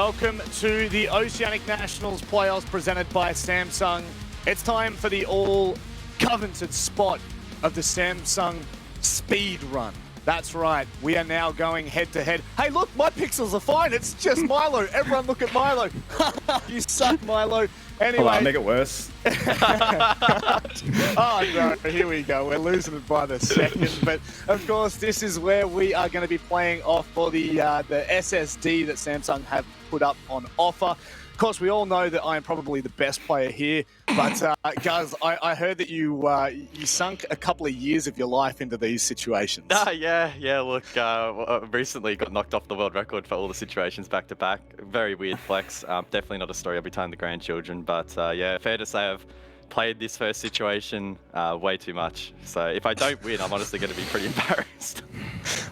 welcome to the Oceanic Nationals playoffs presented by Samsung. It's time for the all-coveted spot of the Samsung Speed Run. That's right, we are now going head-to-head. Hey, look, my pixels are fine. It's just Milo. Everyone look at Milo. You suck, Milo. Anyway. Hold on, make it worse. Oh, no, here we go. We're losing it by the second. But, of course, this is where we are going to be playing off for the SSD that Samsung have put up on offer. Of course, we all know that I am probably the best player here, but guys, I heard that you sunk a couple of years of your life into these situations. Yeah. Look, recently got knocked off the world record for all the situations back to back. Very weird flex. Definitely not a story I'll be telling the grandchildren, but yeah, fair to say I've played this first situation way too much. So if I don't win, I'm honestly going to be pretty embarrassed.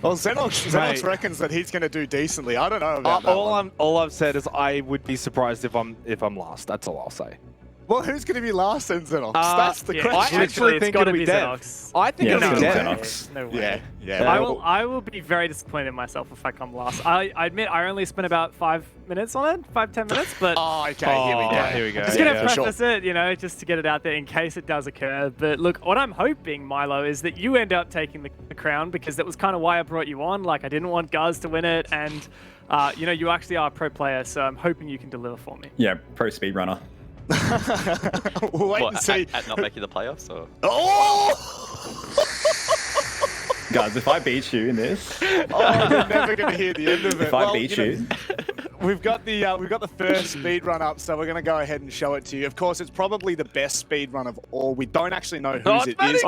Well, Xenox reckons that he's going to do decently. I don't know about that all I've said is I would be surprised if I'm last. That's all I'll say. Well, who's going to be last then, Xenox? That's the question. I actually think it'll be Dev. I think it'll be Dev. No way. Yeah. I will be very disappointed in myself if I come last. I admit I only spent about 5 minutes on it, 5-10 minutes, but Oh, okay, here we go. just gonna preface it, just to get it out there in case it does occur. But look, what I'm hoping, Milo, is that you end up taking the crown, because that was kind of why I brought you on. Like, I didn't want Guz to win it, and you actually are a pro player, so I'm hoping you can deliver for me. Yeah, pro speedrunner. We'll wait and see. At not making the playoffs, or? Oh! Guys, if I beat you in this, You're never going to hear the end of it. if I beat you, we've got the first speed run up, so we're going to go ahead and show it to you. Of course, it's probably the best speed run of all. We don't actually know whose it is.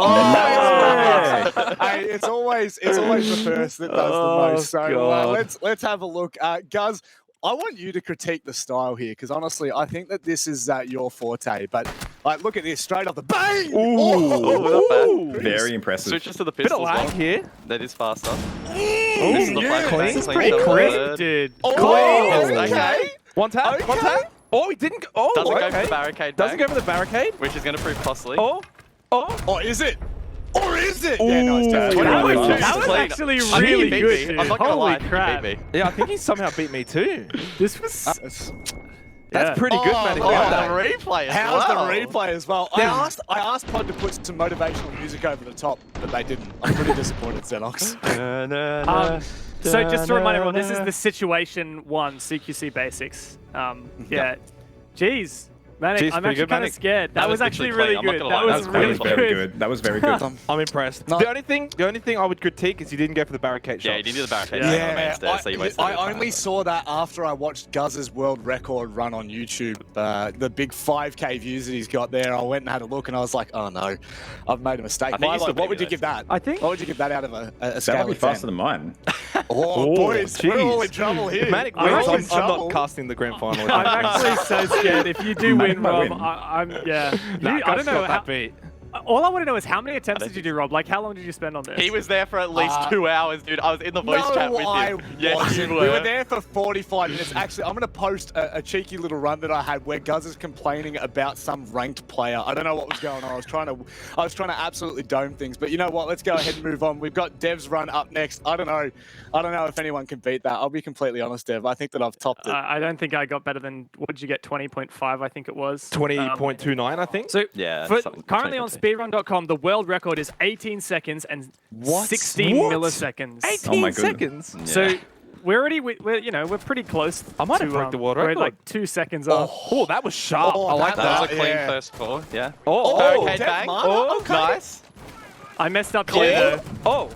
Hey, it's always the first that does the most. So let's have a look. Guz, I want you to critique the style here, because honestly, I think that this is your forte. But like, look at this, straight off the bang! Not bad. very impressive. Switches to the Bit of pistols. lag here. That is faster. This is the flag bang, This is clean pretty shot quick, third. dude. Okay. One tap. Oh, he didn't. Oh, Doesn't okay. go for the barricade. Doesn't bang, go for the barricade. which is going to prove costly. Oh, is it? Or is it? Yeah, no, it's definitely That Ooh. was, That that was clean. actually I think he really beat good, me. dude. I'm not going to lie. Holy crap. He beat me. Yeah, I think he somehow beat me too. This was... That's pretty good, Matty. Oh, The replay as How's well. the replay as well? I asked Pod to put some motivational music over the top, but they didn't. I'm pretty disappointed, Xenox. So just to remind everyone, this is the Situation 1 CQC Basics. Yeah. Jeez. Man, Jeez, I'm pretty actually good, kind Manny. of scared. That was actually literally really clean. I'm not good. gonna That lie. was That was really very good. good. That was very good. I'm impressed. No. The only thing I would critique is you didn't go for the barricade shot. Yeah, you didn't do the barricade. Yeah, So you wasted I only saw that after I watched Guz's world record run on YouTube. The big 5K views that he's got there. I went and had a look, and I was like, oh no, I've made a mistake. I think you Milo, still what would beat you me give that? I think- What would you give that out of a That scale might be of 10? faster than mine. Oh, boys, we're all in jeez. trouble here. If Manic We're wins, all in I'm trouble. not casting the grand final. I'm actually so scared. If you do Manic win, might Rob, win. I'm yeah. Nah, I don't know. got that beat. All I want to know is how many attempts did you do, Rob? Like, how long did you spend on this? He was there for at least 2 hours, dude. I was in the voice chat with I him. Yes, wasn't. you We were there for 45 minutes. Actually, I'm going to post a cheeky little run that I had where Guz is complaining about some ranked player. I don't know what was going on. I was trying to absolutely dome things. But you know what? Let's go ahead and move on. We've got Dev's run up next. I don't know if anyone can beat that. I'll be completely honest, Dev. I think that I've topped it. I don't think I got better than, what did you get, 20.5, I think it was. 20.29, I think. So Yeah, for, something- currently on 20.2. speedrun.com, the world record is 18 seconds and 16 What? milliseconds. 18 Oh my goodness. seconds. So we're already, we're pretty close. I might have to, broke the world we're record. like 2 seconds off. Oh, that was sharp. Oh, I like That was that. a clean Yeah. first score. Yeah. Oh, Barricade Dev bang. Mana? Oh, Okay. nice. I messed up Clean. here. oh.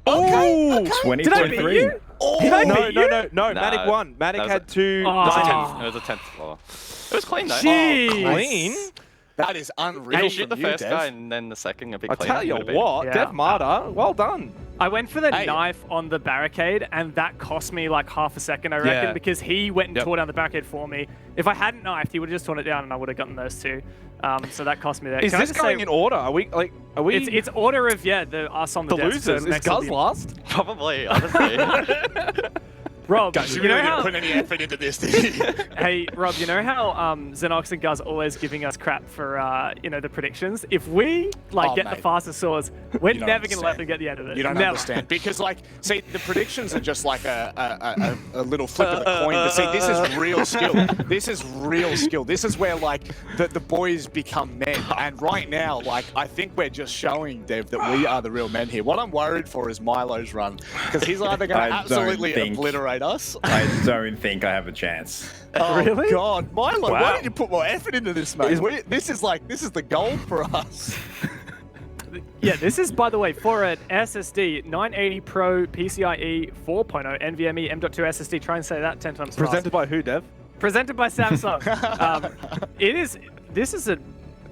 Okay. 20.3. Did I No, beat no, you? no, no. Nah, Manic won. Manic that was had a- two. Oh. It was a 10th floor. It was clean though. Jeez. Clean. That is unreal. He from shoot the you, first Dev. guy and then the second a bit I cleaner. tell you Would've been- what, Yeah. Dev Marta, well done. I went for the Hey. knife on the barricade, and that cost me like half a second, I reckon, Yeah. because he went and Yep. tore down the barricade for me. If I hadn't knifed, he would have just torn it down, and I would have gotten those two. So that cost me that. Is Can I this just going say, in order? Are we? It's order of the us on the, the desk, so losers? Is next will Guz be- last? Probably, honestly. Rob, Guys, you you know really how? didn't put any effort into this, did you? Hey, Rob, you know how Xenox and Guz always giving us crap for the predictions? If we get the mate. fastest swords, we're You don't never going to let understand. them get the end of it. You don't Never. understand because, see, the predictions are just like a little flip of the coin. But see, this is real skill. This is real skill. This is where the boys become men. And right now, I think we're just showing Dev that we are the real men here. What I'm worried for is Milo's run because he's either going to absolutely obliterate us. I don't think I have a chance. Oh, Really? God, Milo, Wow. why don't you put more effort into this, mate? This is the goal for us. Yeah, this is, by the way, for an SSD 980 Pro PCIe 4.0 NVMe M.2 SSD. Try and say that 10 times fast. Presented by who, Dev? Presented by Samsung. This is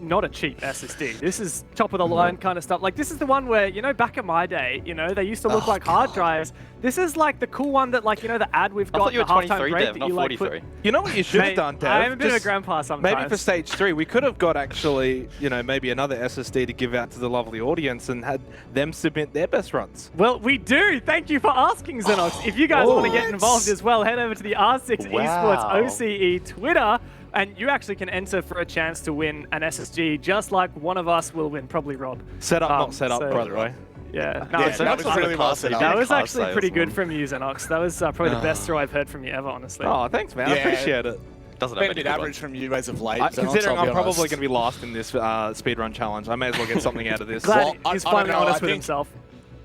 not a cheap SSD. This is top of the line kind of stuff. This is the one where, back in my day, they used to look like hard drives. This is the cool one that the ad we've I got, thought you were the halftime 23, break Dev, that not you 43. You know what you should have Mate, done, Dev? I am a bit of a Just grandpa sometimes. Maybe for stage 3, we could have got actually, maybe another SSD to give out to the lovely audience and had them submit their best runs. Well, we do. Thank you for asking, Xenox. If you guys want to get involved as well, head over to the R6 Esports OCE Twitter, and you actually can enter for a chance to win an SSG, just like one of us will win, probably Rob. Set up, not set up, so- brother, right? Yeah. Yeah, so that was really well set up. that was Car actually pretty good salesman. from you, Xenox. That was probably the best throw I've heard from you ever, honestly. Oh, thanks, man. I Yeah. appreciate it. Doesn't Been have a any bit good average from you as of late. Considering I'll be I'm probably honest. going to be last in this speedrun challenge, I may as well get something out of this. Glad Well, he's I don't finally know, honest I with think- himself.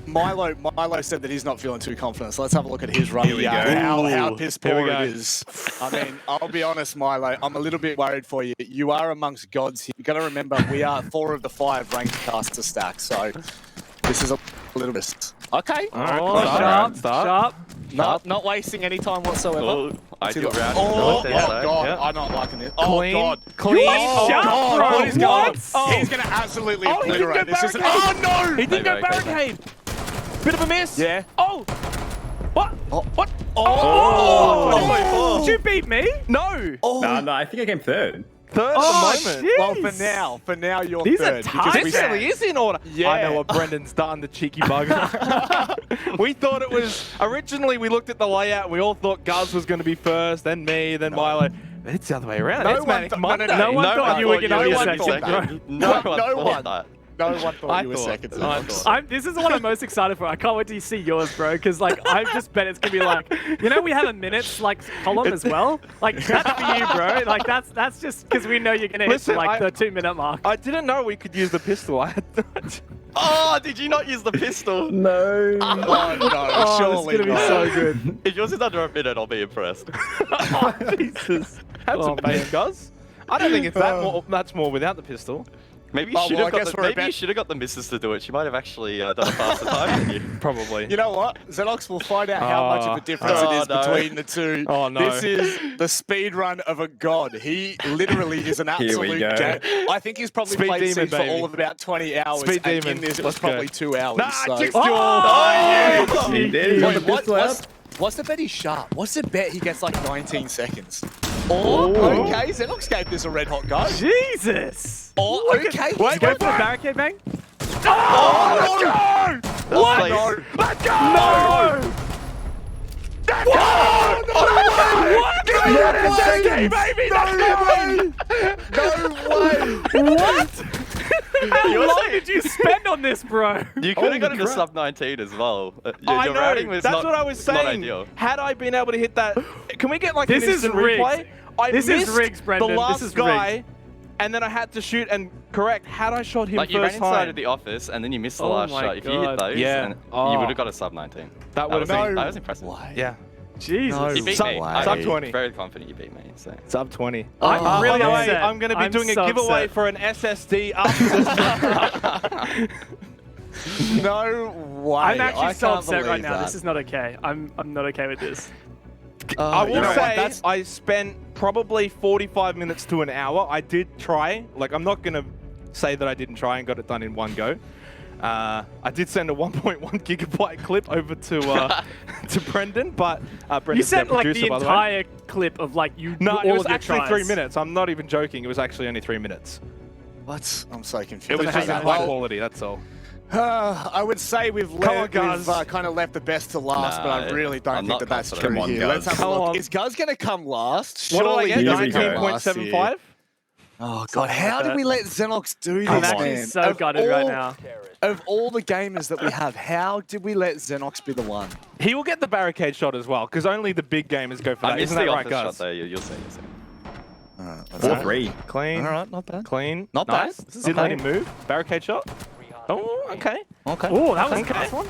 Milo said that he's not feeling too confident, so let's have a look at his run. Here we go. How piss Here we poor go. it is. I mean, I'll be honest, Milo, I'm a little bit worried for you. You are amongst gods here. You've got to remember, we are 4 of the 5 ranked caster stack, so this is a little bit... Okay. All right, Oh, start. sharp. Not wasting any time whatsoever. Oh, ideal round. Oh, There, so, God, yeah. I'm not liking this. Oh, Clean, God. clean. Oh, Shut God, bro. what is going on? What? He's going to absolutely Oh, he didn't obliterate go this. Isn't... barricade. Oh, no! He didn't go barricade. barricade. Bit of a miss. Yeah. Oh. What? Oh. What? Oh! Did you beat me? No. No, I think I came third. Third Oh, at the moment. Well, jeez. for now, you're These are third. tight. because This we really is in order. Yeah. I know what Brendan's done, the cheeky bugger. We thought it was... Originally, we looked at the layout. We all thought Guz was going to be first, then me, then Milo. But it's the other way around. No It's one Manic th- Monday. No one thought you were thought gonna be were second, second. bro. No one No thought one. that. No one thought I you were thought. second. I thought. This is what I'm most excited for. I can't wait to see yours, bro. Because I just bet it's gonna be we have a minutes column as well. That's for you, bro. That's just because we know you're gonna hit Listen, the 2-minute mark. I didn't know we could use the pistol. I had Oh, did you not use the pistol? No. Oh, no, Oh, surely it's gonna be not. so good. If yours is under a minute, I'll be impressed. Oh, Jesus. Have Oh, some man. faith, Guz. I don't think it's that's more without the pistol. Maybe you Oh, should well, have I got guess the, we're maybe about- you should have got the missus to do it. She might have actually done a faster time than you. Probably. You know what? Xenox will find out how much of a difference it is no. between the two. Oh, no. This is the speed run of a god. He literally is an Here we absolute go. jack. I think he's probably Speed played demon, Siege for baby. all of about 20 hours. Speed and demon. in this, it Let's was probably go. 2 hours. Nah, so. Jix Oh, He did. He got the Wait, pistol out. what's the bet he's sharp? What's the bet he gets 19 seconds? Oh, okay. Xenox gave this a red hot go. Jesus. Oh, okay. Wait, go for the barricade bang. Oh, let's go! What? No. Let's go! No! What? Give me that SSD, baby! No way! What? How long did you spend on this, bro? You could have got into sub 19 as well. I Your know. routing was That's not, what I was not saying. ideal. Had I been able to hit that, can we get This an is instant rigged. replay? I This is missed rigged, Brendan. the This last is guy, rigged. and then I had to shoot and correct. Had I shot him Like you ran first inside time, of the office and then you missed the Oh last my shot. If you hit God. those, Yeah. and Oh. you would have got a sub 19. that would have No. been That was impressive. yeah. Jesus. You beat Sub- me. sub I'm 20. very confident you beat me. So. Sub 20. I'm really by the way, upset. I'm going to be I'm doing so a giveaway upset. for an SSD after this. No way. I'm actually I so can't upset right believe now. that. This is not okay. I'm not okay with this. I will you know what, say that's- I spent probably 45 minutes to an hour. I did try. I'm not going to say that I didn't try and got it done in one go. I did send a 1.1 gigabyte clip over to to Brendan, but You Brendan's sent their the producer, by the way. entire clip of you. No, all it was of your actually tries. 3 minutes. I'm not even joking. It was actually only 3 minutes. What? I'm so confused. It was Okay, just well, high quality, that's all. I would say we've kind of left the best to last, but I really don't think that's true Come on, here. Guz. Let's have a look. Is Guz going to come last? What do I Surely get? he's gonna come last here. 19.75? Oh, God. How did we let Xenox do I'm this, actually man? so gutted right now. Of all the gamers that we have, how did we let Xenox be the one? He will get the barricade shot as well, because only the big gamers go for that. Isn't that right, shot guys? there. You'll see. 4-3. Clean. All right, not bad. Clean. Not nice. bad. Didn't let him move. Barricade shot. Oh, okay. Okay. Oh, that was a Okay. nice one.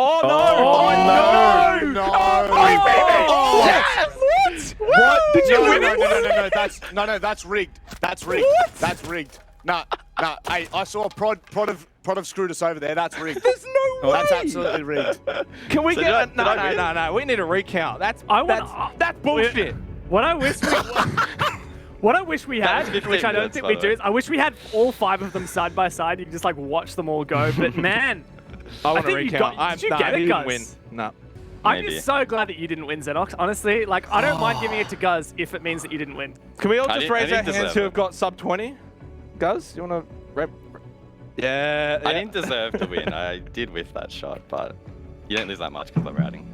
Oh, no! Oh, no! Oh, Yes! What? Did you win it? No, that's rigged. That's rigged. What? That's rigged. Nah. Hey, I saw a prod have screwed us over there. That's rigged. There's no way! That's absolutely rigged. Can we So get... did I win? No. We need a recount. That's want- bullshit. What I wish we... What I wish we had, That was 15 which I don't minutes, think by we the do, way. is I wish we had all 5 of them side by side. You can just like watch them all go. But man, I want to think you recount. got- did you get it, he didn't Gus? win. No. I'm Maybe. just so glad that you didn't win, Xenox. Honestly, like I don't mind giving it to Guz if it means that you didn't win. Can we all I just didn't- I raise our didn't hands deserve who it. have got sub 20? Guz, you want to rep? Yeah. I didn't deserve to win. I did whiff that shot, but you don't lose that much because I'm routing.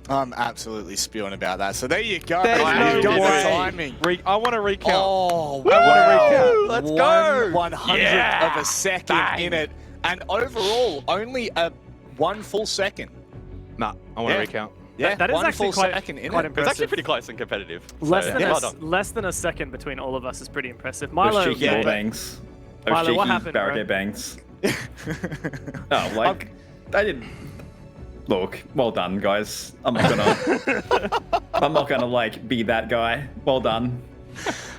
I'm absolutely spewing about that. So there you go. There's You've no got way. the timing. I want to recount. Oh, I want to wow. recount. Let's go. 1/100th Yeah. of a second Bang. in it. And overall, only a 1 full second. Nah, I want to Yeah. recount. Yeah, That is 1 actually full quite second in quite it. It's impressive. actually pretty close and competitive. Less So, than well a, done. less than a second between all of us is pretty impressive. Those Milo, cheeky yeah. ball banks. Those Milo, what cheeky happened, bro? barricade banks. Oh, like, I didn't... Look, well done, guys. I'm not gonna like be that guy. Well done.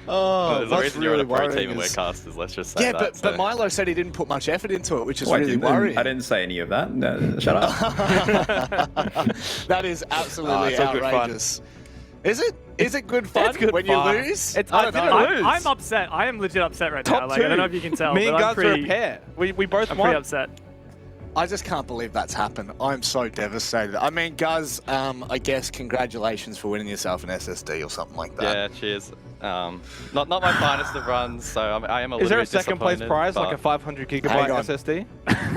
Oh, There's a what's reason you're on really a pro worrying team and we're is- casters, let's just say Yeah, that. but Milo said he didn't put much effort into it, which is Oh, really worrying. I didn't say any of that. No, shut up. That is absolutely it's all good fun. outrageous. Is it? Is it good fun It's good when fun. you lose? It's- I don't I know. didn't lose. I'm upset. I am legit upset right now. Top Like, two. I don't know if you can tell. Me and but I'm Guz are a pretty, pair. We both I'm won. pretty upset. I just can't believe that's happened. I'm so devastated. I mean, Guz, I guess congratulations for winning yourself an SSD or something like that. Yeah, cheers. Not my finest of runs, so I am a little Is there a bit second place disappointed, prize, like a but- 500 gigabyte Hang on. SSD?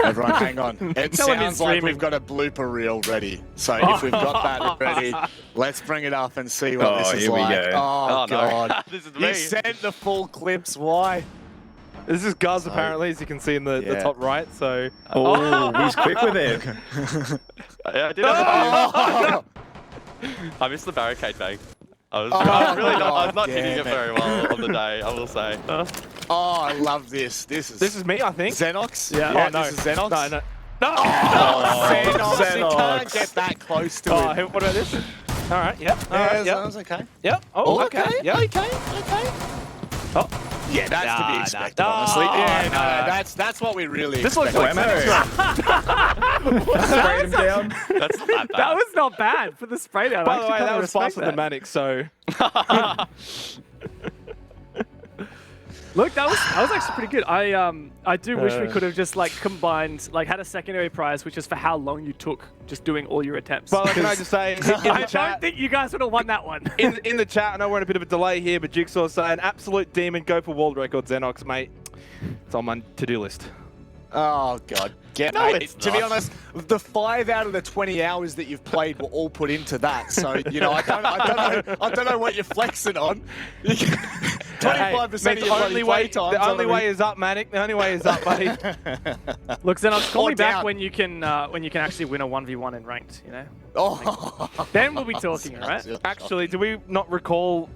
Everyone, hang on. It Tell him he's sounds like streaming. we've got a blooper reel ready. So if we've got that ready, let's bring it up and see what this is here we like. go. Oh, Oh, no. God. This is You me. sent the full clips. Why? This is Guz, apparently, as you can see in the Yeah. top right. So, Oh, he's quick with it. Yeah, I did have a Oh, few. I missed the barricade bag. I was not hitting damn it very well on the day, I will say. oh, I love this. This this is me, I think. Xenox? Yeah. Yeah, Oh, no. this is Xenox? No, no. No! Oh, Xenox. You Xenox. can't get that close to Oh, it. what about this? All right, yep. All Yeah, right, yep. Xenox, okay. Yep. Oh, okay. Yep. Okay. Oh. Yeah, that's to Nah, be nah. expected, honestly. Oh, Yeah, nah. that's what we really This looks expect. like Sprayed him down. That's not that bad. That was not bad for the spray down. By the way, that was faster than Manic, so... Look, that was actually pretty good. I do wish we could have just like combined, like had a secondary prize, which is for how long you took just doing all your attempts. But can I just say, in I the don't chat, think you guys would have won that one. in the chat, I know we're in a bit of a delay here, but Jigsaw's saying, absolute demon, go for world record, Xenox, mate. It's on my to-do list. Oh God! No, it's to be not. honest, the 5 out of the 20 hours that you've played were all put into that. So you know, I don't know what you're flexing on. 25% of your bloody play time. The only way is up, Manic. The only way is up, buddy. Look, Xenox, call Or me back down. when you can actually win a 1v1 in ranked. You know, Oh. then we'll be talking, right? Actually, do we not recall...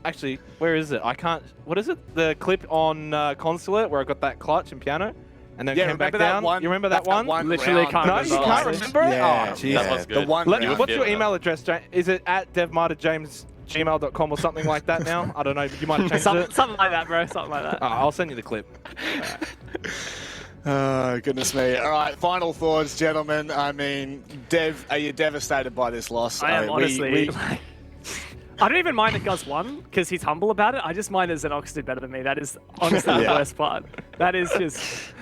actually, where is it? I can't... What is it? The clip on Consulate where I got that clutch and piano? And then Yeah, came back remember that down? one? You remember that one? Literally round can't No, that you was can't like- remember it? Yeah, Oh, jeez. That was good. The one Let, round. what's your Yeah. email address, James? Is it at devmarterjames@gmail.com or something like that now? I don't know, but you might have changed it. Something like that, bro. Something like that. Oh, I'll send you the clip. Oh, goodness me. All right, final thoughts, gentlemen. I mean, Dev, are you devastated by this loss? I am mean, honestly. Like, I don't even mind that Gus won because he's humble about it. I just mind that Xenox did better than me. That is honestly the Yeah. worst part. That is just.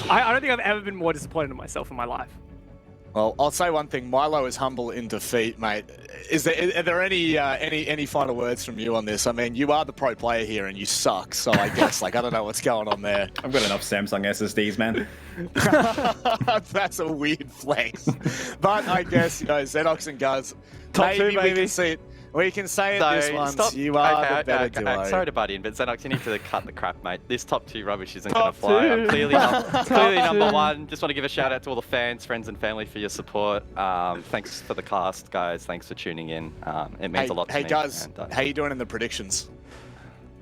I don't think I've ever been more disappointed in myself in my life. Well, I'll say one thing. Milo is humble in defeat, mate. Are there any final words from you on this? I mean, you are the pro player here, and you suck. So I guess, I don't know what's going on there. I've got enough Samsung SSDs, man. That's a weird flex. But I guess, Xenox and Guz, Top two, maybe we baby. can see it. We can say it So, this once. stop. You are Okay, the better duo. sorry to butt in, but Xenox, you need to cut the crap, mate. This top 2 rubbish isn't Top going to fly. I'm two. clearly, Top number two. 1. Just want to give a shout out to all the fans, friends, and family for your support. Thanks for the cast, guys. Thanks for tuning in. It means a lot to me. Hey, Guz, and, how you doing in the predictions?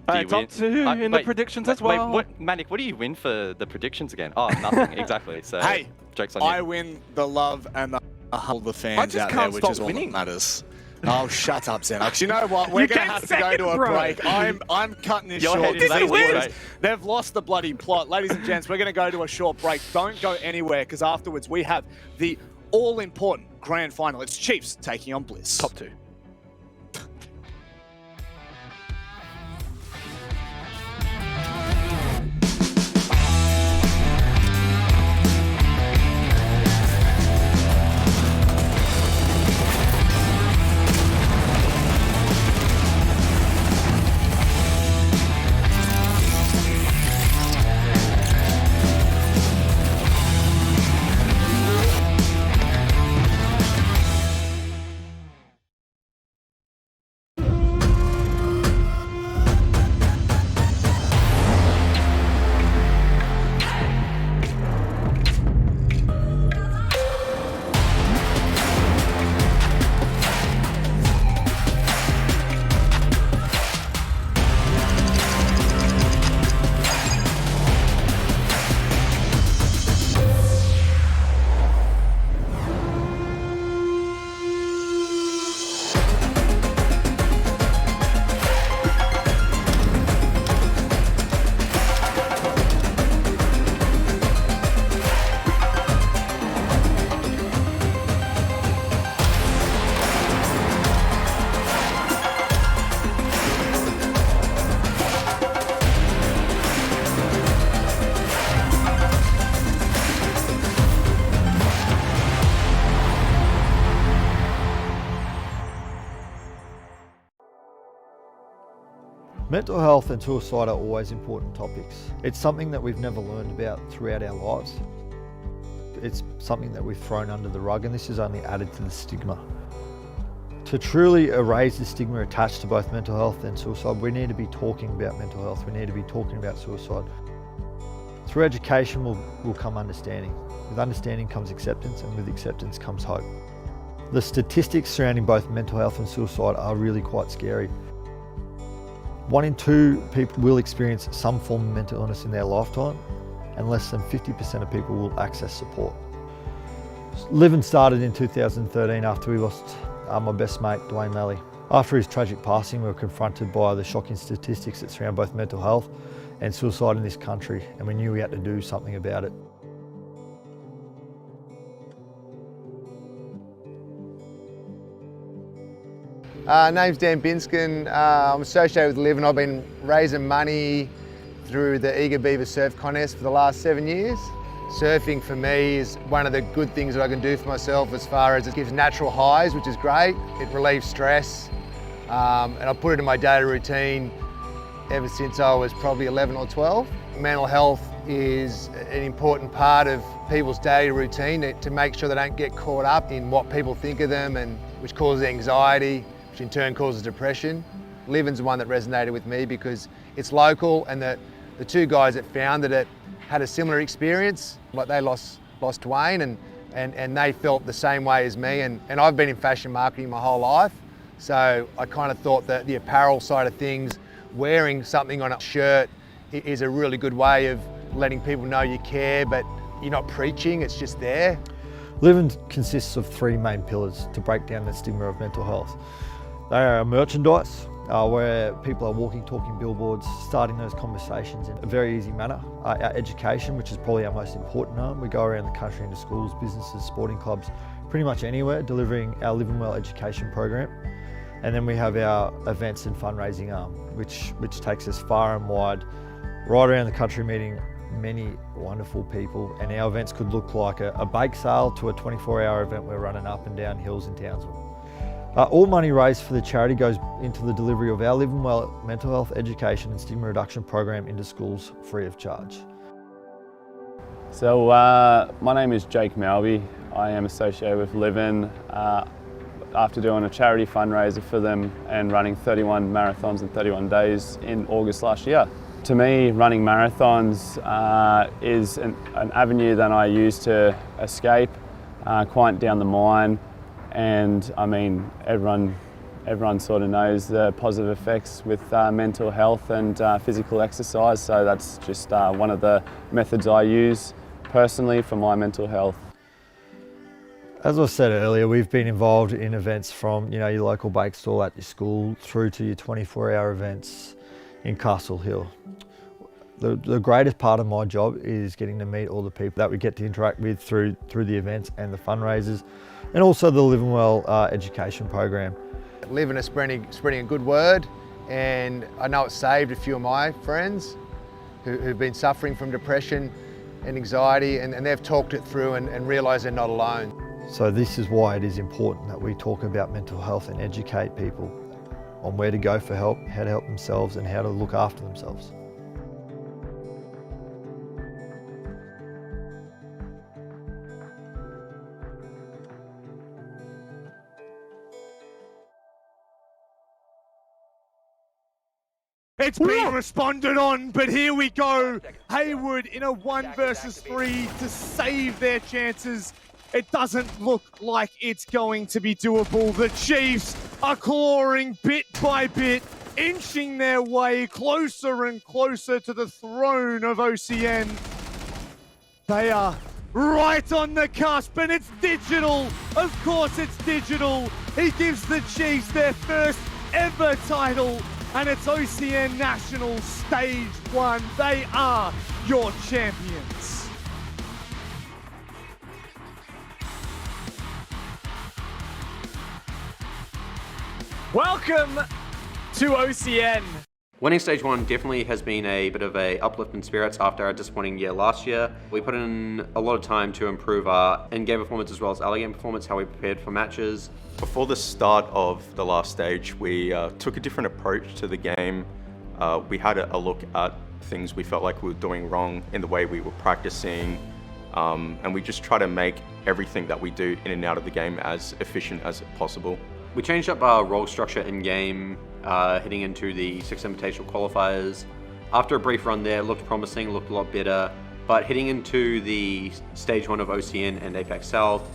do you top win? 2 in the Wait, predictions wait, as well. Wait, Manic, what do you win for the predictions again? Oh, nothing. Exactly. So, Hey, joke's on you. I win the love and the humble the fans just out can't there, which stop is all winning. that matters. Oh, shut up, Xenox. You know what? We're You going to came have to go second, to a bro. break. I'm cutting this You're short heading because to these the boys, break. they've lost the bloody plot. Ladies and gents, we're going to go to a short break. Don't go anywhere because afterwards we have the all-important grand final. It's Chiefs taking on Bliss. Top 2. Mental health and suicide are always important topics. It's something that we've never learned about throughout our lives. It's something that we've thrown under the rug, and this has only added to the stigma. To truly erase the stigma attached to both mental health and suicide, we need to be talking about mental health, we need to be talking about suicide. Through education will come understanding. With understanding comes acceptance, and with acceptance comes hope. The statistics surrounding both mental health and suicide are really quite scary. 1 in 2 people will experience some form of mental illness in their lifetime, and less than 50% of people will access support. Living started in 2013 after we lost my best mate, Dwayne Lally. After his tragic passing, we were confronted by the shocking statistics that surround both mental health and suicide in this country, and we knew we had to do something about it. Name's Binskin. I'm associated with Live, and I've been raising money through the Eager Beaver Surf Contest for the last 7 years. Surfing for me is one of the good things that I can do for myself, as far as it gives natural highs, which is great. It relieves stress, and I put it in my daily routine ever since I was probably 11 or 12. Mental health is an important part of people's daily routine to make sure they don't get caught up in what people think of them, and which causes anxiety, which in turn causes depression. Living's the one that resonated with me because it's local, and the 2 guys that founded it had a similar experience. Like, they lost Dwayne, and they felt the same way as me, and I've been in fashion marketing my whole life, so I kind of thought that the apparel side of things, wearing something on a shirt, is a really good way of letting people know you care, but you're not preaching, it's just there. Living consists of 3 main pillars to break down the stigma of mental health. They are merchandise, where people are walking, talking billboards, starting those conversations in a very easy manner. Our education, which is probably our most important arm. We go around the country into schools, businesses, sporting clubs, pretty much anywhere, delivering our Living Well education program. And then we have our events and fundraising arm, which takes us far and wide, right around the country, meeting many wonderful people, and our events could look like a bake sale to a 24-hour event we're running up and down hills in Townsville. All money raised for the charity goes into the delivery of our Living Well mental health education and stigma reduction program into schools free of charge. So my name is Jake Malby. I am associated with Living after doing a charity fundraiser for them and running 31 marathons in 31 days in August last year. To me, running marathons is an avenue that I use to escape, quiet down the mind, and I mean, everyone sort of knows the positive effects with mental health and physical exercise, so that's just one of the methods I use personally for my mental health. As I said earlier, we've been involved in events from your local bake stall at your school through to your 24-hour events in Castle Hill. The greatest part of my job is getting to meet all the people that we get to interact with through the events and the fundraisers, and also the Living Well education program. Living is spreading a good word, and I know it's saved a few of my friends who've been suffering from depression and anxiety, and they've talked it through and realised they're not alone. So this is why it is important that we talk about mental health and educate people on where to go for help, how to help themselves, and how to look after themselves. It's been responded on, but here we go. Haywood in a 1 versus 3 to save their chances. It doesn't look like it's going to be doable. The Chiefs are clawing bit by bit, inching their way closer and closer to the throne of OCN. They are right on the cusp, and it's digital. Of course it's digital. He gives the Chiefs their first ever title, and it's OCN National Stage 1. They are your champions. Welcome to OCN. Winning Stage 1 definitely has been a bit of a uplift in spirits after our disappointing year last year. We put in a lot of time to improve our in-game performance as well as early game performance, how we prepared for matches. Before the start of the last stage, we took a different approach to the game. We had a look at things we felt like we were doing wrong in the way we were practicing, and we just try to make everything that we do in and out of the game as efficient as possible. We changed up our role structure in-game, heading into the 6 Invitational qualifiers. After a brief run there, it looked promising, looked a lot better, but heading into the Stage 1 of OCN and Apex South,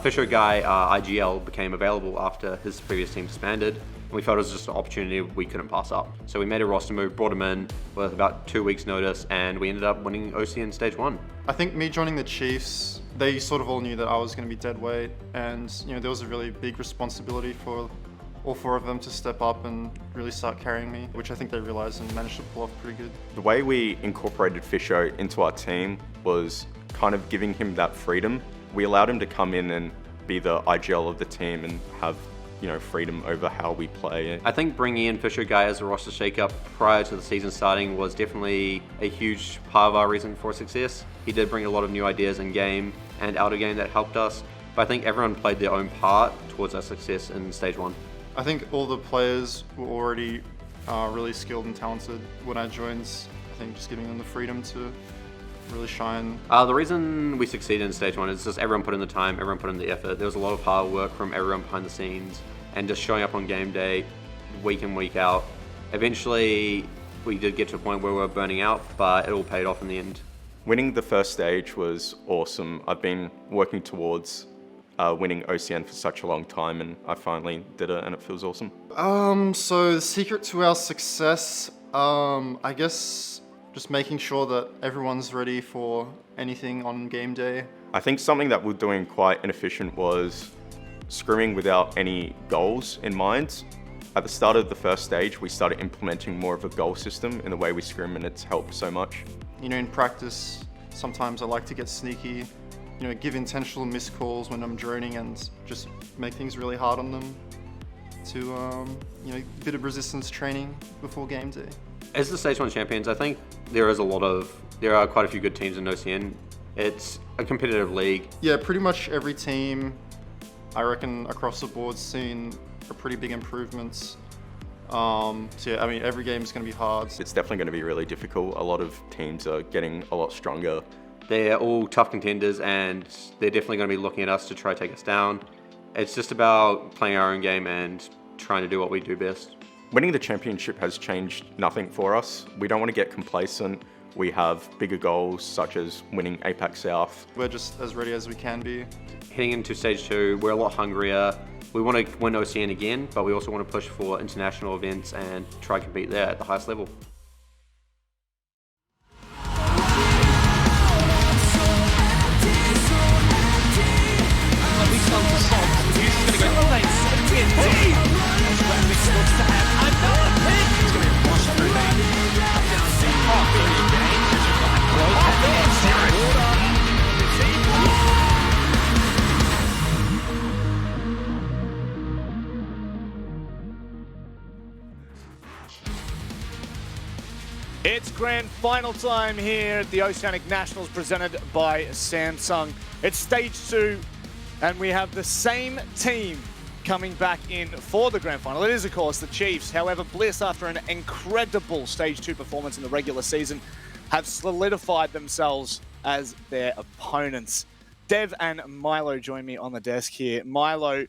Fisher Guy IGL became available after his previous team disbanded, and we felt it was just an opportunity we couldn't pass up. So we made a roster move, brought him in with about 2 weeks notice, and we ended up winning OCN Stage 1. I think me joining the Chiefs, they sort of all knew that I was going to be dead weight, and there was a really big responsibility for all 4 of them to step up and really start carrying me, which I think they realized and managed to pull off pretty good. The way we incorporated Fisher into our team was kind of giving him that freedom. We allowed him to come in and be the IGL of the team and have freedom over how we play. I think bringing in Fisher Guy as a roster shakeup prior to the season starting was definitely a huge part of our reason for success. He did bring a lot of new ideas in game and out of game that helped us, but I think everyone played their own part towards our success in Stage 1. I think all the players were already really skilled and talented when I joined. I think just giving them the freedom to really shine. The reason we succeeded in Stage 1 is just everyone put in the time, everyone put in the effort. There was a lot of hard work from everyone behind the scenes and just showing up on game day, week in, week out. Eventually, we did get to a point where we were burning out, but it all paid off in the end. Winning the first stage was awesome. I've been working towards winning OCN for such a long time, and I finally did it, and it feels awesome. So the secret to our success, I guess just making sure that everyone's ready for anything on game day. I think something that we're doing quite inefficient was scrimming without any goals in mind. At the start of the first stage, we started implementing more of a goal system in the way we scrim, and it's helped so much. In practice, sometimes I like to get sneaky, give intentional missed calls when I'm droning and just make things really hard on them to, a bit of resistance training before game day. As the Stage 1 champions, I think there are quite a few good teams in OCN. It's a competitive league. Yeah, pretty much every team, I reckon, across the board seen a pretty big improvements. So yeah, I mean, every game is going to be hard. It's definitely going to be really difficult. A lot of teams are getting a lot stronger. They're all tough contenders, and they're definitely going to be looking at us to try to take us down. It's just about playing our own game and trying to do what we do best. Winning the championship has changed nothing for us. We don't want to get complacent. We have bigger goals, such as winning APAC South. We're just as ready as we can be. Heading into Stage 2, we're a lot hungrier. We want to win OCN again, but we also want to push for international events and try to compete there at the highest level. It's grand final time here at the Oceanic Nationals presented by Samsung. It's stage 2 and we have the same team coming back in for the grand final. It is, of course, the Chiefs. However, Bliss, after an incredible stage 2 performance in the regular season, have solidified themselves as their opponents. Dev and Milo join me on the desk here. Milo,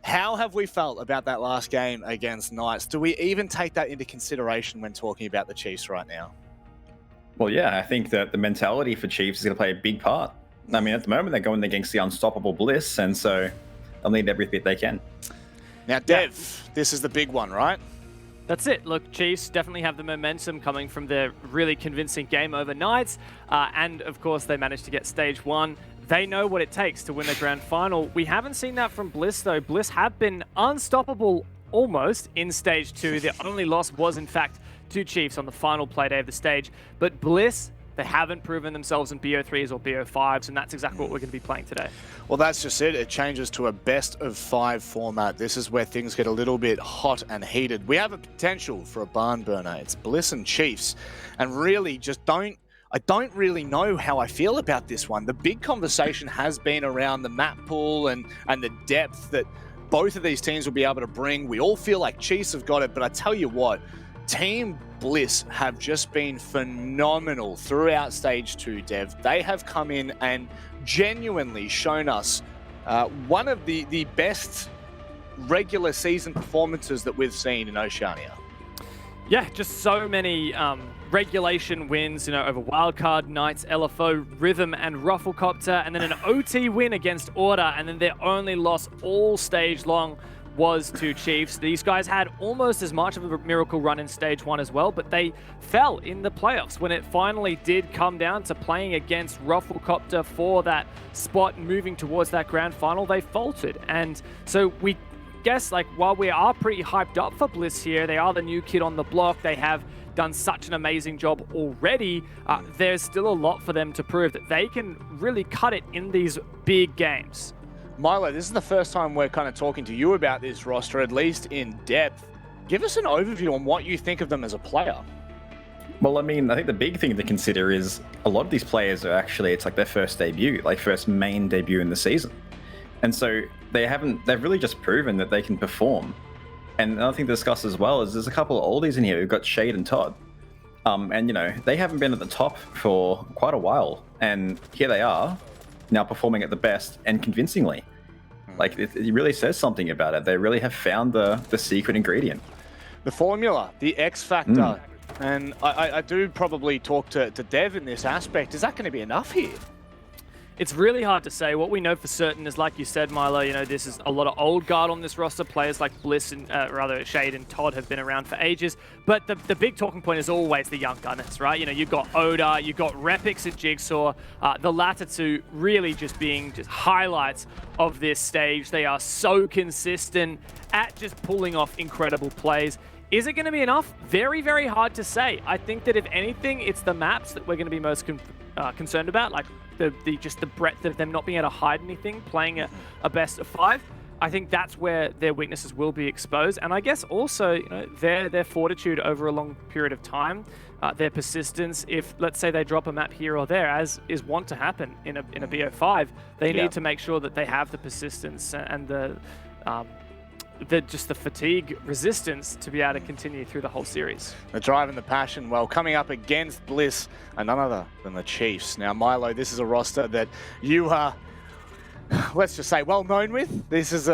how have we felt about that last game against Knights? Do we even take that into consideration when talking about the Chiefs right now? Well, yeah, I think that the mentality for Chiefs is going to play a big part. I mean, at the moment, they're going against the unstoppable Bliss, and so they'll need every bit they can. Now, Dev, this is the big one, right? That's it. Look, Chiefs definitely have the momentum coming from their really convincing game over Knights. And, of course, they managed to get stage 1. They know what it takes to win the grand final. We haven't seen that from Bliss, though. Bliss have been unstoppable almost in stage 2. The only loss was, in fact, to Chiefs on the final play day of the stage. But Bliss, they haven't proven themselves in BO3s or BO5s, and that's exactly what we're going to be playing today. Well, that's just it. It changes to a best-of-5 format. This is where things get a little bit hot and heated. We have a potential for a barn burner. It's Bliss and Chiefs, and really just I don't really know how I feel about this one. The big conversation has been around the map pool and the depth that both of these teams will be able to bring. We all feel like Chiefs have got it, but I tell you what, Team Bliss have just been phenomenal throughout stage 2, Dev. They have come in and genuinely shown us one of the best regular season performances that we've seen in Oceania. Yeah, just so many regulation wins, over Wildcard, Knights, LFO, Rhythm, and Rufflecopter, and then an OT win against Order, and then their only loss all stage long was to Chiefs. These guys had almost as much of a miracle run in stage 1 as well, but they fell in the playoffs when it finally did come down to playing against Rufflecopter for that spot moving towards that grand final. They faltered, and so we guess, while we are pretty hyped up for Bliss here, they are the new kid on the block. They have done such an amazing job already. There's still a lot for them to prove that they can really cut it in these big games. Milo, this is the first time we're kind of talking to you about this roster, at least in depth. Give us an overview on what you think of them as a player. Well, I mean, I think the big thing to consider is a lot of these players are actually, it's like their first debut, first main debut in the season. And so they've really just proven that they can perform. And another thing to discuss as well is there's a couple of oldies in here who've got Shade and Todd. And, they haven't been at the top for quite a while. And here they are, now performing at the best and convincingly. It really says something about it. They really have found the secret ingredient. The formula, the X factor. And I do probably talk to Dev in this aspect. Is that going to be enough here? It's really hard to say. What we know for certain is, like you said, Milo, this is a lot of old guard on this roster. Players like Bliss and, Shade and Todd have been around for ages. But the big talking point is always the young gunners, right? You've got Oda, you've got Repix at Jigsaw. The latter two really just being highlights of this stage. They are so consistent at just pulling off incredible plays. Is it going to be enough? Very, very hard to say. I think that if anything, it's the maps that we're going to be most concerned about, the breadth of them not being able to hide anything, playing a best of 5. I think that's where their weaknesses will be exposed. And I guess also, you know, their fortitude over a long period of time, their persistence. If, let's say, they drop a map here or there, as is wont to happen in a BO5, they need to make sure that they have the persistence and the fatigue resistance to be able to continue through the whole series. The drive and the passion, well, coming up against Bliss, and none other than the Chiefs. Now, Milo, this is a roster that you are, let's just say, well known with. This is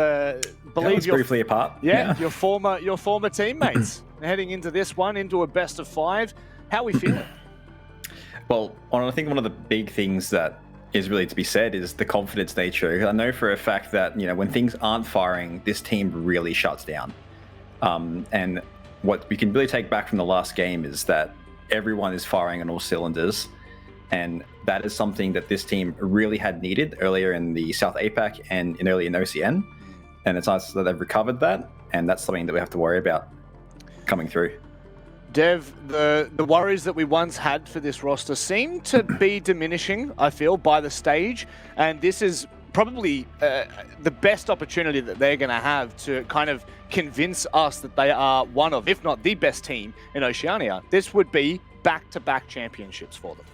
believe you're briefly apart. Yeah, your former teammates heading into this one, into a best of 5. How are we feeling? Well, I think one of the big things that is really to be said is the confidence nature. I know for a fact that, you know, when things aren't firing, this team really shuts down. And what we can really take back from the last game is that everyone is firing on all cylinders. And that is something that this team really had needed earlier in the South APAC and early in OCN. And it's nice that they've recovered that. And that's something that we have to worry about coming through. Dev, the worries that we once had for this roster seem to be diminishing, I feel, by the stage. And this is probably the best opportunity that they're going to have to kind of convince us that they are one of, if not the best team in Oceania. This would be back-to-back championships for them.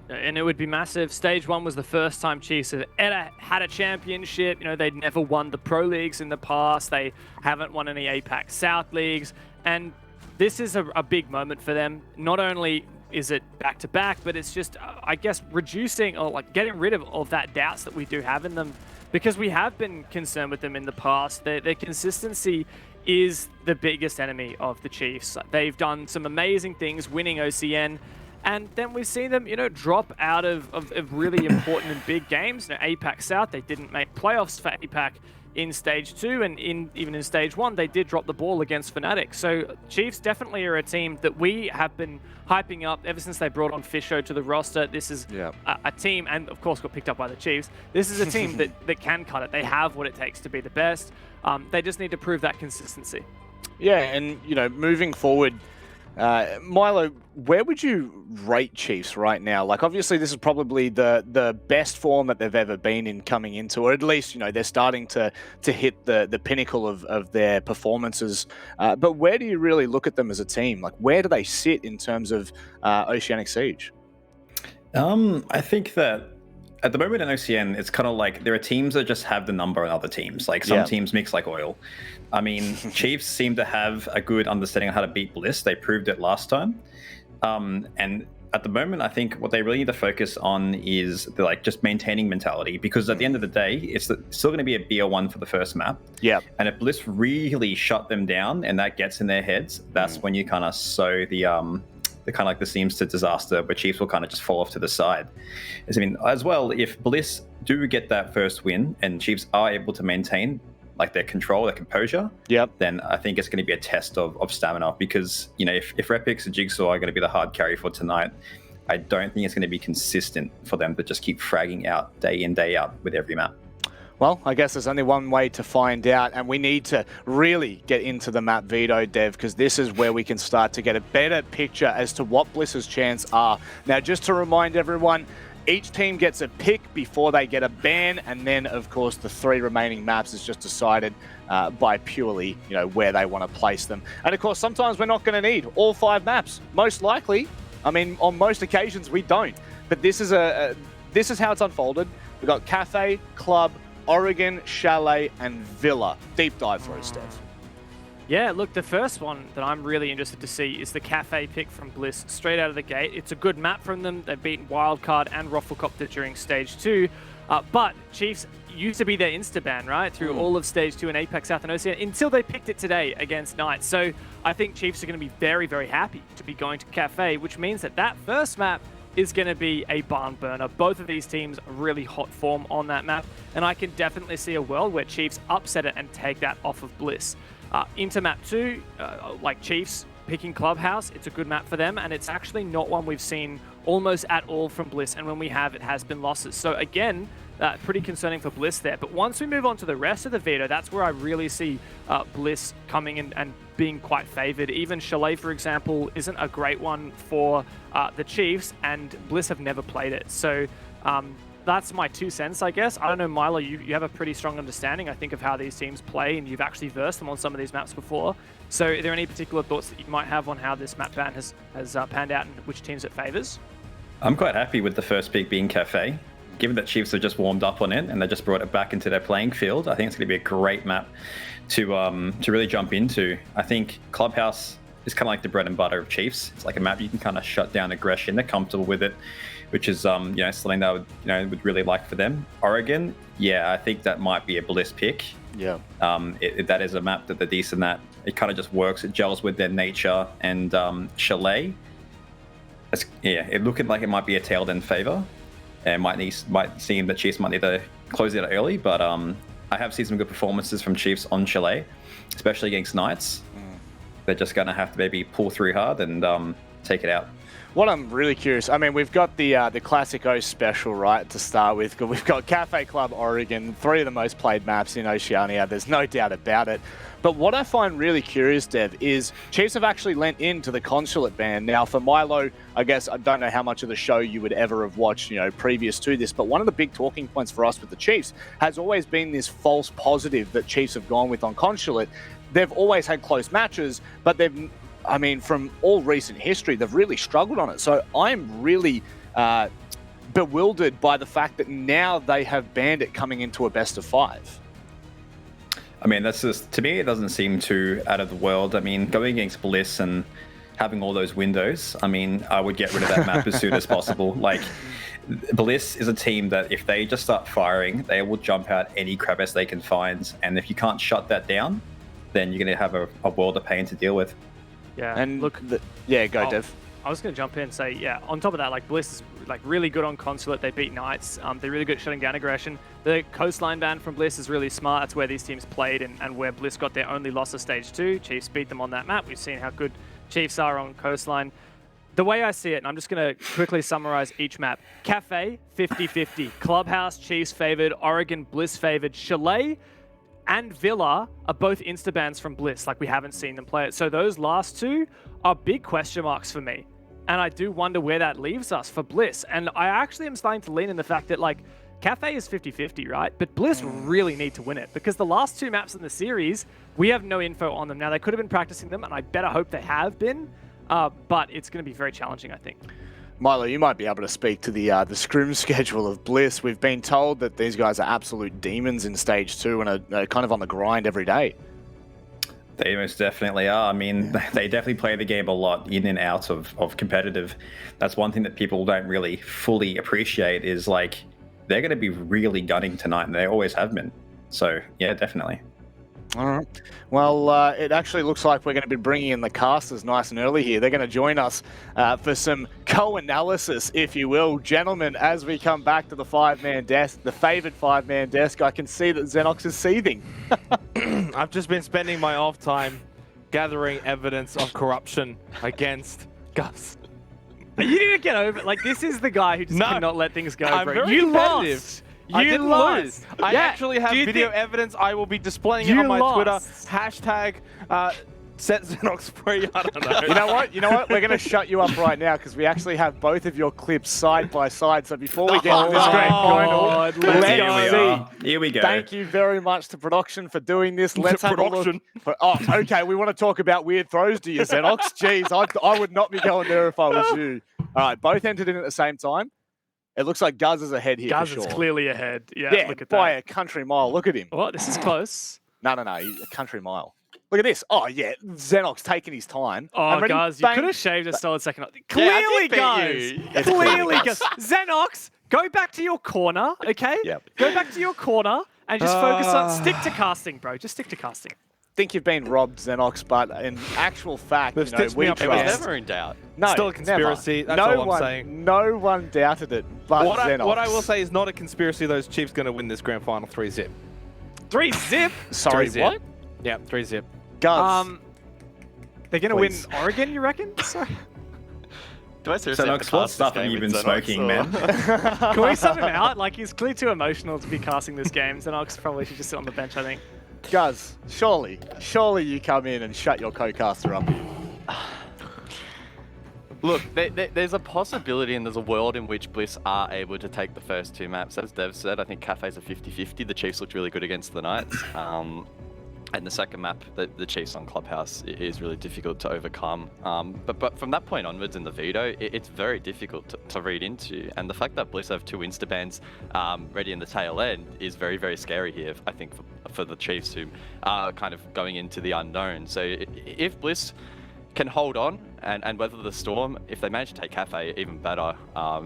And it would be massive. Stage 1 was the first time Chiefs have ever had a championship. You know, they'd never won the Pro Leagues in the past. They haven't won any APAC South Leagues. And this is a big moment for them. Not only is it back-to-back, but it's just, I guess, reducing or like getting rid of that doubts that we do have in them, because we have been concerned with them in the past. Their consistency is the biggest enemy of the Chiefs. They've done some amazing things winning OCN, and then we've seen them, you know, drop out of really important and big games. You know, APAC South, they didn't make playoffs for APAC in Stage 2, and even in Stage 1, they did drop the ball against Fnatic. So Chiefs definitely are a team that we have been hyping up ever since they brought on Fisho to the roster. This is a team, and of course got picked up by the Chiefs. This is a team that can cut it. They have what it takes to be the best. They just need to prove that consistency. Yeah, and, you know, moving forward, Milo, where would you rate Chiefs right now? Like, obviously, this is probably the best form that they've ever been in coming into, or at least, you know, they're starting to hit the pinnacle of their performances. But where do you really look at them as a team? Like, where do they sit in terms of Oceanic Siege? I think that at the moment in OCN, it's kind of like there are teams that just have the number on other teams. Like some teams mix like oil. I mean, Chiefs seem to have a good understanding of how to beat Bliss. They proved it last time. And at the moment, I think what they really need to focus on is the, like, just maintaining mentality, because at the end of the day, it's still going to be a BO1 for the first map. Yeah. And if Bliss really shut them down and that gets in their heads, that's when you kind of sow the kind of like the seams to disaster, where Chiefs will kind of just fall off to the side. I mean, as well, if Bliss do get that first win and Chiefs are able to maintain like their control, their composure, then I think it's going to be a test of stamina, because, you know, if Repix and Jigsaw are going to be the hard carry for tonight, I don't think it's going to be consistent for them to just keep fragging out day in, day out with every map. Well, I guess there's only one way to find out, and we need to really get into the map veto, Dev, because this is where we can start to get a better picture as to what Bliss's chance are. Now, just to remind everyone, each team gets a pick before they get a ban, and then, of course, the 3 remaining maps is just decided by purely, you know, where they want to place them. And, of course, sometimes we're not going to need all 5 maps. Most likely, I mean, on most occasions, we don't. But this is this is how it's unfolded. We've got Cafe, Club, Oregon, Chalet, and Villa. Deep dive for us, Steph. Yeah, look, the first one that I'm really interested to see is the Cafe pick from Bliss straight out of the gate. It's a good map from them. They've beaten Wildcard and Rufflecopter during Stage 2. But Chiefs used to be their insta-ban, right, through all of Stage 2 and APAC South and OCN until they picked it today against Knights. So I think Chiefs are going to be very, very happy to be going to Cafe, which means that that first map is going to be a barn burner. Both of these teams are really hot form on that map, and I can definitely see a world where Chiefs upset it and take that off of Bliss. Into map 2, like Chiefs picking Clubhouse, it's a good map for them, and it's actually not one we've seen almost at all from Bliss, and when we have, it has been losses. So again, pretty concerning for Bliss there. But once we move on to the rest of the veto, that's where I really see Bliss coming in and being quite favored. Even Chalet, for example, isn't a great one for the Chiefs, and Bliss have never played it. So that's my 2 cents, I guess. I don't know, Milo, you have a pretty strong understanding, I think, of how these teams play, and you've actually versed them on some of these maps before. So are there any particular thoughts that you might have on how this map ban has panned out and which teams it favors? I'm quite happy with the first pick being Cafe. Given that Chiefs have just warmed up on it and they just brought it back into their playing field, I think it's going to be a great map to really jump into. I think Clubhouse is kind of like the bread and butter of Chiefs. It's like a map you can kind of shut down aggression. They're comfortable with it, which is something that I would really like for them. Oregon, yeah, I think that might be a Bliss pick. Yeah. That is a map that they're decent at. It kind of just works. It gels with their nature. And Chalet, it looking like it might be a tailed end favor. And might seem that Chiefs might need to close it out early, but I have seen some good performances from Chiefs on Chalet, especially against Knights. They're just going to have to maybe pull through hard and take it out. What I'm really curious, I mean, we've got the Classic O special, right, to start with. We've got Cafe Club Oregon, 3 of the most played maps in Oceania. There's no doubt about it. But what I find really curious, Dev, is Chiefs have actually lent into the consulate ban. Now, for Milo, I guess I don't know how much of the show you would ever have watched, previous to this, but one of the big talking points for us with the Chiefs has always been this false positive that Chiefs have gone with on consulate. They've always had close matches, but from all recent history, they've really struggled on it. So I'm really bewildered by the fact that now they have banned it coming into a best of 5. I mean, that's just, to me, it doesn't seem too out of the world. I mean, going against Bliss and having all those windows, I mean, I would get rid of that map as soon as possible. Like, Bliss is a team that if they just start firing, they will jump out any crevice they can find. And if you can't shut that down, then you're going to have a world of pain to deal with. Yeah, and look, go, Dev. I was going to jump in and say, yeah, on top of that, like, Bliss is like really good on consulate. They beat Knights. They're really good at shutting down aggression. The coastline ban from Bliss is really smart. That's where these teams played and where Bliss got their only loss of stage 2. Chiefs beat them on that map. We've seen how good Chiefs are on coastline. The way I see it, and I'm just going to quickly summarize each map. Cafe, 50-50. Clubhouse, Chiefs favored. Oregon, Bliss favored. Chalet and Villa are both insta-bans from Bliss. Like, we haven't seen them play it. So those last 2 are big question marks for me. And I do wonder where that leaves us for Bliss. And I actually am starting to lean in the fact that, like, Cafe is 50-50, right? But Bliss really need to win it because the last 2 maps in the series, we have no info on them. Now, they could have been practicing them, and I better hope they have been. But it's going to be very challenging, I think. Milo, you might be able to speak to the scrim schedule of Bliss. We've been told that these guys are absolute demons in stage 2 and are kind of on the grind every day. They most definitely are. I mean, they definitely play the game a lot in and out of competitive. That's one thing that people don't really fully appreciate is, like, they're going to be really gunning tonight, and they always have been. So, yeah, definitely. All right. Well, it actually looks like we're going to be bringing in the casters nice and early here. They're going to join us for some co-analysis, if you will. Gentlemen, as we come back to the 5-man desk, the favoured 5-man desk, I can see that Xenox is seething. I've just been spending my off time gathering evidence of corruption against Gus. You need to get over it. Like, this is the guy who just cannot let things go, I'm bro. very You competitive. lost. I didn't lose. I Yeah. actually have Do you video think- evidence. I will be displaying it on my Twitter. Hashtag set Xenox free. I don't know. You know what? We're going to shut you up right now because we actually have both of your clips side by side. So before we get into this grand final, let's see. Here we go. Thank you very much to production for doing this. Let's have a look. Oh, okay. We want to talk about weird throws, do you, Xenox? Jeez, I would not be going there if I was you. All right, both entered in at the same time. It looks like Guz is ahead here Guz for sure. is clearly ahead. Yeah, look at by that. a country mile. Look at him. What? This is close. No, a country mile. Look at this. Oh, yeah. Xenox taking his time. Oh, Guz, you could have shaved a solid second. Clearly, Guz. Clearly, Guz. Xenox, go back to your corner, okay? Yep. Go back to your corner and just focus on... Stick to casting, bro. Just stick to casting. Think you've been robbed, Xenox, but in actual fact, They've stitched me up. It was never in doubt. No, Still a conspiracy. Never. That's all I'm saying. No one doubted it, but Xenox. What I will say is not a conspiracy. Those Chiefs going to win this grand final 3-0. 3-0? Sorry, 3-0. what? Yeah, 3-0. Guz. They're going to win Oregon, you reckon? Sorry. Do I seriously have to Xenox, what cast stuff this have game you with been Xenox, smoking, or- man? Can we sub him out? Like, he's clearly too emotional to be casting this game. Xenox probably should just sit on the bench, I think. Guz, surely you come in and shut your co-caster up here. Look, there's a possibility and there's a world in which Bliss are able to take the first 2 maps. As Dev said, I think Cafe's a 50-50. The Chiefs looked really good against the Knights. And the second map, the Chiefs on Clubhouse, is really difficult to overcome. But from that point onwards in the veto, it's very difficult to read into. And the fact that Bliss have 2 instabans ready in the tail end is very, very scary here, I think, for the Chiefs, who are kind of going into the unknown. So if Bliss can hold on and weather the storm, if they manage to take Cafe, even better.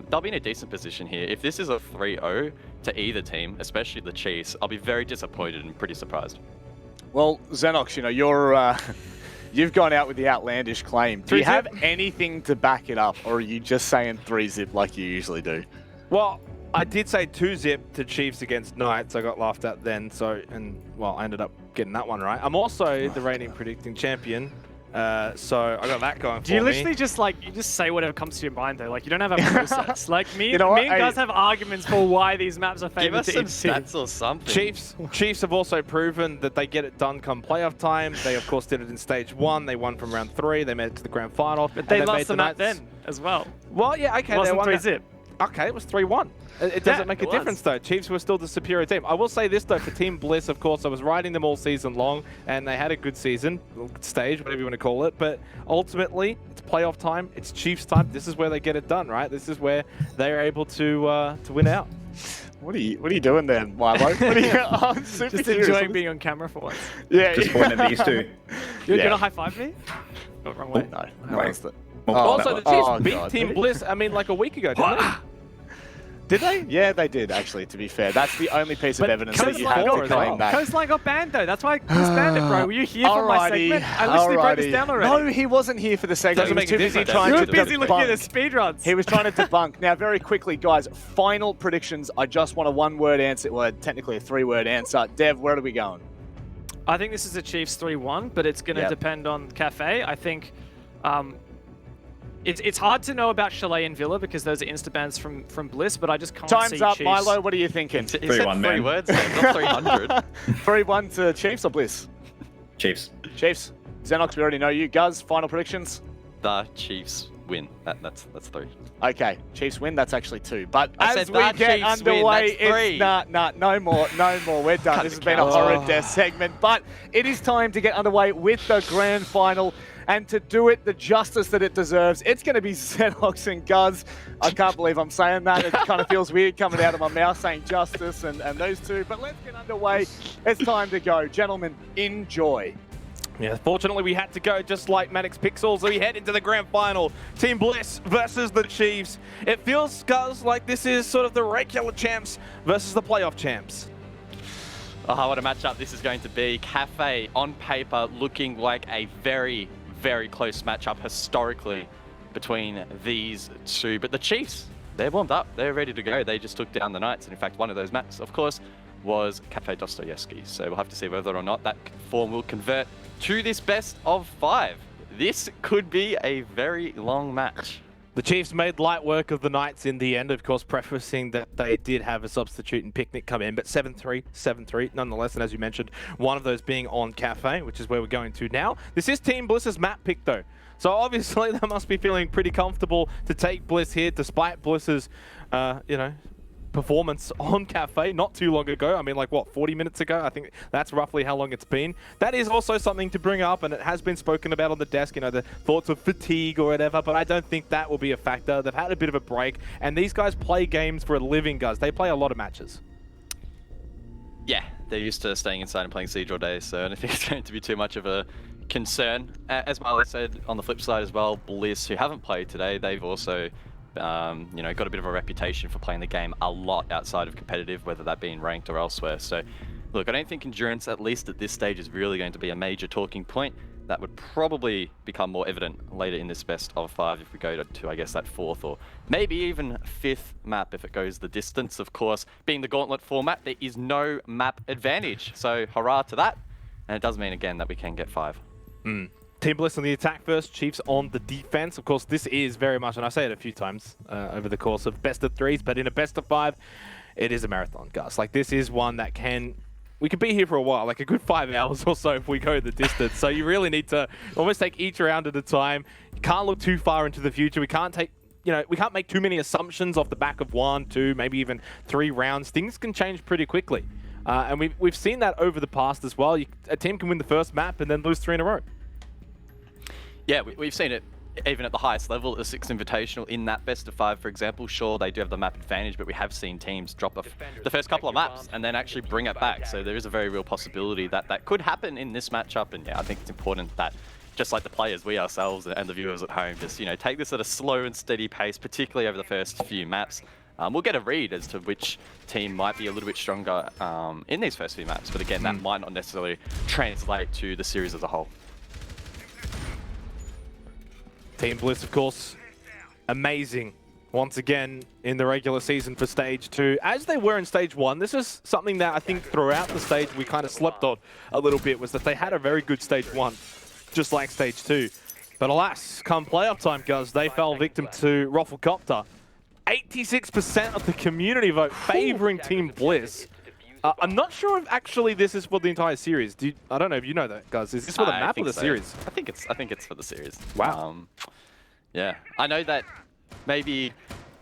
They'll be in a decent position here. If this is a 3-0 to either team, especially the Chiefs, I'll be very disappointed and pretty surprised. Well, Xenox, you know, you've gone out with the outlandish claim. Do you have anything to back it up, or are you just saying 3-zip like you usually do? Well, I did say 2-zip to Chiefs against Knights. I got laughed at then, well, I ended up getting that one right. I'm also the reigning predicting champion. So I got that going for me. Do you literally just you just say whatever comes to your mind though? Like you don't have a process. Like me, You know what? me and Gus have arguments for why these maps are Give favored us to some each team. stats or something. Chiefs have also proven that they get it done come playoff time. They of course did it in stage 1. They won from round 3. They made it to the grand final. But they lost the map Knights... then as well. Well, yeah, okay. It wasn't they won 3-zip. Okay, it was 3-1. It doesn't make a difference, though. Chiefs were still the superior team. I will say this, though, for Team Bliss, of course, I was riding them all season long, and they had a good season, stage, whatever you want to call it. But ultimately, it's playoff time. It's Chiefs time. This is where they get it done, right? This is where they are able to win out. What are you doing there, Milo? I'm super Just curious. enjoying being on camera for once. Yeah. Just pointing at these 2. You're gonna high five me? Oh, wrong way. No. Right. Also, the Chiefs beat God. Team Bliss, I mean, like a week ago, didn't they? Did they? Yeah, they did, actually, to be fair. That's the only piece of But evidence that you have Coastline to claim that. Coastline got banned though. That's why I disbanded it, bro. Were you here for my segment? I literally broke this down already. No, he wasn't here for the segment. Doesn't He was make a too busy difference. trying You were to busy looking at the debunk. speedruns. He was trying to debunk. Now, very quickly, guys, final predictions. I just want a 1-word answer. Well, technically a 3-word answer. Dev, where are we going? I think this is a Chiefs 3-1, but it's going to depend on Cafe. I think it's hard to know about Chalet and Villa because those are instabans from Bliss, but I just can't see Time's up, Chiefs. Milo. What are you thinking? He said 3-1, 3 man. words, not 300. 3-1 to Chiefs or Bliss? Chiefs. Chiefs. Xenox, we already know you. Guz, final predictions? The Chiefs win. That's 3. Okay, Chiefs win. That's actually 2. But I as said we the get Chiefs win, underway, that's 3. it's no more. We're done. Cut This has the been a count. horrid death segment, but it is time to get underway with the grand final. And to do it the justice that it deserves, it's going to be Xenox and Guz. I can't believe I'm saying that. It kind of feels weird coming out of my mouth saying justice and those two. But let's get underway. It's time to go. Gentlemen, enjoy. Yeah, fortunately we had to go just like Maddox Pixels. We head into the grand final. Team Bliss versus the Chiefs. It feels, Gus, like this is sort of the regular champs versus the playoff champs. Oh, what a matchup this is going to be. Cafe, on paper, looking like a very, very close matchup historically between these 2. But the Chiefs, they're warmed up. They're ready to go. They just took down the Knights. And in fact, one of those maps, of course, was Cafe Dostoyevsky. So we'll have to see whether or not that form will convert to this best of 5. This could be a very long match. The Chiefs made light work of the Knights in the end, of course, prefacing that they did have a substitute in Picnic come in, but 7-3, 7-3 nonetheless, and as you mentioned, one of those being on Cafe, which is where we're going to now. This is Team Bliss's map pick, though. So obviously, they must be feeling pretty comfortable to take Bliss here, despite Bliss's, performance on Cafe not too long ago. I mean, like, what, 40 minutes ago? I think that's roughly how long it's been. That is also something to bring up, and it has been spoken about on the desk, the thoughts of fatigue or whatever, but I don't think that will be a factor. They've had a bit of a break, and these guys play games for a living, guys. They play a lot of matches. Yeah, they're used to staying inside and playing Siege all day, so I don't think it's going to be too much of a concern. As Marley said, on the flip side as well, Bliss, who haven't played today, they've also got a bit of a reputation for playing the game a lot outside of competitive, whether that be in ranked or elsewhere. So, look, I don't think endurance, at least at this stage, is really going to be a major talking point. That would probably become more evident later in this best of 5 if we go to I guess, that 4th or maybe even 5th map if it goes the distance. Of course, being the gauntlet format, there is no map advantage. So, hurrah to that. And it does mean, again, that we can get 5. Team Bliss on the attack first, Chiefs on the defense. Of course, this is very much, and I say it a few times over the course of best of 3s, but in a best of 5, it is a marathon, guys. Like, this is one that can we could be here for a while, like a good 5 hours or so if we go the distance. So you really need to almost take each round at a time. You can't look too far into the future. We can't take, we can't make too many assumptions off the back of 1, 2, maybe even 3 rounds. Things can change pretty quickly. And we've seen that over the past as well. A team can win the first map and then lose 3 in a row. Yeah, we've seen it even at the highest level, the 6 Invitational in that best of 5, for example. Sure, they do have the map advantage, but we have seen teams drop off the first couple of maps and then actually bring it back. So there is a very real possibility that that could happen in this matchup. And yeah, I think it's important that just like the players, we ourselves and the viewers at home, just take this at a slow and steady pace, particularly over the first few maps. We'll get a read as to which team might be a little bit stronger in these first few maps, but again, that might not necessarily translate to the series as a whole. Team Bliss, of course, amazing once again in the regular season for Stage 2. As they were in Stage 1, this is something that I think throughout the stage we kind of slept on a little bit, was that they had a very good Stage 1, just like Stage 2. But alas, come playoff time, guys, they fell victim to Rafflecopter. 86% of the community vote favoring Team Bliss. I'm not sure if actually this is for the entire series. I don't know if you know that, guys. Is this for the map or the series? I think it's for the series. Wow. Yeah, I know that maybe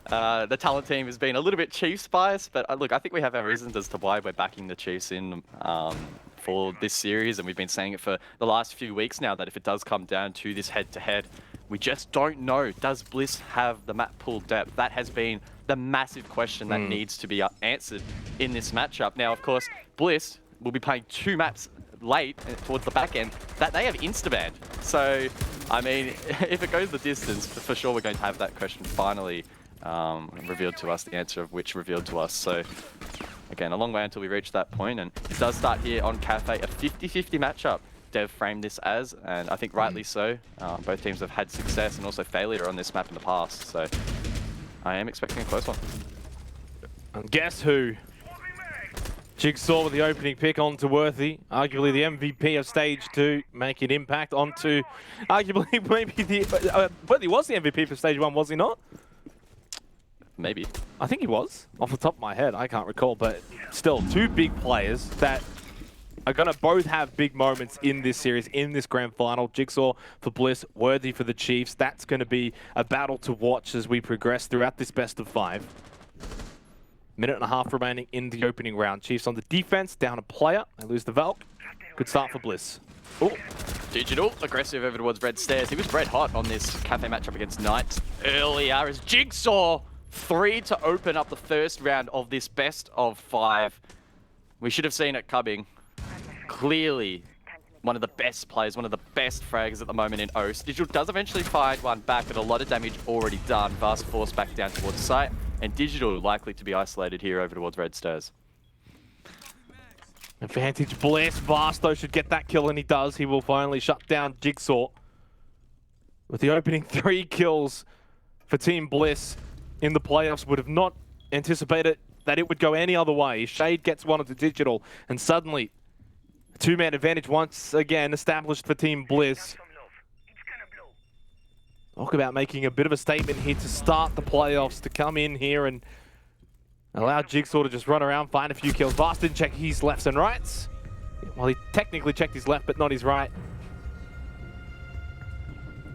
the talent team has been a little bit Chiefs biased, but look, I think we have our reasons as to why we're backing the Chiefs in for this series, and we've been saying it for the last few weeks now that if it does come down to this head-to-head, we just don't know. Does Bliss have the map pool depth? That has been the massive question that needs to be answered in this matchup. Now, of course, Bliss will be playing 2 maps late towards the back end that they have insta-banned. So, I mean, if it goes the distance, for sure we're going to have that question finally revealed to us, the answer of which revealed to us. So, again, a long way until we reach that point, and it does start here on Cafe, a 50-50 matchup. Dev framed this as, and I think rightly so. Both teams have had success and also failure on this map in the past, so I am expecting a close one. And guess who? Jigsaw with the opening pick onto Worthy, arguably the MVP of Stage 2, making impact onto, arguably maybe the, Worthy was the MVP for Stage 1, was he not? Maybe. I think he was, off the top of my head, I can't recall, but still, 2 big players that are going to both have big moments in this series, in this grand final. Jigsaw for Bliss, Worthy for the Chiefs. That's going to be a battle to watch as we progress throughout this best of 5. Minute and a half remaining in the opening round. Chiefs on the defense, down a player. They lose the Valk. Good start for Bliss. Oh, Digital, aggressive over towards Red Stairs. He was red hot on this Cafe matchup against Knights earlier as Jigsaw 3 to open up the first round of this best of 5. We should have seen it coming. Clearly one of the best players, one of the best fraggers at the moment in OCE. Digital does eventually find one back, but a lot of damage already done. Vast force back down towards site, and Digital likely to be isolated here over towards Red Stairs. Advantage Bliss. Vast though should get that kill, and he does. He will finally shut down Jigsaw. With the opening 3 kills for Team Bliss in the playoffs, would have not anticipated that it would go any other way. Shade gets one of the Digital, and suddenly 2-man advantage once again established for Team Bliss. Talk about making a bit of a statement here to start the playoffs, to come in here and allow Jigsaw to just run around, find a few kills. Vast didn't check his lefts and rights. Well, he technically checked his left, but not his right.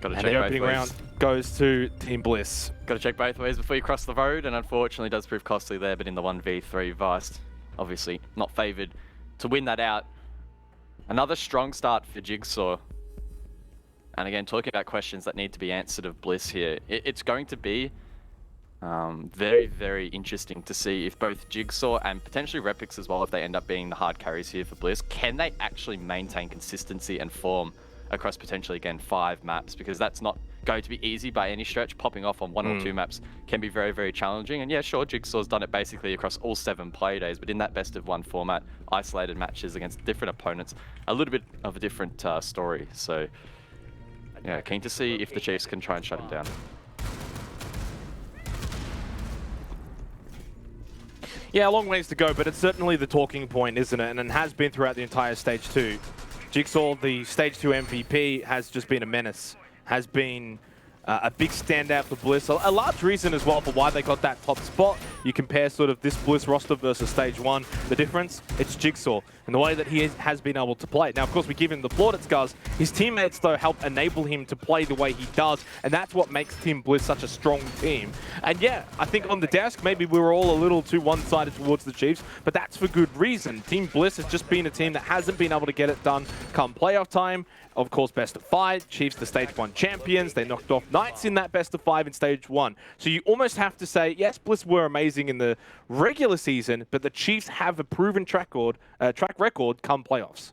Got to check the both opening ways. round goes to Team Bliss. Got to check both ways before you cross the road, and unfortunately does prove costly there, but in the 1v3, Vast obviously not favoured to win that out. Another strong start for Jigsaw. And again, talking about questions that need to be answered of Bliss here, it's going to be very, very interesting to see if both Jigsaw and potentially Repix as well, if they end up being the hard carries here for Bliss, can they actually maintain consistency and form across potentially, again, 5 maps? Because that's not going to be easy by any stretch. Popping off on 1 or 2 maps can be very, very challenging. And yeah, sure, Jigsaw's done it basically across all 7 play days, but in that best of 1 format, isolated matches against different opponents, a little bit of a different story. So yeah, keen to see if the Chiefs can try and shut him down. Yeah, a long ways to go, but it's certainly the talking point, isn't it? And it has been throughout the entire Stage 2. Jigsaw, the Stage 2 MVP, has just been a menace. Has been a big standout for Bliss. A large reason as well for why they got that top spot. you compare sort of this Bliss roster versus Stage 1, the difference, it's Jigsaw and the way that he has been able to play. Now, of course, we give him the plaudits, Guz. His teammates, though, help enable him to play the way he does, and that's what makes Team Bliss such a strong team. And yeah, I think on the desk, maybe we were all a little too one-sided towards the Chiefs, but that's for good reason. Team Bliss has just been a team that hasn't been able to get it done come playoff time. Of course, best of 5. Chiefs, the Stage 1 champions. They knocked off Knights in that best of 5 in Stage 1. So you almost have to say, yes, Bliss were amazing in the regular season, but the Chiefs have a proven track record come playoffs.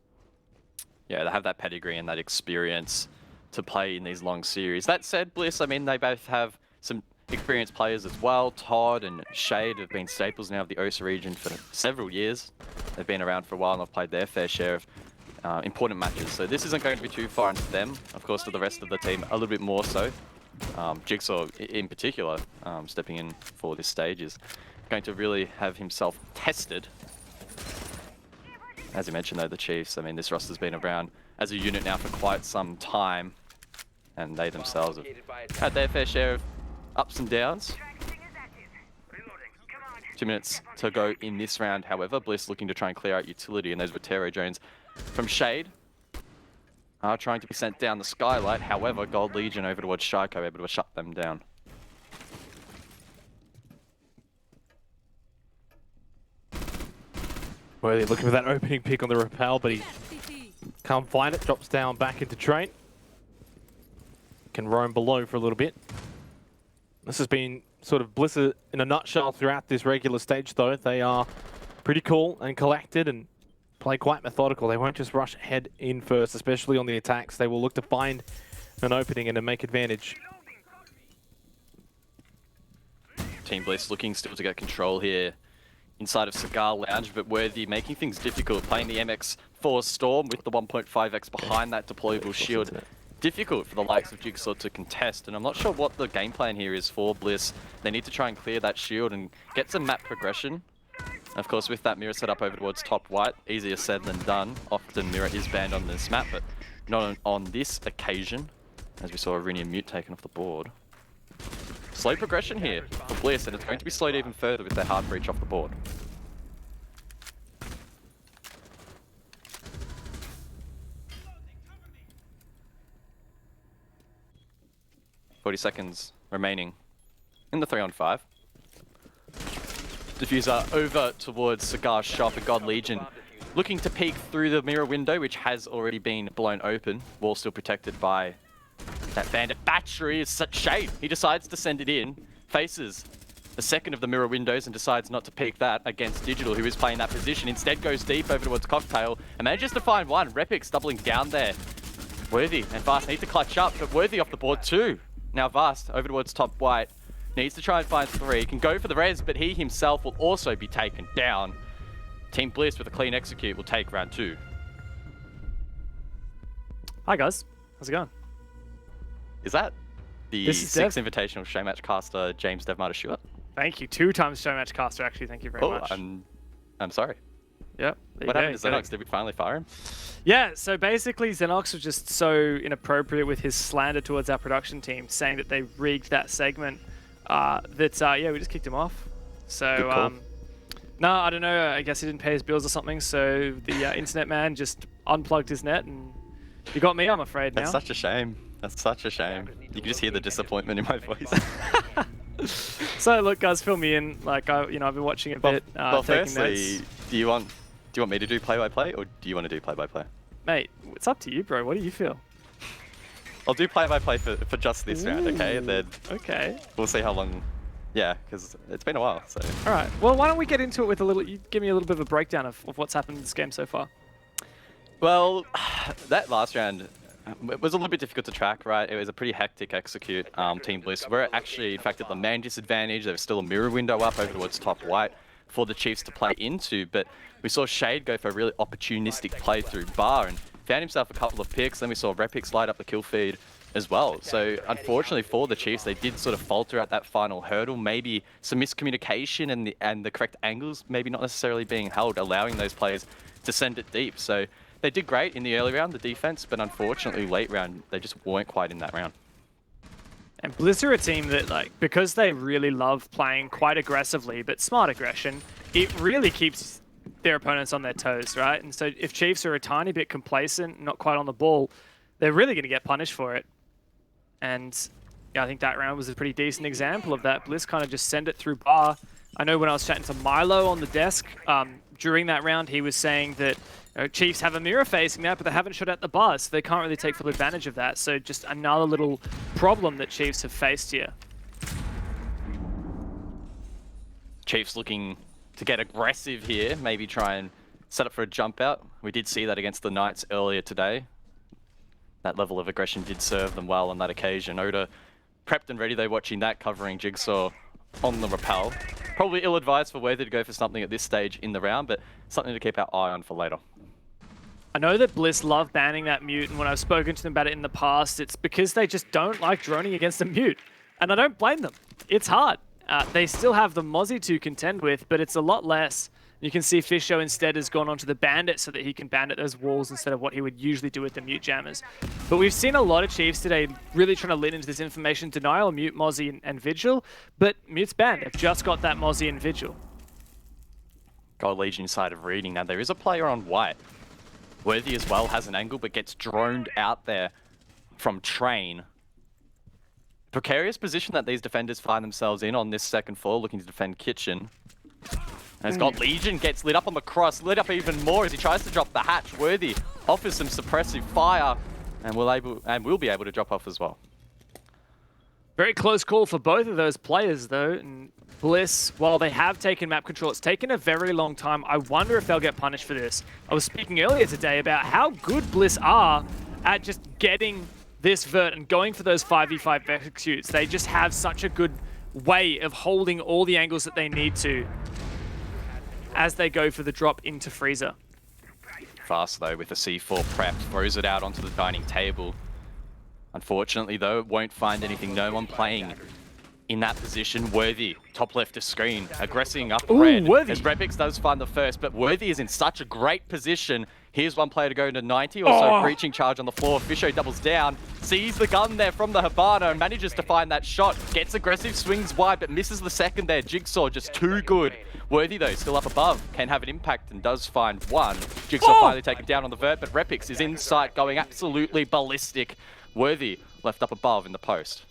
Yeah, they have that pedigree and that experience to play in these long series. That said, Bliss, I mean, they both have some experienced players as well. Todd and Shade have been staples now of the OSA region for several years. They've been around for a while and have played their fair share of important matches. So this isn't going to be too far into them. Of course, to the rest of the team, a little bit more so. Jigsaw, in particular, stepping in for this stage, is going to really have himself tested. As you mentioned, though, the Chiefs, I mean, this roster's been around as a unit now for quite some time, and they themselves have had their fair share of ups and downs. 2 minutes to go in this round, however. Bliss looking to try and clear out utility, and those Votero drones from Shade are trying to be sent down the skylight. However, Gold Legion over towards Shaiko, able to shut them down. Worthy looking for that opening pick on the rappel, but he can't find it. Drops down back into train. Can roam below for a little bit. This has been sort of Bliss in a nutshell throughout this regular stage, though. They are pretty cool and collected and play quite methodical. They won't just rush head in first, especially on the attacks. They will look to find an opening and to make advantage. Team Bliss looking still to get control here inside of Cigar Lounge, but Worthy making things difficult, playing the MX4 Storm with the 1.5x behind that deployable shield. Difficult for the likes of Jigsaw to contest, and I'm not sure what the game plan here is for Bliss. They need to try and clear that shield and get some map progression. Of course, with that mirror set up over towards top white, easier said than done. Often mirror is banned on this map, but not on this occasion, as we saw Irinian Mute taken off the board. Slow progression here for Bliss, and it's going to be slowed even further with their hard breach off the board. $40 remaining in the 3-on-5. Diffuser over towards Cigar Shop, and God Legion looking to peek through the mirror window, which has already been blown open. Wall still protected by that bandit battery. Is such Shade. He decides to send it in, faces the second of the mirror windows and decides not to peek that against Digital, who is playing that position. Instead goes deep over towards Cocktail and manages to find one. Repix doubling down there. Worthy and Vast need to clutch up, but Worthy off the board too. Now Vast over towards top white. Needs to try and find 3. Can go for the res, but he himself will also be taken down. Team Bliss with a clean execute will take round 2. Hi guys, how's it going? Is that the 6th Invitational Showmatch caster, James Devmarter Stewart? Thank you. 2 times Showmatch caster, actually. Thank you very much. I'm sorry. Yep. What happened to Xenox? Did we finally fire him? Yeah, so basically Xenox was just so inappropriate with his slander towards our production team, saying that they rigged that segment, yeah, we just kicked him off. So, no, I don't know. I guess he didn't pay his bills or something, so the internet man just unplugged his net, and you got me, I'm afraid, now. That's such a shame. That's such a shame. You can just hear the disappointment in my voice. So look, guys, fill me in. Like, I've been watching a bit. Well, taking firstly, notes. do you want me to do play-by-play, or do you want to do play-by-play? Mate, it's up to you, bro. What do you feel? I'll do play-by-play for just this round, okay? And then we'll see how long. Yeah, because it's been a while. So. All right. Well, why don't we get into it with you give me a little bit of a breakdown of what's happened in this game so far. Well, that last round, it was a little bit difficult to track, right? It was a pretty hectic execute. Team Bliss were actually, in fact, at the man disadvantage. There was still a mirror window up over towards top white for the Chiefs to play into, but we saw Shade go for a really opportunistic play through Bar and found himself a couple of picks. Then we saw Repix light up the kill feed as well. So unfortunately for the Chiefs, they did sort of falter at that final hurdle. Maybe some miscommunication and the correct angles maybe not necessarily being held, allowing those players to send it deep. So they did great in the early round, the defense, but unfortunately late round, they just weren't quite in that round. And Bliss are a team that, like, because they really love playing quite aggressively, but smart aggression, it really keeps their opponents on their toes, right? And so if Chiefs are a tiny bit complacent, not quite on the ball, they're really going to get punished for it. And yeah, I think that round was a pretty decent example of that. Bliss kind of just send it through bar. I know when I was chatting to Milo on the desk during that round, he was saying that Chiefs have a mirror facing that, but they haven't shot at the bar, so they can't really take full advantage of that. So just another little problem that Chiefs have faced here. Chiefs looking to get aggressive here, maybe try and set up for a jump out. We did see that against the Knights earlier today. That level of aggression did serve them well on that occasion. Oda prepped and ready though, watching that, covering Jigsaw on the rappel. Probably ill-advised for Worthy to go for something at this stage in the round, but something to keep our eye on for later. I know that Bliss love banning that mute, and when I've spoken to them about it in the past, it's because they just don't like droning against a mute. And I don't blame them. It's hard. They still have the Mozzie to contend with, but it's a lot less. You can see Fisho instead has gone onto the Bandit so that he can bandit those walls instead of what he would usually do with the mute jammers. But we've seen a lot of Chiefs today really trying to lean into this information denial, mute, Mozzie, and Vigil, but mute's banned. They've just got that Mozzie and Vigil. Gold Legion side of reading. Now there is a player on white. Worthy as well has an angle, but gets droned out there from Train. Precarious position that these defenders find themselves in on this second floor, looking to defend Kitchen. And it's got Legion, gets lit up on the cross, lit up even more as he tries to drop the hatch. Worthy offers some suppressive fire, and will be able to drop off as well. Very close call for both of those players, though. And Bliss, while they have taken map control, it's taken a very long time. I wonder if they'll get punished for this. I was speaking earlier today about how good Bliss are at just getting this vert and going for those 5v5 executes. They just have such a good way of holding all the angles that they need to as they go for the drop into Freezer. Fast though with the C4 prep, throws it out onto the dining table. Unfortunately though, won't find anything. No one playing in that position. Worthy, top left of screen, aggressing up red. Worthy. As Repix does find the first, but Worthy is in such a great position. Here's one player to go into 90, also breaching charge on the floor. Fisho doubles down, sees the gun there from the Habana and manages to find that shot. Gets aggressive, swings wide, but misses the second there. Jigsaw just too good. Worthy though, still up above, can have an impact and does find one. Jigsaw finally taken down on the vert, but Repix is in sight, going absolutely ballistic. Worthy left up above in the post.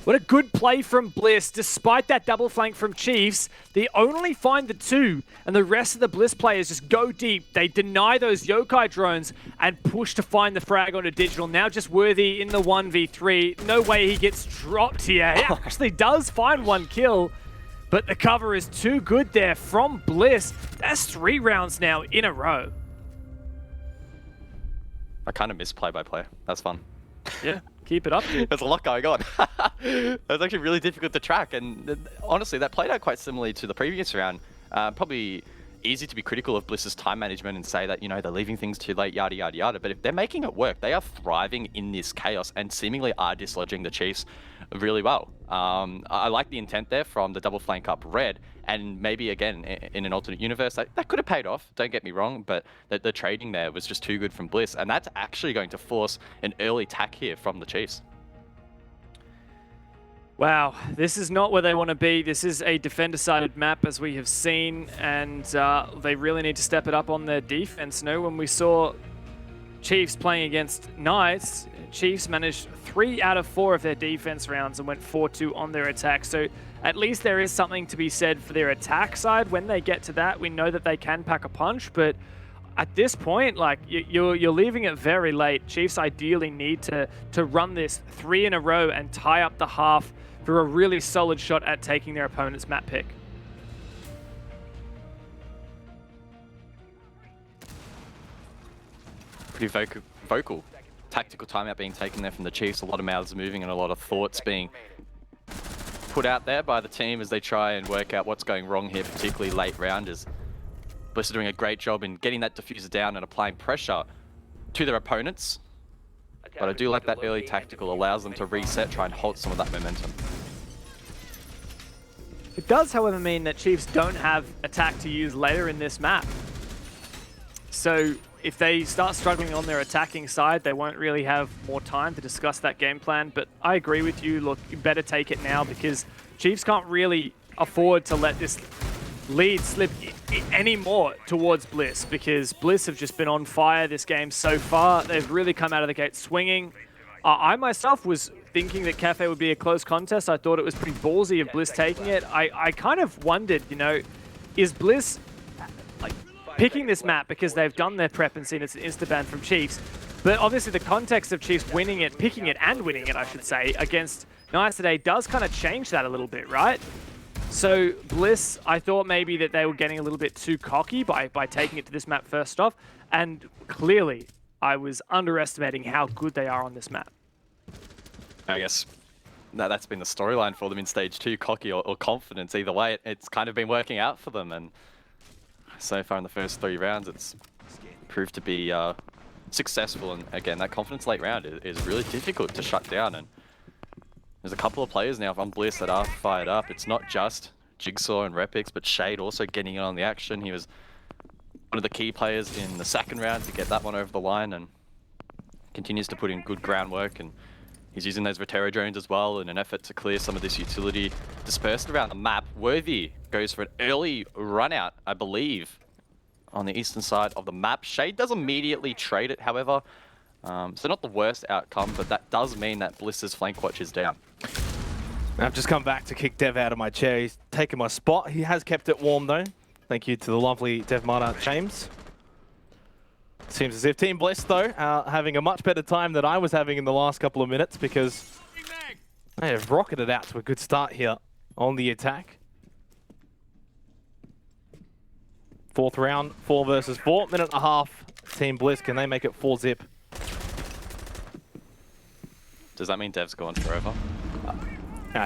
What a good play from Bliss. Despite that double flank from Chiefs, they only find the two, and the rest of the Bliss players just go deep. They deny those yokai drones and push to find the frag onto Digital. Now just Worthy in the 1v3. No way he gets dropped here. He actually does find one kill, but the cover is too good there from Bliss. That's 3 rounds now in a row. I kind of miss play-by-play. That's fun. Yeah, keep it up, dude. There's a lot going on. It was actually really difficult to track, and honestly, that played out quite similarly to the previous round. Probably easy to be critical of Bliss's time management and say that, you know, they're leaving things too late, yada, yada, yada. But if they're making it work, they are thriving in this chaos and seemingly are dislodging the Chiefs really well. I like the intent there from the double flank up red, and maybe again in an alternate universe that could have paid off, don't get me wrong, but the trading there was just too good from Bliss, and that's actually going to force an early attack here from the Chiefs. Wow, this is not where they want to be. This is a defender-sided map, as we have seen, and they really need to step it up on their defense. No, when we saw Chiefs playing against Knights, Chiefs managed 3 out of 4 of their defense rounds and went 4-2 on their attack. So at least there is something to be said for their attack side. When they get to that, we know that they can pack a punch, but at this point, like, you're leaving it very late. Chiefs ideally need to run this 3 in a row and tie up the half for a really solid shot at taking their opponent's map pick. Pretty vocal tactical timeout being taken there from the Chiefs. A lot of mouths moving and a lot of thoughts being put out there by the team as they try and work out what's going wrong here, particularly late rounders. Bliss are doing a great job in getting that diffuser down and applying pressure to their opponents. But I do like that early tactical, allows them to reset, try and halt some of that momentum. It does, however, mean that Chiefs don't have attack to use later in this map. So if they start struggling on their attacking side, they won't really have more time to discuss that game plan. But I agree with you. Look, you better take it now because Chiefs can't really afford to let this lead slip any more towards Bliss because Bliss have just been on fire this game so far. They've really come out of the gate swinging. I myself was thinking that Cafe would be a close contest. I thought it was pretty ballsy of Bliss taking it. I kind of wondered, you know, is Bliss picking this map because they've done their prep and seen it's an insta-ban from Chiefs? But obviously the context of Chiefs winning it, picking it and winning it, I should say, against Nice today does kind of change that a little bit, right? So Bliss, I thought maybe that they were getting a little bit too cocky by taking it to this map first off. And clearly, I was underestimating how good they are on this map. I guess that's been the storyline for them in stage 2, cocky or confidence. Either way, it's kind of been working out for them. And so far in the first 3 rounds, it's proved to be successful. And again, that confidence late round is really difficult to shut down. And there's a couple of players now on Bliss that are fired up. It's not just Jigsaw and Repix, but Shade also getting in on the action. He was one of the key players in the second round to get that one over the line and continues to put in good groundwork. And he's using those Vetera drones as well in an effort to clear some of this utility dispersed around the map. Worthy goes for an early run out, I believe, on the eastern side of the map. Shade does immediately trade it, however. So not the worst outcome, but that does mean that Bliss's flank watch is down. I've just come back to kick Dev out of my chair. He's taken my spot. He has kept it warm though. Thank you to the lovely Dev Mana James. Seems as if Team Bliss though are having a much better time than I was having in the last couple of minutes because they have rocketed out to a good start here on the attack. 4th round, 4 versus 4, minute and a half. Team Bliss, can they make it 4-zip? Does that mean Dev's gone forever?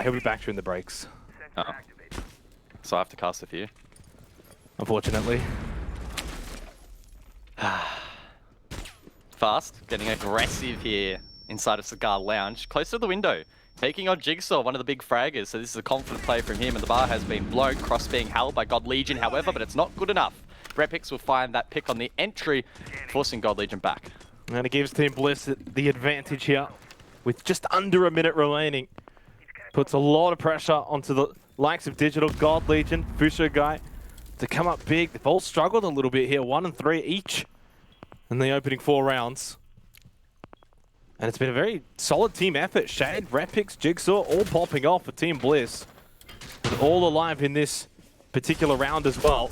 He'll be back during the breaks. Oh. So I have to cast a few? Unfortunately. Fast, getting aggressive here inside of Cigar Lounge, close to the window. Taking on Jigsaw, one of the big fraggers, so this is a confident play from him, and the bar has been blown, cross being held by God Legion, however, but it's not good enough. Repix will find that pick on the entry, forcing God Legion back. And it gives Team Bliss the advantage here, with just under a minute remaining. Puts a lot of pressure onto the likes of Digital, God Legion, Fusho Guy to come up big. They've all struggled a little bit here, 1 and 3 each in the opening 4 rounds. And it's been a very solid team effort. Shade, Repix, Jigsaw, all popping off for Team Bliss. And all alive in this particular round as well.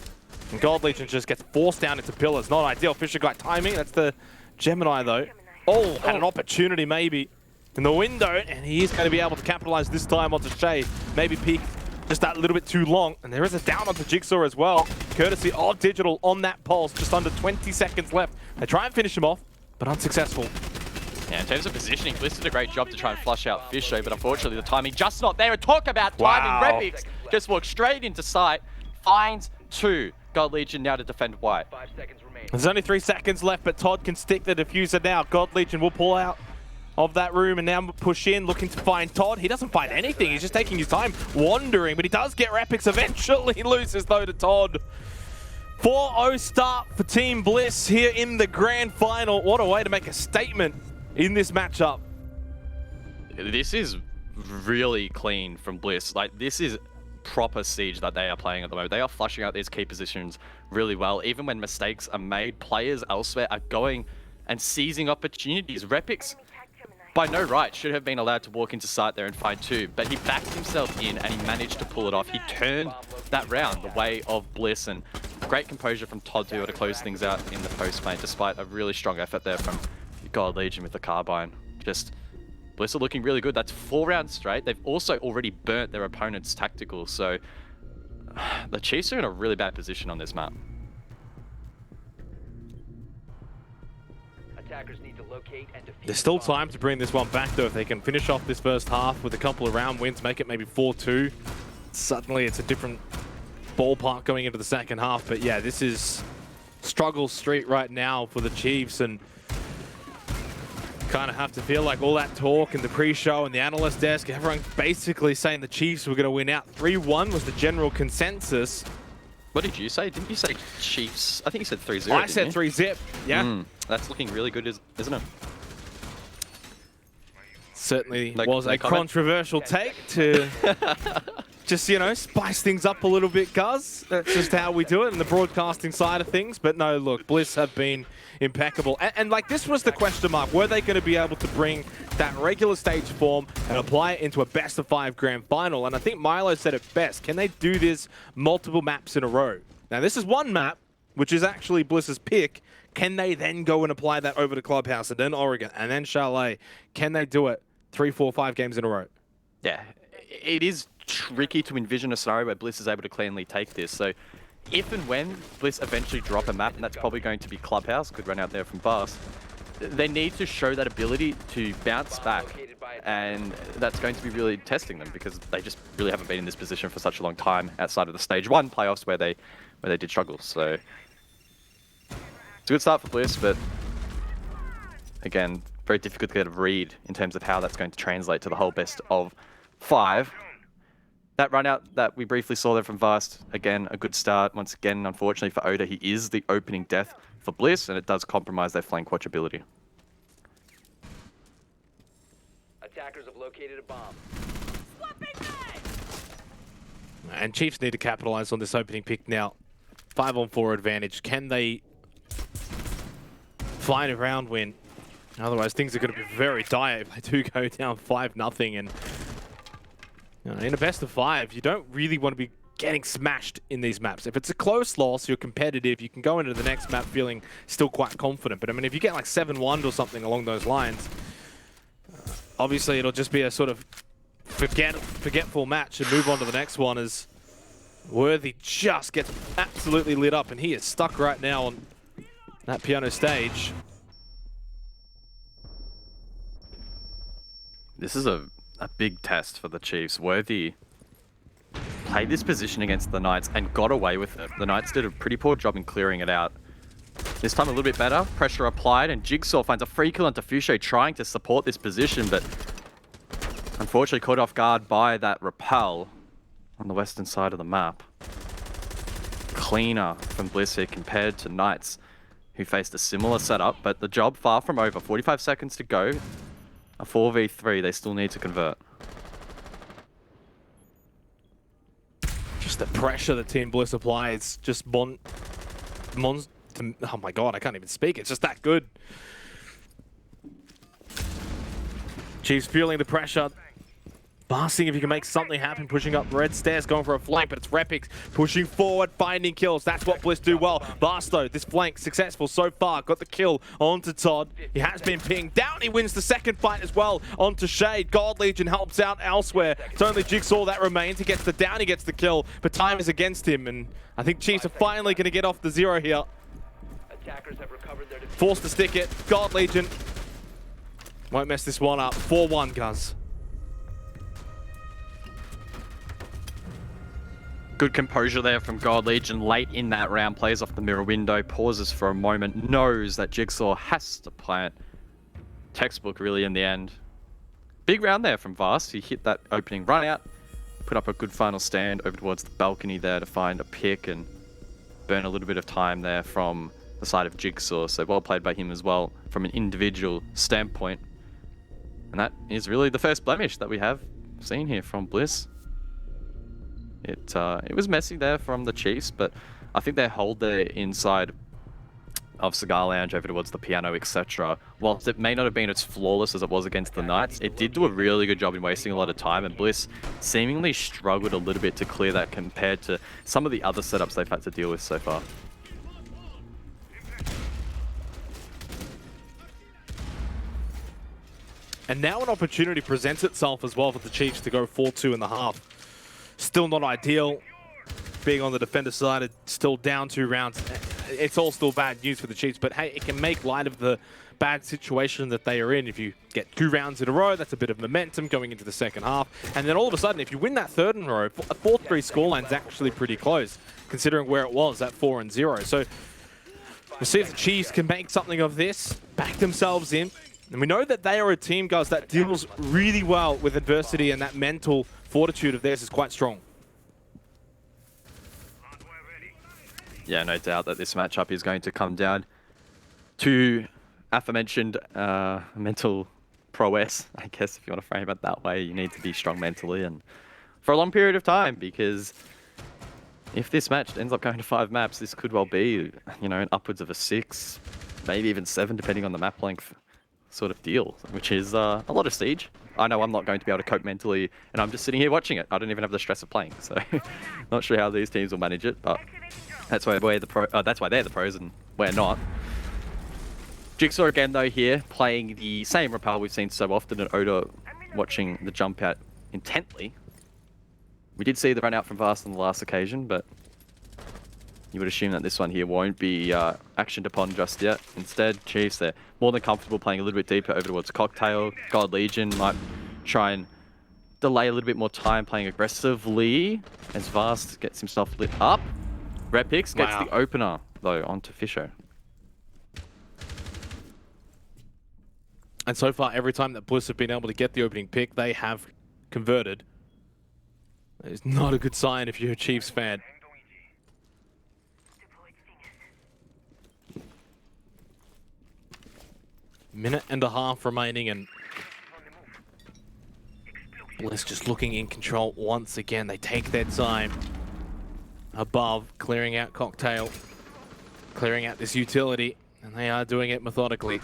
And God Legion just gets forced down into pillars. Not ideal. Fisher Guy timing. That's the Gemini though. Oh, had an opportunity maybe in the window. And he is going to be able to capitalize this time onto Shade. Maybe peek just that little bit too long. And there is a down onto Jigsaw as well. Courtesy of Digital on that pulse. Just under 20 seconds left. They try and finish him off, but unsuccessful. Yeah, in terms of positioning, Bliss did a great job to try and flush out Fisho, but unfortunately the timing just not there. And talk about timing, Repix just walks straight into sight, finds 2. God Legion now to defend white. 5 seconds remaining. There's only 3 seconds left, but Todd can stick the diffuser now. God Legion will pull out of that room and now push in, looking to find Todd. He doesn't find anything. He's just taking his time, wandering, but he does get Repix. Eventually loses though to Todd. 4-0 start for Team Bliss here in the grand final. What a way to make a statement in this matchup. This is really clean from Bliss. Like, this is proper siege that they are playing at the moment. They are flushing out these key positions really well. Even when mistakes are made, players elsewhere are going and seizing opportunities. Repix, by no right, should have been allowed to walk into sight there and find 2, but he backed himself in and he managed to pull it off. He turned that round the way of Bliss, and great composure from Todd to be able to close things out in the post lane, despite a really strong effort there from God Legion with the carbine. Just Bliss are looking really good. That's 4 rounds straight. They've also already burnt their opponent's tactical, so the Chiefs are in a really bad position on this map. Attackers need to locate and defeat. There's still time to bring this one back though. If they can finish off this first half with a couple of round wins, make it maybe 4-2. Suddenly it's a different ballpark going into the second half. But yeah, this is struggle street right now for the Chiefs, and kind of have to feel like all that talk and the pre-show and the analyst desk, everyone basically saying the Chiefs were going to win out. 3-1 was the general consensus. What did you say? Didn't you say Chiefs? I think you said 3-0. I said 3-zip. Yeah. That's looking really good, isn't it? Certainly No- was no a comment? controversial take to just, you know, spice things up a little bit, Guz. That's just how we do it in the broadcasting side of things. But no, look, Bliss have been impeccable. And like, this was the question mark. Were they going to be able to bring that regular stage form and apply it into a best-of-5 grand final? And I think Milo said it best. Can they do this multiple maps in a row? Now, this is one map, which is actually Bliss's pick. Can they then go and apply that over to Clubhouse and then Oregon and then Chalet? Can they do it 3, 4, 5 games in a row? Yeah, it is tricky to envision a scenario where Bliss is able to cleanly take this. So if and when Bliss eventually drop a map, and that's probably going to be Clubhouse, good run out there from Vast, they need to show that ability to bounce back. And that's going to be really testing them because they just really haven't been in this position for such a long time outside of the Stage 1 playoffs where they did struggle. So it's a good start for Bliss, but again, very difficult to get a read in terms of how that's going to translate to the whole best of 5. That run out that we briefly saw there from Vast, again, a good start. Once again, unfortunately for Oda, he is the opening death for Bliss, and it does compromise their flank watchability. Attackers have located a bomb. And Chiefs need to capitalize on this opening pick now. 5-on-4 advantage. Can they find a round win? Otherwise, things are going to be very dire if they do go down 5-0. And you know, in a best of 5, you don't really want to be getting smashed in these maps. If it's a close loss, you're competitive, you can go into the next map feeling still quite confident. But I mean, if you get like 7-1 or something along those lines, obviously it'll just be a sort of forgetful match and move on to the next one as Worthy just gets absolutely lit up, and he is stuck right now on that piano stage. This is a big test for the Chiefs. Worthy played this position against the Knights and got away with it. The Knights did a pretty poor job in clearing it out. This time a little bit better. Pressure applied, and Jigsaw finds a free kill onto Fusho trying to support this position, but unfortunately caught off guard by that rappel on the western side of the map. Cleaner from Bliss here compared to Knights, who faced a similar setup, but the job far from over. 45 seconds to go. A 4v3, they still need to convert. Just the pressure that Team Bliss applies, just oh my god, I can't even speak. It's just that good. Chiefs feeling the pressure. Basting if you can make something happen, pushing up red stairs, going for a flank, but it's Repix pushing forward, finding kills. That's what Bliss do well. Vast though, this flank successful so far. Got the kill onto Todd. He has been pinged down. He wins the second fight as well onto Shade. God Legion helps out elsewhere. It's only Jigsaw that remains. He gets the down, he gets the kill, but time is against him, and I think Chiefs are finally going to get off the 0 here. Attackers have recovered their Forced to stick it. God Legion won't mess this one up. 4-1, Guz. Good composure there from God Legion late in that round. Plays off the mirror window, pauses for a moment, knows that Jigsaw has to plant. Textbook really in the end. Big round there from Vast. He hit that opening run out, put up a good final stand over towards the balcony there to find a pick and burn a little bit of time there from the side of Jigsaw. So well played by him as well from an individual standpoint. And that is really the first blemish that we have seen here from Bliss. It was messy there from the Chiefs, but I think their hold there inside of Cigar Lounge over towards the piano, etc. Whilst it may not have been as flawless as it was against the Knights, it did do a really good job in wasting a lot of time, and Bliss seemingly struggled a little bit to clear that compared to some of the other setups they've had to deal with so far. And now an opportunity presents itself as well for the Chiefs to go 4-2 in the half. Still not ideal. Being on the defender side, it's still down 2 rounds. It's all still bad news for the Chiefs, but hey, it can make light of the bad situation that they are in. If you get 2 rounds in a row, that's a bit of momentum going into the second half. And then all of a sudden, if you win that third in a row, a 4-3 scoreline is actually pretty close, considering where it was at 4-0. So we'll see if the Chiefs can make something of this, back themselves in. And we know that they are a team, guys, that deals really well with adversity, and that mental fortitude of theirs is quite strong. yeah, no doubt that this matchup is going to come down to aforementioned mental prowess, I guess, if you want to frame it that way. You need to be strong mentally and for a long period of time, because if this match ends up going to 5 maps, this could well be, you know, upwards of a 6, maybe even 7, depending on the map length sort of deal, which is a lot of siege. I know I'm not going to be able to cope mentally, and I'm just sitting here watching it. I don't even have the stress of playing, so not sure how these teams will manage it, but that's why they're the pros and we're not. Jigsaw again though here, playing the same rappel we've seen so often, and Oda watching the jump out intently. We did see the run out from Vast on the last occasion, but you would assume that this one here won't be actioned upon just yet. Instead, Chiefs, they're more than comfortable playing a little bit deeper over towards Cocktail. God Legion might try and delay a little bit more time playing aggressively as Vast gets himself lit up. Repix gets the opener, though, onto Fisher. And so far, every time that Bliss have been able to get the opening pick, they have converted. It's not a good sign if you're a Chiefs fan. Minute and a half remaining, and Bliss just looking in control once again. They take their time. Above, clearing out Cocktail, clearing out this utility, and they are doing it methodically.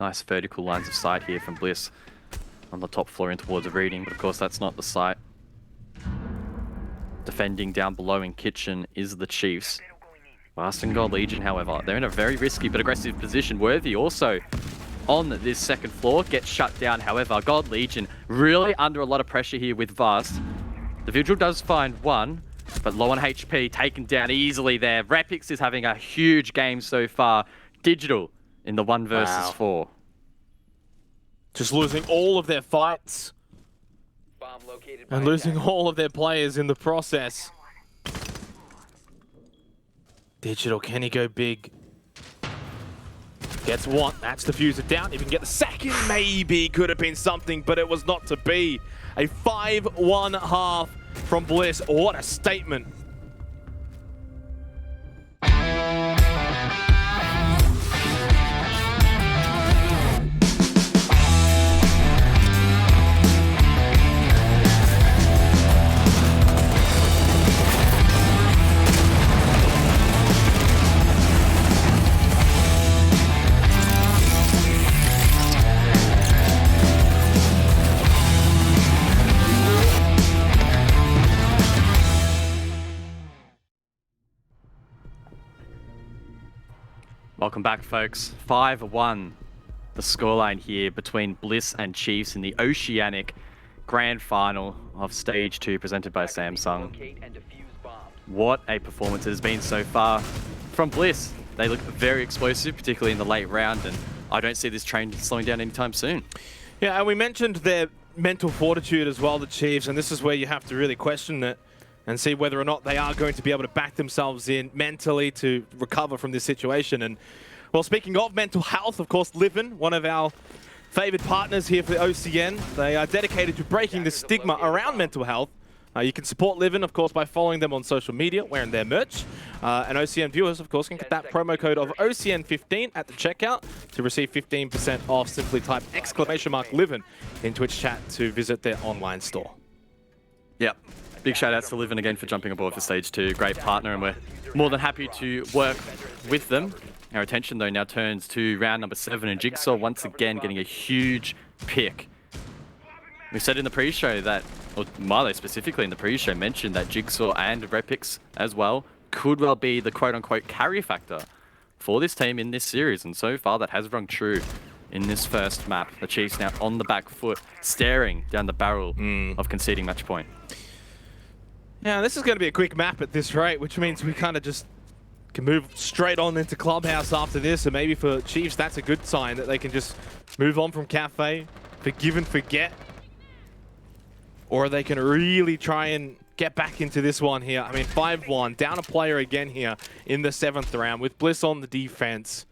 Nice vertical lines of sight here from Bliss on the top floor in towards a reading, but of course that's not the sight. Defending down below in kitchen is the Chiefs. Vast and God Legion, however, they're in a very risky but aggressive position. Worthy also on this second floor gets shut down. However, God Legion really under a lot of pressure here with Vast. The Vigil does find one, but low on HP, taken down easily there. Repix is having a huge game so far. Digital in the 1 versus 4. Just losing all of their fights. And losing all of their players in the process. Digital, can he go big? Gets one, that's the fuser down. If he can get the second, maybe could have been something, but it was not to be. A 5-1 half from Bliss. What a statement. Welcome back, folks. 5-1, the scoreline here between Bliss and Chiefs in the Oceanic Grand Final of Stage 2 presented by Samsung. What a performance it has been so far from Bliss. They look very explosive, particularly in the late round, and I don't see this train slowing down anytime soon. Yeah, and we mentioned their mental fortitude as well, the Chiefs, and this is where you have to really question it and see whether or not they are going to be able to back themselves in mentally to recover from this situation. And, well, speaking of mental health, of course, Livin, one of our favoured partners here for the OCN, they are dedicated to breaking the stigma around mental health. You can support Livin, of course, by following them on social media, wearing their merch. And OCN viewers, of course, can get that promo code of OCN15 at the checkout to receive 15% off. Simply type !Livin in Twitch chat to visit their online store. Yep. Big shout outs to Livin again for jumping aboard for Stage 2. Great partner, and we're more than happy to work with them. Our attention, though, now turns to round number 7, and Jigsaw once again getting a huge pick. We said in the pre-show that, or Milo specifically in the pre-show mentioned that Jigsaw and Repix as well could well be the quote-unquote carry factor for this team in this series, and so far that has rung true in this first map. The Chiefs now on the back foot, staring down the barrel of conceding match point. Yeah, this is going to be a quick map at this rate, which means we kind of just can move straight on into Clubhouse after this, and maybe for Chiefs that's a good sign that they can just move on from Cafe, forgive and forget, or they can really try and get back into this one here. I mean, 5-1, down a player again here in the 7th round with Bliss on the defense.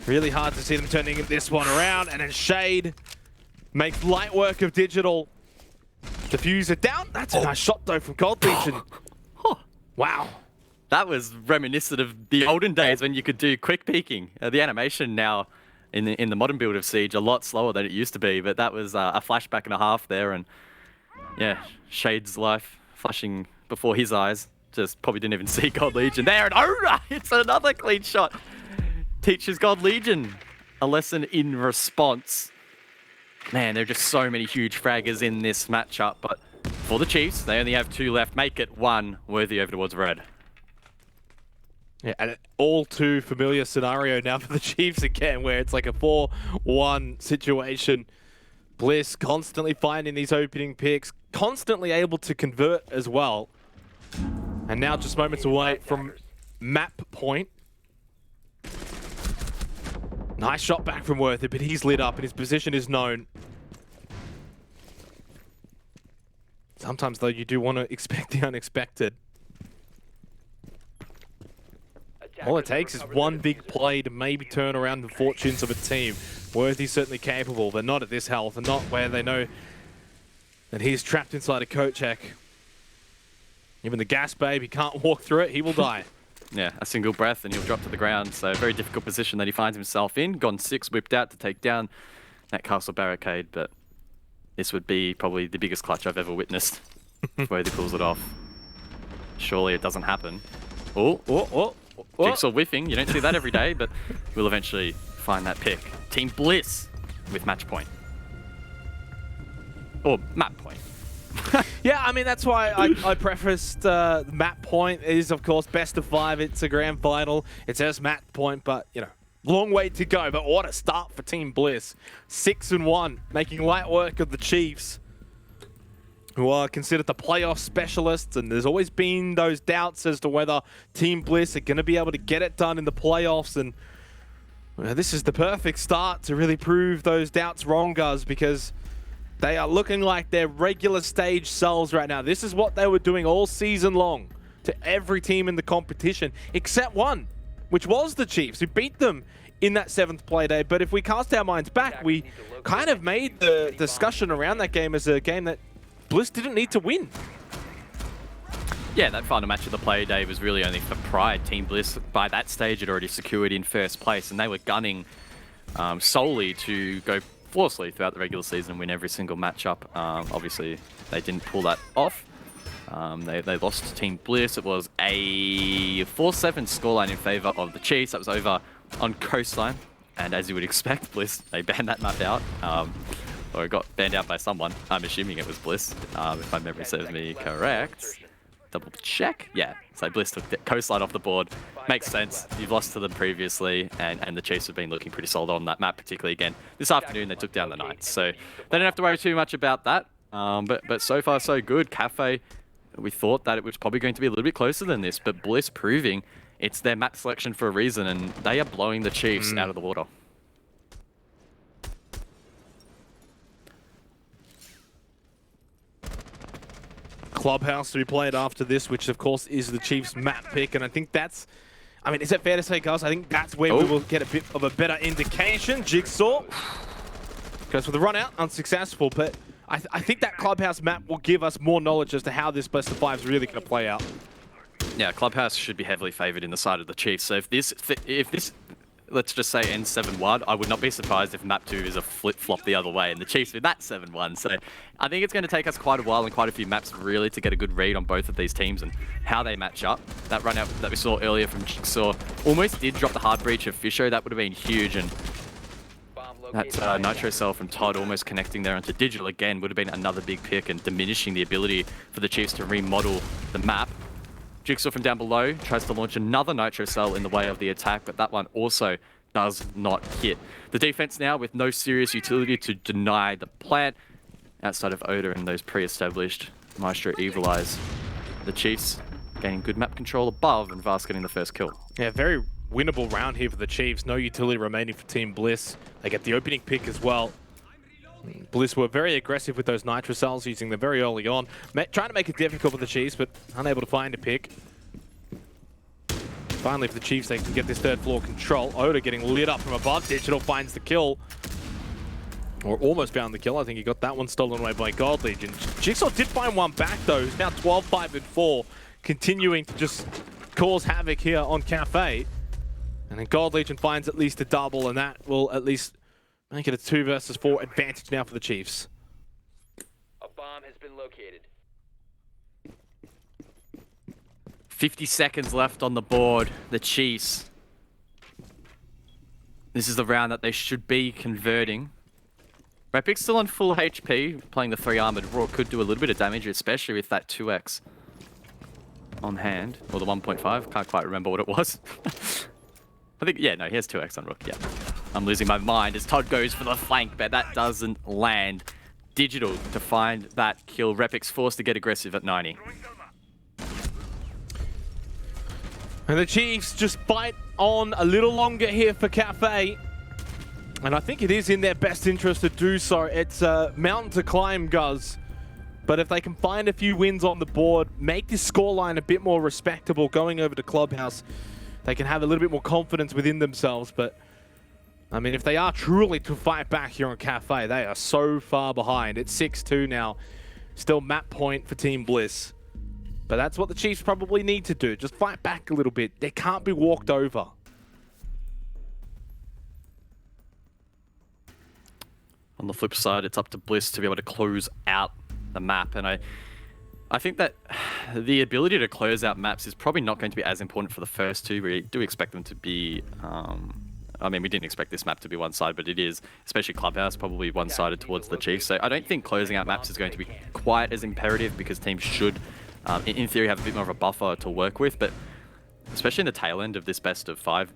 Really hard to see them turning this one around, and then Shade makes light work of Digital. Diffuser down. That's a nice shot though from Gold Legion. Wow. That was reminiscent of the olden days when you could do quick peeking. The animation now in the modern build of Siege a lot slower than it used to be, but that was a flashback and a half there, and yeah, Shade's life flashing before his eyes. Just probably didn't even see God Legion there, and oh, it's another clean shot. Teaches God Legion a lesson in response. Man, there are just so many huge fraggers in this matchup, but for the Chiefs, they only have 2 left. Make it 1 worthy over towards red. Yeah, and an all too familiar scenario now for the Chiefs again, where it's like a 4-1 situation. Bliss constantly finding these opening picks, constantly able to convert as well. And now just moments away from map point. Nice shot back from Worthy, but he's lit up and his position is known. Sometimes, though, you do want to expect the unexpected. All it takes is one big play to maybe turn around the fortunes of a team. Worthy's certainly capable, but not at this health, and not where they know that he's trapped inside a coat check. Even the gas babe, he can't walk through it, he will die. Yeah, a single breath and he'll drop to the ground. So a very difficult position that he finds himself in. Gone 6, whipped out to take down that castle barricade, but this would be probably the biggest clutch I've ever witnessed. Where he pulls it off. Surely it doesn't happen. Oh. Jigsaw whiffing. You don't see that every day, but we'll eventually find that pick. Team Bliss with match point. Or map point. Yeah, I mean, that's why I prefaced map point is, of course, best of 5. It's a grand final. It says map point, but, you know, long way to go. But what a start for Team Bliss. 6-1, making light work of the Chiefs, who are considered the playoff specialists. And there's always been those doubts as to whether Team Bliss are going to be able to get it done in the playoffs. And this is the perfect start to really prove those doubts wrong, Guz, because they are looking like their regular stage selves right now. This is what they were doing all season long to every team in the competition, except one, which was the Chiefs, who beat them in that 7th play day. But if we cast our minds back, we kind of made the discussion around that game as a game that Bliss didn't need to win. Yeah, that final match of the play day was really only for pride. Team Bliss, by that stage, had already secured in 1st place, and they were gunning solely to go flawlessly throughout the regular season and win every single matchup. Obviously, they didn't pull that off. They lost to Team Bliss. It was a 4-7 scoreline in favor of the Chiefs. That was over on Coastline. And as you would expect, Bliss, they banned that map out. Or it got banned out by someone. I'm assuming it was Bliss, if my memory serves me correct. Double check. Yeah, so Bliss took the Coastline off the board. Makes sense. You've lost to them previously, and the Chiefs have been looking pretty solid on that map, particularly again. This afternoon, they took down the Knights, so they don't have to worry too much about that. But so far, so good. Cafe, we thought that it was probably going to be a little bit closer than this, but Bliss proving it's their map selection for a reason, and they are blowing the Chiefs out of the water. Clubhouse to be played after this, which of course is the Chiefs map pick, and I think that's, I mean, is it fair to say, guys? I think that's where we will get a bit of a better indication. Jigsaw goes for the run out, unsuccessful, but I think that Clubhouse map will give us more knowledge as to how this best of 5 is really going to play out. Yeah, Clubhouse should be heavily favored in the side of the Chiefs. So if this, let's just say ends 7-1, I would not be surprised if map 2 is a flip-flop the other way and the Chiefs win that 7-1. So I think it's going to take us quite a while and quite a few maps really to get a good read on both of these teams and how they match up. That run out that we saw earlier from Jigsaw almost did drop the hard breach of Fisho. That would have been huge, and that Nitro Cell from Todd almost connecting there onto Digital again would have been another big pick and diminishing the ability for the Chiefs to remodel the map. Jigsaw from down below tries to launch another Nitro Cell in the way of the attack, but that one also does not hit. The defense now with no serious utility to deny the plant outside of Oda and those pre-established Maestro Evil Eyes. The Chiefs gaining good map control above and Vast getting the first kill. Yeah, very winnable round here for the Chiefs. No utility remaining for Team Bliss. They get the opening pick as well. Bliss were very aggressive with those Nitro Cells, using them very early on. Trying to make it difficult for the Chiefs, but unable to find a pick. Finally, for the Chiefs, they can get this 3rd floor control. Oda getting lit up from above. Digital finds the kill. Or almost found the kill. I think he got that one stolen away by God Legion. Jigsaw did find one back though. He's now 12, 5, and 4. Continuing to just cause havoc here on Cafe. And then God Legion finds at least a double, and that will at least make it a 2 versus 4 advantage now for the Chiefs. A bomb has been located. 50 seconds left on the board. The Chiefs. This is the round that they should be converting. Rapix still on full HP, playing the 3 armored Raw could do a little bit of damage, especially with that 2x on hand, or the 1.5. Can't quite remember what it was. I think, yeah, no, he has 2x on Rook, yeah. I'm losing my mind as Todd goes for the flank, but that doesn't land. Digital to find that kill. Rapix forced to get aggressive at 90. And the Chiefs just fight on a little longer here for Cafe. And I think it is in their best interest to do so. It's a mountain to climb, Guz. But if they can find a few wins on the board, make this scoreline a bit more respectable going over to Clubhouse, they can have a little bit more confidence within themselves. But, I mean, if they are truly to fight back here on Cafe, they are so far behind. It's 6-2 now. Still map point for Team Bliss. But that's what the Chiefs probably need to do. Just fight back a little bit. They can't be walked over. On the flip side, it's up to Bliss to be able to close out the map. And I think that the ability to close out maps is probably not going to be as important for the first two. We do expect them to be... I mean, we didn't expect this map to be one-sided, but it is, especially Clubhouse, probably one-sided towards the Chiefs. So I don't think closing out maps is going to be quite as imperative because teams should, in theory, have a bit more of a buffer to work with. But especially in the tail end of this best of 5,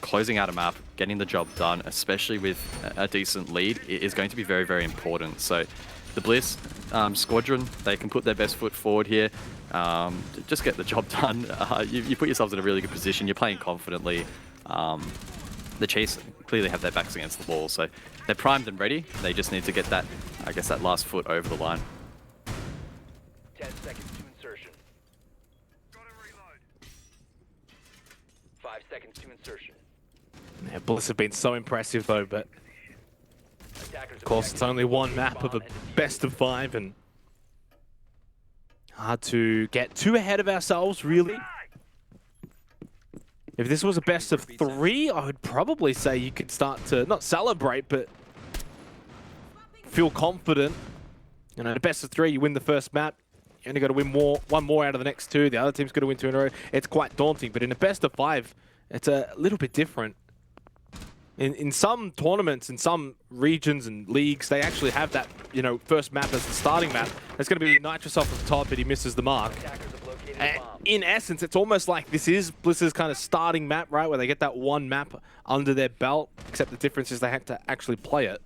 closing out a map, getting the job done, especially with a decent lead, is going to be very, very important. So the Bliss squadron, they can put their best foot forward here. Just get the job done. You put yourselves in a really good position. You're playing confidently. The Chiefs clearly have their backs against the wall, so they're primed and ready. They just need to get that, I guess, that last foot over the line. 10 seconds to insertion. 5 seconds to insertion. Yeah, Bliss have been so impressive though, but of course it's only one map of a best of 5 and hard to get too ahead of ourselves, really. If this was a best of 3, I would probably say you could start to not celebrate, but feel confident. You know, the best of 3, you win the first map. You only got to win one more out of the next 2. The other team's got to win 2 in a row. It's quite daunting, but in a best of 5, it's a little bit different. In some tournaments, in some regions and leagues, they actually have that, you know, first map as the starting map. It's going to be Nitrous off the top, but he misses the mark. In essence, it's almost like this is Bliss's kind of starting map, right? Where they get that one map under their belt, except the difference is they had to actually play it.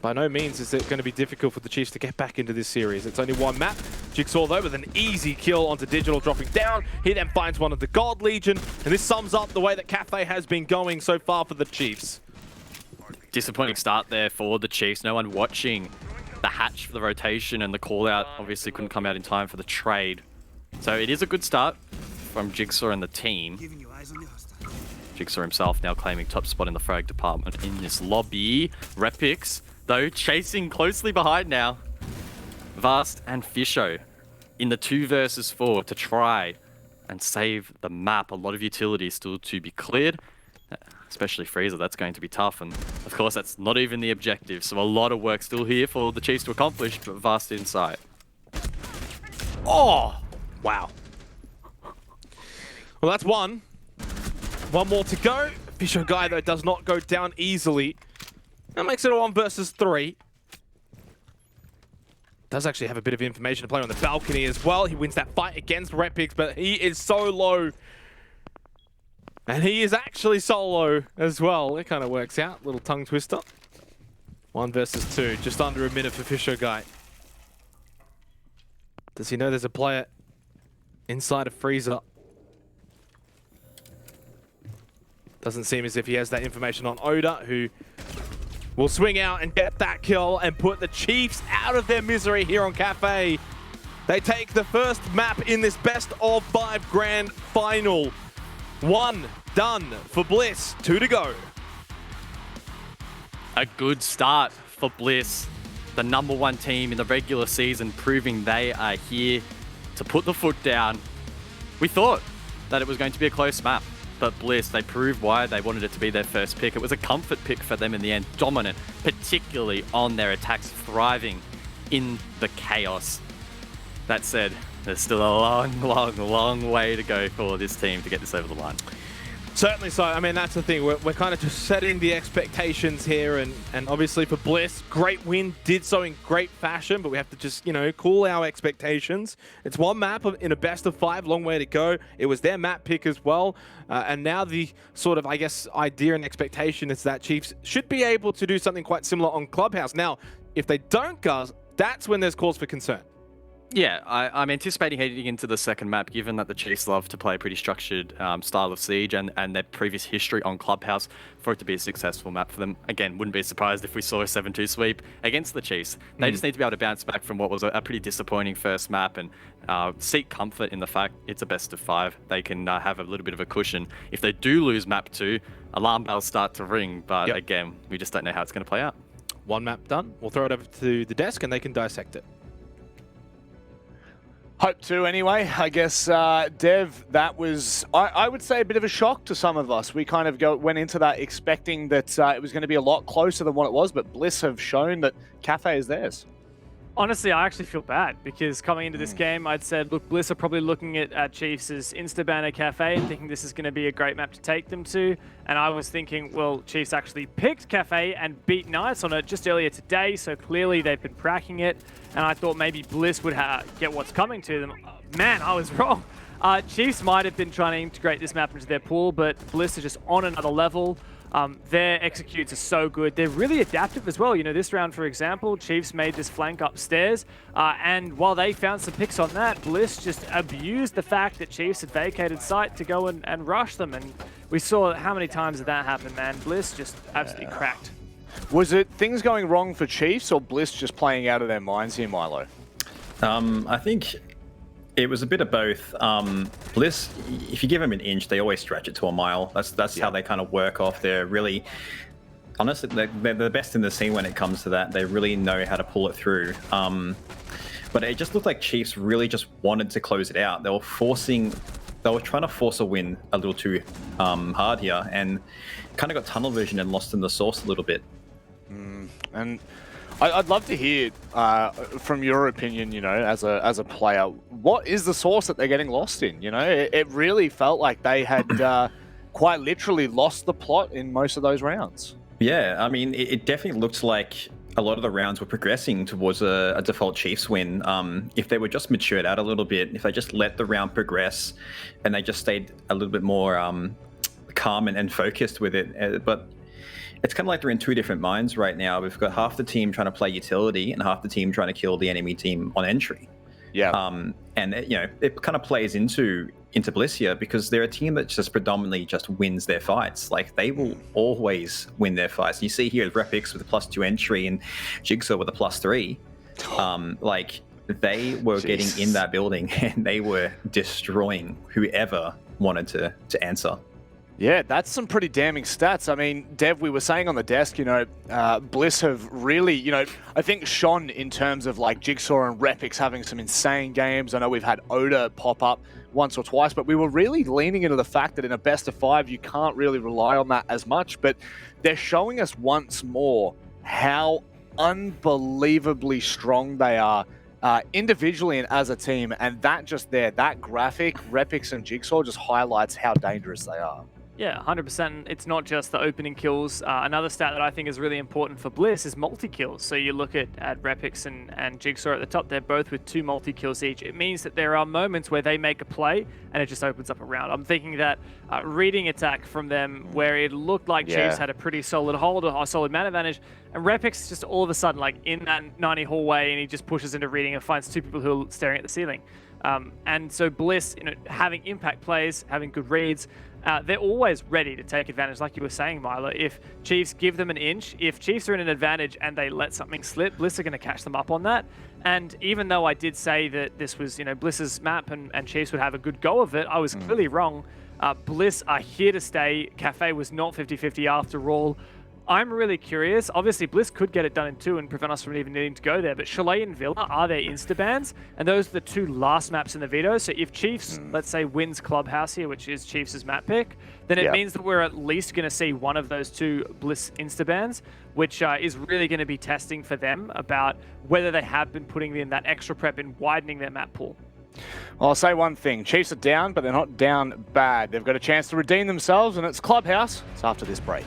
By no means is it going to be difficult for the Chiefs to get back into this series. It's only one map. Jigsaw, though, with an easy kill onto Digital, dropping down. He then finds one of the God Legion, and this sums up the way that Cafe has been going so far for the Chiefs. Disappointing start there for the Chiefs. No one watching the hatch for the rotation, and the call-out obviously couldn't come out in time for the trade. So it is a good start from Jigsaw and the team. Jigsaw himself now claiming top spot in the frag department in this lobby. Rapix, though, chasing closely behind now. Vast and Fisho in the 2 versus 4 to try and save the map. A lot of utility still to be cleared, especially Freezer. That's going to be tough, and of course that's not even the objective, so a lot of work still here for the Chiefs to accomplish, but Vast inside. Oh, wow. Well, that's one. One more to go. Fisho guy, though, does not go down easily. That makes it a 1 versus 3. Does actually have a bit of information to play on the balcony as well. He wins that fight against Rapix, but he is so low. And he is actually solo as well. It kind of works out. Little tongue twister. 1 versus 2. Just under a minute for Fisho guy. Does he know there's a player inside of Freezer? Doesn't seem as if he has that information on Oda, who will swing out and get that kill and put the Chiefs out of their misery here on Cafe. They take the first map in this best of 5 grand final. 1 done for Bliss, 2 to go. A good start for Bliss, the #1 team in the regular season, proving they are here to put the foot down. We thought that it was going to be a close map, but Bliss, they proved why they wanted it to be their first pick. It was a comfort pick for them in the end, dominant, particularly on their attacks, thriving in the chaos. That said, there's still a long way to go for this team to get this over the line. Certainly so. I mean, that's the thing. We're kind of just setting the expectations here, and obviously for Bliss, great win, did so in great fashion, but we have to just, you know, cool our expectations. It's one map in a best of 5, long way to go. It was their map pick as well, and now the sort of, I guess, idea and expectation is that Chiefs should be able to do something quite similar on Clubhouse. Now, if they don't, Gus, that's when there's cause for concern. Yeah, I'm anticipating heading into the second map, given that the Chiefs love to play a pretty structured style of Siege and their previous history on Clubhouse, for it to be a successful map for them. Again, wouldn't be surprised if we saw a 7-2 sweep against the Chiefs. They just need to be able to bounce back from what was a pretty disappointing first map and seek comfort in the fact it's a best of 5. They can have a little bit of a cushion. If they do lose map 2, alarm bells start to ring, but again, we just don't know how it's going to play out. One map done. We'll throw it over to the desk and they can dissect it. Hope to, anyway. I guess, Dev, that was, I would say, a bit of a shock to some of us. We kind of went into that expecting that it was going to be a lot closer than what it was, but Bliss have shown that Cafe is theirs. Honestly, I actually feel bad because coming into this game, I'd said, look, Bliss are probably looking at Chiefs as Instabanner Cafe and thinking this is going to be a great map to take them to. And I was thinking, well, Chiefs actually picked Cafe and beat Knights on it just earlier today, so clearly they've been cracking it. And I thought maybe Bliss would get what's coming to them. Man, I was wrong. Chiefs might have been trying to integrate this map into their pool, but Bliss is just on another level. Their executes are so good. They're really adaptive as well. You know, this round, for example, Chiefs made this flank upstairs, and while they found some picks on that, Bliss just abused the fact that Chiefs had vacated site to go and rush them, and we saw how many times did that happen, man. Bliss just absolutely cracked. Was it things going wrong for Chiefs or Bliss just playing out of their minds here, Milo? I think it was a bit of both. Bliss, if you give them an inch, they always stretch it to a mile. That's how they kind of work off. They're really, honestly, they're the best in the scene when it comes to that. They really know how to pull it through. But it just looked like Chiefs really just wanted to close it out. They were trying to force a win a little too hard here, and kind of got tunnel vision and lost in the source a little bit. And I'd love to hear from your opinion, you know, as a player, what is the source that they're getting lost in? You know, it really felt like they had quite literally lost the plot in most of those rounds. Yeah, I mean, it definitely looked like a lot of the rounds were progressing towards a default Chiefs win. If they were just matured out a little bit, if they just let the round progress and they just stayed a little bit more calm and focused with it. But it's kind of like they're in two different minds right now. We've got half the team trying to play utility and half the team trying to kill the enemy team on entry. Yeah. And it kind of plays into Bliss here because they're a team that just predominantly just wins their fights. Like they will always win their fights. You see here Repix with a +2 entry and Jigsaw with a +3. Like they were getting in that building and they were destroying whoever wanted to answer. Yeah, that's some pretty damning stats. I mean, Dev, we were saying on the desk, you know, Bliss have really, you know, I think shone in terms of like Jigsaw and Repix having some insane games. I know we've had Oda pop up once or twice, but we were really leaning into the fact that in a best of 5, you can't really rely on that as much. But they're showing us once more how unbelievably strong they are individually and as a team. And that just there, that graphic, Repix and Jigsaw just highlights how dangerous they are. Yeah, 100%. It's not just the opening kills. Another stat that I think is really important for Bliss is multi-kills. So you look at Repix and Jigsaw at the top, they're both with 2 multi-kills each. It means that there are moments where they make a play and it just opens up a round. I'm thinking that reading attack from them where it looked like Chiefs had a pretty solid hold, a solid man advantage, and Repix just all of a sudden like in that 90 hallway and he just pushes into reading and finds 2 people who are staring at the ceiling. And so Bliss, you know, having impact plays, having good reads, they're always ready to take advantage, like you were saying, Milo. If Chiefs give them an inch, if Chiefs are in an advantage and they let something slip, Bliss are going to catch them up on that. And even though I did say that this was, you know, Bliss's map and Chiefs would have a good go of it, I was clearly wrong. Bliss are here to stay. Cafe was not 50-50 after all. I'm really curious. Obviously, Bliss could get it done in 2 and prevent us from even needing to go there, but Chalet and Villa are their insta-bans, and those are the 2 last maps in the veto. So if Chiefs, let's say, wins Clubhouse here, which is Chiefs' map pick, then it means that we're at least going to see one of those 2 Bliss insta-bans, which is really going to be testing for them about whether they have been putting in that extra prep in widening their map pool. Well, I'll say one thing. Chiefs are down, but they're not down bad. They've got a chance to redeem themselves, and it's Clubhouse. It's after this break.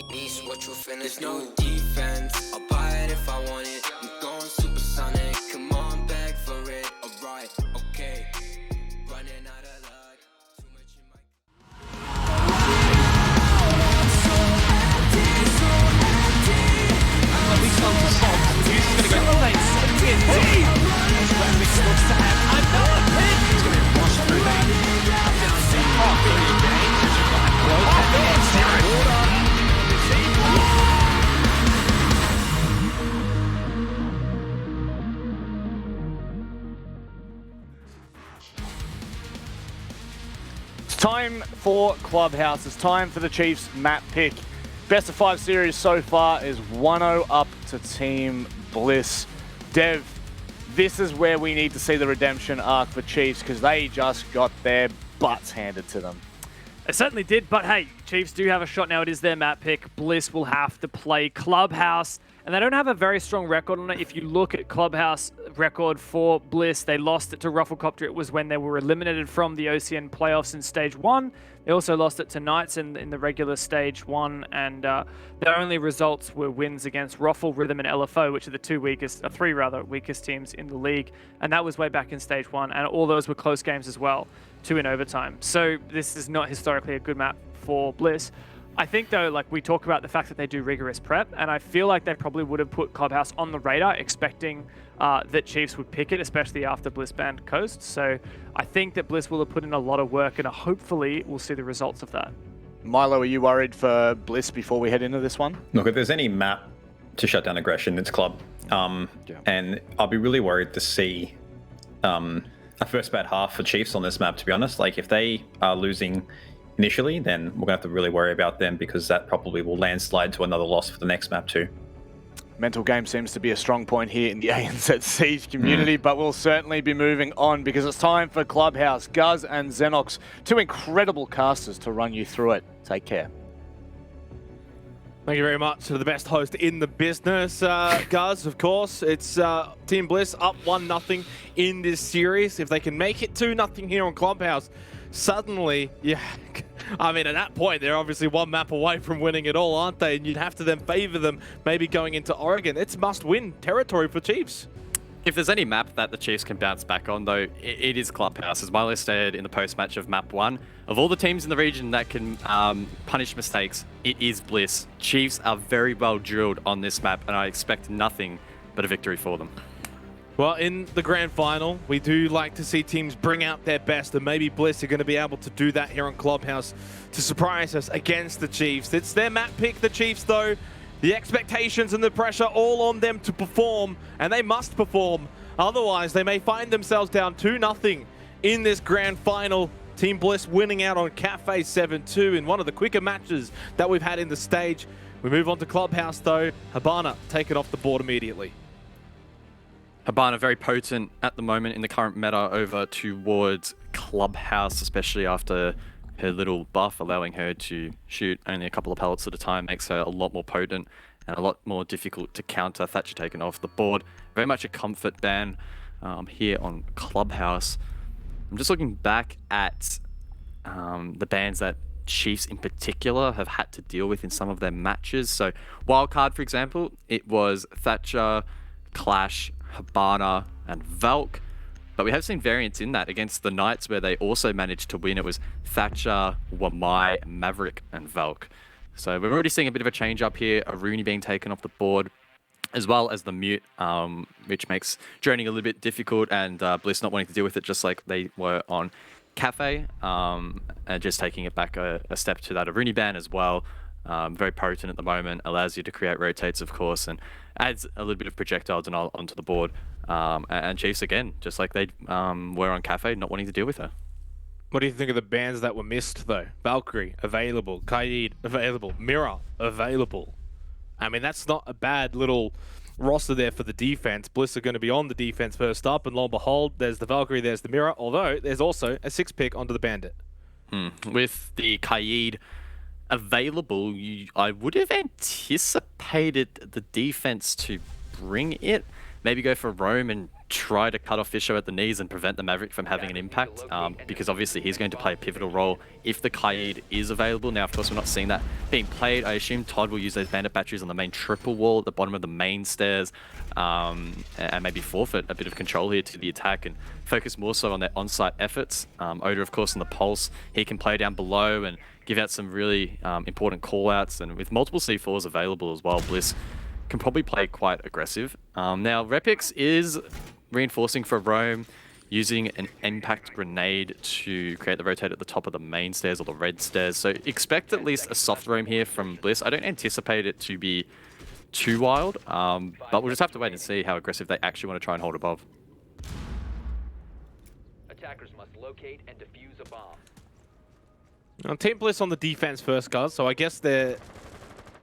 Beast, what you finna There's no defense, I'll buy it if I want it. I'm going supersonic, come on, beg for it. Alright, okay, running out of luck. Too much in my... He's gonna go so TNT. Mix looks to have another pick. He's gonna be washed through there. Down to half the game. time for Clubhouse. It's time for the Chiefs map pick. Best of 5 series so far is 1-0 up to Team Bliss. Dev, this is where we need to see the redemption arc for Chiefs because they just got their butts handed to them. They certainly did, but hey, Chiefs do have a shot now. It is their map pick. Bliss will have to play Clubhouse, and they don't have a very strong record on it. If you look at Clubhouse record for Bliss, they lost it to Rufflecopter. It was when they were eliminated from the OCN playoffs in Stage 1. They also lost it to Knights in the regular Stage 1, and their only results were wins against Ruffle, Rhythm, and LFO, which are the three weakest teams in the league, and that was way back in Stage 1, and all those were close games as well, 2 in overtime. So this is not historically a good map for Bliss. I think, though, like we talk about the fact that they do rigorous prep, and I feel like they probably would have put Clubhouse on the radar, expecting that Chiefs would pick it, especially after Bliss banned Coast. So I think that Bliss will have put in a lot of work, and hopefully we'll see the results of that. Milo, are you worried for Bliss before we head into this one? Look, if there's any map to shut down aggression, it's Club. And I'll be really worried to see a first bad half for Chiefs on this map, to be honest. Like, if they are losing initially, then we're going to have to really worry about them because that probably will landslide to another loss for the next map too. Mental game seems to be a strong point here in the ANZ Siege community, but we'll certainly be moving on because it's time for Clubhouse. Guz and Xenox, 2 incredible casters to run you through it. Take care. Thank you very much to the best host in the business, Guz, of course. It's Team Bliss up 1-0 in this series. If they can make it 2-0 here on Clubhouse, suddenly, yeah, I mean, at that point, they're obviously 1 map away from winning it all, aren't they? And you'd have to then favor them maybe going into Oregon. It's must-win territory for Chiefs. If there's any map that the Chiefs can bounce back on, though, it is Clubhouse. As Milo stated in the post-match of Map 1, of all the teams in the region that can punish mistakes, it is Bliss. Chiefs are very well drilled on this map, and I expect nothing but a victory for them. Well, in the grand final, we do like to see teams bring out their best, and maybe Bliss are going to be able to do that here on Clubhouse to surprise us against the Chiefs. It's their map pick, the Chiefs, though. The expectations and the pressure all on them to perform, and they must perform. Otherwise, they may find themselves down 2-0 in this grand final. Team Bliss winning out on Cafe 7-2 in one of the quicker matches that we've had in the stage. We move on to Clubhouse, though. Habana taken off the board immediately. Habana very potent at the moment in the current meta over towards Clubhouse, especially after her little buff, allowing her to shoot only a couple of pellets at a time, makes her a lot more potent and a lot more difficult to counter. Thatcher taken off the board. Very much a comfort ban here on Clubhouse. I'm just looking back at the bans that Chiefs in particular have had to deal with in some of their matches. So Wildcard, for example, it was Thatcher, Clash, Habana, and Valk. But we have seen variants in that against the Knights where they also managed to win. It was Thatcher, Wamai, Maverick, and Valk. So we're already seeing a bit of a change up here. A Rooney being taken off the board, as well as the mute, which makes joining a little bit difficult, and Bliss not wanting to deal with it just like they were on Cafe, and just taking it back a step to that a Rooney ban as well. Very potent at the moment, allows you to create rotates, of course, and adds a little bit of projectile denial onto the board. And Chiefs, again, just like they were on Cafe, not wanting to deal with her. What do you think of the bans that were missed, though? Valkyrie, available. Kaid, available. Mirror, available. I mean, that's not a bad little roster there for the defense. Bliss are going to be on the defense first up, and lo and behold, there's the Valkyrie, there's the Mirror, although there's also a 6-pick onto the Bandit. With the Kaid available, I would have anticipated the defense to bring it. Maybe go for Rome and try to cut off Fisher at the knees and prevent the Maverick from having an impact, because obviously he's going to play a pivotal role if the Kaid is available. Now, of course, we're not seeing that being played. I assume Todd will use those Bandit batteries on the main triple wall at the bottom of the main stairs, and maybe forfeit a bit of control here to the attack and focus more so on their on-site efforts. Oda, of course, in the Pulse, he can play down below and give out some really important call-outs, and with multiple C4s available as well, Bliss can probably play quite aggressive. Now, Repix is reinforcing for Rome, using an impact grenade to create the rotate at the top of the main stairs or the red stairs. So expect at least a soft roam here from Bliss. I don't anticipate it to be too wild, but we'll just have to wait and see how aggressive they actually want to try and hold above. Attackers must locate and defuse a bomb. Team Bliss on the defense first, guys. So I guess their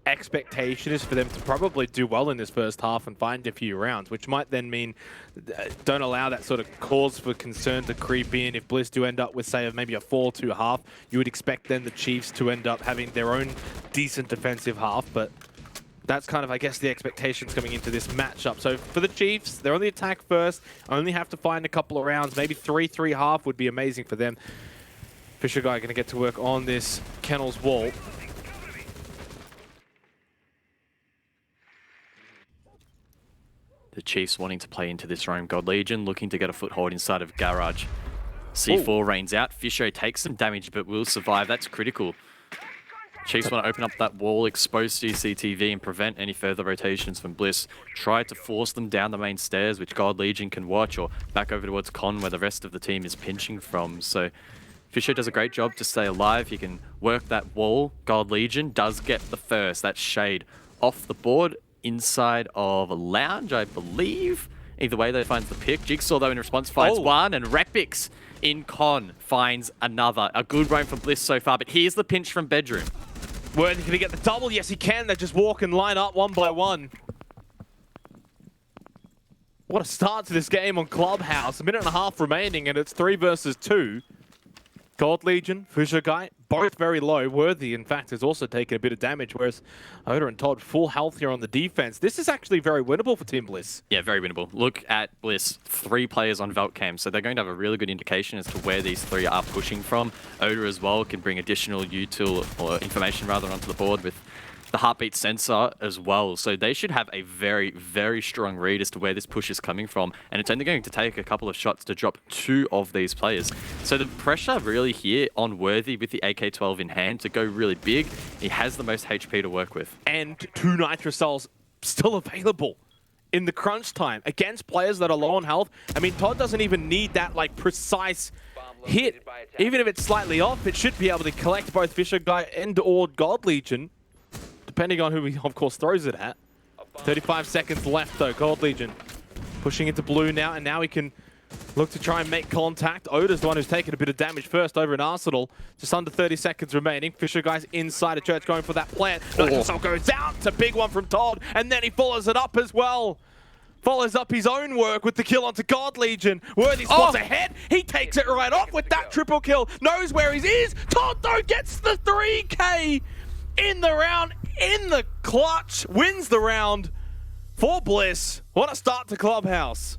expectation is for them to probably do well in this first half and find a few rounds, which might then mean don't allow that sort of cause for concern to creep in. If Bliss do end up with, say, maybe a 4-2 half, you would expect then the Chiefs to end up having their own decent defensive half, but that's kind of, I guess, the expectations coming into this matchup. So for the Chiefs, they're on the attack first, only have to find a couple of rounds, maybe 3-3 half would be amazing for them. Fisher Guy going to get to work on this Kennel's wall. The Chiefs wanting to play into this roam. God Legion looking to get a foothold inside of Garage. C4 rains out. Fisher takes some damage but will survive. That's critical. Chiefs want to open up that wall, expose CCTV and prevent any further rotations from Bliss. Try to force them down the main stairs, which God Legion can watch, or back over towards Con where the rest of the team is pinching from. So Fisher does a great job to stay alive. He can work that wall. God Legion does get the first. That's Shade off the board. Inside of a lounge, I believe. Either way, they finds the pick. Jigsaw, though, in response, finds one, and Repix in Con finds another. A good roam from Bliss so far, but here's the pinch from Bedroom. Worthy, can he get the double? Yes, he can. They just walk and line up one by one. What a start to this game on Clubhouse. A minute and a half remaining, and it's 3 versus 2. God Legion, Fisher Guy, both very low. Worthy, in fact, has also taken a bit of damage, whereas Oda and Todd full health here on the defense. This is actually very winnable for Team Bliss. Yeah, very winnable. Look at Bliss, 3 players on Veltcam, so they're going to have a really good indication as to where these 3 are pushing from. Oda as well can bring additional util, or information rather, onto the board with the heartbeat sensor as well. So they should have a very, very strong read as to where this push is coming from. And it's only going to take a couple of shots to drop 2 of these players. So the pressure really here on Worthy with the AK-12 in hand to go really big. He has the most HP to work with. And 2 Nitro Cells still available in the crunch time against players that are low on health. I mean, Todd doesn't even need that like precise hit. Even if it's slightly off, it should be able to collect both Fisher Guy and or God Legion, depending on who he, of course, throws it at. 35 seconds left, though. God Legion pushing into blue now, and now he can look to try and make contact. Oda's the one who's taken a bit of damage first over in Arsenal. Just under 30 seconds remaining. Fisher Guy's inside a church going for that plant. Nitro goes out. It's a big one from Todd, and then he follows it up as well. Follows up his own work with the kill onto God Legion. Worthy spots ahead. He takes it right off with that triple kill. Knows where he is. Todd, though, gets the 3K in the round, in the clutch, wins the round for Bliss. What a start to Clubhouse.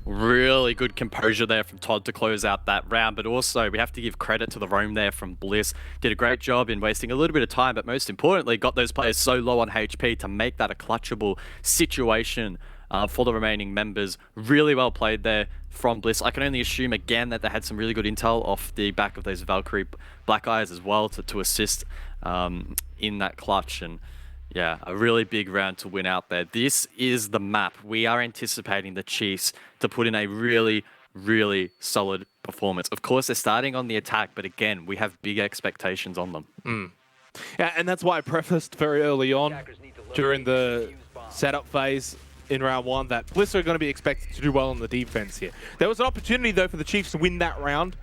Really good composure there from Todd to close out that round, but also we have to give credit to the roam there from Bliss. Did a great job in wasting a little bit of time, but most importantly, got those players so low on HP to make that a clutchable situation for the remaining members. Really well played there from Bliss. I can only assume, again, that they had some really good intel off the back of those Valkyrie Black Eyes as well to assist in that clutch. And yeah, a really big round to win out there. This is the map. We are anticipating the Chiefs to put in a really, really solid performance. Of course, they're starting on the attack, but again, we have big expectations on them. Yeah, and that's why I prefaced very early on during the setup phase in round 1 that Bliss are going to be expected to do well on the defense here. There was an opportunity, though, for the Chiefs to win that round.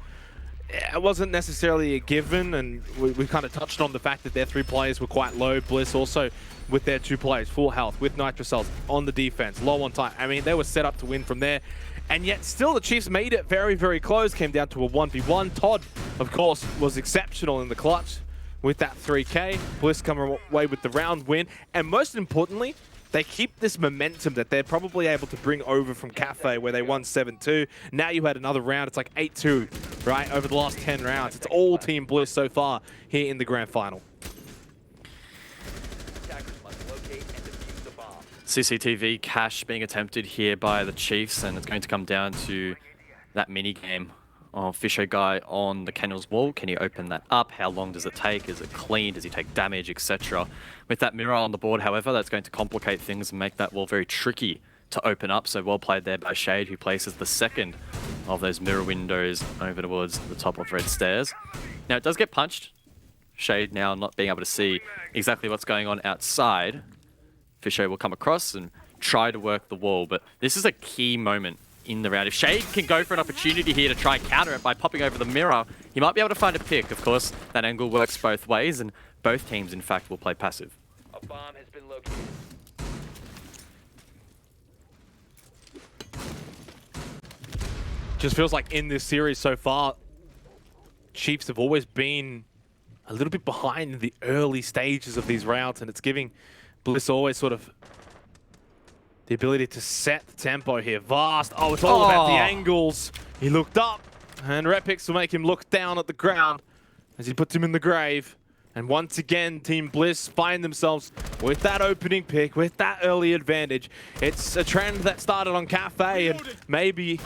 It wasn't necessarily a given, and we kind of touched on the fact that their 3 players were quite low. Bliss also with their 2 players, full health, with Nitro Cells on the defense, low on time. I mean, they were set up to win from there. And yet still the Chiefs made it very, very close. Came down to a 1v1. Todd, of course, was exceptional in the clutch with that 3K. Bliss come away with the round win. And most importantly, they keep this momentum that they're probably able to bring over from Cafe, where they won 7-2. Now you had another round. It's like 8-2, right, over the last 10 rounds. It's all Team Bliss so far here in the grand final. CCTV cache being attempted here by the Chiefs, and it's going to come down to that mini game of Fisher Guy on the Kennel's wall. Can he open that up? How long does it take? Is it clean? Does he take damage, etc.? With that mirror on the board, however, that's going to complicate things and make that wall very tricky to open up. So well played there by Shade, who places the second of those mirror windows over towards the top of Red Stairs. Now, it does get punched. Shade now not being able to see exactly what's going on outside. Fisher will come across and try to work the wall, but this is a key moment in the round. If Shade can go for an opportunity here to try and counter it by popping over the mirror, He might be able to find a pick. Of course, that angle works both ways, and both teams, in fact, will play passive. A bomb has been located. Just feels like in this series so far, Chiefs have always been a little bit behind in the early stages of these rounds, and it's giving Bliss always sort of the ability to set the tempo here. Vast, oh, it's all about the angles. He looked up, and Repix will make him look down at the ground as he puts him in the grave. And once again, Team Bliss find themselves with that opening pick, with that early advantage. It's a trend that started on Cafe and maybe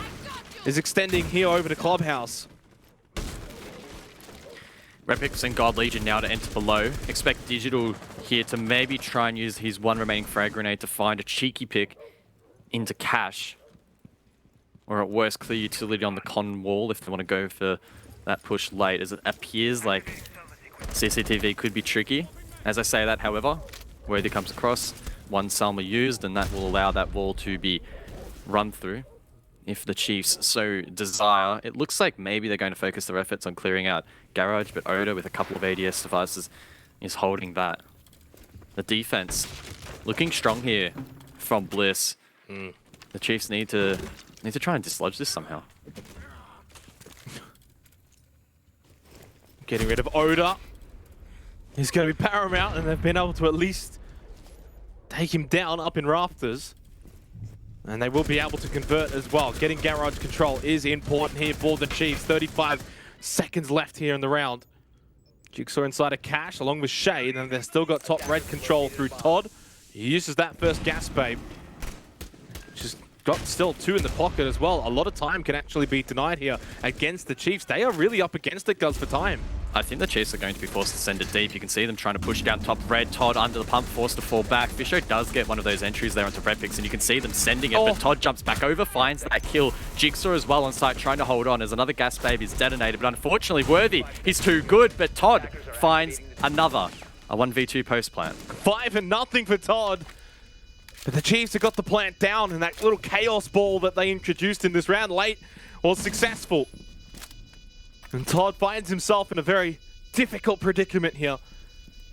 is extending here over to Clubhouse. Repix and God Legion now to enter below. Expect Digital here to maybe try and use his one remaining frag grenade to find a cheeky pick into Cash. Or at worst, clear utility on the con wall if they want to go for that push late, as it appears like CCTV could be tricky. As I say that, however, Worthy comes across, one Salma used, and that will allow that wall to be run through if the Chiefs so desire. It looks like maybe they're going to focus their efforts on clearing out Garage, but Oda with a couple of ADS devices is holding that. The defense looking strong here from Bliss. The Chiefs need to try and dislodge this somehow. Getting rid of Oda. He's going to be paramount, and they've been able to at least take him down up in rafters. And they will be able to convert as well. Getting Garage control is important here for the Chiefs. 35 seconds left here in the round. Jigsaw inside a Cash along with Shade, and they've still got top red control through Todd. He uses that first gas babe. Just got still two in the pocket as well. A lot of time can actually be denied here against the Chiefs. They are really up against it, guys, for time. I think the Chiefs are going to be forced to send it deep. You can see them trying to push down top red. Todd under the pump, forced to fall back. Fisho does get one of those entries there onto Repix, and you can see them sending it, but Todd jumps back over, finds that kill. Jigsaw as well on site, trying to hold on as another gas babe is detonated, but unfortunately Worthy, he's too good, but Todd finds another. A 1v2 post plant. 5-0 for Todd. But the Chiefs have got the plant down, and that little chaos ball that they introduced in this round late was successful. And Todd finds himself in a very difficult predicament here.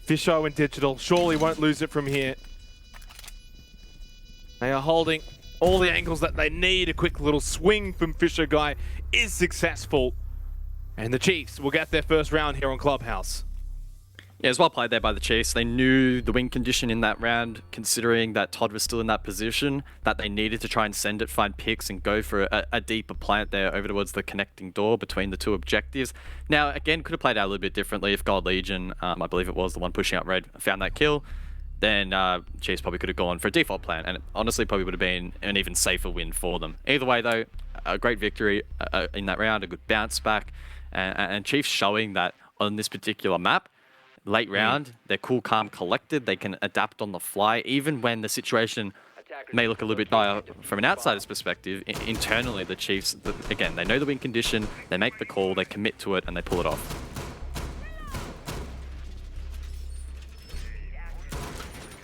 Fisho and Digital surely won't lose it from here. They are holding all the angles that they need. A quick little swing from Fisho Guy is successful. And the Chiefs will get their first round here on Clubhouse. Yeah, it was well played there by the Chiefs. They knew the win condition in that round, considering that Todd was still in that position, that they needed to try and send it, find picks, and go for a deeper plant there over towards the connecting door between the two objectives. Now, again, could have played out a little bit differently if God Legion, I believe it was the one pushing out red, found that kill. Then Chiefs probably could have gone for a default plan, and it honestly probably would have been an even safer win for them. Either way, though, a great victory in that round, a good bounce back, and Chiefs showing that on this particular map, late round, they're cool, calm, collected. They can adapt on the fly, even when the situation may look a little bit dire from an outsider's perspective. Internally, the Chiefs, again, they know the win condition, they make the call, they commit to it, and they pull it off.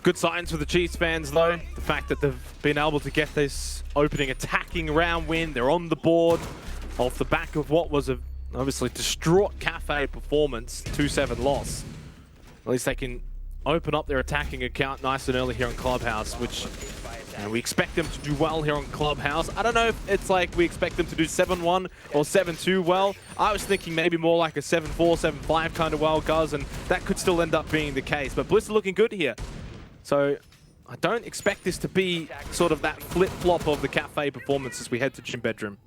Good signs for the Chiefs fans, though. The fact that they've been able to get this opening attacking round win. They're on the board off the back of what was a obviously distraught Cafe performance, 2-7 loss. At least they can open up their attacking account nice and early here on Clubhouse, which we expect them to do well here on Clubhouse. I don't know if it's like we expect them to do 7-1 or 7-2 well. I was thinking maybe more like a 7-4, 7-5 kind of well, guys, and that could still end up being the case. But Bliss is looking good here. So I don't expect this to be sort of that flip-flop of the Cafe performance as we head to Gym Bedroom.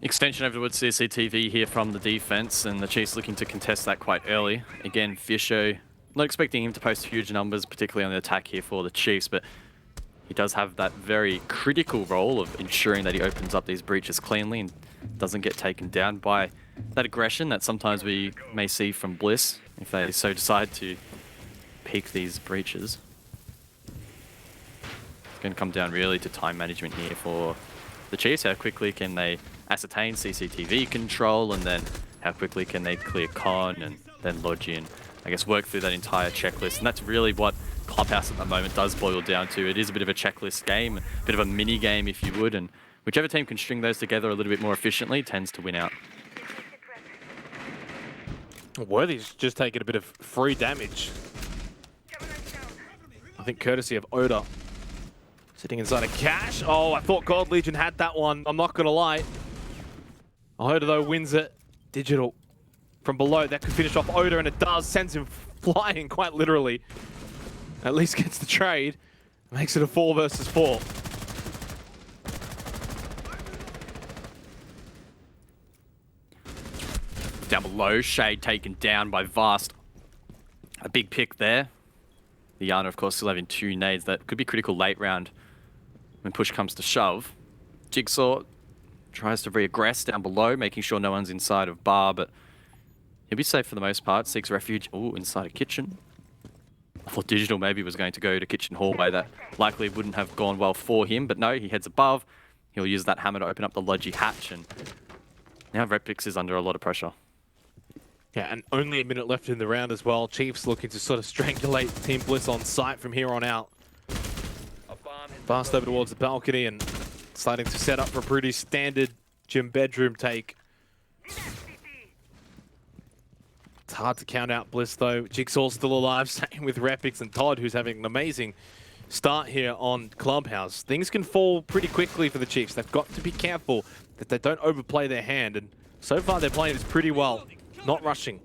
Extension over towards CCTV here from the defense, and the Chiefs looking to contest that quite early. Again, Fisho, not expecting him to post huge numbers, particularly on the attack here for the Chiefs, but he does have that very critical role of ensuring that he opens up these breaches cleanly and doesn't get taken down by that aggression that sometimes we may see from Bliss if they so decide to peek these breaches. It's going to come down really to time management here for the Chiefs. How quickly can they ascertain CCTV control, and then how quickly can they clear con and then lodge in, I guess, work through that entire checklist. And that's really what Clubhouse at the moment does boil down to. It is a bit of a checklist game, a bit of a mini game, if you would, and whichever team can string those together a little bit more efficiently tends to win out. Worthy's just taking a bit of free damage. I think courtesy of Oda. Sitting inside a cache. Oh, I thought God Legion had that one. I'm not going to lie. Oda, though, wins it. Digital from below. That could finish off Oda, and it does. Sends him flying, quite literally. At least gets the trade. Makes it a 4 versus 4. Down below, Shade taken down by Vast. A big pick there. The Yana, of course, still having 2 nades. That could be critical late round when push comes to shove. Jigsaw tries to re-aggress down below, making sure no one's inside of bar, but he'll be safe for the most part. Seeks refuge, inside a kitchen. I thought Digital maybe was going to go to kitchen hallway. That likely wouldn't have gone well for him, but no, he heads above. He'll use that hammer to open up the Logi hatch, and now Repix is under a lot of pressure. Yeah, and only a minute left in the round as well. Chiefs looking to sort of strangulate Team Bliss on site from here on out. Fast over towards the balcony and starting to set up for a pretty standard gym bedroom take. It's hard to count out Bliss though. Jigsaw's still alive, same with Repix and Todd, who's having an amazing start here on Clubhouse. Things can fall pretty quickly for the Chiefs. They've got to be careful that they don't overplay their hand, and so far they're playing this pretty well. Not rushing.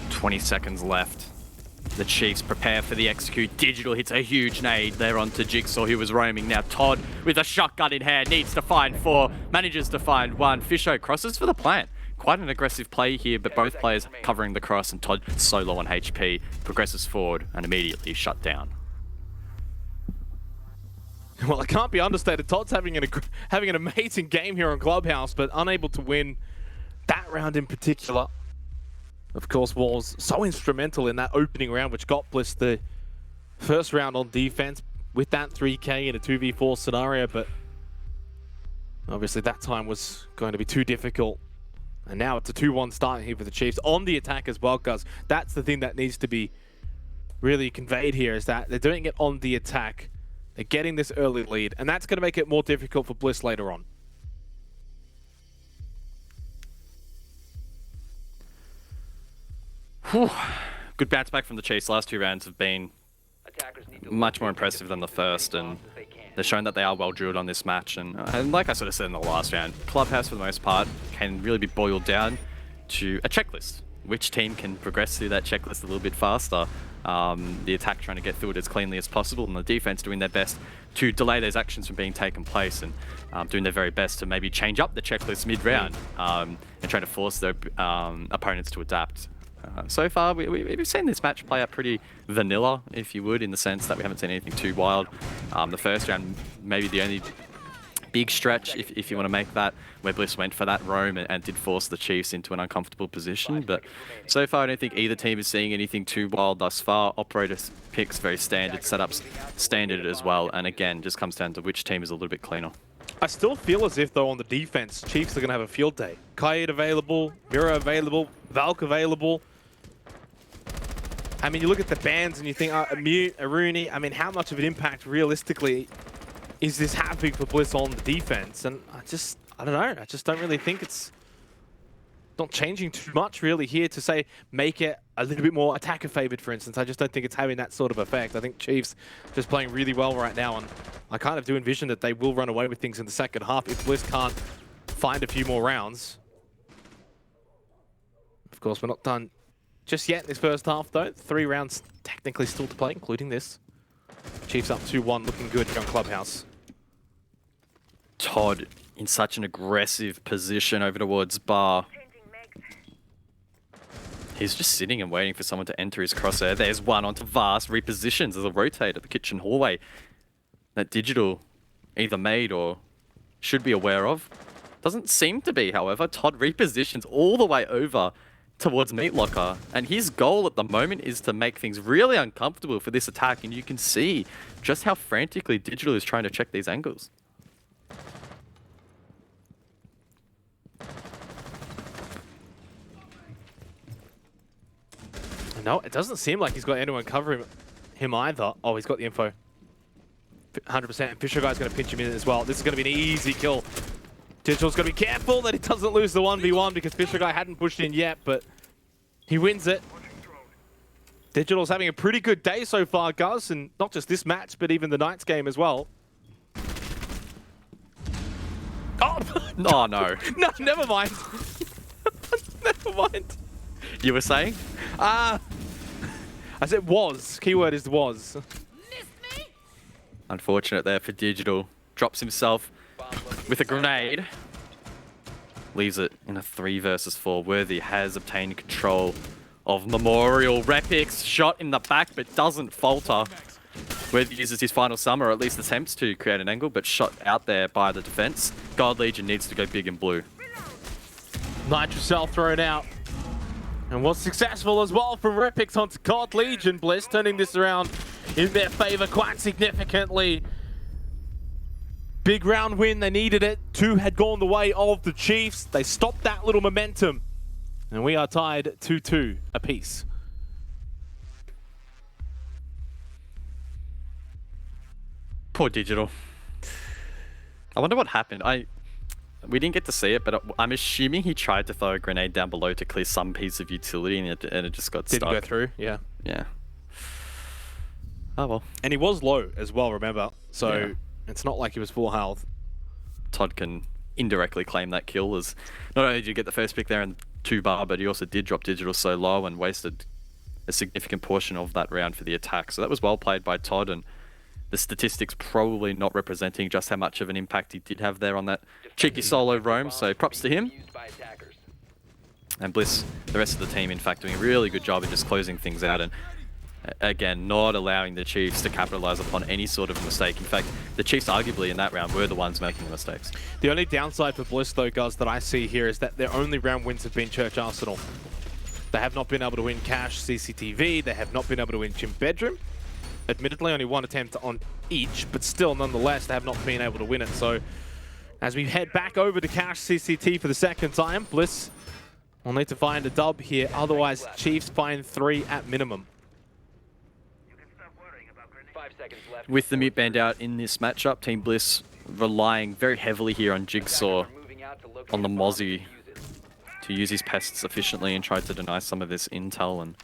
20 seconds left. The Chiefs prepare for the execute. Digital hits a huge nade there onto Jigsaw, who was roaming. Now Todd, with a shotgun in hand, needs to find 4, manages to find 1. Fisho crosses for the plant. Quite an aggressive play here, but both players covering the cross, and Todd so low on HP, progresses forward and immediately shut down. Well, it can't be understated. Todd's having an amazing game here on Clubhouse, but unable to win that round in particular. Of course, was so instrumental in that opening round, which got Bliss the first round on defense with that 3K in a 2v4 scenario, but obviously that time was going to be too difficult. And now it's a 2-1 start here for the Chiefs on the attack as well, guys. That's the thing that needs to be really conveyed here, is that they're doing it on the attack. They're getting this early lead, and that's going to make it more difficult for Bliss later on. Whew. Good bounce back from the Chiefs. Last 2 rounds have been much more impressive than the first, and they're showing that they are well drilled on this match. And like I sort of said in the last round, Clubhouse for the most part can really be boiled down to a checklist. Which team can progress through that checklist a little bit faster? The attack trying to get through it as cleanly as possible, and the defense doing their best to delay those actions from being taken place, and doing their very best to maybe change up the checklist mid-round and trying to force their opponents to adapt. So far, we've seen this match play out pretty vanilla, if you would, in the sense that we haven't seen anything too wild. The first round, maybe the only big stretch, if you want to make that, where Bliss went for that roam and did force the Chiefs into an uncomfortable position. But so far, I don't think either team is seeing anything too wild thus far. Operator picks very standard, setups standard as well. And again, just comes down to which team is a little bit cleaner. I still feel as if, though, on the defense, Chiefs are going to have a field day. Kaid available, Mira available, Valk available. I mean, you look at the bans and you think, Mute, Aruni, I mean, how much of an impact realistically is this having for Bliss on the defense? And I don't know. I just don't really think it's not changing too much really here to say make it a little bit more attacker favored, for instance. I just don't think it's having that sort of effect. I think Chiefs just playing really well right now, and I kind of do envision that they will run away with things in the second half if Bliss can't find a few more rounds. Of course, we're not done just yet in this first half, though. 3 rounds technically still to play, including this. Chiefs up 2-1, looking good here on Clubhouse. Todd in such an aggressive position over towards bar. He's just sitting and waiting for someone to enter his crosshair. There's one onto Vast, repositions as a rotate at the kitchen hallway. That Digital either made or should be aware of. Doesn't seem to be, however. Todd repositions all the way over towards Meat Locker, and his goal at the moment is to make things really uncomfortable for this attack, and you can see just how frantically Digital is trying to check these angles. No, it doesn't seem like he's got anyone covering him either. Oh, he's got the info. 100%. Fisher Guy's going to pinch him in as well. This is going to be an easy kill. Digital's got to be careful that he doesn't lose the 1v1 because Fisher Guy hadn't pushed in yet, but he wins it. Digital's having a pretty good day so far, Gus, and not just this match, but even the Knights game as well. Oh, Oh, no. No, never mind. Never mind. You were saying? I said was. Keyword is was. Unfortunate there for Digital. Drops himself with a grenade. Leaves it in a 3 versus 4. Worthy has obtained control of Memorial. Repix shot in the back but doesn't falter. Worthy uses his final summer, or at least attempts to create an angle, but shot out there by the defense. God Legion needs to go big and blue. Nitrocell thrown out. And was successful as well from Repix onto God Legion. Bliss turning this around in their favor quite significantly. Big round win, they needed it. 2 had gone the way of the Chiefs. They stopped that little momentum. And we are tied 2-2 apiece. Poor Digital. I wonder what happened. We didn't get to see it, but I'm assuming he tried to throw a grenade down below to clear some piece of utility, and it just got stuck. Didn't go through, yeah. Yeah. Oh well. And he was low as well, remember? So Yeah. it's not like he was full health. Todd can indirectly claim that kill, as not only did you get the first pick there in 2-bar, but he also did drop Digital so low and wasted a significant portion of that round for the attack. So that was well played by Todd, and the statistics probably not representing just how much of an impact he did have there on that cheeky solo roam, so props to him. And Bliss, the rest of the team, in fact, doing a really good job in just closing things out and, again, not allowing the Chiefs to capitalize upon any sort of mistake. In fact, the Chiefs arguably in that round were the ones making the mistakes. The only downside for Bliss, though, guys, that I see here is that their only round wins have been Church Arsenal. They have not been able to win Cash CCTV. They have not been able to win Gym Bedroom. Admittedly, only 1 attempt on each, but still, nonetheless, they have not been able to win it. So, as we head back over to Cash CCT for the second time, Bliss will need to find a dub here. Otherwise, Chiefs find 3 at minimum. With the mute band out in this matchup, Team Bliss relying very heavily here on Jigsaw on the Mozzie to use his pests efficiently and try to deny some of this intel. And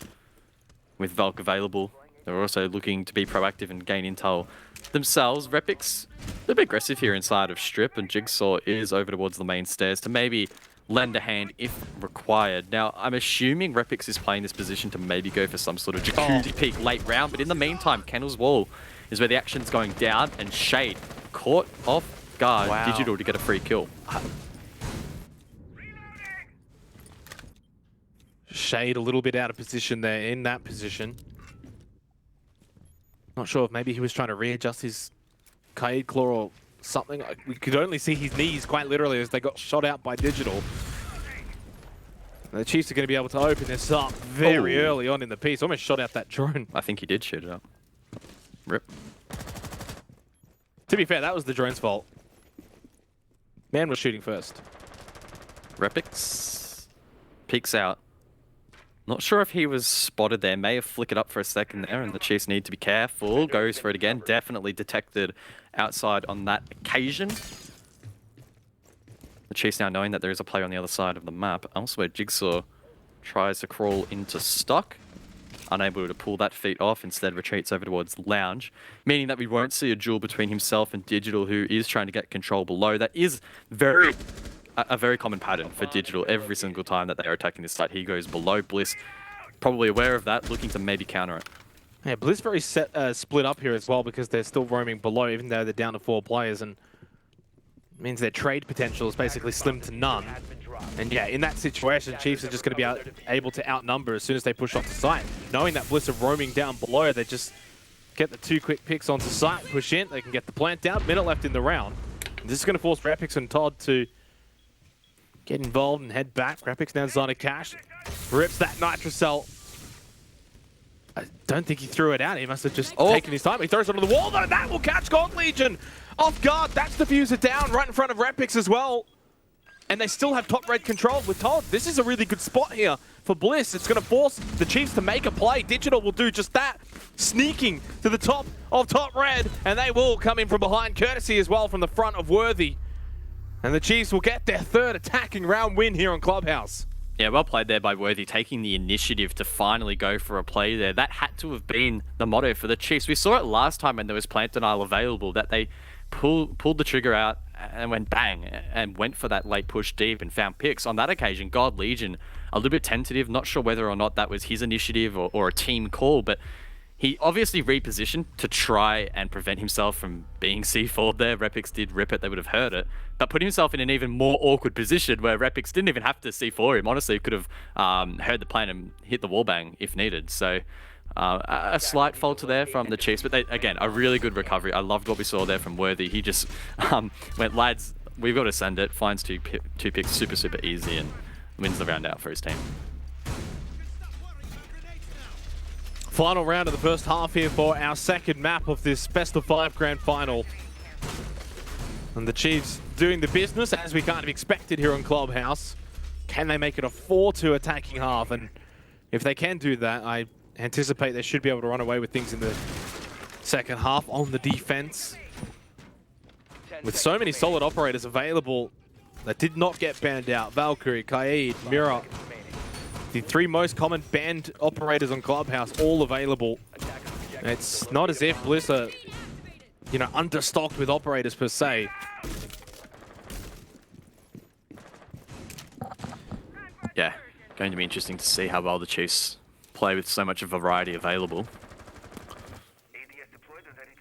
with Valk available, they're also looking to be proactive and gain intel themselves. Repix a bit aggressive here inside of Strip, and Jigsaw is over towards the main stairs to maybe lend a hand if required. Now, I'm assuming Repix is playing this position to maybe go for some sort of jacuzzi peek late round, but in the meantime, Kendall's Wall is where the action's going down, and Shade caught off guard. Wow. Digital to get a free kill. Shade a little bit out of position there, in that position. Not sure if maybe he was trying to readjust his Kaid Claw or something. We could only see his knees quite literally as they got shot out by Digital. The Chiefs are going to be able to open this up very early on in the piece. Almost shot out that drone. I think he did shoot it up. Rip. To be fair, that was the drone's fault. Man was shooting first. Repix peeks out. Not sure if he was spotted there. May have flickered up for a second there, and the Chiefs need to be careful. Goes for it again. Definitely detected outside on that occasion. The Chiefs now knowing that there is a player on the other side of the map. Elsewhere, Jigsaw tries to crawl into stock. Unable to pull that feat off, instead retreats over towards Lounge, meaning that we won't see a duel between himself and Digital, who is trying to get control below. That is a very common pattern for Digital. Every single time that they are attacking this site, he goes below. Bliss, probably aware of that, looking to maybe counter it. Yeah, Bliss very split up here as well because they're still roaming below, even though they're down to 4 players, and means their trade potential is basically slim to none. And yeah, in that situation, Chiefs are just going to be able to outnumber as soon as they push off the site. Knowing that Bliss are roaming down below, they just get the 2 quick picks onto site, push in, they can get the plant down. Minute left in the round. And this is going to force Repix and Todd to get involved and head back. Repix now designed a cash. Rips that Nitrocell. I don't think he threw it out. He must have just taken his time. He throws it onto the wall, though. That will catch God Legion off guard. That's the fuser down right in front of Repix as well. and they still have top red control with Todd. This is a really good spot here for Bliss. It's going to force the Chiefs to make a play. Digital will do just that, sneaking to the top of top red, and they will come in from behind, courtesy as well from the front of Worthy. And the Chiefs will get their third attacking round win here on Clubhouse. Yeah, well played there by Worthy, taking the initiative to finally go for a play there. That had to have been the motto for the Chiefs. We saw it last time when there was plant denial available, that they pulled the trigger out and went bang, and went for that late push deep and found picks. On that occasion, God Legion, a little bit tentative, not sure whether or not that was his initiative or a team call, but he obviously repositioned to try and prevent himself from being C4'd there. Repix did rip it, they would have heard it, but put himself in an even more awkward position where Repix didn't even have to C4 him. Honestly, could have heard the plan and hit the wallbang if needed. So a slight falter there from the Chiefs, but they, again, a really good recovery. I loved what we saw there from Worthy. He just went, lads, we've got to send it, finds two picks super easy, and wins the round out for his team. Final round of the first half here for our second map of this best of 5 grand final. And the Chiefs doing the business as we kind of expected here on Clubhouse. Can they make it a 4-2 attacking half? And if they can do that, I anticipate they should be able to run away with things in the second half on the defense. With so many solid operators available that did not get banned out. Valkyrie, Kaid, Mira. The 3 most common banned operators on Clubhouse, all available. It's not as if Bliss are, you know, understocked with operators per se. Yeah, going to be interesting to see how well the Chiefs play with so much variety available.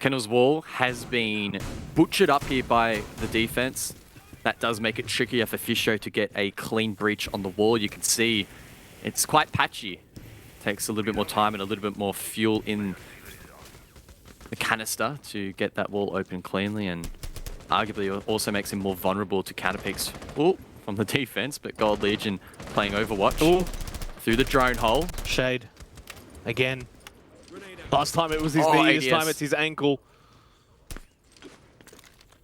Kennel's wall has been butchered up here by the defense. That does make it trickier for Fisho to get a clean breach on the wall. You can see it's quite patchy. Takes a little bit more time and a little bit more fuel in the canister to get that wall open cleanly, and arguably also makes him more vulnerable to counter peeks from the defense. But Gold Legion playing Overwatch through the drone hole. Shade again. Last time it was his knee, this time it's his ankle.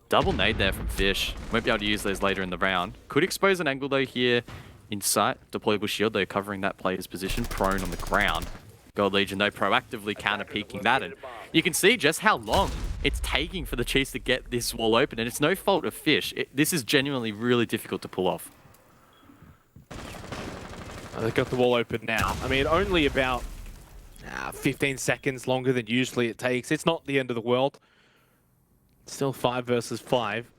Double nade there from Fish. Won't be able to use those later in the round. Could expose an angle though here. In sight, deployable shield though, covering that player's position, prone on the ground. Gold Legion though proactively counter-peeking that, and you can see just how long it's taking for the Chiefs to get this wall open, and it's no fault of Fish. This is genuinely really difficult to pull off. They've got the wall open now. I mean, only about 15 seconds longer than usually it takes. It's not the end of the world. Still 5 versus 5.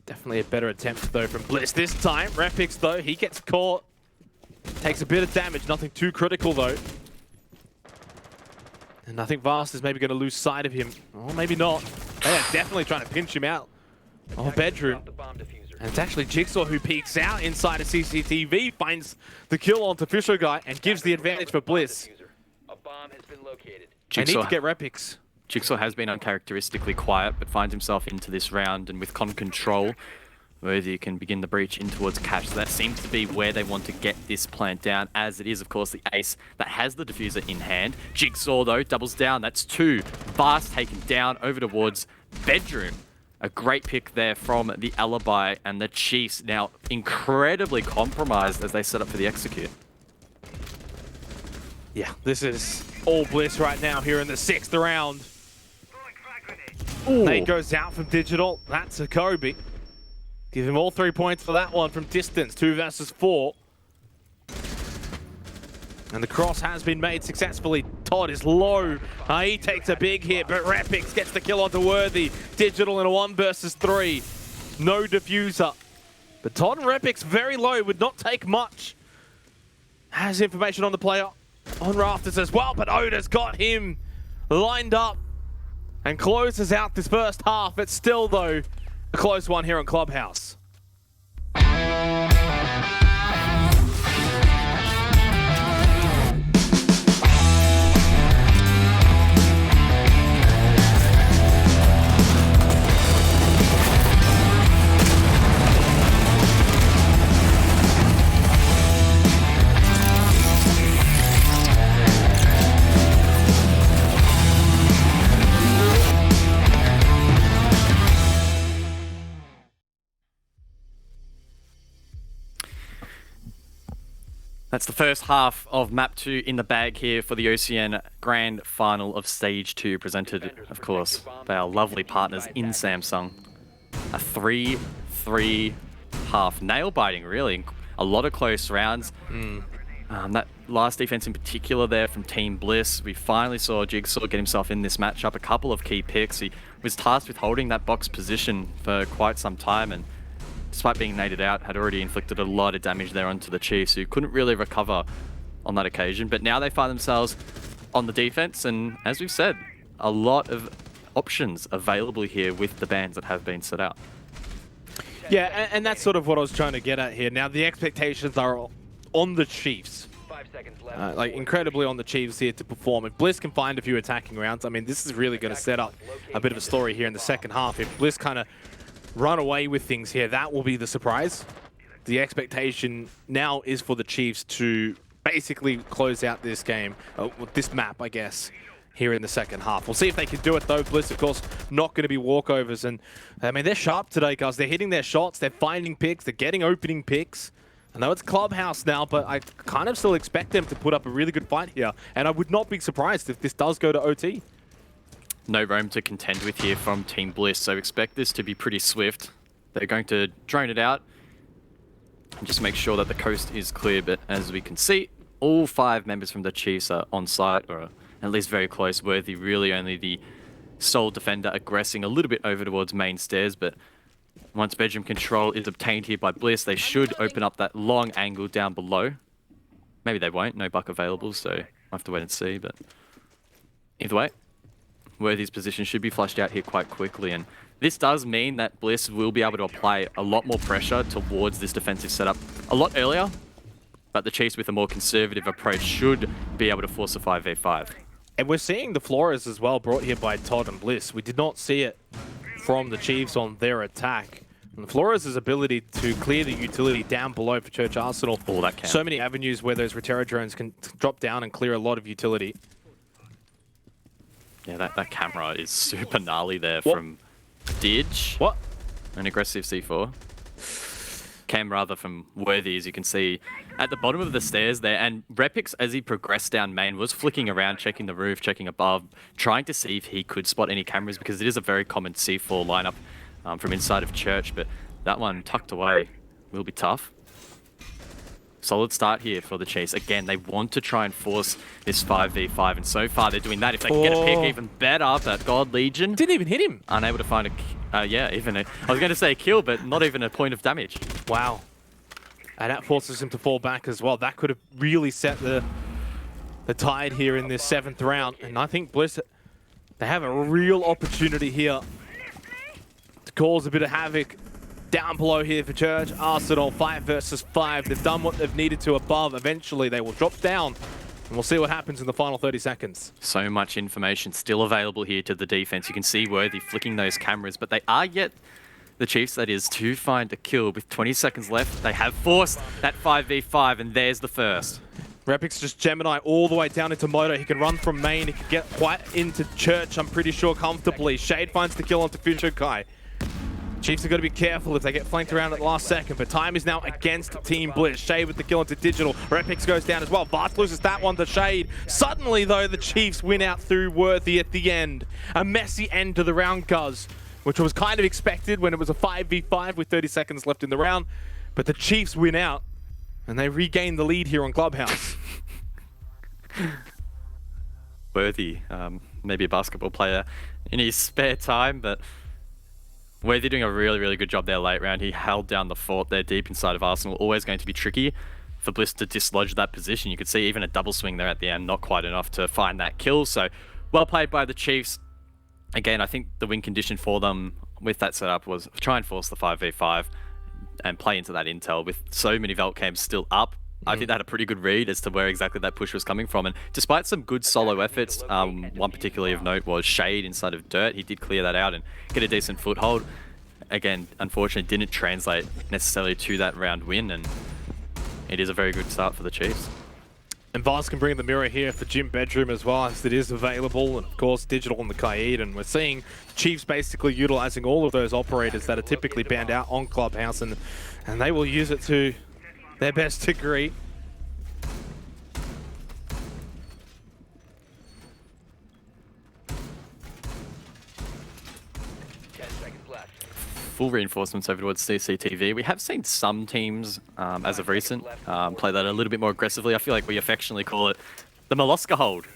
Definitely a better attempt, though, from Bliss this time. Repix, though, he gets caught. Takes a bit of damage, nothing too critical, though. And I think Vast is maybe going to lose sight of him. Or maybe not. They are definitely trying to pinch him out of a bedroom. And it's actually Jigsaw who peeks out inside a CCTV, finds the kill onto Fisher Guy, and gives the advantage for Bliss. A bomb has been located. They need to get Repix. Jigsaw has been uncharacteristically quiet, but finds himself into this round, and with con control, Worthy can begin the breach in towards Cash. So that seems to be where they want to get this plant down, as it is, of course, the ace that has the diffuser in hand. Jigsaw, though, doubles down. That's 2. Vast taken down over towards Bedroom. A great pick there from the Alibi, and the Chiefs now incredibly compromised as they set up for the execute. Yeah, this is all Bliss right now here in the 6th round. Ooh. Nate goes out from Digital. That's a Kobe. Give him all 3 points for that one from distance. 2 versus 4. And the cross has been made successfully. Todd is low. He takes a big hit, but Repix gets the kill onto Worthy. Digital in a 1 versus 3. No diffuser. But Todd and Repix very low, would not take much. Has information on the player on Rafters as well, but Oda's got him lined up and closes out this first half. It's still, though, a close one here on Clubhouse. That's the first half of Map 2 in the bag here for the OCN Grand Final of Stage 2, presented, of course, by our lovely partners in Samsung. A 3-3 half. Nail-biting, really. A lot of close rounds. That last defense in particular there from Team Bliss. We finally saw Jigsaw get himself in this matchup. A couple of key picks. He was tasked with holding that box position for quite some time, and despite being naded out, had already inflicted a lot of damage there onto the Chiefs, who couldn't really recover on that occasion. But now they find themselves on the defense, and as we've said, a lot of options available here with the bans that have been set out. Yeah, and that's sort of what I was trying to get at here. Now, the expectations are on the Chiefs. Like, incredibly on the Chiefs here to perform. If Bliss can find a few attacking rounds, I mean, this is really going to set up a bit of a story here in the second half. If Bliss kind of run away with things here, that will be the surprise. The expectation now is for the Chiefs to basically close out this game, this map, I guess, here in the second half. We'll see if they can do it, though. Bliss, of course, not going to be walkovers. And, I mean, they're sharp today, guys. They're hitting their shots. They're finding picks. They're getting opening picks. I know it's Clubhouse now, but I kind of still expect them to put up a really good fight here. And I would not be surprised if this does go to OT. No roam to contend with here from Team Bliss, so expect this to be pretty swift. They're going to drone it out and just make sure that the coast is clear. But as we can see, all 5 members from the Chiefs are on site, or at least very close. Worthy really only the sole defender aggressing a little bit over towards main stairs, but once bedroom control is obtained here by Bliss, they should open up that long angle down below. Maybe they won't, no buck available, so we'll have to wait and see. But either way, Worthy's position should be flushed out here quite quickly, and this does mean that Bliss will be able to apply a lot more pressure towards this defensive setup a lot earlier, but the Chiefs with a more conservative approach should be able to force a 5v5. And we're seeing the Flores as well brought here by Todd and Bliss. We did not see it from the Chiefs on their attack. And Flores' ability to clear the utility down below for Church Arsenal. Oh, that can. So many avenues where those Rotero drones can drop down and clear a lot of utility. Yeah, that camera is super gnarly there from Didge. What? An aggressive C4. Cam rather from Worthy, as you can see at the bottom of the stairs there. And Repix, as he progressed down main, was flicking around, checking the roof, checking above, trying to see if he could spot any cameras, because it is a very common C4 lineup from inside of Church. But that one tucked away will be tough. Solid start here for the Chiefs. Again, they want to try and force this 5v5, and so far they're doing that. If they can get a pick, even better. But God Legion didn't even hit him. Unable to find I was going to say a kill, but not even a point of damage. Wow. And that forces him to fall back as well. That could have really set the tide here in this 7th round. And I think Bliss, they have a real opportunity here to cause a bit of havoc down below here for Church Arsenal. 5 versus 5. They've done what they've needed to above. Eventually, they will drop down, and we'll see what happens in the final 30 seconds. So much information still available here to the defense. You can see Worthy flicking those cameras, but they are yet, the Chiefs that is, to find a kill. With 20 seconds left, they have forced that 5v5, and there's the first. Repix just Gemini all the way down into Moto. He can run from main. He can get quite into Church, I'm pretty sure, comfortably. Shade finds the kill onto Fushokai. Chiefs have got to be careful if they get flanked around at the last second, but time is now against Team Bliss. Shade with the kill into Digital. Repix goes down as well. Vast loses that one to Shade. Suddenly, though, the Chiefs win out through Worthy at the end. A messy end to the round, Guz, which was kind of expected when it was a 5v5 with 30 seconds left in the round. But the Chiefs win out, and they regain the lead here on Clubhouse. Worthy, maybe a basketball player in his spare time, but Worthy doing a really, really good job there late round. He held down the fort there deep inside of Arsenal. Always going to be tricky for Bliss to dislodge that position. You could see even a double swing there at the end, not quite enough to find that kill. So well played by the Chiefs. Again, I think the win condition for them with that setup was try and force the 5v5 and play into that intel. With so many Velt cams still up, I think they had a pretty good read as to where exactly that push was coming from. And despite some good solo efforts, one particularly of note was Shade inside of Dirt. He did clear that out and get a decent foothold. Again, unfortunately, didn't translate necessarily to that round win, and it is a very good start for the Chiefs. And Vast can bring the mirror here for Gym Bedroom as well, as it is available, and of course Digital on the Kaid, and we're seeing Chiefs basically utilizing all of those operators that are typically banned out on Clubhouse, and they will use it to their best degree. full reinforcements over towards CCTV. We have seen some teams, as of recent, play that a little bit more aggressively. I feel like we affectionately call it the Molosca hold.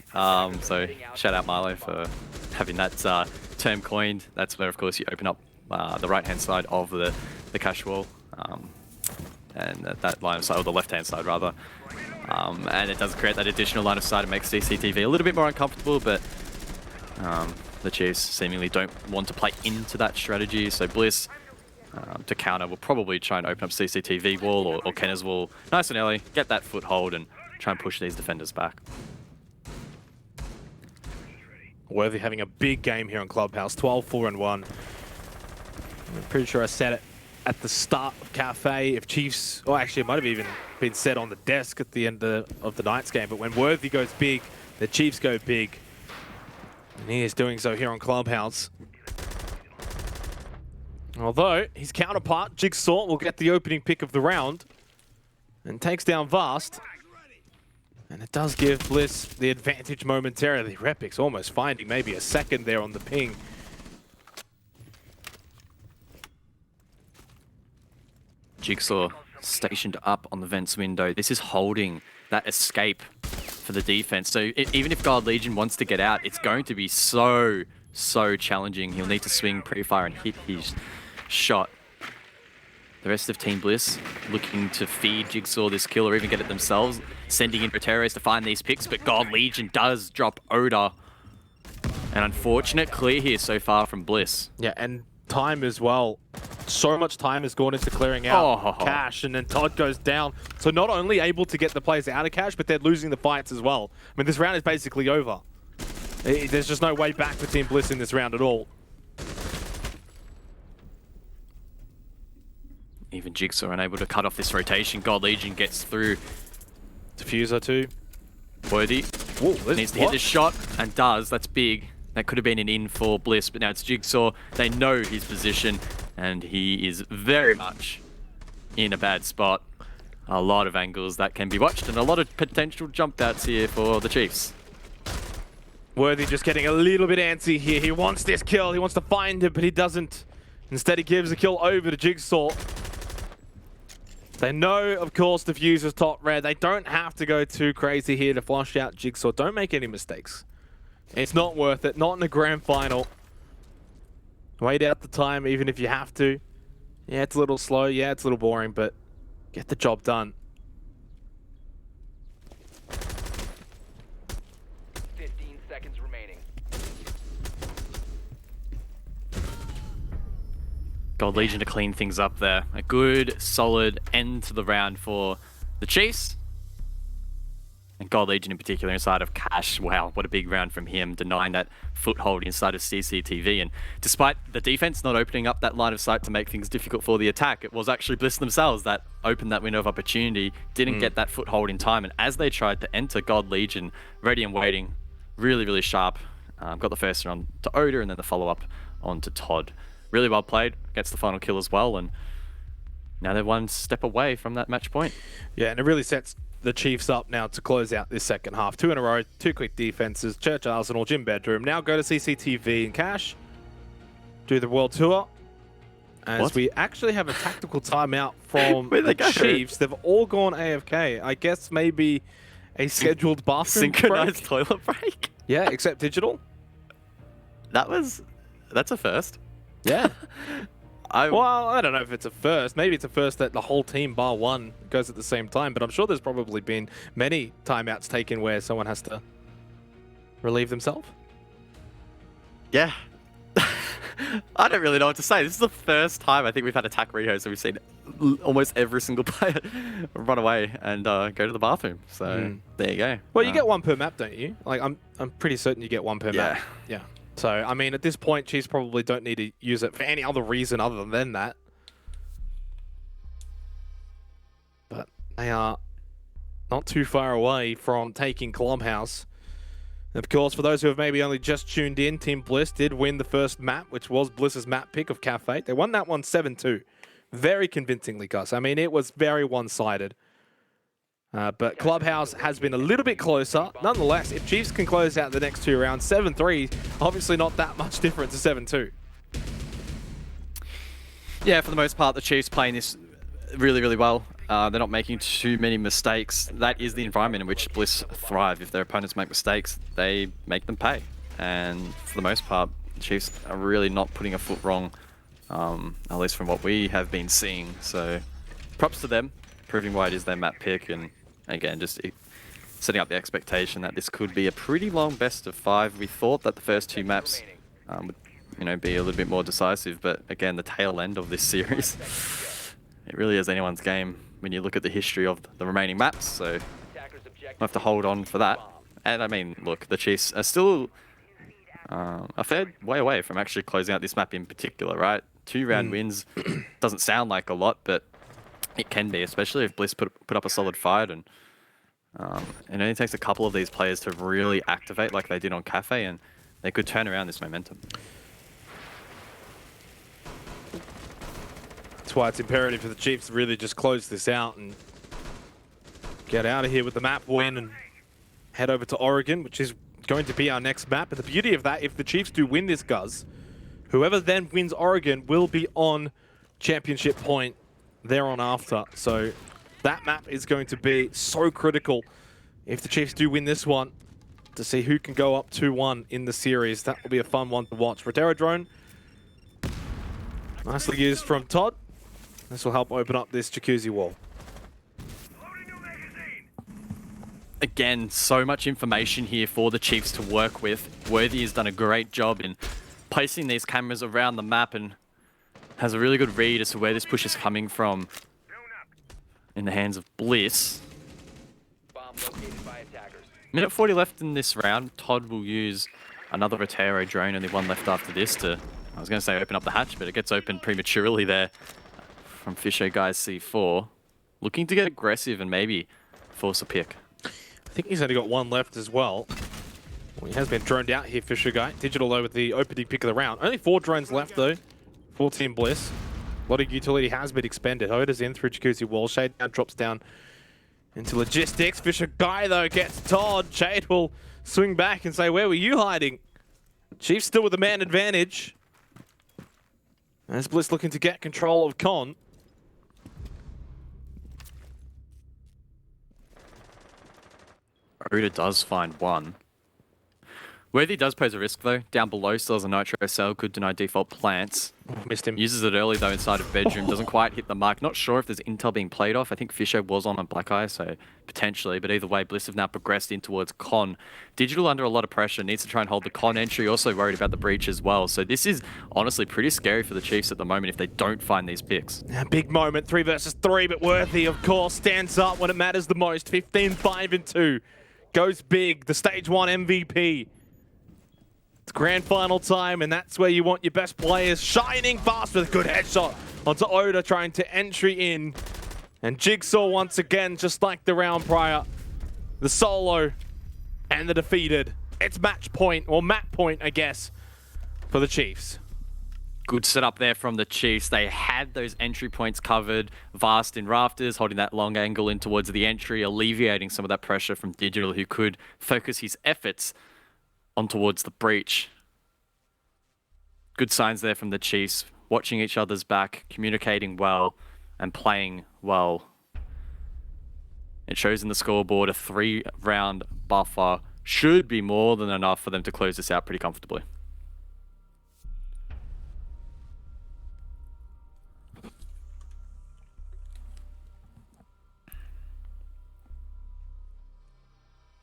So shout out Milo for having that term coined. That's where, of course, you open up the right-hand side of the cash wall, and that line of sight, or the left-hand side rather. And it does create that additional line of sight and makes CCTV a little bit more uncomfortable, but the Chiefs seemingly don't want to play into that strategy. So Bliss, to counter, will probably try and open up CCTV wall or Kenner's wall nice and early, get that foothold and try and push these defenders back. Worthy having a big game here on Clubhouse, 12-4-1. I'm pretty sure I said it at the start of Cafe. If Chiefs, or actually it might have even been said on the desk at the end of the night's game, but when Worthy goes big, the Chiefs go big. And he is doing so here on Clubhouse. Although his counterpart, Jigsaw, will get the opening pick of the round and takes down Vast. And it does give Bliss the advantage momentarily. Repix almost finding maybe a second there on the ping. Jigsaw stationed up on the vents window. This is holding that escape for the defense. So even if God Legion wants to get out, it's going to be so challenging. He'll need to swing pre-fire and hit his shot. The rest of Team Bliss looking to feed Jigsaw this kill or even get it themselves, sending in Roteros to find these picks, but God Legion does drop Oda. An unfortunate clear here so far from Bliss. Yeah, and time as well. So much time has gone into clearing out Cash, and then Todd goes down. So not only able to get the players out of Cash, but they're losing the fights as well. I mean, this round is basically over. There's just no way back for Team Bliss in this round at all. Even Jigsaw unable to cut off this rotation. God Legion gets through. Diffuser too. Worthy Whoa, needs to hit this shot, and does. That's big. That could have been an in for Bliss, but now it's Jigsaw. They know his position, and he is very much in a bad spot. A lot of angles that can be watched, and a lot of potential jump outs here for the Chiefs. Worthy just getting a little bit antsy here. He wants this kill. He wants to find him, but he doesn't. Instead, he gives the kill over to Jigsaw. They know, of course, the Diffuser's top red. They don't have to go too crazy here to flush out Jigsaw. Don't make any mistakes. It's not worth it. Not in the grand final. Wait out the time, even if you have to. Yeah, it's a little slow. Yeah, it's a little boring, but get the job done. 15 seconds remaining. God Legion to clean things up there. A good, solid end to the round for the Chiefs. And God Legion in particular inside of Cash. Wow, what a big round from him, denying that foothold inside of CCTV. And despite the defense not opening up that line of sight to make things difficult for the attack, it was actually Bliss themselves that opened that window of opportunity, didn't get that foothold in time. And as they tried to enter, God Legion, ready and waiting, really sharp. Got the first one to Oda and then the follow-up on to Todd. Really well played, gets the final kill as well. And now they're one step away from that match point. Yeah, and it really sets the Chiefs up now to close out this second half. 2 in a row, 2 quick defenses. Church Arsenal, Gym Bedroom. Now go to CCTV and Cash. Do the world tour. As we actually have a tactical timeout from the Chiefs. They've all gone AFK. I guess maybe a scheduled bathroom Synchronized break. toilet break? Yeah, except digital. That's a first. Yeah. Well, I don't know if it's a first. Maybe it's a first that the whole team, bar one, goes at the same time. But I'm sure there's probably been many timeouts taken where someone has to relieve themselves. Yeah. I don't really know what to say. This is the first time I think we've had attack reho, so we've seen almost every single player run away and go to the bathroom. So there you go. Well, you get one per map, don't you? Like I'm pretty certain you get one per map. Yeah. So, I mean, at this point, Chiefs probably don't need to use it for any other reason other than that. But they are not too far away from taking Clubhouse. And of course, for those who have maybe only just tuned in, Team Bliss did win the first map, which was Bliss's map pick of Cafe. They won that one 7-2. Very convincingly, Gus. I mean, it was very one-sided. But Clubhouse has been a little bit closer. Nonetheless, if Chiefs can close out the next 2 rounds, 7-3, obviously not that much different to 7-2. Yeah, for the most part, the Chiefs playing this really, really well. They're not making too many mistakes. That is the environment in which Bliss thrive. If their opponents make mistakes, they make them pay. And for the most part, the Chiefs are really not putting a foot wrong, at least from what we have been seeing. So props to them, proving why it is their map pick. And again, just setting up the expectation that this could be a pretty long best of 5. We thought that the first 2 maps would be a little bit more decisive, but again, the tail end of this series, it really is anyone's game when you look at the history of the remaining maps, so we'll have to hold on for that. And I mean, look, the Chiefs are still a fair way away from actually closing out this map in particular, right? 2-round wins doesn't sound like a lot, but it can be, especially if Bliss put up a solid fight, and it only takes a couple of these players to really activate like they did on Cafe, and they could turn around this momentum. That's why it's imperative for the Chiefs to really just close this out and get out of here with the map win and head over to Oregon, which is going to be our next map. And the beauty of that, if the Chiefs do win this, Guz, whoever then wins Oregon will be on championship point thereon after. So that map is going to be so critical if the Chiefs do win this one to see who can go up 2-1 in the series. That will be a fun one to watch. Rotero drone, nicely used from Todd. This will help open up this jacuzzi wall. Again, so much information here for the Chiefs to work with. Worthy has done a great job in placing these cameras around the map and has a really good read as to where this push is coming from in the hands of Bliss. Minute 40 left in this round. Todd will use another Rotero drone, only one left after this to, I was going to say open up the hatch, but it gets opened prematurely there from Fisher Guys C4. Looking to get aggressive and maybe force a pick. I think he's only got 1 left as well. He has been droned out here, Fisher Guy. Digital though with the opening pick of the round. Only 4 drones left though for Team Bliss. A lot of utility has been expended. Hoda's in through Jacuzzi wall. Shade now drops down into logistics. Fisher Guy though gets Todd. Shade will swing back and say, where were you hiding? Chiefs still with the man advantage. As Bliss looking to get control of Con. Oda does find 1. Worthy does pose a risk though. Down below still has a nitro cell, could deny default plants. Missed him. Uses it early though inside of bedroom, doesn't quite hit the mark. Not sure if there's intel being played off. I think Fisher was on a Black Eye, so potentially. But either way, Bliss have now progressed in towards Con. Digital under a lot of pressure, needs to try and hold the Con entry. Also worried about the breach as well. So this is honestly pretty scary for the Chiefs at the moment if they don't find these picks. A big moment, 3 versus 3, but Worthy of course stands up when it matters the most. 15-5-2. Goes big, the stage 1 MVP. It's grand final time, and that's where you want your best players shining fast with a good headshot onto Oda, trying to entry in. And Jigsaw once again, just like the round prior, the solo and the defeated. It's match point, or map point, I guess, for the Chiefs. Good setup there from the Chiefs. They had those entry points covered. Vast in rafters, holding that long angle in towards the entry, alleviating some of that pressure from Digital, who could focus his efforts on towards the breach. Good signs there from the Chiefs, watching each other's back, communicating well, and playing well. It shows in the scoreboard a 3-round buffer should be more than enough for them to close this out pretty comfortably.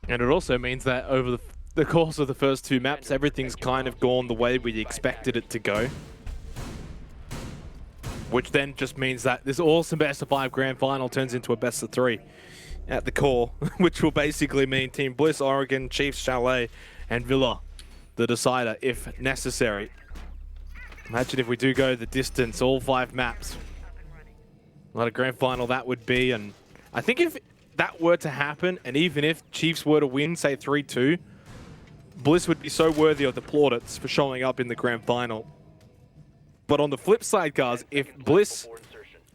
And it also means that over the course of the first 2 maps, everything's kind of gone the way we expected it to go. Which then just means that this awesome best of 5 grand final turns into a best of 3 at the core, which will basically mean Team Bliss, Oregon, Chiefs, Chalet, and Villa, the decider if necessary. Imagine if we do go the distance, all 5 maps. What a grand final that would be, and I think if that were to happen, and even if Chiefs were to win, say 3-2, Bliss would be so worthy of the plaudits for showing up in the grand final. But on the flip side, guys, if Bliss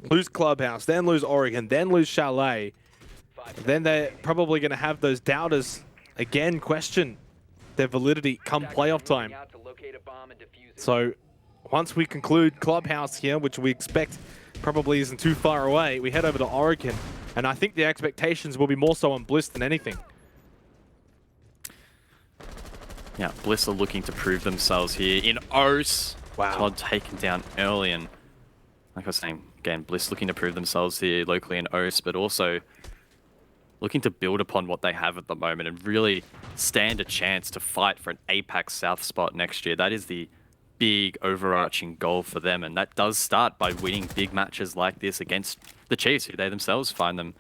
lose Clubhouse, then lose Oregon, then lose Chalet, then they're probably going to have those doubters again question their validity come playoff time. So once we conclude Clubhouse here, which we expect probably isn't too far away, we head over to Oregon. And I think the expectations will be more so on Bliss than anything. Yeah, Bliss are looking to prove themselves here in OS. Wow. Todd taken down early, and like I was saying, again, Bliss looking to prove themselves here locally in OS, but also looking to build upon what they have at the moment and really stand a chance to fight for an APAC South spot next year. That is the big overarching goal for them, and that does start by winning big matches like this against the Chiefs, who they themselves find them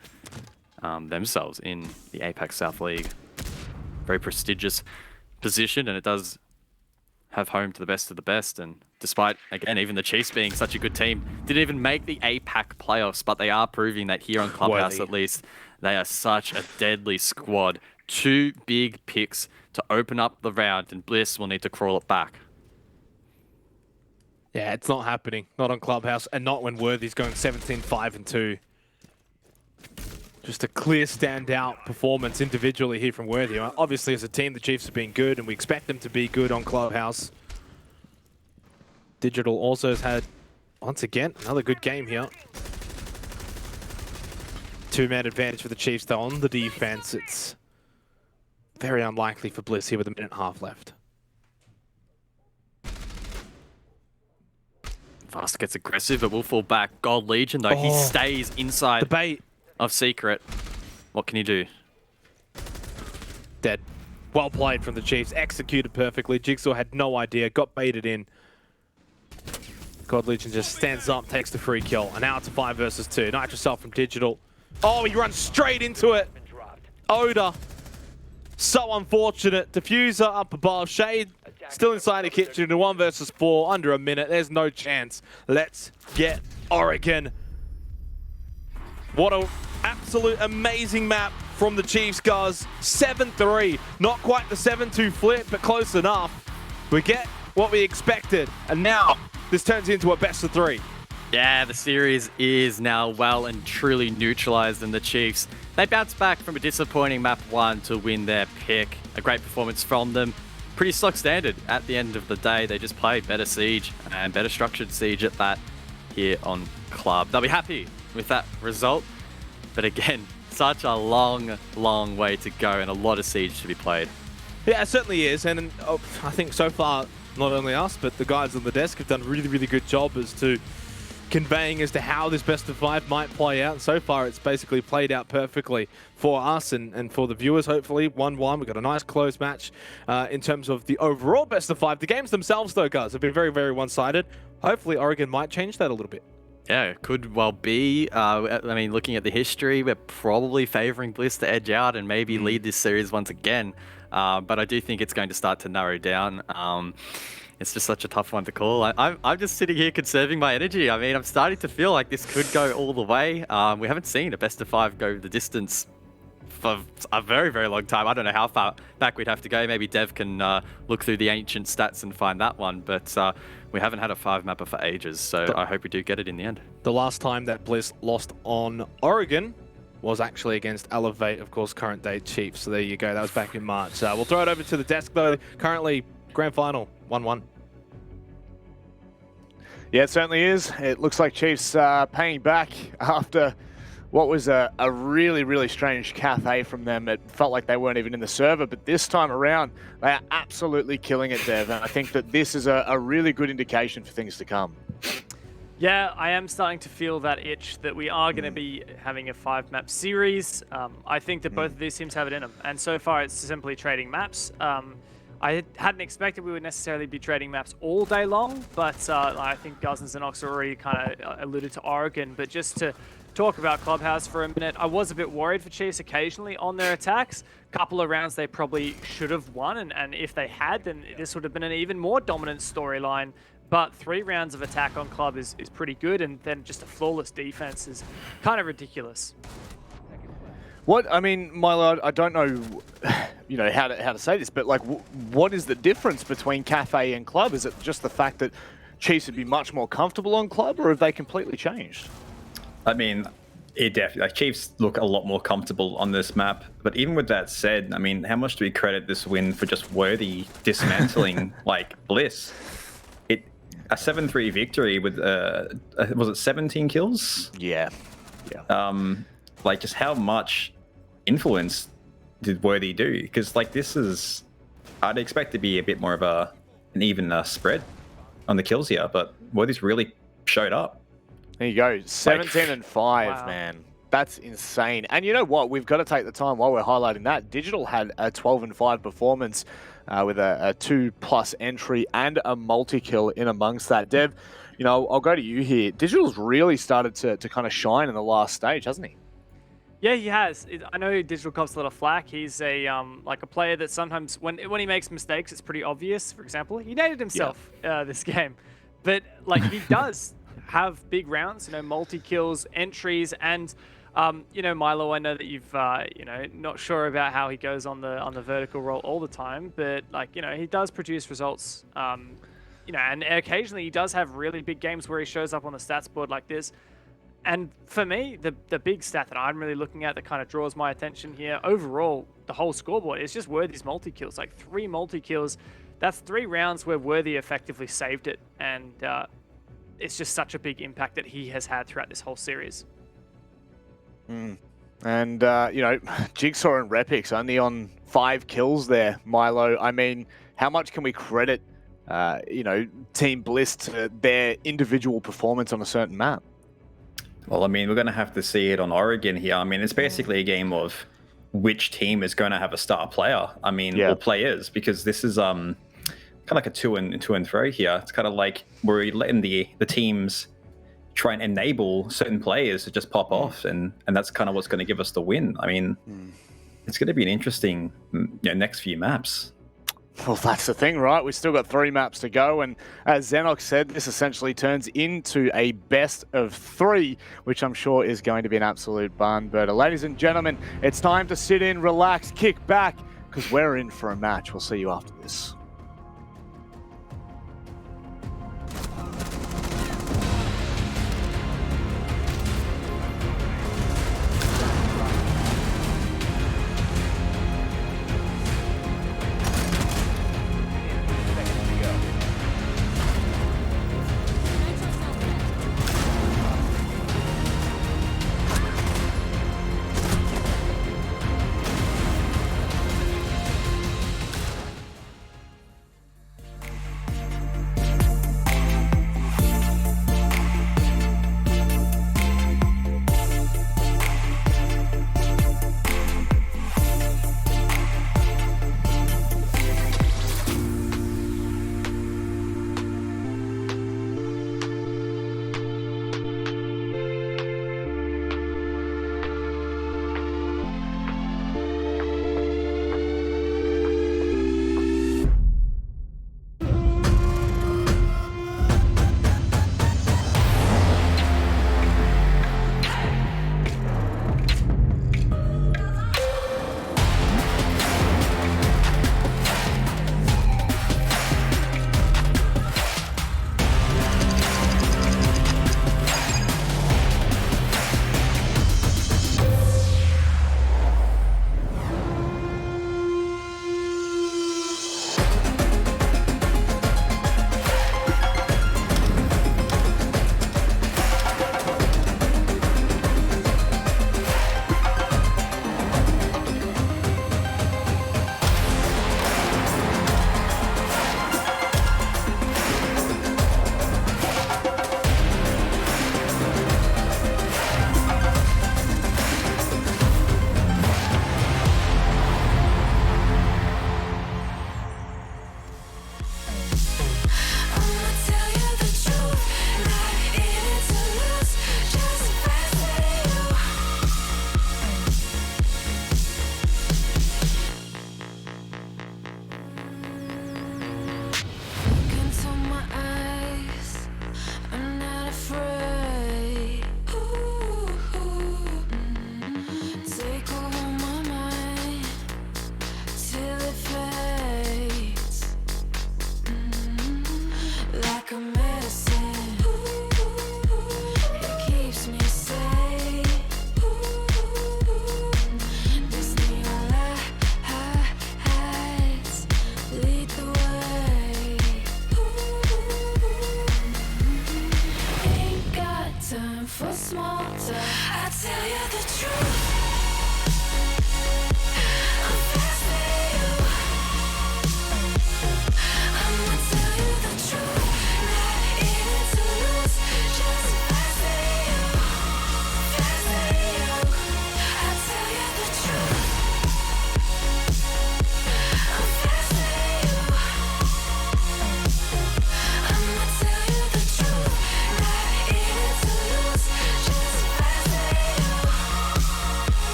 themselves in the APAC South League. Very prestigious position, and it does have home to the best of the best. And despite, again, even the Chiefs being such a good team, didn't even make the APAC playoffs, but they are proving that here on Clubhouse at least, they are such a deadly squad. 2 big picks to open up the round, and Bliss will need to crawl it back. Yeah, it's not happening. Not on Clubhouse, and not when Worthy's going 17-5-2. Just a clear standout performance individually here from Worthy. Obviously, as a team, the Chiefs have been good, and we expect them to be good on Clubhouse. Digital also has had, once again, another good game here. 2-man advantage for the Chiefs, though, on the defense. It's very unlikely for Bliss here with a minute and a half left. Fast gets aggressive, but will fall back. Gold Legion, though, he stays inside the bait of Secret. What can he do? Dead. Well played from the Chiefs. Executed perfectly. Jigsaw had no idea. Got baited in. God Legion just stands up, takes the free kill. And now it's a 5 versus 2. Night yourself from Digital. Oh, he runs straight into it. Oda. So unfortunate. Diffuser up above. Shade still inside the kitchen in a 1 versus 4. Under a minute. There's no chance. Let's get Oregon. What an absolute amazing map from the Chiefs, guys. 7-3. Not quite the 7-2 flip, but close enough. We get what we expected. And now this turns into a best of 3. Yeah, the series is now well and truly neutralized, and the Chiefs, they bounce back from a disappointing map 1 to win their pick. A great performance from them. Pretty stock standard at the end of the day. They just played better Siege and better structured Siege at that here on Club. They'll be happy with that result. But again, such a long, long way to go and a lot of Siege to be played. Yeah, it certainly is. And I think so far, not only us, but the guys on the desk have done a really, really good job as to conveying as to how this best of 5 might play out. And so far, it's basically played out perfectly for us and for the viewers, hopefully. 1-1. We've got a nice close match in terms of the overall best of 5. The games themselves, though, guys, have been very, very one-sided. Hopefully, Oregon might change that a little bit. Yeah, it could well be. I mean, looking at the history, we're probably favoring Bliss to edge out and maybe lead this series once again. But I do think it's going to start to narrow down. It's just such a tough one to call. I'm just sitting here conserving my energy. I mean, I'm starting to feel like this could go all the way. We haven't seen a best of 5 go the distance for a very, very long time. I don't know how far back we'd have to go. Maybe Dev can look through the ancient stats and find that one. But we haven't had a 5-mapper for ages, so I hope we do get it in the end. The last time that Bliss lost on Oregon was actually against Elevate, of course, current day Chiefs. So there you go. That was back in March. We'll throw it over to the desk, though. Currently, grand final, 1-1. Yeah, it certainly is. It looks like Chiefs paying back after what was a really, really strange cafe from them. It felt like they weren't even in the server, but this time around, they are absolutely killing it, Dev. And I think that this is a really good indication for things to come. Yeah, I am starting to feel that itch that we are going to be having a 5-map series. I think that both of these teams have it in them. And so far, it's simply trading maps. I hadn't expected we would necessarily be trading maps all day long, but I think Guzz and Xenox already kind of alluded to Oregon. But just to talk about Clubhouse for a minute, I was a bit worried for Chiefs occasionally on their attacks. Couple of rounds they probably should have won, and if they had, then this would have been an even more dominant storyline. But 3 rounds of attack on Club is pretty good, and then just a flawless defense is kind of ridiculous. What, I mean, Milo, I don't know, how to say this, but like, what is the difference between Cafe and Club? Is it just the fact that Chiefs would be much more comfortable on Club, or have they completely changed? I mean, it definitely, like, Chiefs look a lot more comfortable on this map. But even with that said, I mean, how much do we credit this win for just Worthy dismantling like Bliss? a 7-3 victory with was it 17 kills? Yeah. Yeah. Like just how much influence did Worthy do? Because like this is, I'd expect to be a bit more of an even spread on the kills here, but Worthy's really showed up. There you go, 17 and 5, Wow. man. That's insane. And you know what? We've got to take the time while we're highlighting that. Digital had a 12 and 5 performance with a 2+ entry and a multi-kill in amongst that. Dev, you know, I'll go to you here. Digital's really started to kind of shine in the last stage, hasn't he? Yeah, he has. I know Digital cops a lot of flack. He's a like a player that sometimes when he makes mistakes, it's pretty obvious. For example, he naded himself this game, but like he does have big rounds, you know, multi-kills, entries, and you know, Milo, I know that you've you know, not sure about how he goes on the vertical roll all the time, but like, you know, he does produce results, you know, and occasionally he does have really big games where he shows up on the stats board like this. And for me, the big stat that I'm really looking at that kind of draws my attention here, overall, the whole scoreboard is just Worthy's multi-kills, like 3 multi-kills. That's 3 rounds where Worthy effectively saved it, and it's just such a big impact that he has had throughout this whole series. And, you know, Jigsaw and Repix only on 5 kills there, Milo. I mean, how much can we credit, you know, Team Bliss to their individual performance on a certain map? Well, I mean, we're going to have to see it on Oregon here. I mean, it's basically a game of which team is going to have a star player. I mean, or players, because this is kind of like a two and three here. It's kind of like we're letting the teams try and enable certain players to just pop off, and that's kind of what's going to give us the win. I mean, it's going to be an interesting next few maps. Well, that's the thing, right? We've still got 3 maps to go, and as Xenox said, this essentially turns into a best of 3, which I'm sure is going to be an absolute barn burner. Ladies and gentlemen, it's time to sit in, relax, kick back, because we're in for a match. We'll see you after this.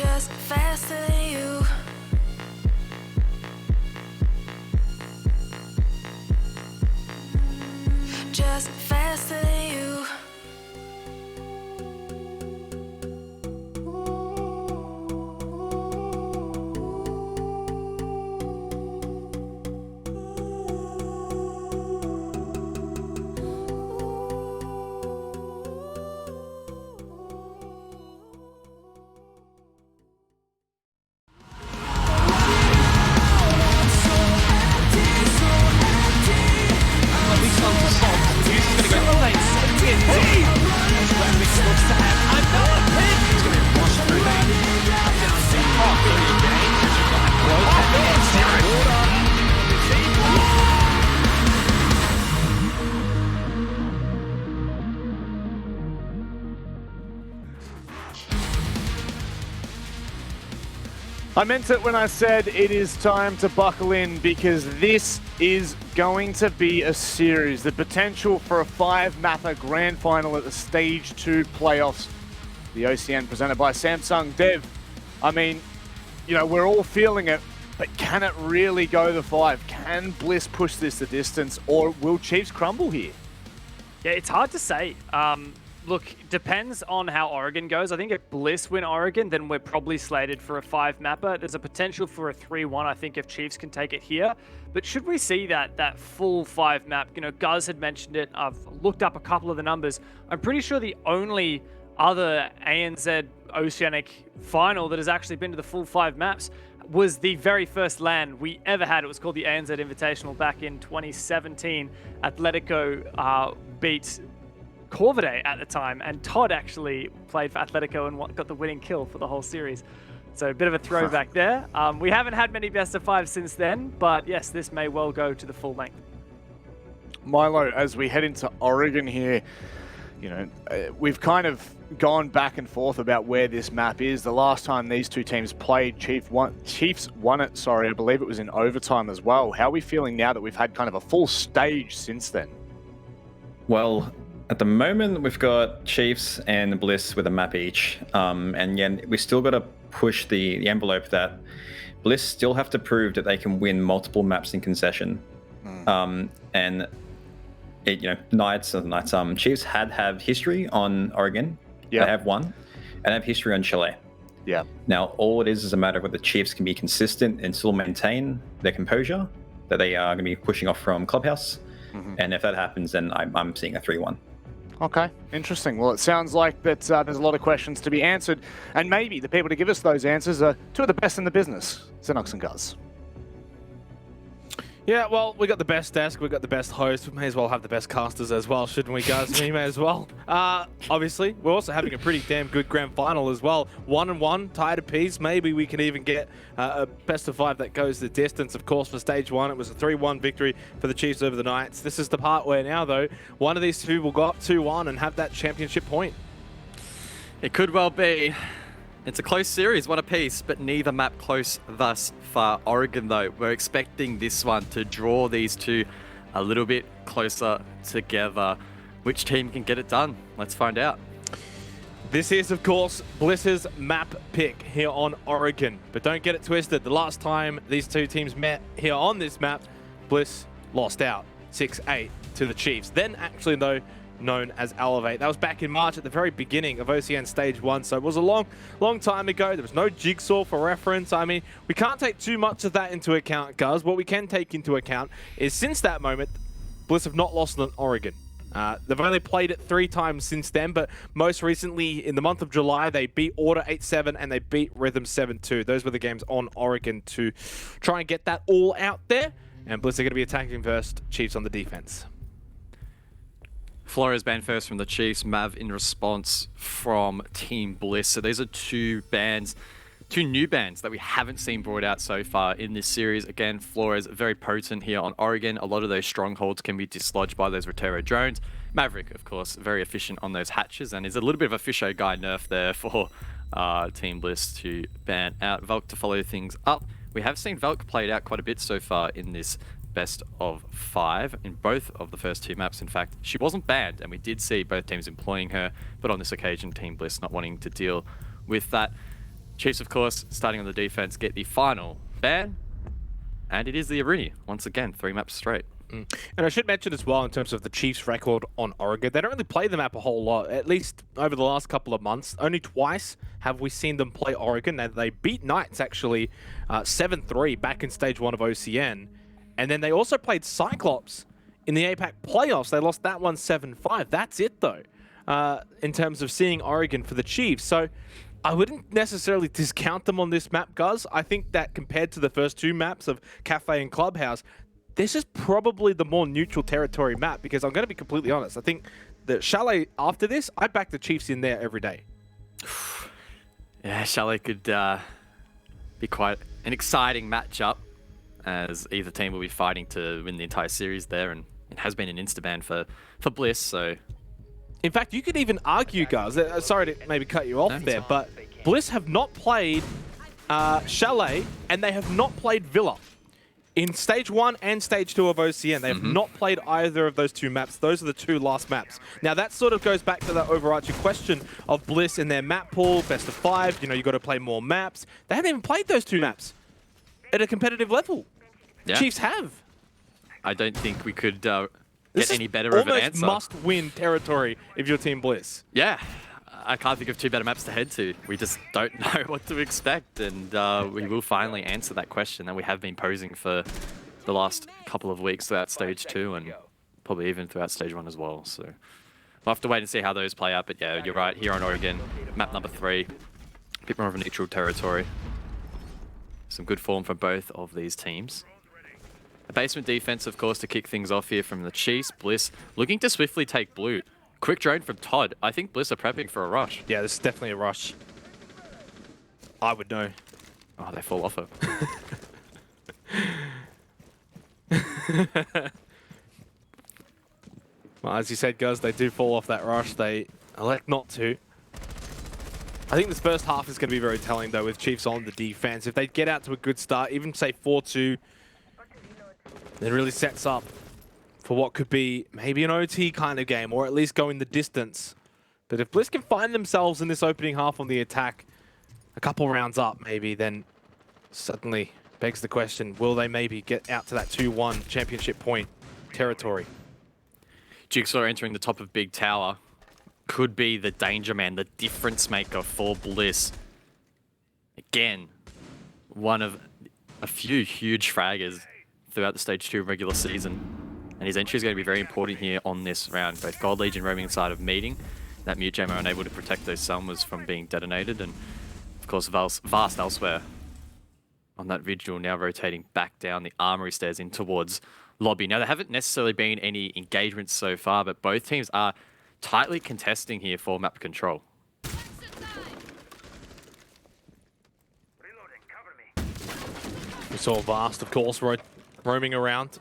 just faster than you. Just faster than you. I meant it when I said it is time to buckle in, because this is going to be a series. The potential for a 5-mapper grand final at the Stage 2 playoffs. The OCN presented by Samsung. Dev, I mean, you know, we're all feeling it, but can it really go to 5? Can Bliss push this the distance, or will Chiefs crumble here? Yeah, it's hard to say. Look, depends on how Oregon goes. I think if Bliss win Oregon, then we're probably slated for a 5-mapper. There's a potential for a 3-1, I think, if Chiefs can take it here. But should we see that full 5-map? You know, Guz had mentioned it. I've looked up a couple of the numbers. I'm pretty sure the only other ANZ Oceanic final that has actually been to the full 5 maps was the very first LAN we ever had. It was called the ANZ Invitational back in 2017. Atletico beat Corvidae at the time, and Todd actually played for Atletico and got the winning kill for the whole series. So a bit of a throwback there. We haven't had many best of 5 since then, but yes, this may well go to the full length. Milo, as we head into Oregon here, you know, we've kind of gone back and forth about where this map is. The last time these two teams played, Chiefs won it, I believe it was in overtime as well. How are we feeling now that we've had kind of a full stage since then? Well, at the moment, we've got Chiefs and Bliss with a map each. And yet we still got to push the envelope that Bliss still have to prove that they can win multiple maps in concession. And Chiefs have history on Oregon. Yep. They have won, and have history on Chile. Yeah. Now, all it is a matter of whether the Chiefs can be consistent and still maintain their composure that they are going to be pushing off from Clubhouse. And if that happens, then I'm seeing a 3-1. Okay, interesting. Well, it sounds like that there's a lot of questions to be answered, and maybe the people to give us those answers are two of the best in the business, Xenox and Guz. Yeah, well, we got the best desk, we got the best host. We may as well have the best casters as well, shouldn't we, Guz? We may as well. Obviously, we're also having a pretty damn good grand final as well. 1-1, tied apiece. Maybe we can even get a best of 5 that goes the distance. Of course, for stage 1, it was a 3-1 victory for the Chiefs over the Knights. This is the part where now, though, one of these two will go up 2-1 and have that championship point. It could well be. It's a close series, one apiece, but neither map close thus far. Oregon, though, we're expecting this one to draw these two a little bit closer together. Which team can get it done? Let's find out. This is, of course, Bliss's map pick here on Oregon. But don't get it twisted. The last time these two teams met here on this map, Bliss lost out 6-8 to the Chiefs. Then, actually, though, known as Elevate. That was back in March at the very beginning of OCN Stage 1, so it was a long time ago. There was no jigsaw for reference. I mean, we can't take too much of that into account, Guz. What we can take into account is since that moment, Bliss have not lost on Oregon. They've only played it 3 times since then, but most recently in the month of July, they beat Order 8-7 and they beat Rhythm 7-2. Those were the games on Oregon to try and get that all out there. And Bliss are going to be attacking first, Chiefs on the defense. Flores banned first from the Chiefs, Mav in response from Team Bliss. So these are two new bands that we haven't seen brought out so far in this series. Again, Flores very potent here on Oregon. A lot of those strongholds can be dislodged by those Rotero drones. Maverick, of course, very efficient on those hatches, and is a little bit of a Fisho guy nerf there for Team Bliss to ban out. Valk to follow things up. We have seen Valk played out quite a bit so far in this best of 5 in both of the first 2 maps. In fact, she wasn't banned, and we did see both teams employing her, but on this occasion, Team Bliss not wanting to deal with that. Chiefs, of course, starting on the defense, get the final ban. And it is the Arini, once again, 3 maps straight. And I should mention as well, in terms of the Chiefs' record on Oregon, they don't really play the map a whole lot, at least over the last couple of months. Only twice have we seen them play Oregon, and they beat Knights, actually, 7-3 back in Stage 1 of OCN. And then they also played Cyclops in the APAC playoffs. They lost that one 7-5. That's it, though, in terms of seeing Oregon for the Chiefs. So I wouldn't necessarily discount them on this map, Guz. I think that compared to the first 2 maps of Cafe and Clubhouse, this is probably the more neutral territory map, because I'm going to be completely honest. I think the Chalet after this, I back the Chiefs in there every day. Yeah, Chalet could be quite an exciting matchup, as either team will be fighting to win the entire series there, and it has been an insta-ban for Bliss, so... In fact, you could even argue, guys, sorry to maybe cut you off there, but Bliss have not played Chalet, and they have not played Villa. In Stage 1 and Stage 2 of OCN, they have not played either of those 2 maps. Those are the 2 last maps. Now, that sort of goes back to that overarching question of Bliss in their map pool, best of 5, you know, you got to play more maps. They haven't even played those 2 maps at a competitive level. Yeah. Chiefs have. I don't think we could This get is any better of an answer. almost must-win territory if you're Team Bliss. Yeah. I can't think of 2 better maps to head to. We just don't know what to expect, and we will finally answer that question that we have been posing for the last couple of weeks throughout Stage 2 and probably even throughout Stage 1 as well. So we'll have to wait and see how those play out, but yeah, you're right. Here on Oregon, map number 3, a bit more of a neutral territory. Some good form from both of these teams. A basement defense, of course, to kick things off here from the Chiefs. Bliss looking to swiftly take blue. Quick drone from Todd. I think Bliss are prepping for a rush. Yeah, this is definitely a rush. I would know. Oh, they fall off it. Well, as you said, guys, they do fall off that rush. They elect not to. I think this first half is going to be very telling, though, with Chiefs on the defense. If they get out to a good start, even say 4-2, it really sets up for what could be maybe an OT kind of game, or at least going the distance. But if Bliss can find themselves in this opening half on the attack, a couple rounds up maybe, then suddenly begs the question, will they maybe get out to that 2-1 championship point territory? Jigsaw entering the top of Big Tower could be the danger man, the difference maker for Bliss. Again, one of a few huge fraggers throughout the Stage 2 regular season. And his entry is going to be very important here on this round. Both Gold Legion roaming inside of meeting. That mute jammer unable to protect those Selmas from being detonated. And of course, Vast elsewhere on that Vigil, now rotating back down the armory stairs in towards lobby. Now, there haven't necessarily been any engagements so far, but both teams are tightly contesting here for map control. We saw Vast, of course, roaming around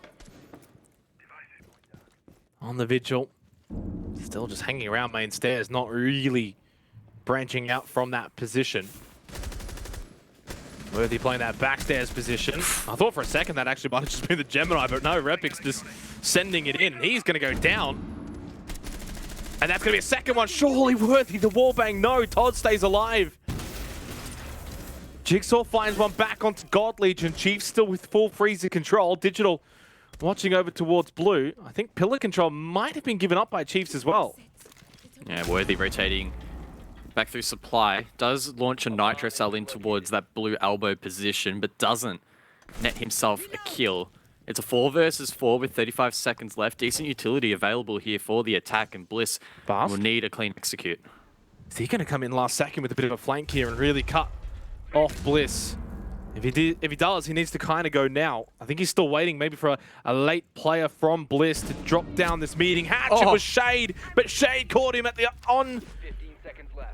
on the Vigil. Still just hanging around main stairs, not really branching out from that position. Worthy playing that backstairs position. I thought for a second that actually might have just been the Gemini, but no, Repic's just sending it in. He's going to go down. And that's going to be a second one. Surely Worthy, the wallbang. No, Todd stays alive. Jigsaw finds one back onto God Legion. Chiefs still with full freezer control. Digital watching over towards blue. I think pillar control might have been given up by Chiefs as well. Yeah, Worthy rotating back through supply. Does launch a nitro cell in towards that blue elbow position, but doesn't net himself a kill. It's a 4 versus 4 with 35 seconds left. Decent utility available here for the attack, and Bliss will need a clean execute. Is he going to come in last second with a bit of a flank here and really cut off Bliss? If he does, he needs to kind of go now. I think he's still waiting maybe for a late player from Bliss to drop down this meeting. Hatch, it was Shade, but Shade caught him at the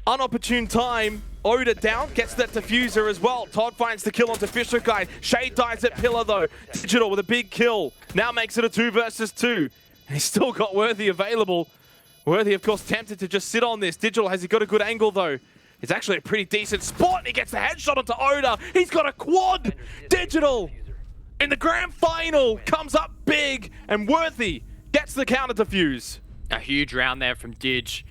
unopportune time. Oda down, gets that diffuser as well. Todd finds the kill onto Fisher Guy. Shade dies at pillar though. Digital with a big kill. Now makes it a 2 versus 2. And he's still got Worthy available. Worthy, of course, tempted to just sit on this. Digital, has he got a good angle though? It's actually a pretty decent spot. And he gets the headshot onto Oda. He's got a quad. Digital in the grand final comes up big, and Worthy gets the counter defuse. A huge round there from Dig.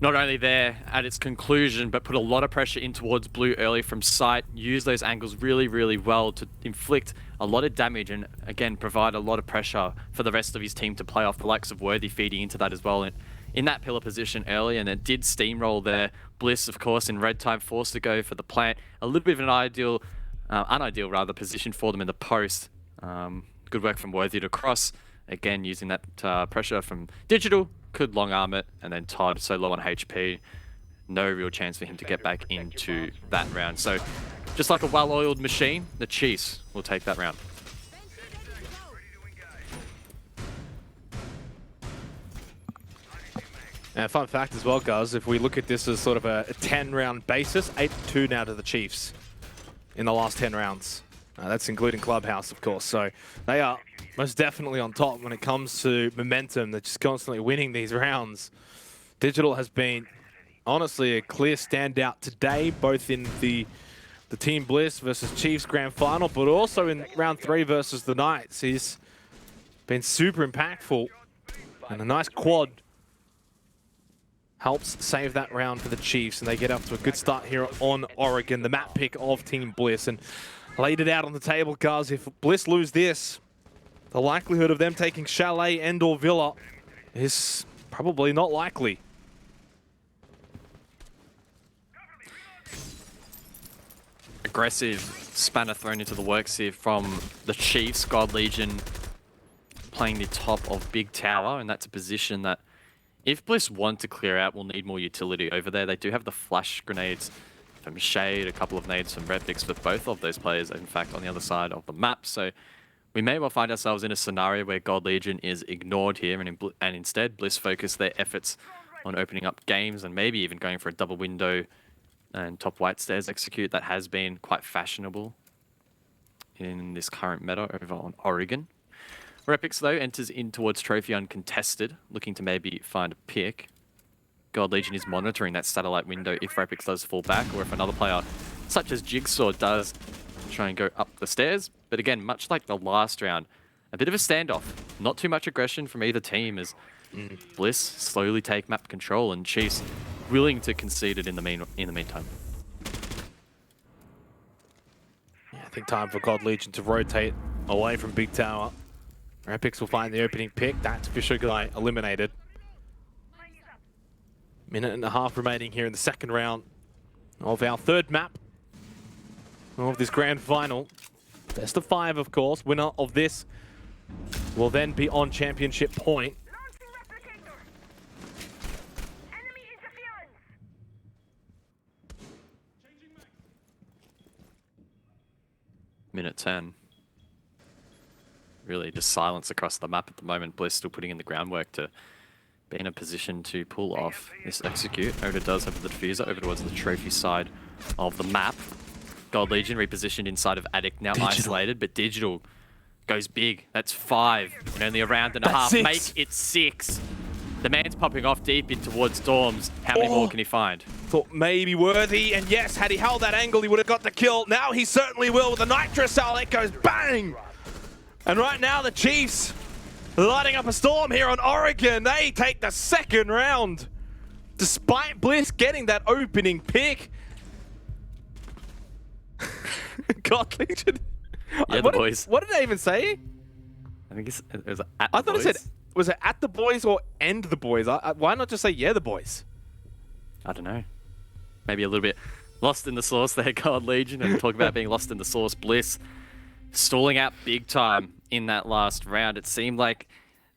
not only there at its conclusion, but put a lot of pressure in towards blue early from sight, use those angles really, really well to inflict a lot of damage and, again, provide a lot of pressure for the rest of his team to play off, the likes of Worthy feeding into that as well. And in that pillar position early, and it did steamroll there. Bliss, of course, in red time, forced to go for the plant. A little bit of an unideal rather, position for them in the post. Good work from Worthy to cross. Again, using that pressure from Digital. Could long arm it, and then Todd so low on HP, no real chance for him to get back into that round. So just like a well-oiled machine, the Chiefs will take that round. And fun fact as well, guys, if we look at this as sort of a 10-round basis, 8-2 now to the Chiefs in the last 10 rounds. That's including Clubhouse, of course. So they are most definitely on top when it comes to momentum. They're just constantly winning these rounds. Digital has been, honestly, a clear standout today, both in the Team Bliss versus Chiefs Grand Final, but also in round 3 versus the Knights. He's been super impactful, and a nice quad helps save that round for the Chiefs, and they get up to a good start here on Oregon, the map pick of Team Bliss. And laid it out on the table, guys. If Bliss lose this, the likelihood of them taking Chalet and or Villa is probably not likely. Aggressive spanner thrown into the works here from the Chiefs. God Legion playing the top of Big Tower, and that's a position that if Bliss want to clear out, will need more utility over there. They do have the flash grenades from Shade, a couple of nades from Repix with both of those players, in fact, on the other side of the map. So we may well find ourselves in a scenario where God Legion is ignored here, and instead Bliss focus their efforts on opening up games and maybe even going for a double window and top white stairs execute. That has been quite fashionable in this current meta over on Oregon. Repix, though, enters in towards Trophy uncontested, looking to maybe find a pick. God Legion is monitoring that satellite window if Repix does fall back, or if another player, such as Jigsaw, does try and go up the stairs. But again, much like the last round, a bit of a standoff. Not too much aggression from either team as Bliss slowly take map control, and Chiefs willing to concede it in the meantime. Yeah, I think time for God Legion to rotate away from Big Tower. Repix will find the opening pick. That's Fisher guy eliminated. Minute and a half remaining here in the second round of our third map of this grand final. Best of 5, of course. Winner of this will then be on championship point. Minute 10. Really just silence across the map at the moment. Bliss still putting in the groundwork to be in a position to pull off this execute. Oda does have the diffuser over towards the trophy side of the map. God Legion repositioned inside of Attic, now isolated, but Digital goes big. That's 5 in only a round and a half. 6. Make it 6. The man's popping off deep in towards Storms. How many more can he find? Thought maybe Worthy, and yes, had he held that angle, he would have got the kill. Now he certainly will with the Nitro Cell. It goes bang! And right now the Chiefs lighting up a storm here on Oregon. They take the second round. Despite Bliss getting that opening pick. God Legion. Yeah, the boys. What did I even say? I think it was at I the thought boys. it said, was it at the boys or end the boys? Why not just say yeah, the boys? I don't know. Maybe a little bit lost in the sauce there, God Legion. And talk about being lost in the sauce. Bliss stalling out big time in that last round. It seemed like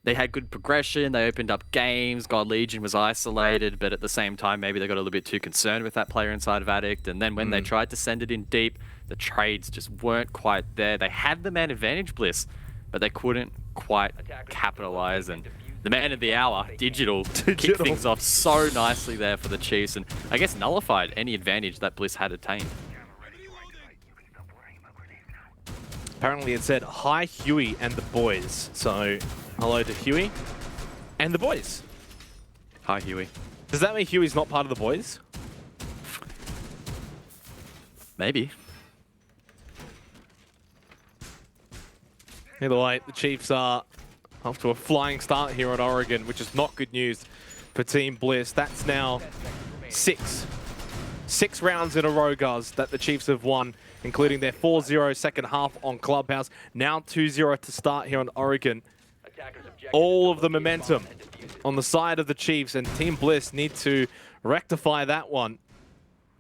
they had good progression. They opened up games. God Legion was isolated, but at the same time, maybe they got a little bit too concerned with that player inside of Addict. And then when they tried to send it in deep, the trades just weren't quite there. They had the man advantage, Bliss, but they couldn't quite capitalize. And the man of the hour, Digital, kicked things off so nicely there for the Chiefs, and I guess nullified any advantage that Bliss had attained. Apparently it said, hi Huey and the boys. So, hello to Huey and the boys. Hi Huey. Does that mean Huey's not part of the boys? Maybe. Either way, the Chiefs are off to a flying start here at Oregon, which is not good news for Team Bliss. That's now 6 rounds in a row, guys, that the Chiefs have won, including their 4-0 second half on Clubhouse. Now 2-0 to start here on Oregon. All of the momentum on the side of the Chiefs, and Team Bliss need to rectify that one.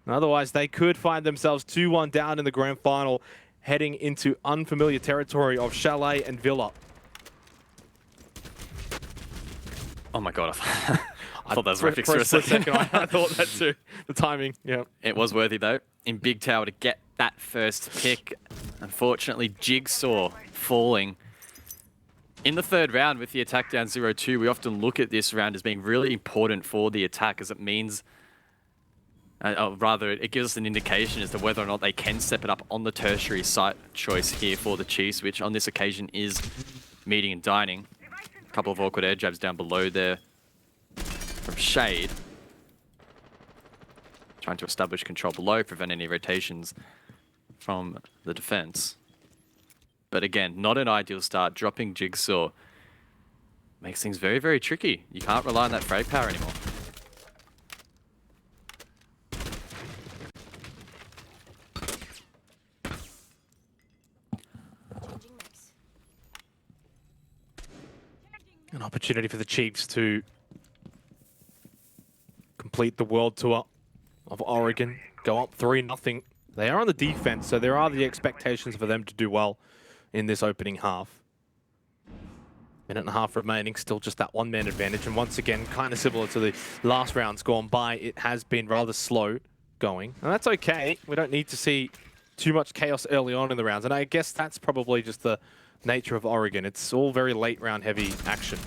Otherwise, they could find themselves 2-1 down in the grand final, heading into unfamiliar territory of Chalet and Villa. Oh my god, I thought that was Refix for for a second. I thought that too. The timing, yeah. It was worthy though. In Big Tower to get that first pick. Unfortunately, Jigsaw falling. In the third round with the attack down 0-2, we often look at this round as being really important for the attack, as it means, rather it gives us an indication as to whether or not they can step it up on the tertiary site choice here for the Chiefs, which on this occasion is meeting and dining. A couple of awkward air jabs down below there from Shade. Trying to establish control below, prevent any rotations from the defense. But again, not an ideal start. Dropping Jigsaw makes things very, very tricky. You can't rely on that frag power anymore. An opportunity for the Chiefs to complete the world tour of Oregon, go up 3-0. They are on the defense, so there are the expectations for them to do well in this opening half. Minute and a half remaining, still just that one-man advantage. And once again, kind of similar to the last rounds gone by, it has been rather slow going. And that's okay. We don't need to see too much chaos early on in the rounds. And I guess that's probably just the nature of Oregon. It's all very late round heavy action.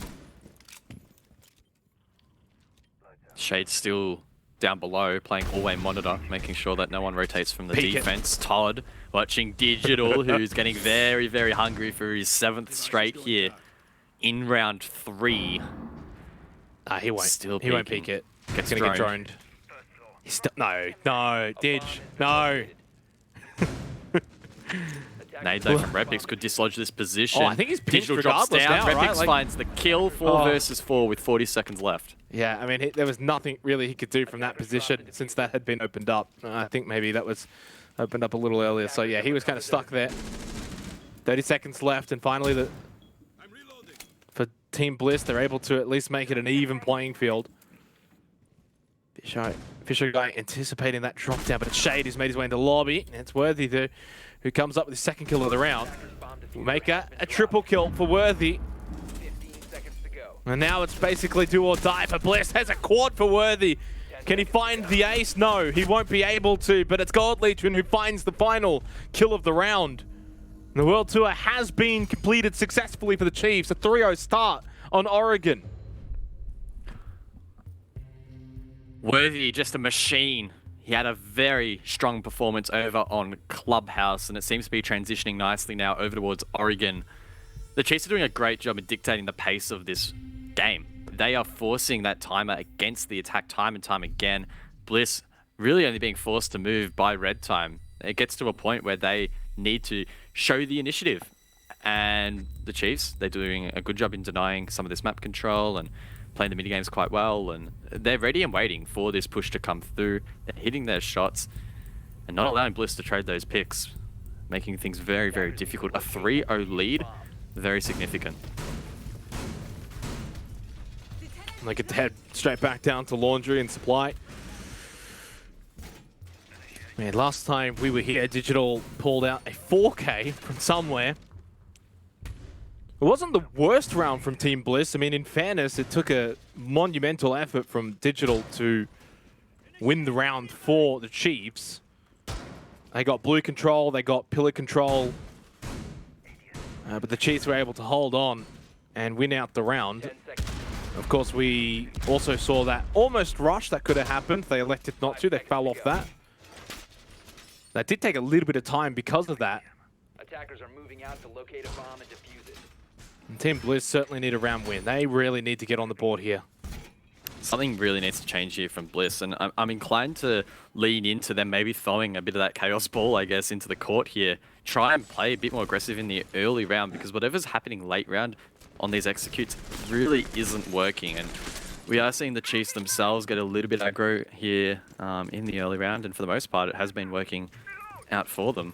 Shade still down below, playing all-way monitor, making sure that no one rotates from the defense. Todd watching Digital, who's getting very, very hungry for his 7th straight here in round 3. He won't. Still He won't peek it. Gets gonna get droned. He's still no, Dig, no. Nade though from Repix could dislodge this position. Oh, I think he's pinched Digital drops regardless down. now, Repix right? finds the kill, 4 versus 4 with 40 seconds left. Yeah, I mean, there was nothing really he could do from that position since that had been opened up. I think maybe that was opened up a little earlier. So yeah, he was kind of stuck there. 30 seconds left, and finally for Team Bliss, they're able to at least make it an even playing field. Fisher guy anticipating that drop down, but it's Shade who's made his way into lobby. And it's Worthy who comes up with his 2nd kill of the round. We'll make a triple kill for Worthy. And now it's basically do or die for Bliss. Has a quad for Worthy. Can he find the ace? No, he won't be able to, but it's Goldlegion who finds the final kill of the round. And the World Tour has been completed successfully for the Chiefs. A 3-0 start on Oregon. Worthy, just a machine. He had a very strong performance over on Clubhouse, and it seems to be transitioning nicely now over towards Oregon. The Chiefs are doing a great job in dictating the pace of this game. They are forcing that timer against the attack time and time again. Bliss really only being forced to move by red time. It gets to a point where they need to show the initiative. And the Chiefs, they're doing a good job in denying some of this map control and playing the minigames quite well. And they're ready and waiting for this push to come through. They're hitting their shots and not allowing Bliss to trade those picks, making things very, very difficult. A 3-0 lead, very significant. They get to head straight back down to laundry and supply. Man, last time we were here, Digital pulled out a 4K from somewhere. It wasn't the worst round from Team Bliss. I mean, in fairness, it took a monumental effort from Digital to win the round for the Chiefs. They got blue control, they got pillar control. But the Chiefs were able to hold on and win out the round. Of course, we also saw that almost rush that could have happened. They elected not to. They fell off that. That did take a little bit of time because of that. Attackers are moving out to locate a bomb and defuse it. And Team Bliss certainly need a round win. They really need to get on the board here. Something really needs to change here from Bliss, and I'm inclined to lean into them maybe throwing a bit of that chaos ball, I guess, into the court here. Try and play a bit more aggressive in the early round, because whatever's happening late round on these executes really isn't working. And We are seeing the Chiefs themselves get a little bit aggro here in the early round, and for the most part, it has been working out for them.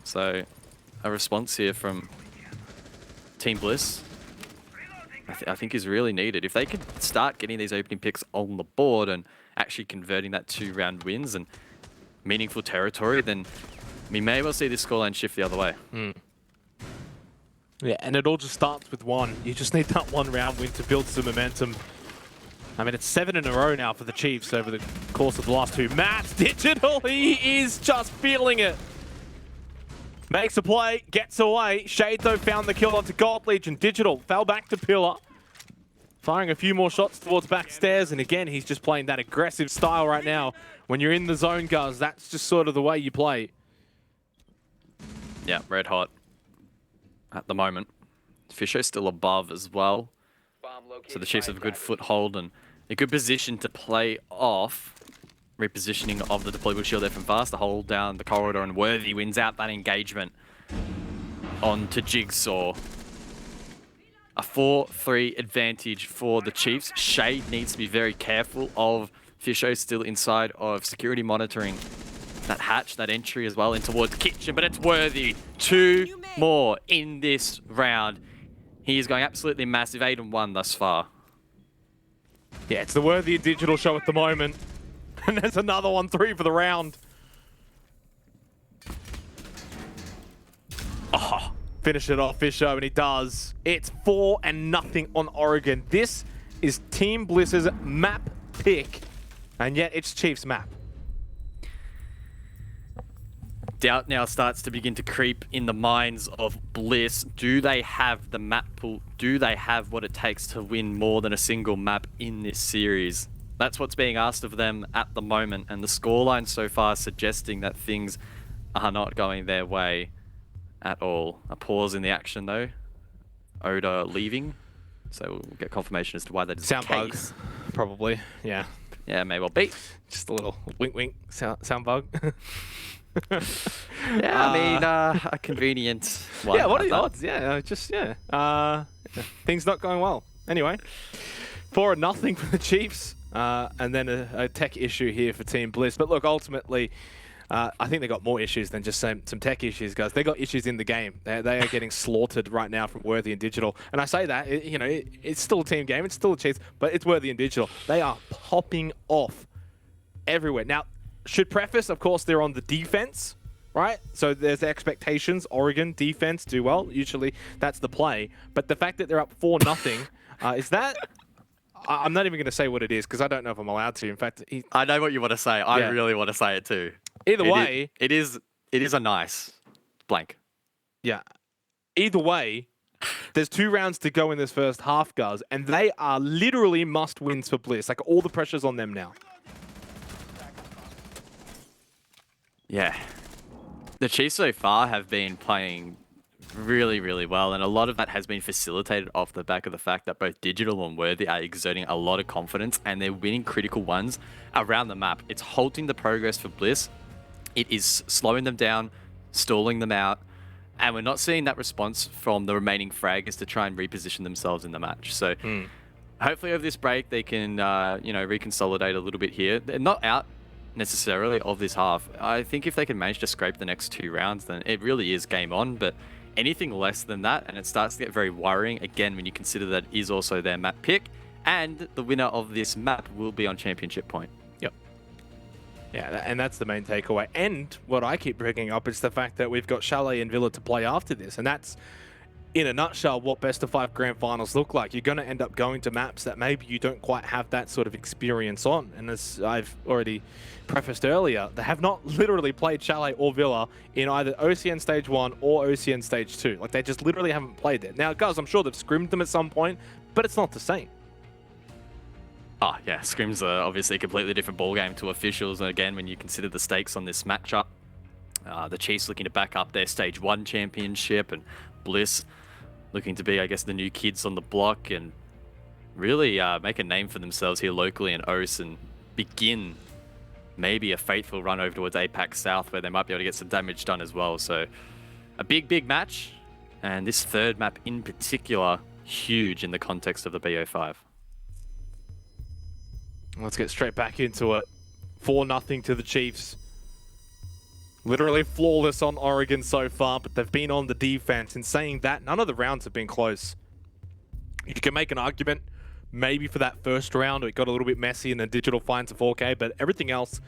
So, a response here from Team Bliss, I think is really needed. If they could start getting these opening picks on the board and actually converting that 2-round wins and meaningful territory, then we may well see this scoreline shift the other way. Yeah, and it all just starts with one. You just need that 1-round win to build some momentum. I mean, it's 7 in a row now for the Chiefs over the course of the last 2 maps. Digital, he is just feeling it. Makes a play, gets away. Shade, though, found the kill onto Gold Legion. Digital fell back to Pillar. Firing a few more shots towards backstairs, and again, he's just playing that aggressive style right now. When you're in the zone, Guz, that's just sort of the way you play. Yeah, red hot at the moment. Fisher's still above as well. So the Chiefs have a good foothold and a good position to play off. Repositioning of the deployable shield there from Fast to hold down the corridor, and Worthy wins out that engagement onto Jigsaw. A 4-3 advantage for the Chiefs. Shade needs to be very careful of Fisho still inside of security monitoring that hatch, that entry as well in towards Kitchen, but it's Worthy. 2 more in this round. He is going absolutely massive, 8-1 thus far. Yeah, it's the Worthy Digital show at the moment. And there's another one, 3 for the round. Oh, finish it off, Fisher, and he does. It's 4-0 on Oregon. This is Team Bliss's map pick, and yet it's Chiefs' map. Doubt now starts to begin to creep in the minds of Bliss. Do they have the map pool? Do they have what it takes to win more than a single map in this series? That's what's being asked of them at the moment, and the scoreline so far suggesting that things are not going their way at all. A pause in the action though. Oda leaving, so we'll get confirmation as to why that is the case. Bug, probably. Yeah. Yeah, may well be. Just a little wink sound bug. Yeah, I mean, a convenient one. Yeah, what are the odds? Yeah, things not going well. Anyway, 4-0 for the Chiefs, and then a tech issue here for Team Bliss. But look, ultimately, I think they got more issues than just some tech issues, guys. They got issues in the game. They are getting slaughtered right now from Worthy and Digital. And I say that, it's still a team game. It's still a Chiefs, but it's Worthy and Digital. They are popping off everywhere. Now, should preface, of course, they're on the defense, right? So there's expectations. Oregon defense do well. Usually that's the play. But the fact that they're up 4-0, is that... I'm not even going to say what it is because I don't know if I'm allowed to. In fact, I know what you want to say. I really want to say it too. Either way, it is a nice blank. Yeah. Either way, there's 2 rounds to go in this first half, guys, and they are literally must-wins for Bliss. Like, all the pressure's on them now. Yeah. The Chiefs so far have been playing really, really well, and a lot of that has been facilitated off the back of the fact that both Digital and Worthy are exerting a lot of confidence, and they're winning critical ones around the map. It's halting the progress for Bliss. It is slowing them down, stalling them out, and we're not seeing that response from the remaining fraggers to try and reposition themselves in the match. So hopefully over this break they can reconsolidate a little bit here. They're not out necessarily of this half. I think if they can manage to scrape the next 2 rounds, then it really is game on. But anything less than that, and it starts to get very worrying again when you consider that it is also their map pick, and the winner of this map will be on championship point. Yep. Yeah, and that's the main takeaway. And what I keep bringing up is the fact that we've got Chalet and Villa to play after this, and that's, in a nutshell, what best of 5 grand finals look like. You're going to end up going to maps that maybe you don't quite have that sort of experience on. And as I've already prefaced earlier, they have not literally played Chalet or Villa in either OCN Stage 1 or OCN Stage 2. Like, they just literally haven't played it. Now, guys, I'm sure they've scrimmed them at some point, but it's not the same. Oh, yeah, scrims are obviously a completely different ballgame to officials. And again, when you consider the stakes on this matchup, the Chiefs looking to back up their Stage 1 championship, and Bliss looking to be, I guess, the new kids on the block and really make a name for themselves here locally in OS and begin maybe a fateful run over towards APAC South where they might be able to get some damage done as well. So a big, big match. And this third map in particular, huge in the context of the BO5. Let's get straight back into it. 4-0 to the Chiefs. Literally flawless on Oregon so far, but they've been on the defense. In saying that, none of the rounds have been close. You can make an argument maybe for that first round, it got a little bit messy and then Digital finds a 4K, but everything else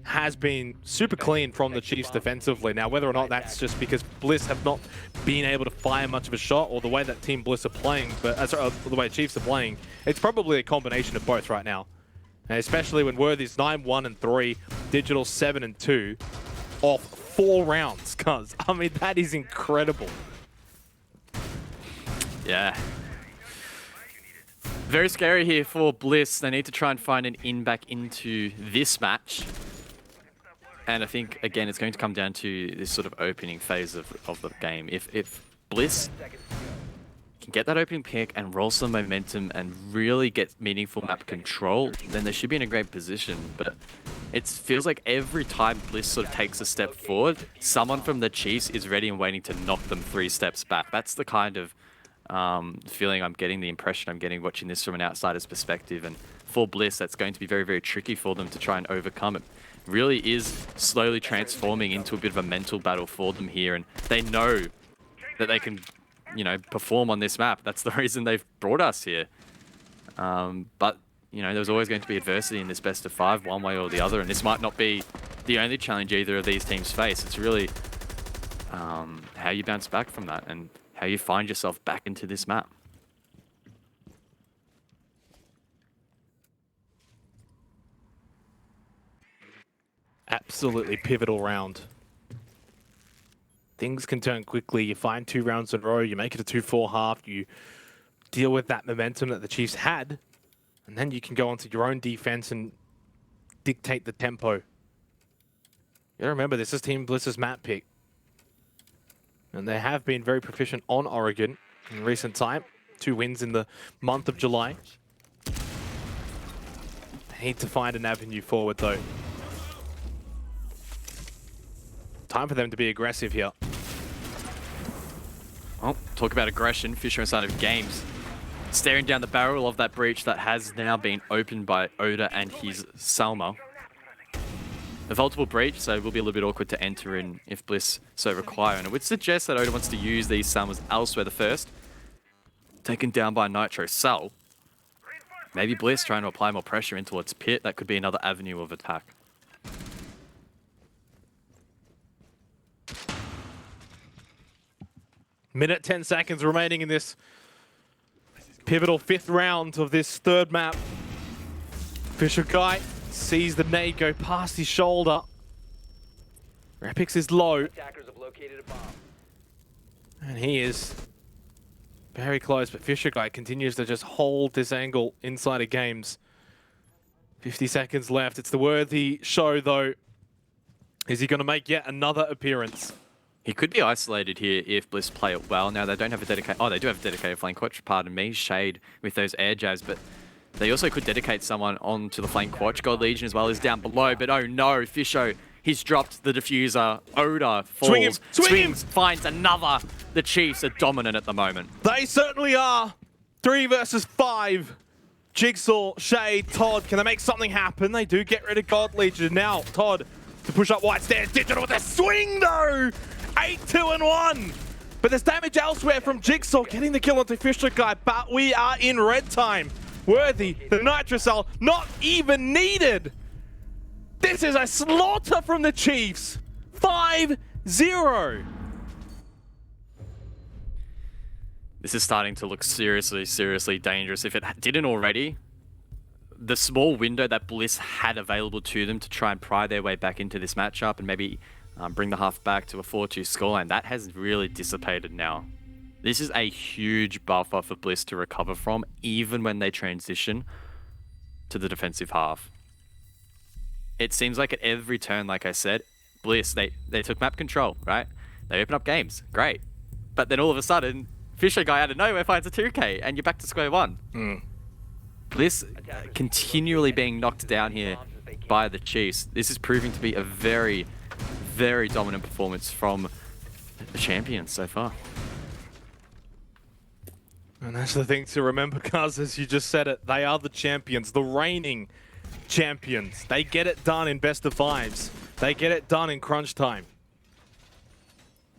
has been super clean from the Chiefs defensively. Now, whether or not that's just because Bliss have not been able to fire much of a shot or the way that Team Bliss are playing, but the way Chiefs are playing, it's probably a combination of both right now. And especially when Worthy's 9-1-3, Digital 7-2 off 4 rounds, cuz. I mean, that is incredible. Yeah. Very scary here for Bliss. They need to try and find an in back into this match. And I think, again, it's going to come down to this sort of opening phase of the game. If Bliss can get that opening pick and roll some momentum and really get meaningful map control, then they should be in a great position. But it feels like every time Bliss sort of takes a step forward, someone from the Chiefs is ready and waiting to knock them 3 steps back. That's the kind of feeling I'm getting, the impression I'm getting watching this from an outsider's perspective. And for Bliss, that's going to be very, very tricky for them to try and overcome it. Really is slowly transforming into a bit of a mental battle for them here, and they know that they can, you know, perform on this map. That's the reason they've brought us here. But, you know, there's always going to be adversity in this best of 5, one way or the other, and this might not be the only challenge either of these teams face. It's really how you bounce back from that and how you find yourself back into this map. Absolutely pivotal round. Things can turn quickly. You find 2 rounds in a row, you make it a 2-4 half, you deal with that momentum that the Chiefs had, and then you can go onto your own defense and dictate the tempo. You gotta remember, this is Team Bliss's map pick. And they have been very proficient on Oregon in recent time. 2 wins in the month of July. They need to find an avenue forward though. Time for them to be aggressive here. Well, talk about aggression. Fisher inside of games. Staring down the barrel of that breach that has now been opened by Oda and his Salma. A multiple breach, so it will be a little bit awkward to enter in if Bliss so require. And it would suggest that Oda wants to use these Salmas elsewhere. The first, taken down by Nitro Cell. Maybe Bliss trying to apply more pressure into its pit. That could be another avenue of attack. Minute 10 seconds remaining in this pivotal 5th round of this 3rd map. Fisher Guy sees the nade go past his shoulder. Rapix is low. And he is very close, but Fisher Guy continues to just hold this angle inside of games. 50 seconds left. It's the Worthy show though. Is he going to make yet another appearance? He could be isolated here if Bliss play it well. Now, they don't have a dedicated... Oh, they do have a dedicated flank quatch, pardon me. Shade with those air jabs, but they also could dedicate someone onto the flank quatch. God Legion as well is down below, but oh no, Fisho, he's dropped the diffuser. Oda falls, swings, finds another. The Chiefs are dominant at the moment. They certainly are. 3 versus 5. Jigsaw, Shade, Todd, can they make something happen? They do get rid of God Legion. Now, Todd to push up White Stairs. Digital with a swing though! 8-2-1. But there's damage elsewhere from Jigsaw getting the kill onto Fisher Guy, but we are in red time. Worthy, the Nitrocell, not even needed. This is a slaughter from the Chiefs. 5-0. This is starting to look seriously, seriously dangerous. If it didn't already, the small window that Bliss had available to them to try and pry their way back into this matchup and maybe bring the half back to a 4-2 scoreline, that has really dissipated now. This is a huge buffer for Bliss to recover from, even when they transition to the defensive half. It seems like at every turn, like I said, Bliss, they took map control, right? They open up games, great. But then all of a sudden, Fisher Guy out of nowhere finds a 2K, and you're back to square one. Bliss continually being knocked down here by the Chiefs. This is proving to be a very, very dominant performance from the champions so far. And that's the thing to remember, Kaz, as you just said it. They are the champions, the reigning champions. They get it done in best of fives. They get it done in crunch time.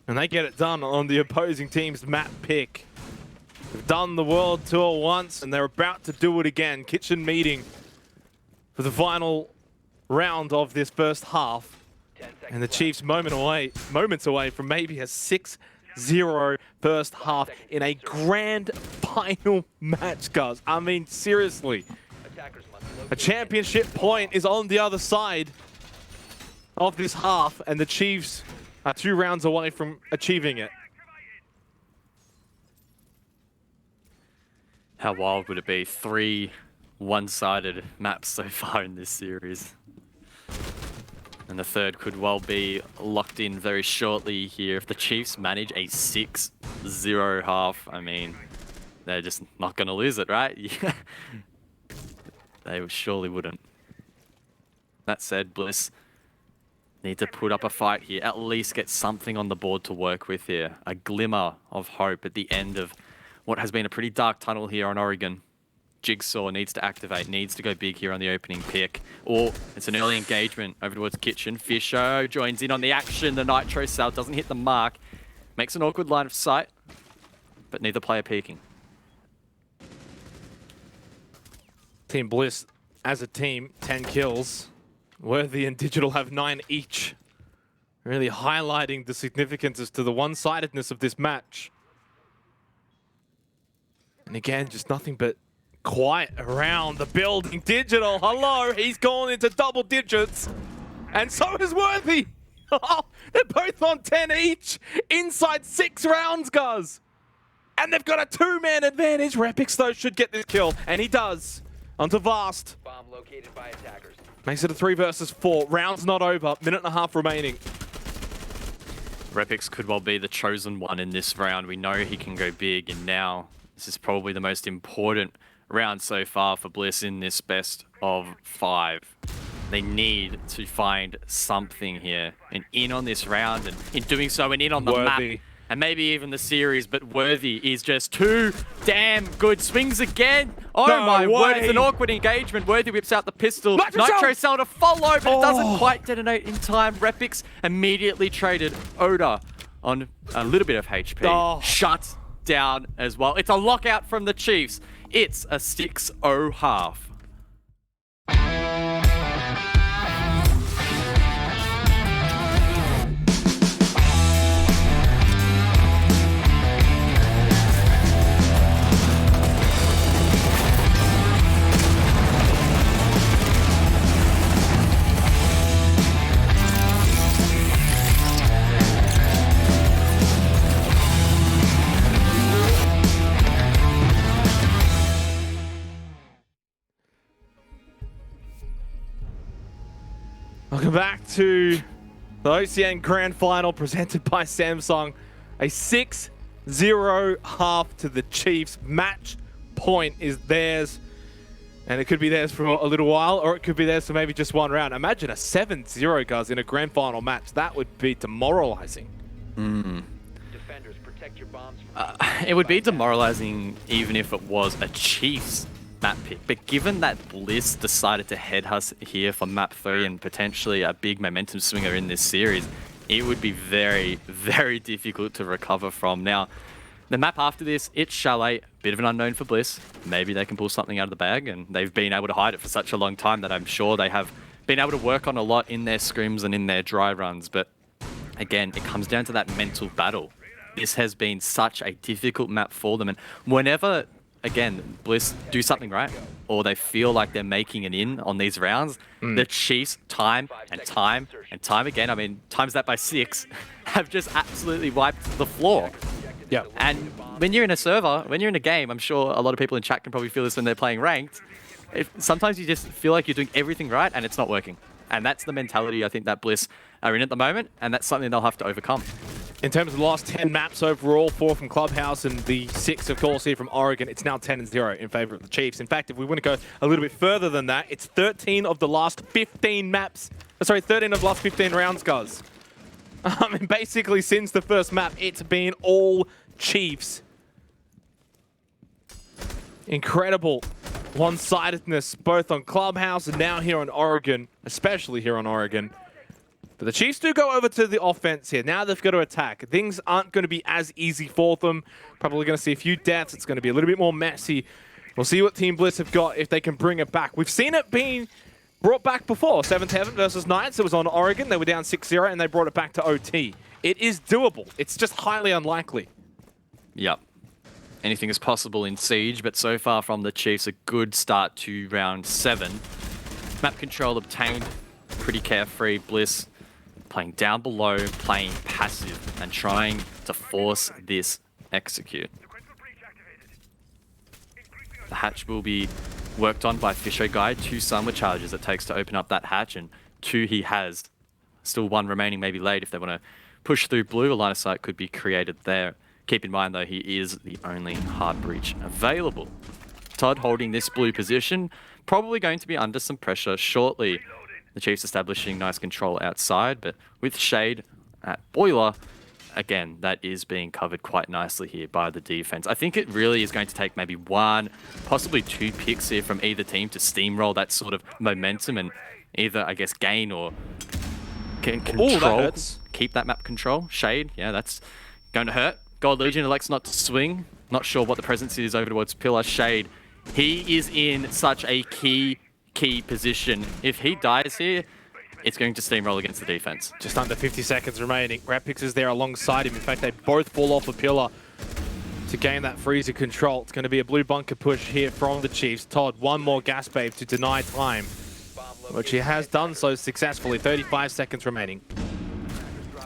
And they get it done on the opposing team's map pick. They've done the World Tour once, and they're about to do it again. Kitchen meeting for the final round of this first half. And the Chiefs moments away from maybe a 6-0 first half in a grand final match, guys. I mean, seriously. A championship point is on the other side of this half, and the Chiefs are 2 rounds away from achieving it. How wild would it be? 3 one-sided maps so far in this series. And the third could well be locked in very shortly here. If the Chiefs manage a 6-0 half, I mean, they're just not going to lose it, right? They surely wouldn't. That said, Bliss need to put up a fight here. At least get something on the board to work with here. A glimmer of hope at the end of what has been a pretty dark tunnel here on Oregon. Jigsaw needs to activate, needs to go big here on the opening pick. Or it's an early engagement over towards Kitchen. Fisher joins in on the action. The Nitro Cell doesn't hit the mark. Makes an awkward line of sight, but neither player peeking. Team Bliss, as a team, 10 kills. Worthy and Digital have 9 each. Really highlighting the significance as to the one-sidedness of this match. And again, just nothing but quiet around the building. Digital, hello, he's gone into double digits. And so is Worthy. They're both on 10 each inside 6 rounds, guys. And they've got a 2-man advantage. Repix, though, should get this kill. And he does. Onto Vast. Bomb located by attackers. Makes it a 3 versus 4. Round's not over. Minute and a half remaining. Repix could well be the chosen one in this round. We know he can go big, and now this is probably the most important round so far for Bliss in this best of 5. They need to find something here and in on this round, and in doing so, and in on the map, and maybe even the series. But Worthy is just too damn good. Swings again. Oh no my way. word, it's an awkward engagement. Worthy whips out the pistol. Nitro Cell to follow, but it doesn't quite detonate in time. Repix immediately traded Oda on a little bit of HP. Shut down as well. It's a lockout from the Chiefs. It's a 6-0 half. Welcome back to the OCN Grand Final presented by Samsung. A 6-0 half to the Chiefs. Match point is theirs. And it could be theirs for a little while, or it could be theirs for maybe just 1 round. Imagine a 7-0, guys, in a Grand Final match. That would be demoralizing. Defenders, protect your bombs from It would be demoralizing even if it was a Chiefs map pick, but given that Bliss decided to head us here for map 3 and potentially a big momentum swinger in this series, it would be very, very difficult to recover from. Now, the map after this, it's Chalet, bit of an unknown for Bliss. Maybe they can pull something out of the bag, and they've been able to hide it for such a long time that I'm sure they have been able to work on a lot in their scrims and in their dry runs. But again, it comes down to that mental battle. This has been such a difficult map for them, and whenever again, Bliss do something right, or they feel like they're making an in on these rounds, the Chiefs time and time and time again, I mean, times that by 6, have just absolutely wiped the floor. Yeah. And when you're in a server, when you're in a game, I'm sure a lot of people in chat can probably feel this when they're playing ranked, sometimes you just feel like you're doing everything right and it's not working. And that's the mentality I think that Bliss are in at the moment, and that's something they'll have to overcome. In terms of the last 10 maps overall, 4 from Clubhouse and the 6, of course, here from Oregon, it's now 10-0 in favor of the Chiefs. In fact, if we want to go a little bit further than that, it's 13 of the last 15 maps. Sorry, 13 of the last 15 rounds, guys. I mean, basically, since the first map, it's been all Chiefs. Incredible one-sidedness both on Clubhouse and now here on Oregon, especially here on Oregon. But the Chiefs do go over to the offense here. Now they've got to attack. Things aren't going to be as easy for them. Probably going to see a few deaths. It's going to be a little bit more messy. We'll see what Team Bliss have got if they can bring it back. We've seen it being brought back before. 7th Heaven versus Knights. It was on Oregon. They were down 6-0 and they brought it back to OT. It is doable. It's just highly unlikely. Yep. Anything is possible in Siege, but so far from the Chiefs, a good start to round 7. Map control obtained. Pretty carefree. Bliss playing down below, playing passive, and trying to force this execute. The hatch will be worked on by Fisher Guy. 2 Summer charges it takes to open up that hatch, and 2 he has. Still 1 remaining, maybe late if they want to push through blue. A line of sight could be created there. Keep in mind, though, he is the only hard breach available. Todd holding this blue position, probably going to be under some pressure shortly. The Chiefs establishing nice control outside, but with Shade at Boiler, again, that is being covered quite nicely here by the defense. I think it really is going to take maybe 1, possibly 2 picks here from either team to steamroll that sort of momentum and either, I guess, gain or can control, keep that map control. Shade, yeah, that's going to hurt. Gold Legion elects not to swing. Not sure what the presence is over towards Pillar. Shade, he is in such a key position. If he dies here, it's going to steamroll against the defense. Just under 50 seconds remaining. Rapix is there alongside him. In fact, they both fall off a pillar to gain that freezer control. It's going to be a blue bunker push here from the Chiefs. Todd, 1 more gas babe to deny time, which he has done so successfully. 35 seconds remaining.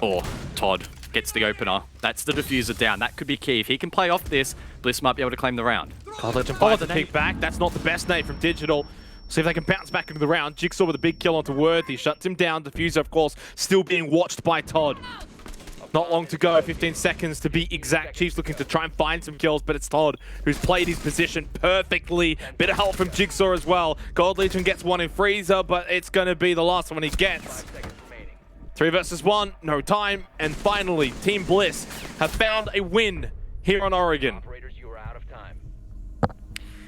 Or Todd gets the opener. That's the diffuser down. That could be key. If he can play off this, Bliss might be able to claim the round. God Legend finds the pick back. That's not the best nade from Digital. See if they can bounce back into the round. Jigsaw with a big kill onto Worthy. Shuts him down. Diffuser, of course, still being watched by Todd. Not long to go. 15 seconds to be exact. Chiefs looking to try and find some kills, but it's Todd who's played his position perfectly. Bit of help from Jigsaw as well. Gold Legion gets 1 in freezer, but it's going to be the last one he gets. 3 versus 1, no time. And finally, Team Bliss have found a win here on Oregon.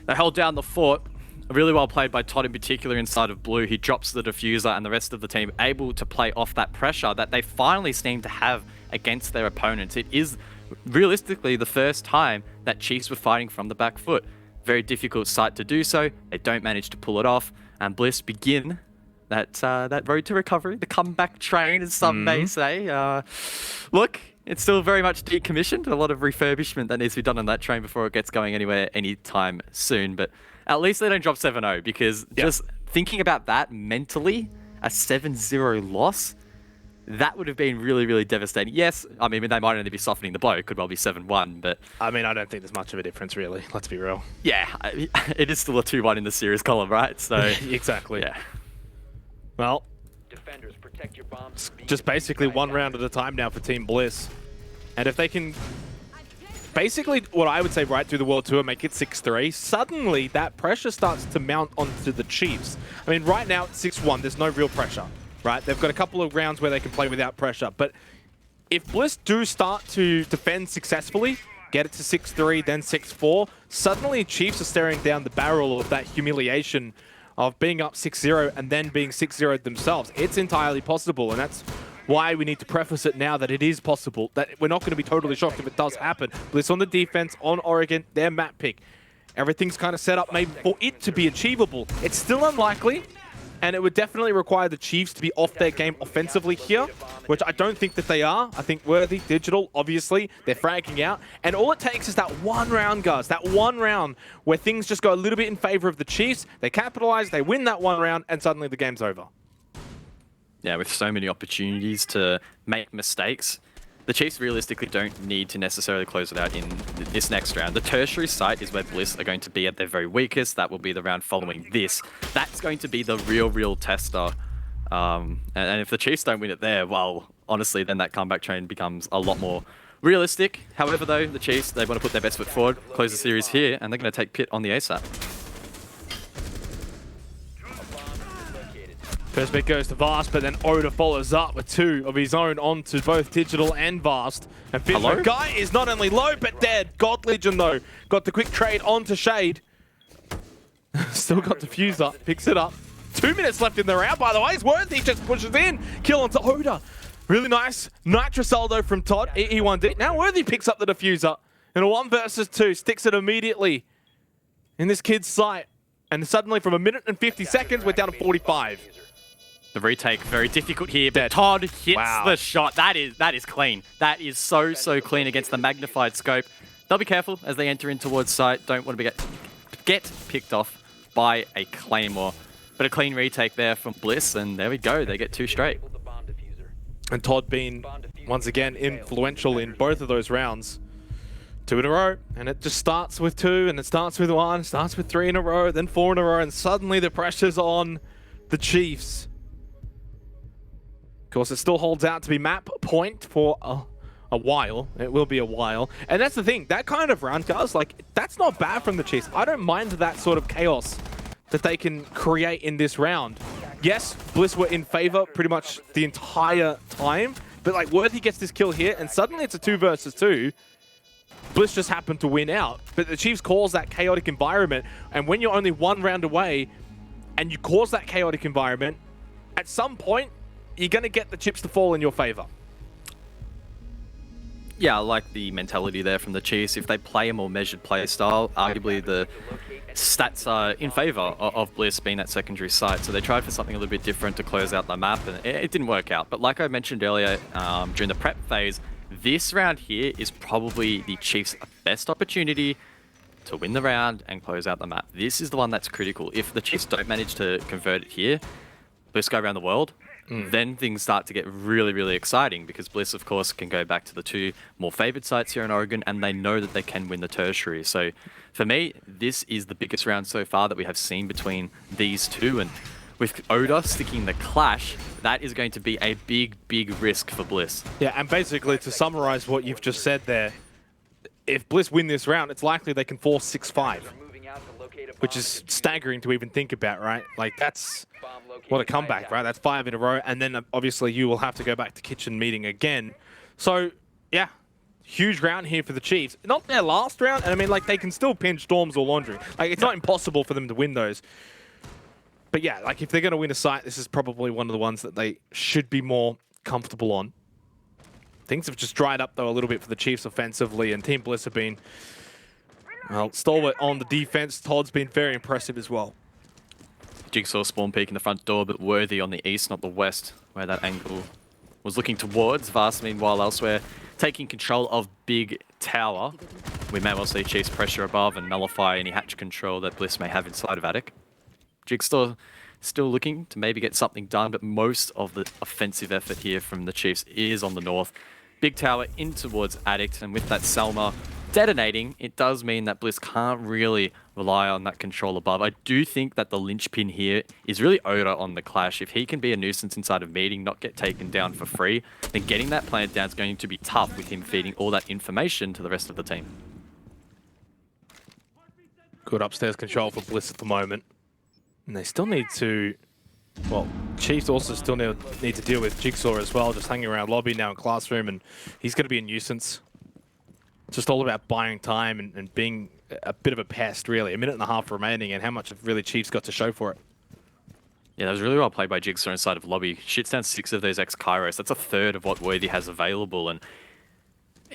They held down the fort. Really well played by Todd in particular inside of blue. He drops the diffuser and the rest of the team able to play off that pressure that they finally seem to have against their opponents. It is realistically the first time that Chiefs were fighting from the back foot. Very difficult sight to do so. They don't manage to pull it off, and Bliss begin that road to recovery, the comeback train, as some may say. Look, it's still very much decommissioned. A lot of refurbishment that needs to be done on that train before it gets going anywhere anytime soon. But at least they don't drop 7-0, because just thinking about that mentally, a 7-0 loss, that would have been really, really devastating. Yes, I mean, they might only be softening the blow. It could well be 7-1, but... I mean, I don't think there's much of a difference, really. Let's be real. Yeah, it is still a 2-1 in the series column, right? So exactly. Yeah. Well, Defenders, protect your bombs. just basically 1 round at a time now for Team Bliss. And if they can... Basically, what I would say right through the World Tour, make it 6-3, suddenly that pressure starts to mount onto the Chiefs. I mean, right now it's 6-1, there's no real pressure, right? They've got a couple of rounds where they can play without pressure, but if Bliss do start to defend successfully, get it to 6-3, then 6-4, suddenly Chiefs are staring down the barrel of that humiliation of being up 6-0 and then being 6-0 themselves. It's entirely possible, and that's why we need to preface it now that it is possible, that we're not going to be totally shocked if it does happen. Bliss on the defense, on Oregon, their map pick. Everything's kind of set up maybe for it to be achievable. It's still unlikely, and it would definitely require the Chiefs to be off their game offensively here, which I don't think that they are. I think Worthy, Digital, obviously, they're fragging out. And all it takes is that 1 round, guys, that 1 round where things just go a little bit in favor of the Chiefs. They capitalize, they win that 1 round, and suddenly the game's over. Yeah, with so many opportunities to make mistakes, the Chiefs realistically don't need to necessarily close it out in this next round. The tertiary site is where Bliss are going to be at their very weakest. That will be the round following this. That's going to be the real tester. And if the Chiefs don't win it there, well, honestly, then that comeback train becomes a lot more realistic. However, though, the Chiefs, they want to put their best foot forward, close the series here, and they're going to take Pit on the ASAP. First pick goes to Vast, but then Oda follows up with 2 of his own onto both Digital and Vast. And Fizmo Guy is not only low, but dead. God Legion, though, got the quick trade onto Shade. Still got Diffuser, picks it up. 2 minutes left in the round, by the way. It's Worthy just pushes in. Kill onto Oda. Really nice Nitrosaldo from Todd. He won it. Now Worthy picks up the Diffuser. In a 1 versus 2, sticks it immediately in this kid's sight. And suddenly from 1 minute and 50 seconds, we're down to 45. The retake, very difficult here, but Todd hits the shot. That is clean. That is so clean against the magnified scope. They'll be careful as they enter in towards site. Don't want to get picked off by a Claymore. But a clean retake there from Bliss, and there we go. They get 2 straight. And Todd being, once again, influential in both of those rounds. 2 in a row, and it just starts with 2, and it starts with 1, starts with 3 in a row, then 4 in a row, and suddenly the pressure's on the Chiefs. Of course, it still holds out to be map point for a while. It will be a while. And that's the thing, that kind of round, guys, like, that's not bad from the Chiefs. I don't mind that sort of chaos that they can create in this round. Yes, Bliss were in favor pretty much the entire time, but like Worthy gets this kill here, and suddenly it's a 2 versus 2. Bliss just happened to win out, but the Chiefs cause that chaotic environment, and when you're only 1 round away and you cause that chaotic environment, at some point, you're going to get the chips to fall in your favor. Yeah, I like the mentality there from the Chiefs. If they play a more measured play style, arguably the stats are in favor of Bliss being that secondary site. So they tried for something a little bit different to close out the map, and it didn't work out. But like I mentioned earlier, during the prep phase, this round here is probably the Chiefs' best opportunity to win the round and close out the map. This is the one that's critical. If the Chiefs don't manage to convert it here, Bliss go around the world, then things start to get really exciting, because Bliss, of course, can go back to the 2 more favored sites here in Oregon, and they know that they can win the tertiary. So for me, this is the biggest round so far that we have seen between these 2, and with Oda sticking the clash, that is going to be a big risk for Bliss. Yeah, and basically to summarize what you've just said there, if Bliss win this round, it's likely they can force 6-5, which is staggering to even think about, right? Like, that's what a comeback, right? That's 5 in a row, and then obviously you will have to go back to kitchen meeting again. So, yeah, huge round here for the Chiefs. Not their last round, and I mean, like, they can still pinch Storms or Laundry. Like, it's not impossible for them to win those. But yeah, like, if they're going to win a site, this is probably one of the ones that they should be more comfortable on. Things have just dried up, though, a little bit for the Chiefs offensively, and Team Bliss have been, well, stalwart on the defense. Todd's been very impressive as well. Jigsaw spawn peek in the front door, but Worthy on the east, not the west, where that angle was looking towards. Vast, meanwhile, elsewhere, taking control of Big Tower. We may well see Chiefs pressure above and nullify any hatch control that Bliss may have inside of Attic. Jigsaw still looking to maybe get something done, but most of the offensive effort here from the Chiefs is on the north. Big Tower in towards Addict, and with that Selma detonating, it does mean that Bliss can't really rely on that control above. I do think that the linchpin here is really Oda on the clash. If he can be a nuisance inside of meeting, not get taken down for free, then getting that plant down is going to be tough with him feeding all that information to the rest of the team. Good upstairs control for Bliss at the moment. And they still need to, well, Chiefs also still need to deal with Jigsaw as well, just hanging around lobby now in classroom, and he's going to be a nuisance. It's just all about buying time and being a bit of a pest, really. 1.5 minutes remaining, and how much have really Chiefs got to show for it. Yeah, that was really well played by Jigsaw inside of lobby. Shits down 6 of those ex-Kairos. That's a third of what Worthy has available, and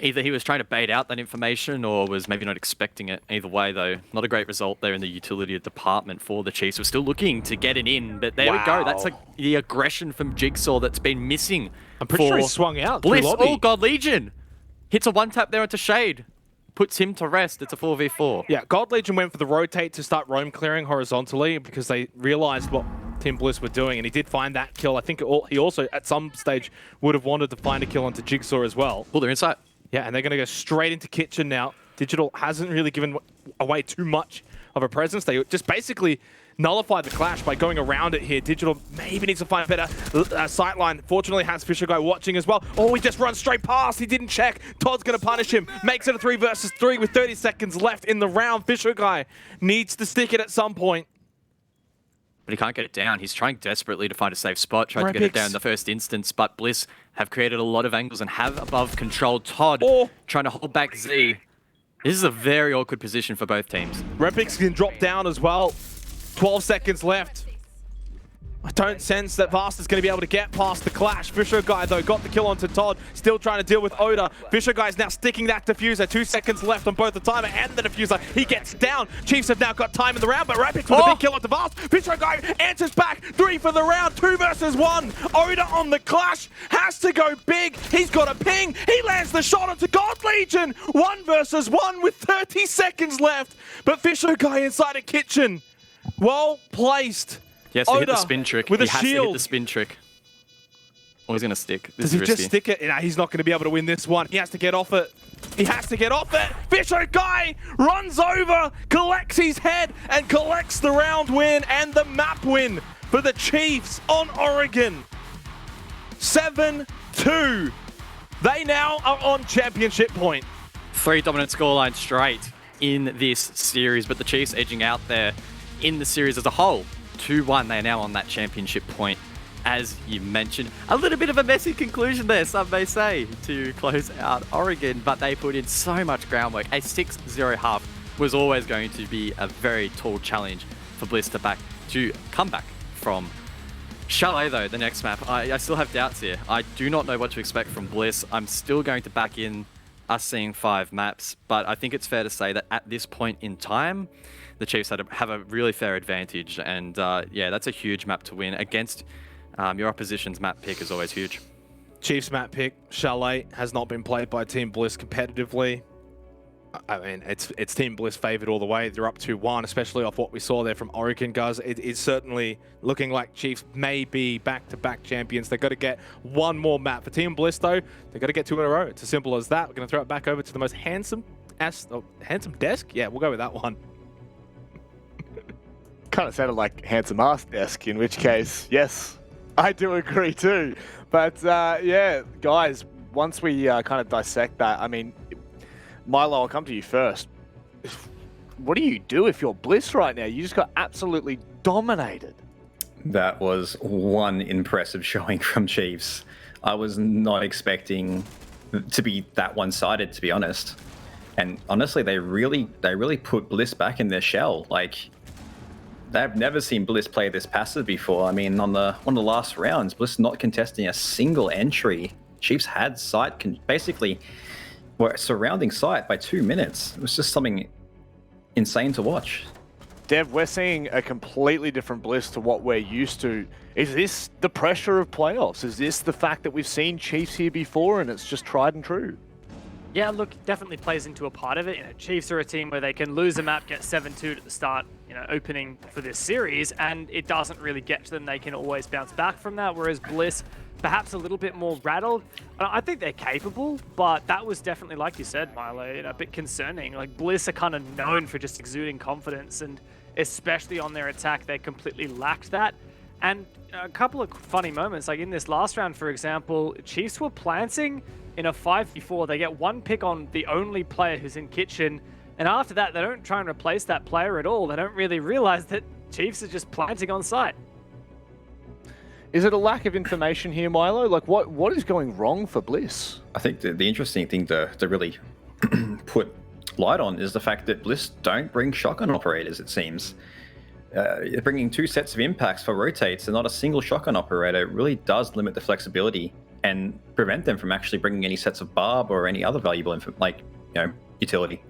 either he was trying to bait out that information or was maybe not expecting it. Either way, though, not a great result there in the utility department for the Chiefs. We're still looking to get it in, but there we go. That's like the aggression from Jigsaw that's been missing. I'm pretty sure he swung out. Bliss, oh, God Legion. Hits a 1-tap there into Shade. Puts him to rest. It's a 4v4. Yeah, God Legion went for the rotate to start roam clearing horizontally because they realized what Team Bliss were doing, and he did find that kill. I think he also, at some stage, would have wanted to find a kill onto Jigsaw as well. Oh, they're inside. Yeah, and they're going to go straight into kitchen now. Digital hasn't really given away too much of a presence. They just basically nullified the clash by going around it here. Digital maybe needs to find a better sightline. Fortunately, has Fisher Guy watching as well. Oh, he just runs straight past. He didn't check. Todd's going to punish him. Makes it a 3 versus 3 with 30 seconds left in the round. Fisher Guy needs to stick it at some point. But he can't get it down. He's trying desperately to find a safe spot. Tried to get it down in the first instance, but Bliss have created a lot of angles and have above control. Todd trying to hold back Z. This is a very awkward position for both teams. Repix can drop down as well. 12 seconds left. I don't sense that Vast is going to be able to get past the clash. Fisher Guy, though, got the kill onto Todd. Still trying to deal with Oda. Fisher Guy is now sticking that diffuser. 2 seconds left on both the timer and the diffuser. He gets down. Chiefs have now got time in the round, but Rapix with a big kill onto Vast. Fisher Guy answers back. 3 for the round. 2 versus 1. Oda on the clash. Has to go big. He's got a ping. He lands the shot onto God Legion. 1 versus 1 with 30 seconds left. But Fisher Guy inside a kitchen. Well placed. He has to hit the spin trick. With he a has shield. to hit the spin trick. Or he's going to stick. This Does is he risky. just stick it? Nah, he's not going to be able to win this one. He has to get off it. He has to get off it. Fisher Guy runs over, collects his head, and collects the round win and the map win for the Chiefs on Oregon. 7-2. They now are on championship point. 3 dominant scorelines straight in this series, but the Chiefs edging out there in the series as a whole. 2-1, they're now on that championship point, as you mentioned. A little bit of a messy conclusion there, some may say, to close out Oregon, but they put in so much groundwork. A 6-0 half was always going to be a very tall challenge for Bliss to come back from. Chalet, though, the next map, I still have doubts here. I do not know what to expect from Bliss. I'm still going to back in us seeing 5 maps, but I think it's fair to say that at this point in time, the Chiefs have a really fair advantage, and yeah, that's a huge map to win against your opposition's map pick is always huge. Chiefs map pick, Chalet, has not been played by Team Bliss competitively. I mean, it's Team Bliss favored all the way. They're up 2-1, especially off what we saw there from Oregon, guys. It's certainly looking like Chiefs may be back-to-back champions. They've got to get one more map. For Team Bliss, though, they've got to get 2 in a row. It's as simple as that. We're going to throw it back over to the most handsome desk? Yeah, we'll go with that one. Kind of sounded like handsome ass desk, in which case, yes, I do agree too. But yeah, guys, once we kind of dissect that, I mean, Milo, I'll come to you first. What do you do if you're Bliss right now? You just got absolutely dominated. That was one impressive showing from Chiefs. I was not expecting to be that one-sided, to be honest. And honestly, they really put Bliss back in their shell. Like, I've never seen Bliss play this passive before. I mean, on the last rounds, Bliss not contesting a single entry. Chiefs had sight, basically were surrounding sight by 2 minutes. It was just something insane to watch. Dev, we're seeing a completely different Bliss to what we're used to. Is this the pressure of playoffs? Is this the fact that we've seen Chiefs here before and it's just tried and true? Yeah, look, definitely plays into a part of it. You know, Chiefs are a team where they can lose a map, get 7-2 at the start, you know, opening for this series, and it doesn't really get to them. They can always bounce back from that, whereas Bliss, perhaps a little bit more rattled. I think they're capable, but that was definitely, like you said, Milo, you know, a bit concerning. Like, Bliss are kind of known for just exuding confidence, and especially on their attack, they completely lacked that. And a couple of funny moments, like in this last round, for example, Chiefs were planting in a 5v4. They get 1 pick on the only player who's in kitchen, and after that, they don't try and replace that player at all. They don't really realize that Chiefs are just planting on site. Is it a lack of information here, Milo? Like, what is going wrong for Bliss? I think the interesting thing to really put light on is the fact that Bliss don't bring shotgun operators, it seems. Bringing 2 sets of impacts for rotates and not a single shotgun operator really does limit the flexibility and prevent them from actually bringing any sets of barb or any other valuable utility.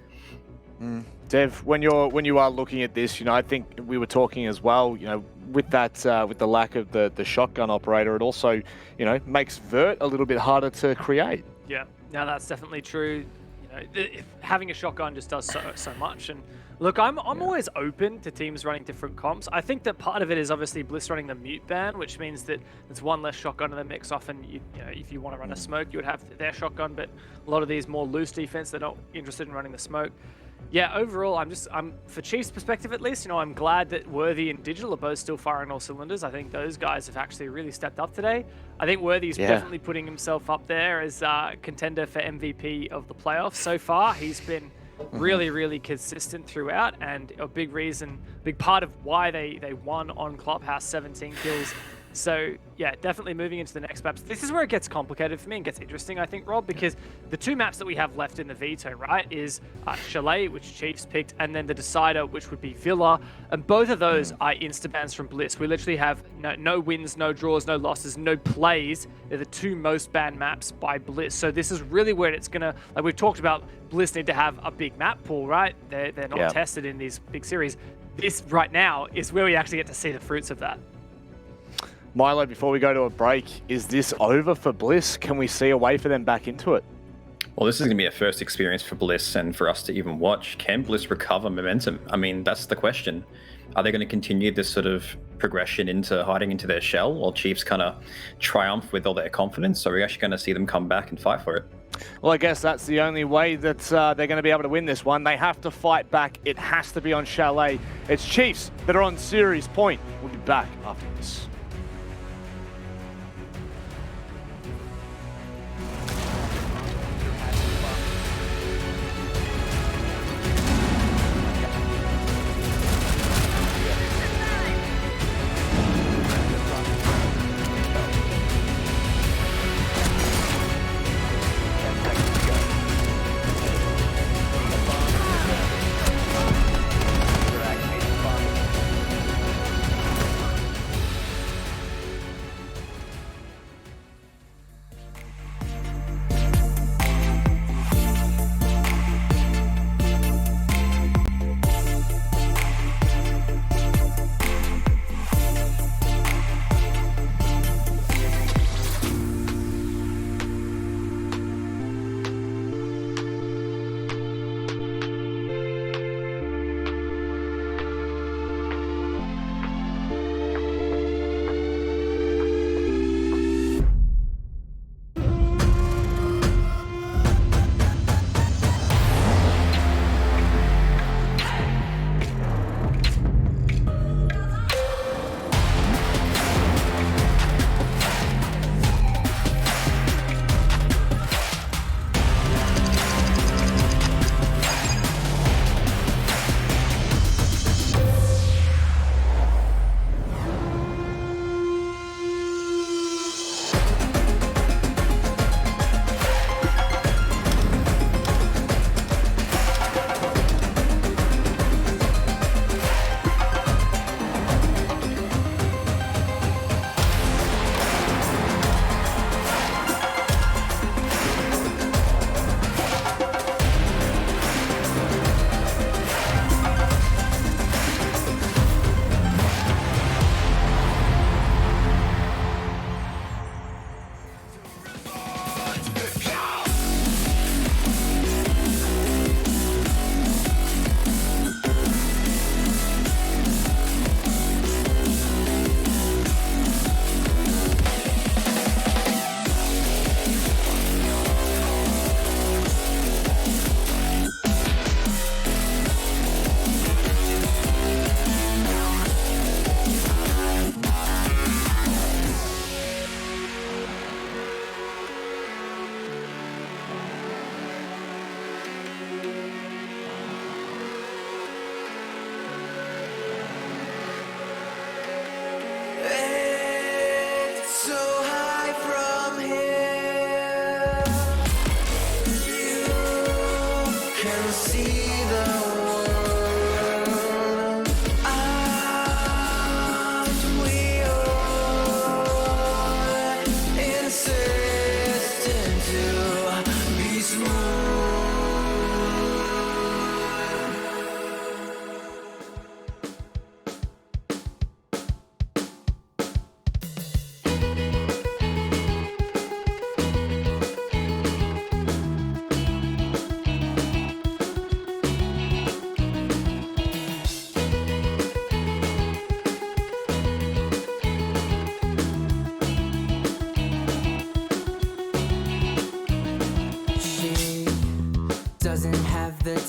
Dev, when you are looking at this, you know, I think we were talking as well, you know, with that with the lack of the shotgun operator, it also, you know, makes Vert a little bit harder to create. Yeah, now that's definitely true. You know, having a shotgun just does so much. And look, I'm always open to teams running different comps. I think that part of it is obviously Bliss running the mute ban, which means that there's 1 less shotgun in the mix. Often, you know, if you want to run a smoke, you would have their shotgun, but a lot of these more loose defense, they're not interested in running the smoke. Yeah, overall, I'm for Chiefs' perspective at least, you know, I'm glad that Worthy and Digital are both still firing all cylinders. I think those guys have actually really stepped up today. I think Worthy's definitely putting himself up there as a contender for MVP of the playoffs so far. He's been really, really consistent throughout, and a big part of why they won on Clubhouse, 17 kills So yeah, definitely moving into the next maps. This is where it gets complicated for me and gets interesting, I think, Rob, because the two maps that we have left in the veto, right, is Chalet, which Chiefs picked, and then the decider, which would be Villa. And both of those are insta-bans from Bliss. We literally have no wins, no draws, no losses, no plays. They're the two most banned maps by Bliss. So this is really where it's gonna, like we've talked about, Bliss need to have a big map pool, right? They're not tested in these big series. This right now is where we actually get to see the fruits of that. Milo, before we go to a break, is this over for Bliss? Can we see a way for them back into it? Well, this is going to be a first experience for Bliss and for us to even watch. Can Bliss recover momentum? I mean, that's the question. Are they going to continue this sort of progression into hiding into their shell while Chiefs kind of triumph with all their confidence? Or are we actually going to see them come back and fight for it? Well, I guess that's the only way that they're going to be able to win this one. They have to fight back. It has to be on Chalet. It's Chiefs that are on series point. We'll be back after this.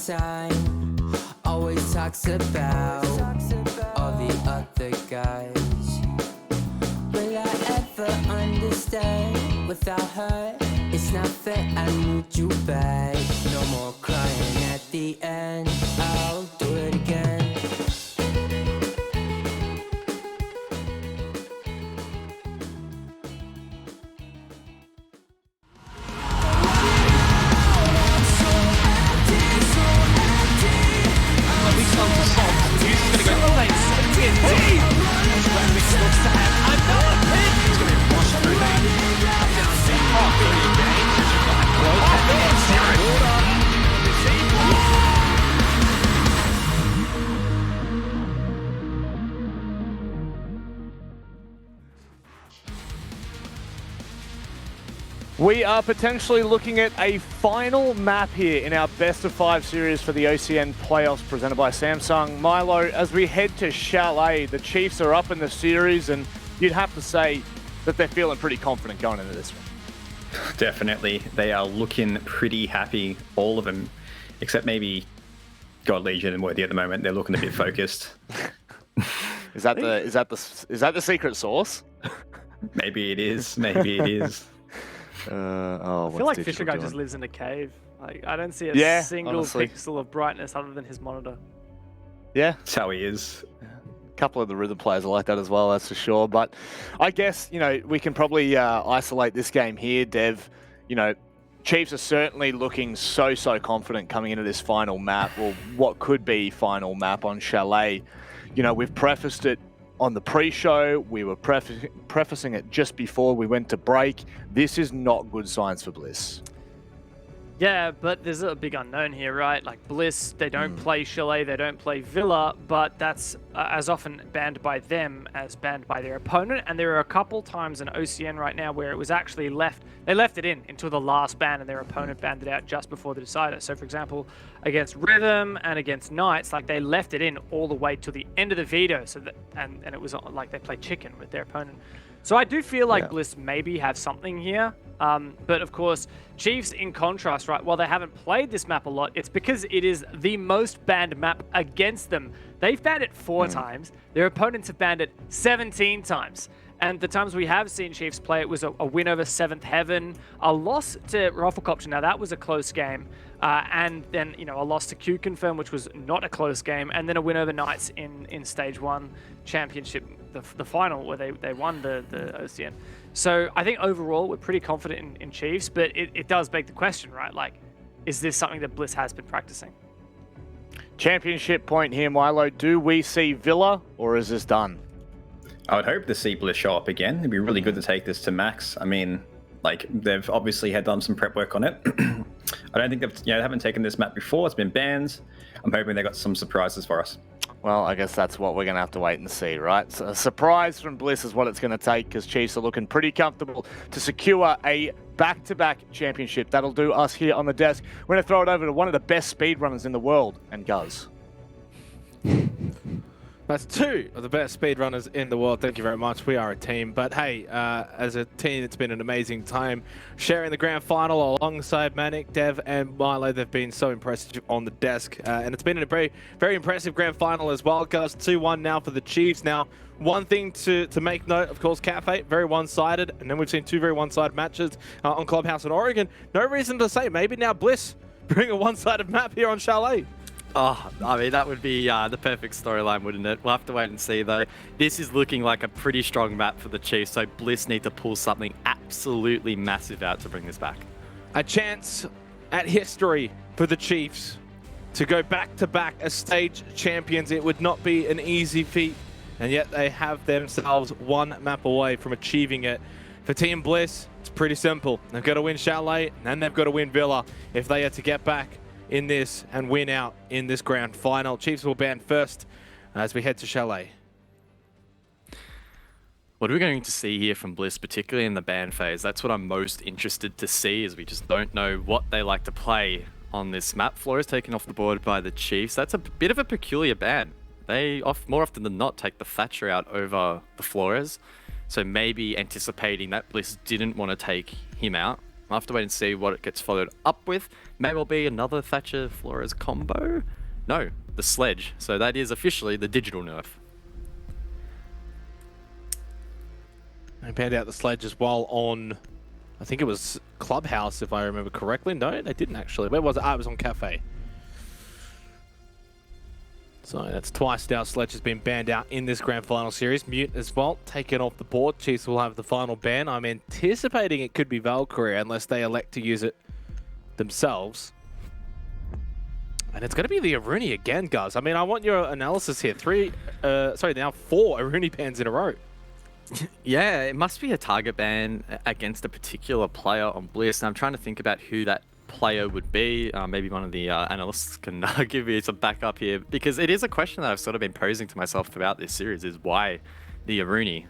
Time always talks about all the other guys. Will I ever understand? Without her, it's not fair. I need you back. No more crying at the end. I'll do it again. We are potentially looking at a final map here in our best of 5 series for the OCN playoffs presented by Samsung. Milo, as we head to Chalet, the Chiefs are up in the series, and you'd have to say that they're feeling pretty confident going into this one. Definitely. They are looking pretty happy, all of them, except maybe God Legion and Worthy at the moment. They're looking a bit focused. Is that the secret sauce? Maybe it is. Maybe it is. I feel like Fisher Guy just lives in a cave. Like, I don't see a single honestly. pixel of brightness other than his monitor. Yeah, That's how he is. a couple of the rhythm players are like that as well, that's for sure. But I guess, we can probably isolate this game here, Dev. Chiefs are certainly looking so confident coming into this final map, or what could be final map on Chalet. We've prefaced it on the pre-show. We were prefacing it just before we went to break. This is not good signs for Bliss. Yeah, but there's a big unknown here, right? Like Bliss, they don't play Chalet, they don't play Villa, but that's as often banned by them as banned by their opponent. And there are a couple times in OCN right now where it was actually they left it in until the last ban and their opponent banned it out just before the decider. So for example, against Rhythm and against Knights, like they left it in all the way till the end of the veto, so that and it was like they played chicken with their opponent. So I do feel like Bliss maybe have something here. But of course, Chiefs in contrast, right, while they haven't played this map a lot, it's because it is the most banned map against them. They've banned it 4 times. Their opponents have banned it 17 times. And the times we have seen Chiefs play, it was a win over 7th Heaven, a loss to Rafflecopter. Now, that was a close game. And then, a loss to Q Confirm, which was not a close game. And then a win over Knights in Stage 1 Championship, the final, where they won the OCN. So I think overall, we're pretty confident in Chiefs, but it does beg the question, right? Like, is this something that Bliss has been practicing? Championship point here, Milo. Do we see Villa, or is this done? I would hope to see Bliss show up again. It'd be really good to take this to max. I mean, like, they've obviously had done some prep work on it. I don't think they haven't taken this map before. It's been banned. I'm hoping they got some surprises for us. Well, I guess that's what we're going to have to wait and see, right? So a surprise from Bliss is what it's going to take, because Chiefs are looking pretty comfortable to secure a back-to-back championship. That'll do us here on the desk. We're going to throw it over to one of the best speedrunners in the world, and Guz. That's 2 of the best speedrunners in the world. Thank you very much. We are a team. But hey, as a team, it's been an amazing time sharing the grand final alongside Manic, Dev, and Milo. They've been so impressive on the desk. And it's been a very, very impressive grand final as well, guys. 2-1 now for the Chiefs. Now, one thing to make note, of course, Cafe, very one-sided. And then we've seen 2 very one-sided matches on Clubhouse in Oregon. No reason to say maybe now Bliss bring a one-sided map here on Chalet. Oh, I mean, that would be the perfect storyline, wouldn't it? We'll have to wait and see, though. This is looking like a pretty strong map for the Chiefs, so Bliss need to pull something absolutely massive out to bring this back. A chance at history for the Chiefs to go back-to-back as stage champions. It would not be an easy feat, and yet they have themselves 1 map away from achieving it. For Team Bliss, it's pretty simple. They've got to win Chalet, and they've got to win Villa if they are to get back in this and win out in this grand final. Chiefs will ban first as we head to Chalet. What are we going to see here from Bliss, particularly in the ban phase? That's what I'm most interested to see, as we just don't know what they like to play on this map. Floor is taken off the board by the Chiefs. That's a bit of a peculiar ban. They more often than not take the Thatcher out over the Flores. So maybe anticipating that Bliss didn't want to take him out. I'll have to wait and see what it gets followed up with. May well be another Thatcher Flores combo. No, the Sledge. So that is officially the digital nerf. They banned out the Sledge as well on, I think it was Clubhouse, if I remember correctly. No, they didn't actually. Where was it? It was on Cafe. So that's twice now Sledge has been banned out in this grand final series. Mute as well, taken off the board. Chiefs will have the final ban. I'm anticipating it could be Valkyrie unless they elect to use it themselves. And it's going to be the Aruni again, guys. I mean, I want your analysis here. 4 Aruni bans in a row. Yeah, it must be a target ban against a particular player on Bliss. And I'm trying to think about who that player would be. Maybe one of the analysts can give me some backup here, because it is a question that I've sort of been posing to myself throughout this series, is why the Aruni?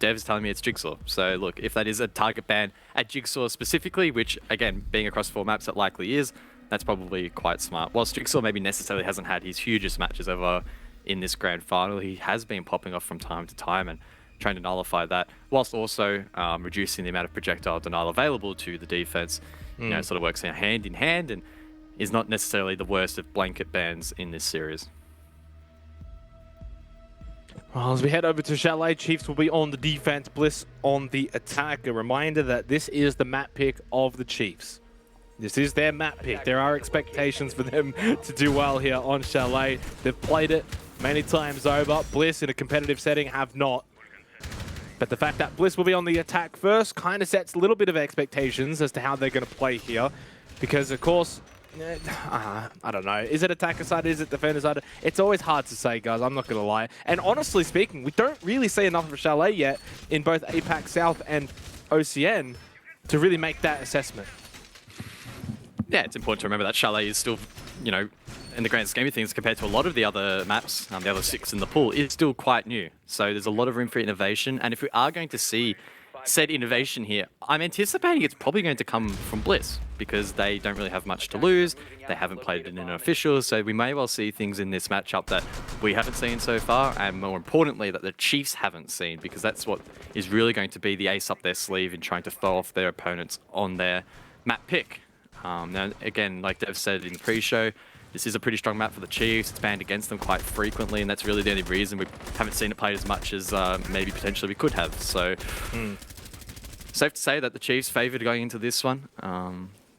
Dev's telling me it's Jigsaw. So look, if that is a target ban at Jigsaw specifically, which again, being across 4 maps, it likely is, that's probably quite smart. Whilst Jigsaw maybe necessarily hasn't had his hugest matches ever in this grand final, he has been popping off from time to time and trying to nullify that, whilst also reducing the amount of projectile denial available to the defense. You know, it sort of works hand in hand and is not necessarily the worst of blanket bans in this series. Well, as we head over to Chalet, Chiefs will be on the defense, Bliss on the attack. A reminder that this is the map pick of the Chiefs. This is their map pick. There are expectations for them to do well here on Chalet. They've played it many times over. Bliss in a competitive setting have not. But the fact that Bliss will be on the attack first kind of sets a little bit of expectations as to how they're going to play here. Because, of course, I don't know. Is it attacker side? Is it defender side? It's always hard to say, guys. I'm not going to lie. And honestly speaking, we don't really see enough of Chalet yet in both APAC South and OCN to really make that assessment. Yeah, it's important to remember that Chalet is still, you know, in the grand scheme of things, compared to a lot of the other maps, the other 6 in the pool, is still quite new. So there's a lot of room for innovation. And if we are going to see said innovation here, I'm anticipating it's probably going to come from Bliss, because they don't really have much to lose. They haven't played it in an official, so we may well see things in this matchup that we haven't seen so far, and more importantly, that the Chiefs haven't seen, because that's what is really going to be the ace up their sleeve in trying to throw off their opponents on their map pick. Now, again, like Dev said in the pre-show, this is a pretty strong map for the Chiefs. It's banned against them quite frequently, and that's really the only reason we haven't seen it played as much as maybe potentially we could have. So, safe to say that the Chiefs favoured going into this one.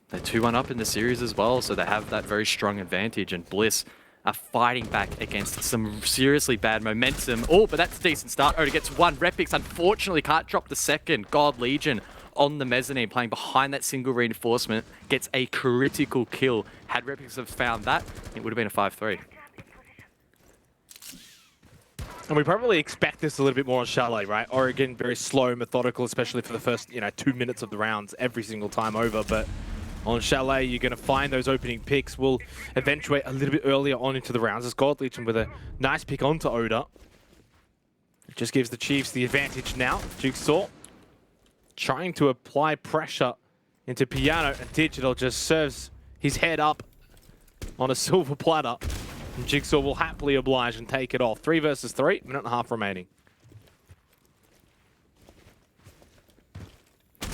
They're 2-1 up in the series as well, so they have that very strong advantage, and Bliss are fighting back against some seriously bad momentum. Oh, but that's a decent start. Oda gets 1. Repix, unfortunately, can't drop the second. God Legion on the mezzanine, playing behind that single reinforcement, gets a critical kill. Had Repix have found that, it would have been a 5-3. And we probably expect this a little bit more on Chalet, right? Oregon, very slow, methodical, especially for the first, 2 minutes of the rounds every single time over. But on Chalet, you're going to find those opening picks will eventuate a little bit earlier on into the rounds. As God Legion with a nice pick onto Oda. It just gives the Chiefs the advantage now. Jigsaw trying to apply pressure into Piano, and Digital just serves his head up on a silver platter. And Jigsaw will happily oblige and take it off. 3 versus 3, minute and a half remaining.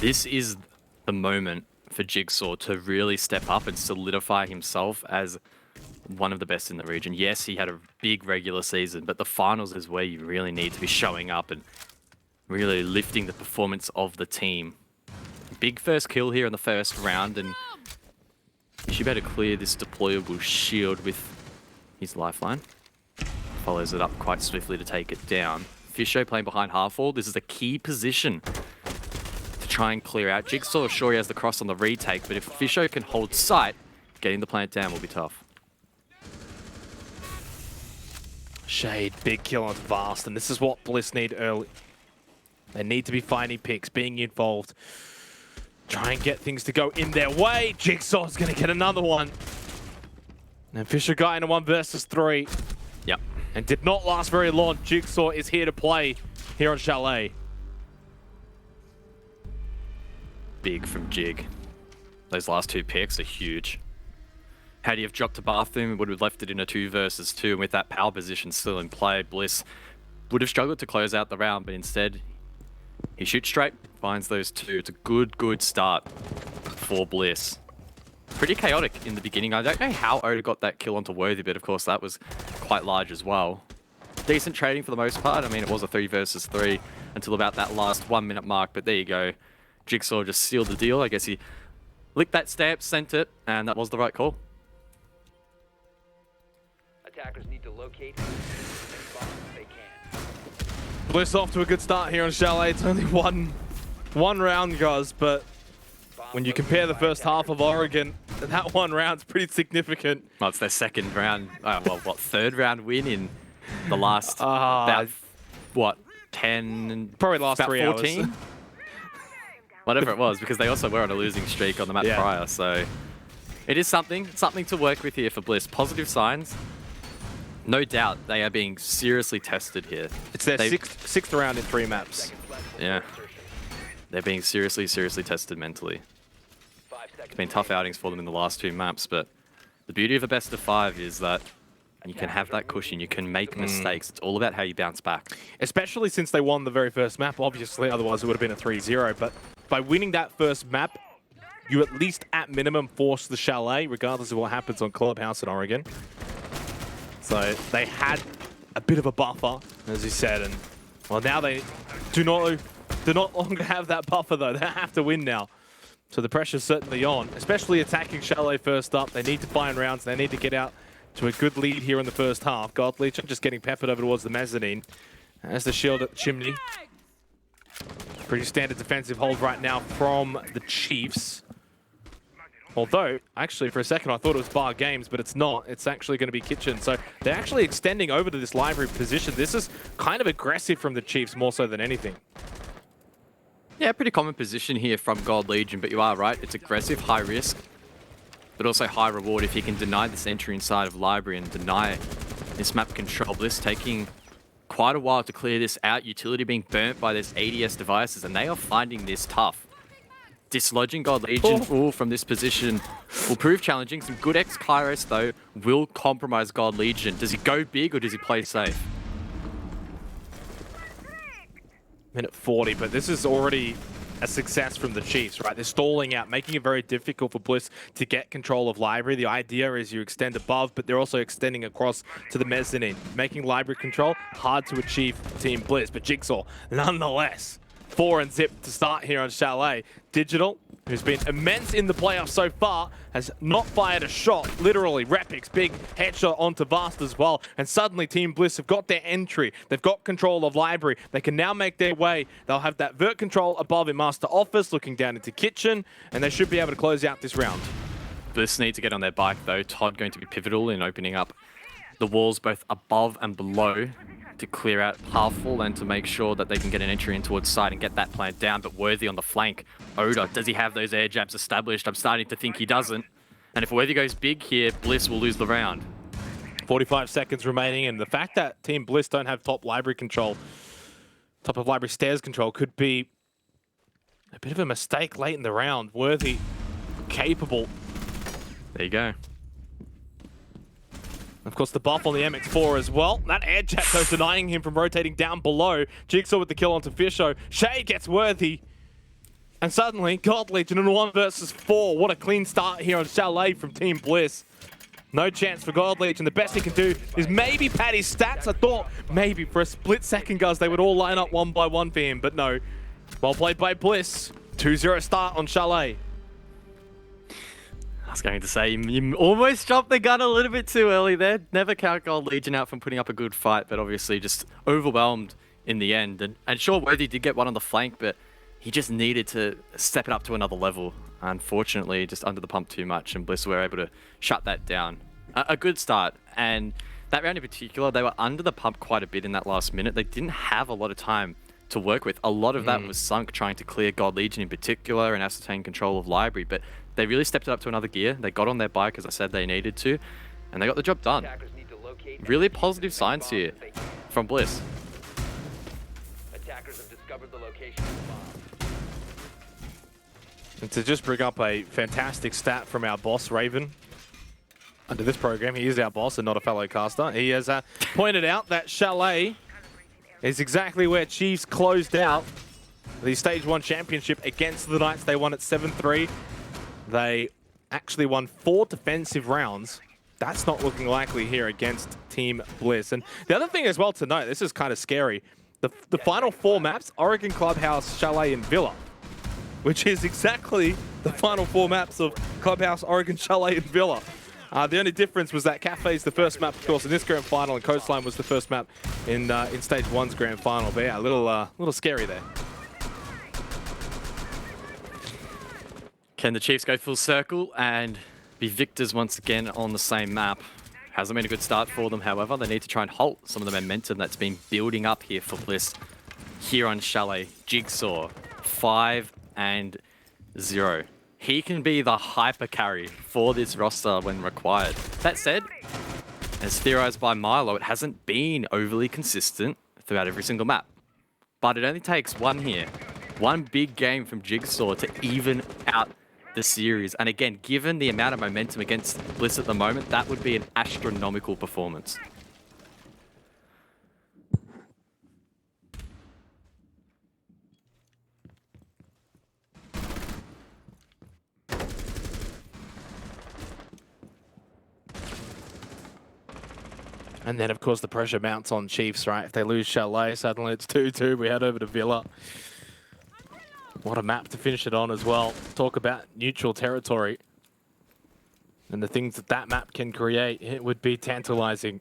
This is the moment for Jigsaw to really step up and solidify himself as one of the best in the region. Yes, he had a big regular season, but the finals is where you really need to be showing up and really lifting the performance of the team. Big first kill here in the first round, and you better clear this deployable shield with his lifeline. Follows it up quite swiftly to take it down. Fisho playing behind Halfwall. This is a key position to try and clear out. Jigsaw, sure he has the cross on the retake, but if Fisho can hold sight, getting the plant down will be tough. Shade, big kill on Vast, and this is what Bliss need early. They need to be finding picks, being involved. Try and get things to go in their way. Jigsaw's going to get another one. And Fisher got into 1 versus 3. Yep. And did not last very long. Jigsaw is here to play here on Chalet. Big from Jig. Those last 2 picks are huge. Had he have dropped to Bathroom, would have left it in a 2 versus 2. And with that power position still in play, Bliss would have struggled to close out the round, but instead he shoots straight, finds those 2. It's a good start for Bliss. Pretty chaotic in the beginning. I don't know how Oda got that kill onto Worthy, but of course that was quite large as well. Decent trading for the most part. I mean, it was a 3 versus 3 until about that last 1 minute mark, but there you go. Jigsaw just sealed the deal. I guess he licked that stamp, sent it, and that was the right call. Attackers need to locate and bomb if they can. Bliss off to a good start here on Chalet. It's only one round, guys, but when you compare the first half of Oregon, that 1 round's pretty significant. Well, it's their second round, third round win in the last, about, what, 10? Probably last about 3 14? hours. Whatever it was, because they also were on a losing streak on the map prior, so it is something to work with here for Bliss. Positive signs. No doubt they are being seriously tested here. It's their sixth round in 3 maps. Yeah. They're being seriously tested mentally. It's been tough outings for them in the last 2 maps, but the beauty of a best of 5 is that you can have that cushion, you can make mistakes. It's all about how you bounce back. Especially since they won the very first map, obviously, otherwise it would have been a 3-0. But by winning that first map, you at least, at minimum, force the Chalet, regardless of what happens on Clubhouse in Oregon. So they had a bit of a buffer, as you said, and well, now they do not longer have that buffer, though. They have to win now. So the pressure's certainly on, especially attacking Chalet first up. They need to find rounds. They need to get out to a good lead here in the first half. God Legion just getting peppered over towards the mezzanine. As the shield at the chimney. Pretty standard defensive hold right now from the Chiefs. Although, actually, for a second, I thought it was Bar Games, but it's not. It's actually going to be Kitchen. So they're actually extending over to this library position. This is kind of aggressive from the Chiefs, more so than anything. Yeah, pretty common position here from God Legion, but you are right. It's aggressive, high risk, but also high reward if you can deny this entry inside of library and deny this map control. Bliss taking quite a while to clear this out. Utility being burnt by this ADS devices, and they are finding this tough. Dislodging God Legion from this position will prove challenging. Some good X-Kairos, though, will compromise God Legion. Does he go big or does he play safe? Minute 40, but this is already a success from the Chiefs, right? They're stalling out, making it very difficult for Bliss to get control of library. The idea is you extend above, but they're also extending across to the mezzanine, making library control hard to achieve for Team Bliss. But Jigsaw, nonetheless, 4 and zip to start here on Chalet. Digital, who's been immense in the playoffs so far, has not fired a shot. Literally, Repix, big headshot onto Vast as well. And suddenly Team Bliss have got their entry. They've got control of library. They can now make their way. They'll have that vert control above in Master Office, looking down into Kitchen, and they should be able to close out this round. Bliss need to get on their bike, though. Todd going to be pivotal in opening up the walls both above and below to clear out Powerful and to make sure that they can get an entry in towards side and get that plant down. But Worthy on the flank. Oda, does he have those air jabs established? I'm starting to think he doesn't. And if Worthy goes big here, Bliss will lose the round. 45 seconds remaining, and the fact that Team Bliss don't have top library control, top of library stairs control, could be a bit of a mistake late in the round. Worthy, capable. There you go. Of course, the buff on the MX4 as well. That air jab, though, denying him from rotating down below. Jigsaw with the kill onto Fisho. Shay gets Worthy. And suddenly, God Legion in 1 versus 4. What a clean start here on Chalet from Team Bliss. No chance for God Legion. The best he can do is maybe pad his stats. I thought maybe for a split second, guys, they would all line up 1 by 1 for him. But no. Well played by Bliss. 2-0 start on Chalet. I was going to say, you almost jumped the gun a little bit too early there. Never count God Legion out from putting up a good fight, but obviously just overwhelmed in the end. And sure, Worthy did get one on the flank, but he just needed to step it up to another level. Unfortunately, just under the pump too much, and Bliss were able to shut that down. A good start, and that round in particular, they were under the pump quite a bit in that last minute. They didn't have a lot of time to work with. A lot of that was sunk trying to clear God Legion in particular and ascertain control of library, but they really stepped it up to another gear. They got on their bike, as I said they needed to, and they got the job done. Really positive signs here from Bliss. Attackers have discovered the location of the bomb. And to just bring up a fantastic stat from our boss, Raven. Under this program, he is our boss and not a fellow caster. He has pointed out that Chalet is exactly where Chiefs closed out the Stage 1 championship against the Knights. They won at 7-3. They actually won 4 defensive rounds. That's not looking likely here against Team Bliss. And the other thing as well to note, this is kind of scary. The final 4 maps, Oregon, Clubhouse, Chalet, and Villa, which is exactly the final 4 maps of Clubhouse, Oregon, Chalet, and Villa. The only difference was that Cafe is the first map, of course, in this grand final, and Coastline was the first map in Stage 1's grand final. But yeah, a little scary there. Can the Chiefs go full circle and be victors once again on the same map? Hasn't been a good start for them, however. They need to try and halt some of the momentum that's been building up here for Bliss here on Chalet. Jigsaw, 5-0. He can be the hyper carry for this roster when required. That said, as theorized by Milo, it hasn't been overly consistent throughout every single map. but it only takes one here. One big game from Jigsaw to even out the series. And again, given the amount of momentum against Bliss at the moment, that would be an astronomical performance. And then, of course, the pressure mounts on Chiefs, right? If they lose Chalet, suddenly it's 2-2. We head over to Villa. What a map to finish it on as well. Talk about neutral territory. And the things that that map can create, it would be tantalizing.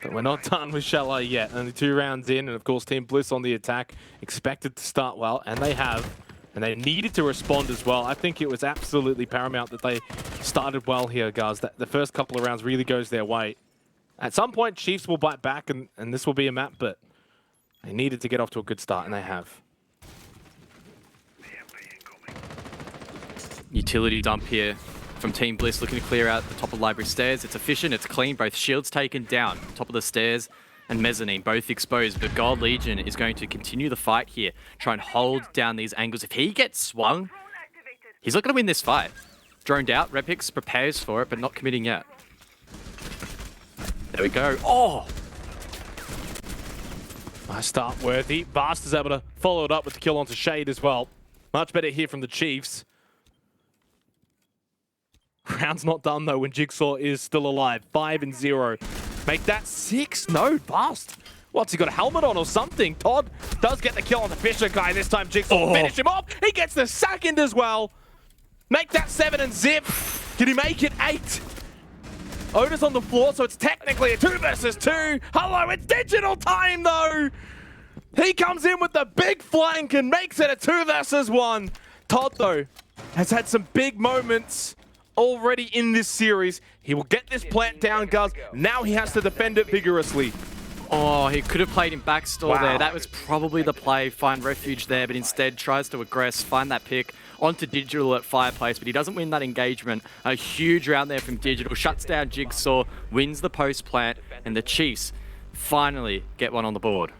But we're not done with Chalet yet. Only 2 rounds in, and of course, Team Bliss on the attack. Expected to start well, and they have. And they needed to respond as well. I think it was absolutely paramount that they started well here, guys. That the first couple of rounds really goes their way. At some point, Chiefs will bite back, and this will be a map, but they needed to get off to a good start, and they have. Utility dump here from Team Bliss, looking to clear out the top of library stairs. It's efficient, it's clean, both shields taken down. Top of the stairs and mezzanine, both exposed, but God Legion is going to continue the fight here, try and hold down these angles. If he gets swung, he's not going to win this fight. Droned out, Repix prepares for it, but not committing yet. There we go. Oh! Nice start, Worthy. Vast is able to follow it up with the kill onto Shade as well. Much better here from the Chiefs. Round's not done, though, when Jigsaw is still alive. 5-0. Make that 6. No, Vast. What's he got, a helmet on or something? Todd does get the kill on the Fisher guy. This time Jigsaw finish him off. He gets the second as well. Make that 7 and zip. Did he make it 8? Otis on the floor, so it's technically a 2 versus 2. Hello, it's digital time, though. He comes in with the big flank and makes it a 2 versus 1. Todd, though, has had some big moments already in this series. He will get this plant down, guys. Now he has to defend it vigorously. Oh, he could have played in backstore there. That was probably the play. Find refuge there, but instead tries to aggress, find that pick onto Digital at Fireplace, but he doesn't win that engagement. A huge round there from Digital. Shuts down Jigsaw, wins the post plant, and the Chiefs finally get one on the board.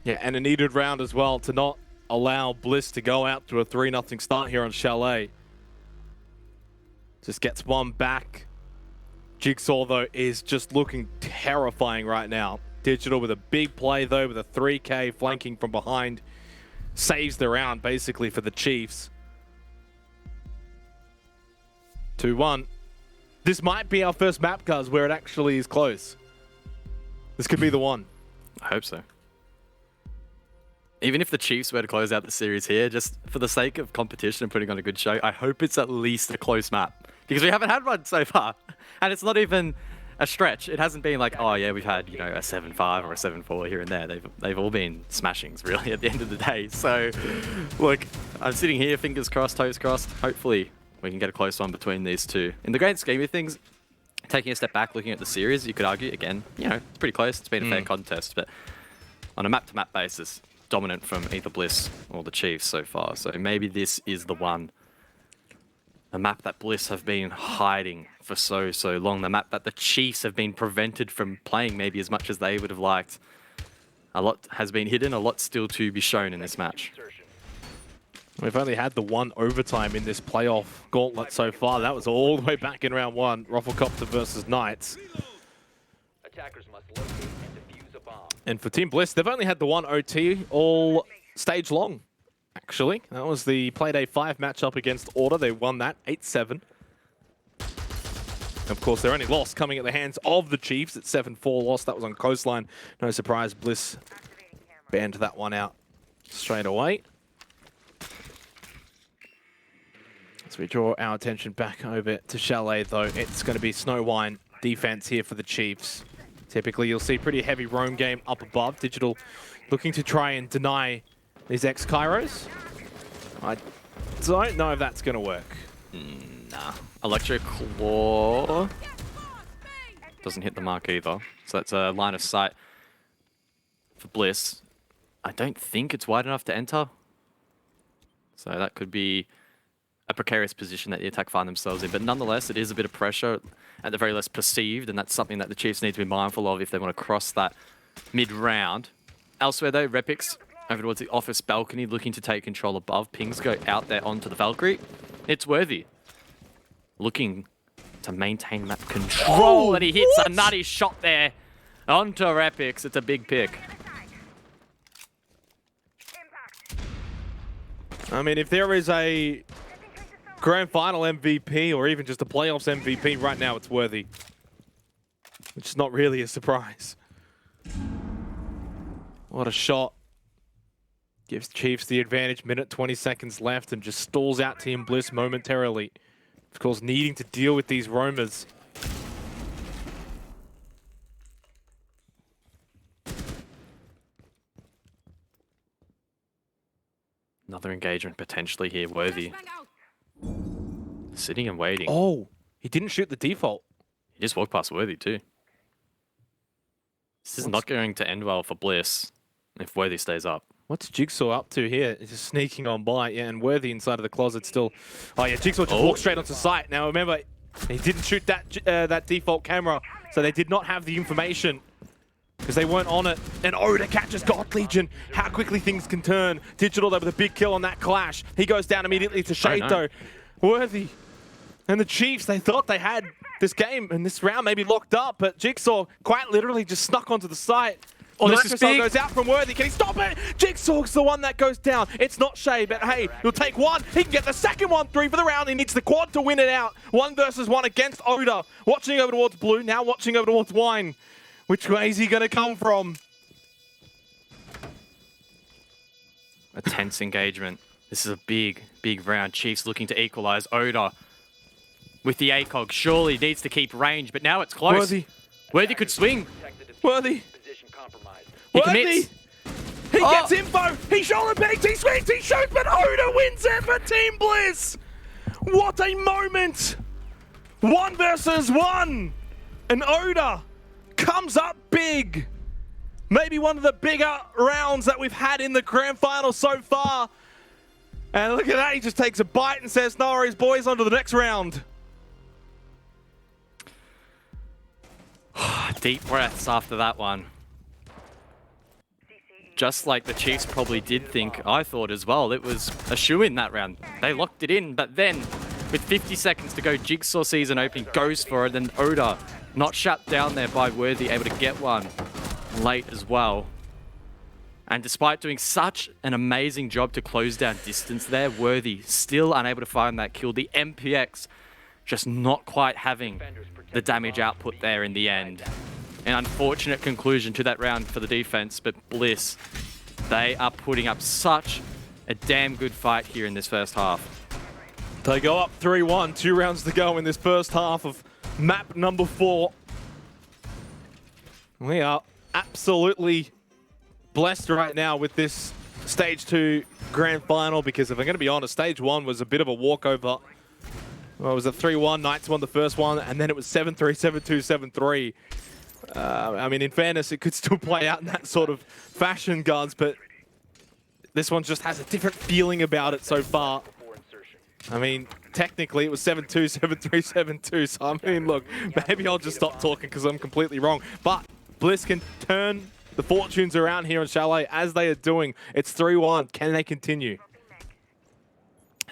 Yeah, and a needed round as well to not allow Bliss to go out to a 3-0 start here on Chalet. Just gets one back. Jigsaw, though, is just looking terrifying right now. Digital with a big play, though, with a 3K flanking from behind. Saves the round, basically, for the Chiefs. 2-1. This might be our first map, guys, where it actually is close. This could be the one. I hope so. Even if the Chiefs were to close out the series here, just for the sake of competition and putting on a good show, I hope it's at least a close map. Because we haven't had one so far. And it's not even a stretch. It hasn't been like, oh yeah, we've had, you know, a 7-5 or a 7-4 here and there. They've all been smashings, really, at the end of the day. So, look, I'm sitting here, fingers crossed, toes crossed. Hopefully, we can get a close one between these two. In the grand scheme of things, taking a step back, looking at the series, you could argue, again, you know, it's pretty close. It's been a fair contest. But on a map-to-map basis, dominant from either Bliss or the Chiefs so far. So maybe this is the one. A map that Bliss have been hiding for so long. The map that the Chiefs have been prevented from playing maybe as much as they would have liked. A lot has been hidden, a lot still to be shown in this match. We've only had the one overtime in this playoff gauntlet so far. That was all the way back in round 1. Rufflecopter versus Knights. Attackers must locate and defuse a bomb. And for Team Bliss, they've only had the one OT all stage long, actually. That was the Playday 5 matchup against Order. They won that 8-7. Of course, their only loss coming at the hands of the Chiefs at 7-4 loss. That was on Coastline. No surprise, Bliss banned that one out straight away. As we draw our attention back over to Chalet, though, it's going to be Snowwine defense here for the Chiefs. Typically, you'll see pretty heavy roam game up above. Digital looking to try and deny these X-Kairos. I don't know if that's going to work. Nah. Electric Claw doesn't hit the mark either. So that's a line of sight for Bliss. I don't think it's wide enough to enter. So that could be a precarious position that the attack find themselves in. But nonetheless, it is a bit of pressure, at the very least perceived, and that's something that the Chiefs need to be mindful of if they want to cross that mid-round. Elsewhere though, Repix over towards the office balcony, looking to take control above. Pings go out there onto the Valkyrie. It's Worthy looking to maintain map control, and he hits a nutty shot there onto Repix. It's a big pick. I mean, if there is a Grand Final MVP or even just a Playoffs MVP right now, it's Worthy. Which is not really a surprise. What a shot. Gives Chiefs the advantage, minute 20 seconds left, and just stalls out Team Bliss momentarily. Of course, needing to deal with these roamers. Another engagement potentially here, Worthy. Sitting and waiting. Oh, he didn't shoot the default. He just walked past Worthy too. This is not going to end well for Bliss if Worthy stays up. What's Jigsaw up to here? He's just sneaking on by. Yeah, and Worthy inside of the closet still. Oh yeah, Jigsaw just walked straight onto site. Now remember, he didn't shoot that default camera, so they did not have the information because they weren't on it. And Oda catches God Legion. How quickly things can turn. Digital though with a big kill on that clash. He goes down immediately to Shade though. Worthy and the Chiefs, they thought they had this game and this round maybe locked up, but Jigsaw quite literally just snuck onto the site. Oh, this is big. Goes out from Worthy. Can he stop it? Jigsaw's the one that goes down. It's not Shay, but hey, he'll take one. He can get the second one, 3 for the round. He needs the quad to win it out. 1 versus 1 against Oda. Watching over towards Blue, now watching over towards Wine. Which way is he going to come from? A tense engagement. This is a big, big round. Chiefs looking to equalize. Oda with the ACOG surely needs to keep range, but now it's close. Worthy. Worthy could swing. Worthy. He commits. He gets info. He shoulder pegs. He swings. He shoots. But Oda wins it for Team Bliss. What a moment. 1 versus 1. And Oda comes up big. Maybe one of the bigger rounds that we've had in the grand final so far. And look at that. He just takes a bite and says, no worries, boys, on to the next round. Deep breaths after that one. Just like the Chiefs probably did think, I thought as well, it was a shoo-in that round. They locked it in, but then with 50 seconds to go, Jigsaw season opening goes for it, and Oda not shut down there by Worthy, able to get one late as well. And despite doing such an amazing job to close down distance there, Worthy still unable to find that kill. The MPX just not quite having the damage output there in the end. An unfortunate conclusion to that round for the defense, but Bliss, they are putting up such a damn good fight here in this first half. They go up 3-1, 2 rounds to go in this first half of map number 4. We are absolutely blessed right now with this Stage 2 Grand Final, because if I'm going to be honest, Stage 1 was a bit of a walkover. Well, it was a 3-1, Knights won the first one, and then it was 7-3, 7-2, 7-3. I mean, in fairness, it could still play out in that sort of fashion, Guns, but this one just has a different feeling about it so far. I mean, technically, it was 7-2, 7-3, 7-2, so I mean, look, maybe I'll just stop talking because I'm completely wrong. But Bliss can turn the fortunes around here on Chalet as they are doing. It's 3-1. Can they continue?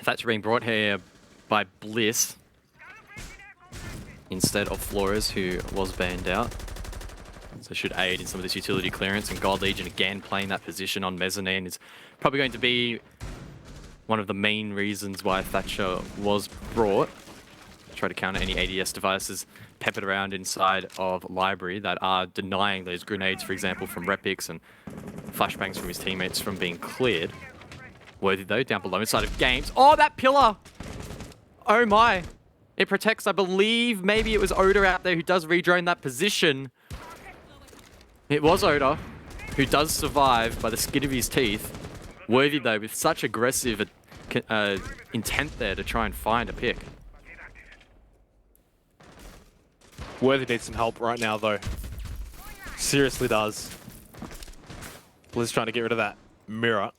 Thatcher being brought here by Bliss instead of Flores, who was banned out. So should aid in some of this utility clearance, and God Legion again playing that position on mezzanine is probably going to be one of the main reasons why Thatcher was brought. Try to counter any ADS devices peppered around inside of library that are denying those grenades, for example, from Repix and flashbangs from his teammates from being cleared. Worthy though, down below inside of games. Oh, that pillar! Oh my. It protects, I believe, maybe it was Oda out there who does redrone that position. It was Oda, who does survive by the skin of his teeth. Worthy, though, with such aggressive intent there to try and find a pick. Worthy needs some help right now, though. Seriously does. Bliss trying to get rid of that mirror.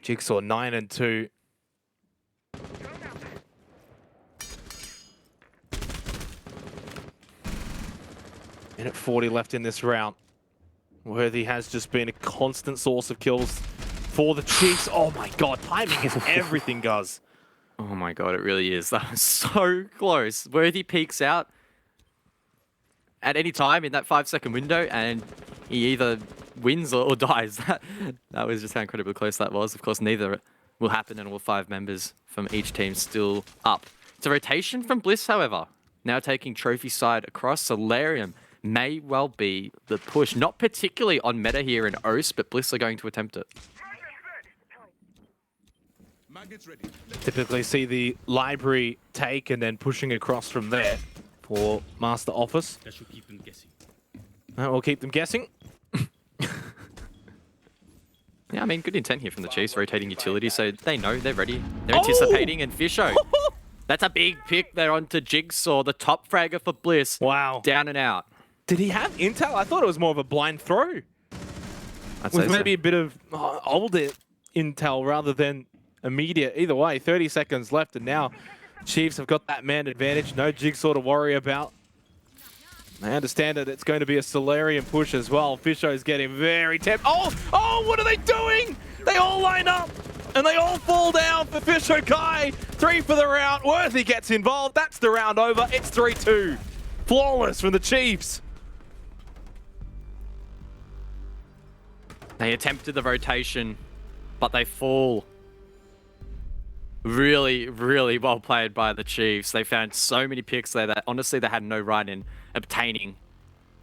Jigsaw 9-2. Minute 40 left in this round. Worthy has just been a constant source of kills for the Chiefs. Oh my god, timing is everything, guys. Oh my god, it really is. That was so close. Worthy peeks out at any time in that 5-second window, and he either wins or dies. That was just how incredibly close that was. Of course, neither will happen, and all 5 members from each team still up. It's a rotation from Bliss, however. Now taking trophy side across. Solarium may well be the push. Not particularly on meta here in OS, but Bliss are going to attempt it. Typically see the library take and then pushing across from there for Master Office. That should keep them guessing. We'll keep them guessing. Yeah, I mean, good intent here from the Chiefs, rotating utility, so they know, they're ready. They're anticipating, and Fisho. That's a big pick there onto Jigsaw, the top fragger for Bliss. Wow. Down and out. Did he have intel? I thought it was more of a blind throw. With maybe a bit of older intel rather than immediate. Either way, 30 seconds left, and now Chiefs have got that man advantage. No Jigsaw to worry about. I understand that it's going to be a Solarium push as well. Fisho's getting very tempted. Oh, what are they doing? They all line up and they all fall down for Fisho Kai. 3 for the round. Worthy gets involved. That's the round over. It's 3-2. Flawless from the Chiefs. They attempted the rotation, but they fall. Really, really well played by the Chiefs. They found so many picks there that honestly they had no right in obtaining.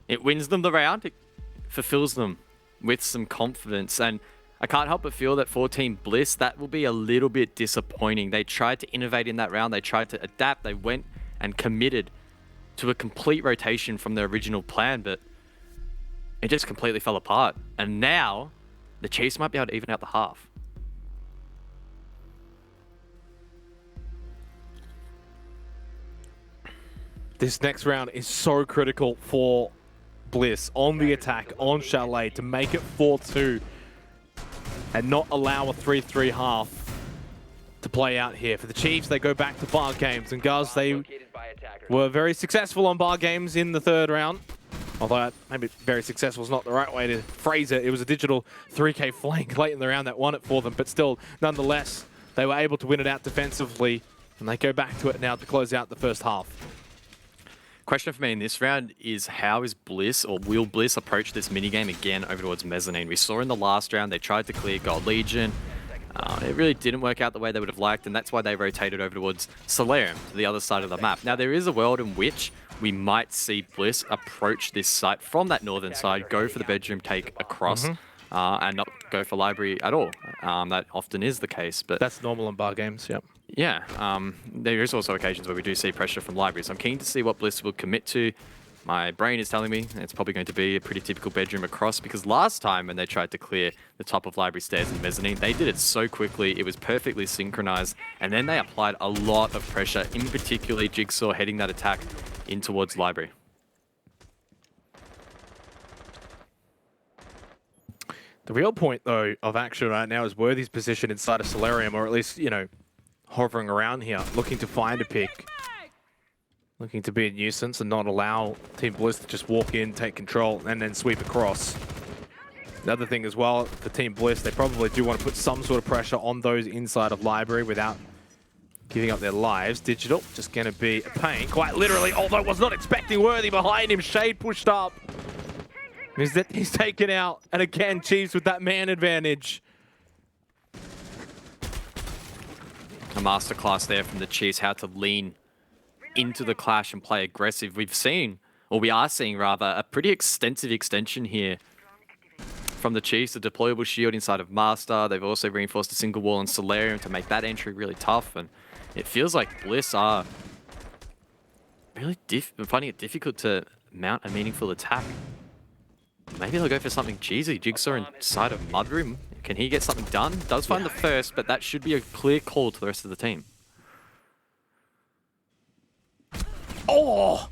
It wins them the round. It fulfills them with some confidence. And I can't help but feel that for Team Bliss, that will be a little bit disappointing. They tried to innovate in that round. They tried to adapt. They went and committed to a complete rotation from their original plan, but it just completely fell apart. And now the Chiefs might be able to even out the half. This next round is so critical for Bliss on the attack, on Chalet, to make it 4-2 and not allow a 3-3 half to play out here. For the Chiefs, they go back to bar games, and guys, they were very successful on bar games in the 3rd round. Although maybe very successful is not the right way to phrase it. It was a digital 3K flank late in the round that won it for them, but still, nonetheless, they were able to win it out defensively, and they go back to it now to close out the first half. Question for me in this round is, how is Bliss, or will Bliss approach this minigame again over towards Mezzanine? We saw in the last round they tried to clear Gold Legion. It really didn't work out the way they would have liked, and that's why they rotated over towards Solarium, to the other side of the map. Now, there is a world in which we might see Bliss approach this site from that northern side, go for the bedroom take across, and not go for library at all. That often is the case, but that's normal in bar games, yeah. Yeah, there is also occasions where we do see pressure from library, so I'm keen to see what Bliss will commit to. My brain is telling me it's probably going to be a pretty typical bedroom across, because last time when they tried to clear the top of library stairs and mezzanine, they did it so quickly, it was perfectly synchronized, and then they applied a lot of pressure, in particular Jigsaw heading that attack in towards library. The real point, though, of action right now is Worthy's position inside of Solarium, or at least, you know, hovering around here, looking to find a pick. Looking to be a nuisance and not allow Team Bliss to just walk in, take control, and then sweep across. The other thing as well, for Team Bliss, they probably do want to put some sort of pressure on those inside of library without giving up their lives. Digital, just going to be a pain, quite literally, although was not expecting Worthy behind him. Shade pushed up. He's taken out, and again, Chiefs with that man advantage. A masterclass there from the Chiefs, how to lean into the clash and play aggressive. We've seen, or we are seeing rather, a pretty extensive extension here from the Chiefs. A deployable shield inside of Master. They've also reinforced a single wall on Solarium to make that entry really tough, and it feels like Bliss are really finding it difficult to mount a meaningful attack. Maybe they'll go for something cheesy. Jigsaw inside of Mudroom. Can he get something done? Does find the first, but that should be a clear call to the rest of the team. Oh!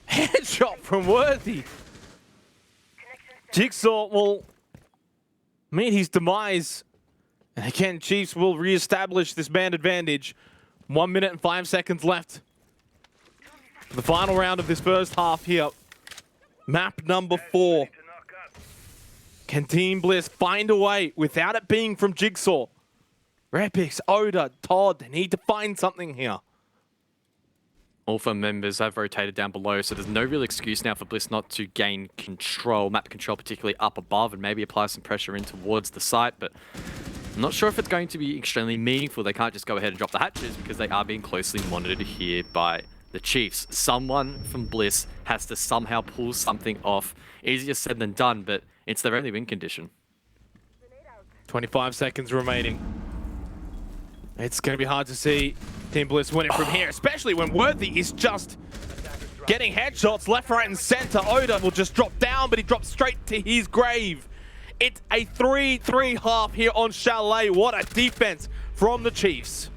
Headshot from Worthy. Jigsaw will meet his demise. And again, Chiefs will re-establish this man advantage. 1 minute and 5 seconds left. The final round of this first half here. Map number 4. Can Team Bliss find a way without it being from Jigsaw? Repix, Oda, Todd, they need to find something here. All 4 members have rotated down below, so there's no real excuse now for Bliss not to gain control, map control, particularly up above, and maybe apply some pressure in towards the site, but I'm not sure if it's going to be extremely meaningful. They can't just go ahead and drop the hatches because they are being closely monitored here by the Chiefs. Someone from Bliss has to somehow pull something off. Easier said than done, but it's their only win condition. 25 seconds remaining. It's going to be hard to see Team Bliss win it from here, especially when Worthy is just getting headshots left, right, and center. Oda will just drop down, but he drops straight to his grave. It's a 3-3 here on Chalet. What a defense from the Chiefs.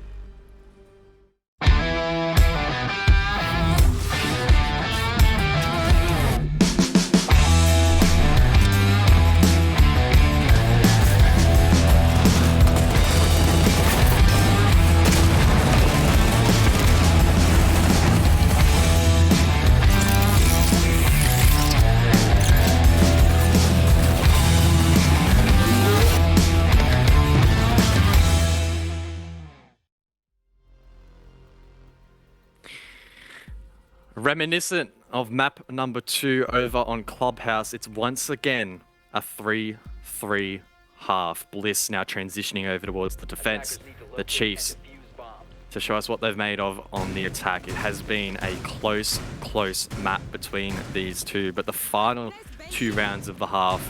Reminiscent of map number 2 over on Clubhouse, it's once again a 3-3 half. Bliss now transitioning over towards the defense. The Chiefs to show us what they've made of on the attack. It has been a close map between these two, but the final 2 rounds of the half,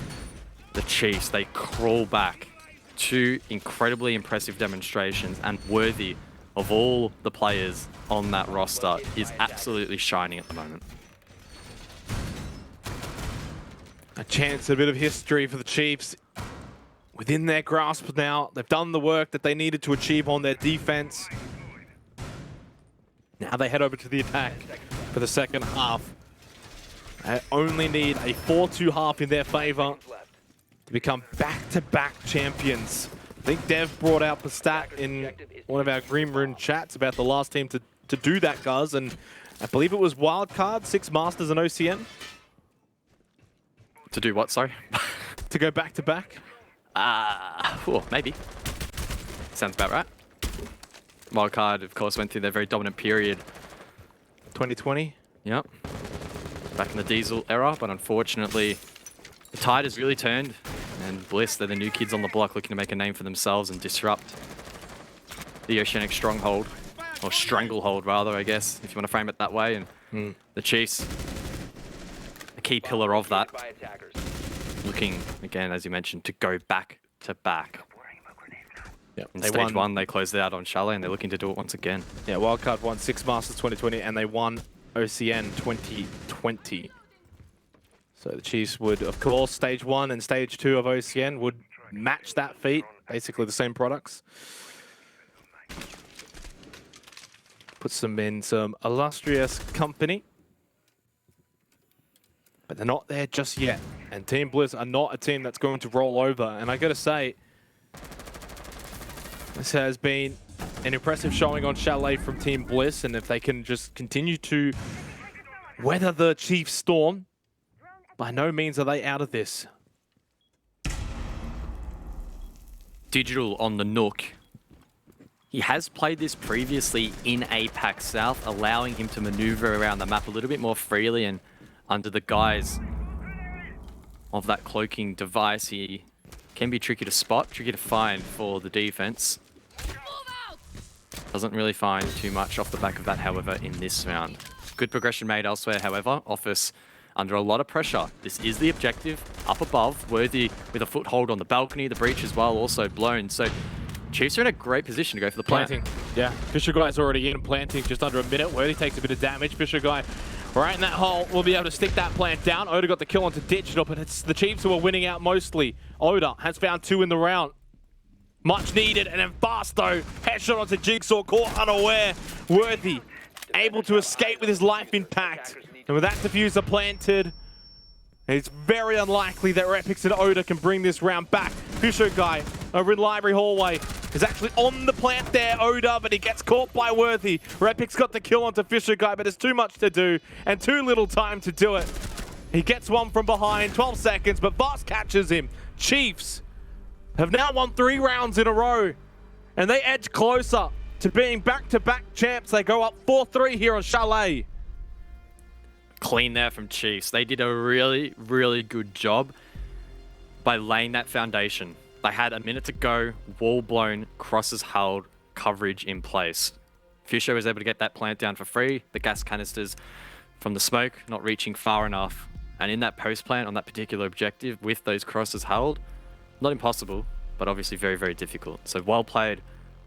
the Chiefs, they crawl back. 2 incredibly impressive demonstrations, and worthy of all the players on that roster is absolutely shining at the moment. A chance, a bit of history for the Chiefs within their grasp now. They've done the work that they needed to achieve on their defense. Now they head over to the attack for the second half. They only need a 4-2 half in their favor to become back-to-back champions. I think Dev brought out the stat in one of our Green Rune chats about the last team to do that, guys, and I believe it was Wildcard, 6 Masters and OCN. To do what, sorry? To go back-to-back? Maybe. Sounds about right. Wildcard, of course, went through their very dominant period. 2020? Yep. Back in the Diesel era, but unfortunately, the tide has really turned. And Bliss, they're the new kids on the block looking to make a name for themselves and disrupt the Oceanic stronghold. Or stranglehold, rather, I guess, if you want to frame it that way. And the Chiefs, a key pillar of that. Looking, again, as you mentioned, to go back-to-back. Yep. In stage 1, they closed it out on Chalet, and they're looking to do it once again. Yeah, Wildcard won 6 Masters 2020, and they won OCN 2020. So the Chiefs would, of course, stage 1 and stage 2 of OCN would match that feat. Basically the same products. Puts them in some illustrious company. But they're not there just yet. And Team Bliss are not a team that's going to roll over. And I gotta say, this has been an impressive showing on Chalet from Team Bliss. And if they can just continue to weather the Chiefs' storm, by no means are they out of this. Digital on the Nook. He has played this previously in APAC South, allowing him to maneuver around the map a little bit more freely, and under the guise of that cloaking device, he can be tricky to spot, tricky to find for the defense. Doesn't really find too much off the back of that, however, in this round. Good progression made elsewhere, however. Office under a lot of pressure. This is the objective. Up above, Worthy with a foothold on the balcony, the breach as well, also blown. So Chiefs are in a great position to go for the plant. Planting. Yeah, Fisher Guy's already in, planting just under a minute. Worthy takes a bit of damage. Fisher Guy right in that hole will be able to stick that plant down. Oda got the kill onto Digital, but it's the Chiefs who are winning out mostly. Oda has found 2 in the round. Much needed, and then Basto headshot onto Jigsaw, caught unaware. Worthy able to escape with his life intact. And with that diffuser planted, it's very unlikely that Repix and Oda can bring this round back. Fisher Guy over in Library Hallway is actually on the plant there, Oda, but he gets caught by Worthy. Repix got the kill onto Fisher Guy, but there's too much to do and too little time to do it. He gets one from behind, 12 seconds, but Vast catches him. Chiefs have now won 3 rounds in a row, and they edge closer to being back-to-back champs. They go up 4-3 here on Chalet. Clean there from Chiefs. They did a really, really good job by laying that foundation. They had a minute to go, wall blown, crosses held, coverage in place. Fisher was able to get that plant down for free. The gas canisters from the smoke not reaching far enough. And in that post plant on that particular objective with those crosses held, not impossible, but obviously very, very difficult. So well played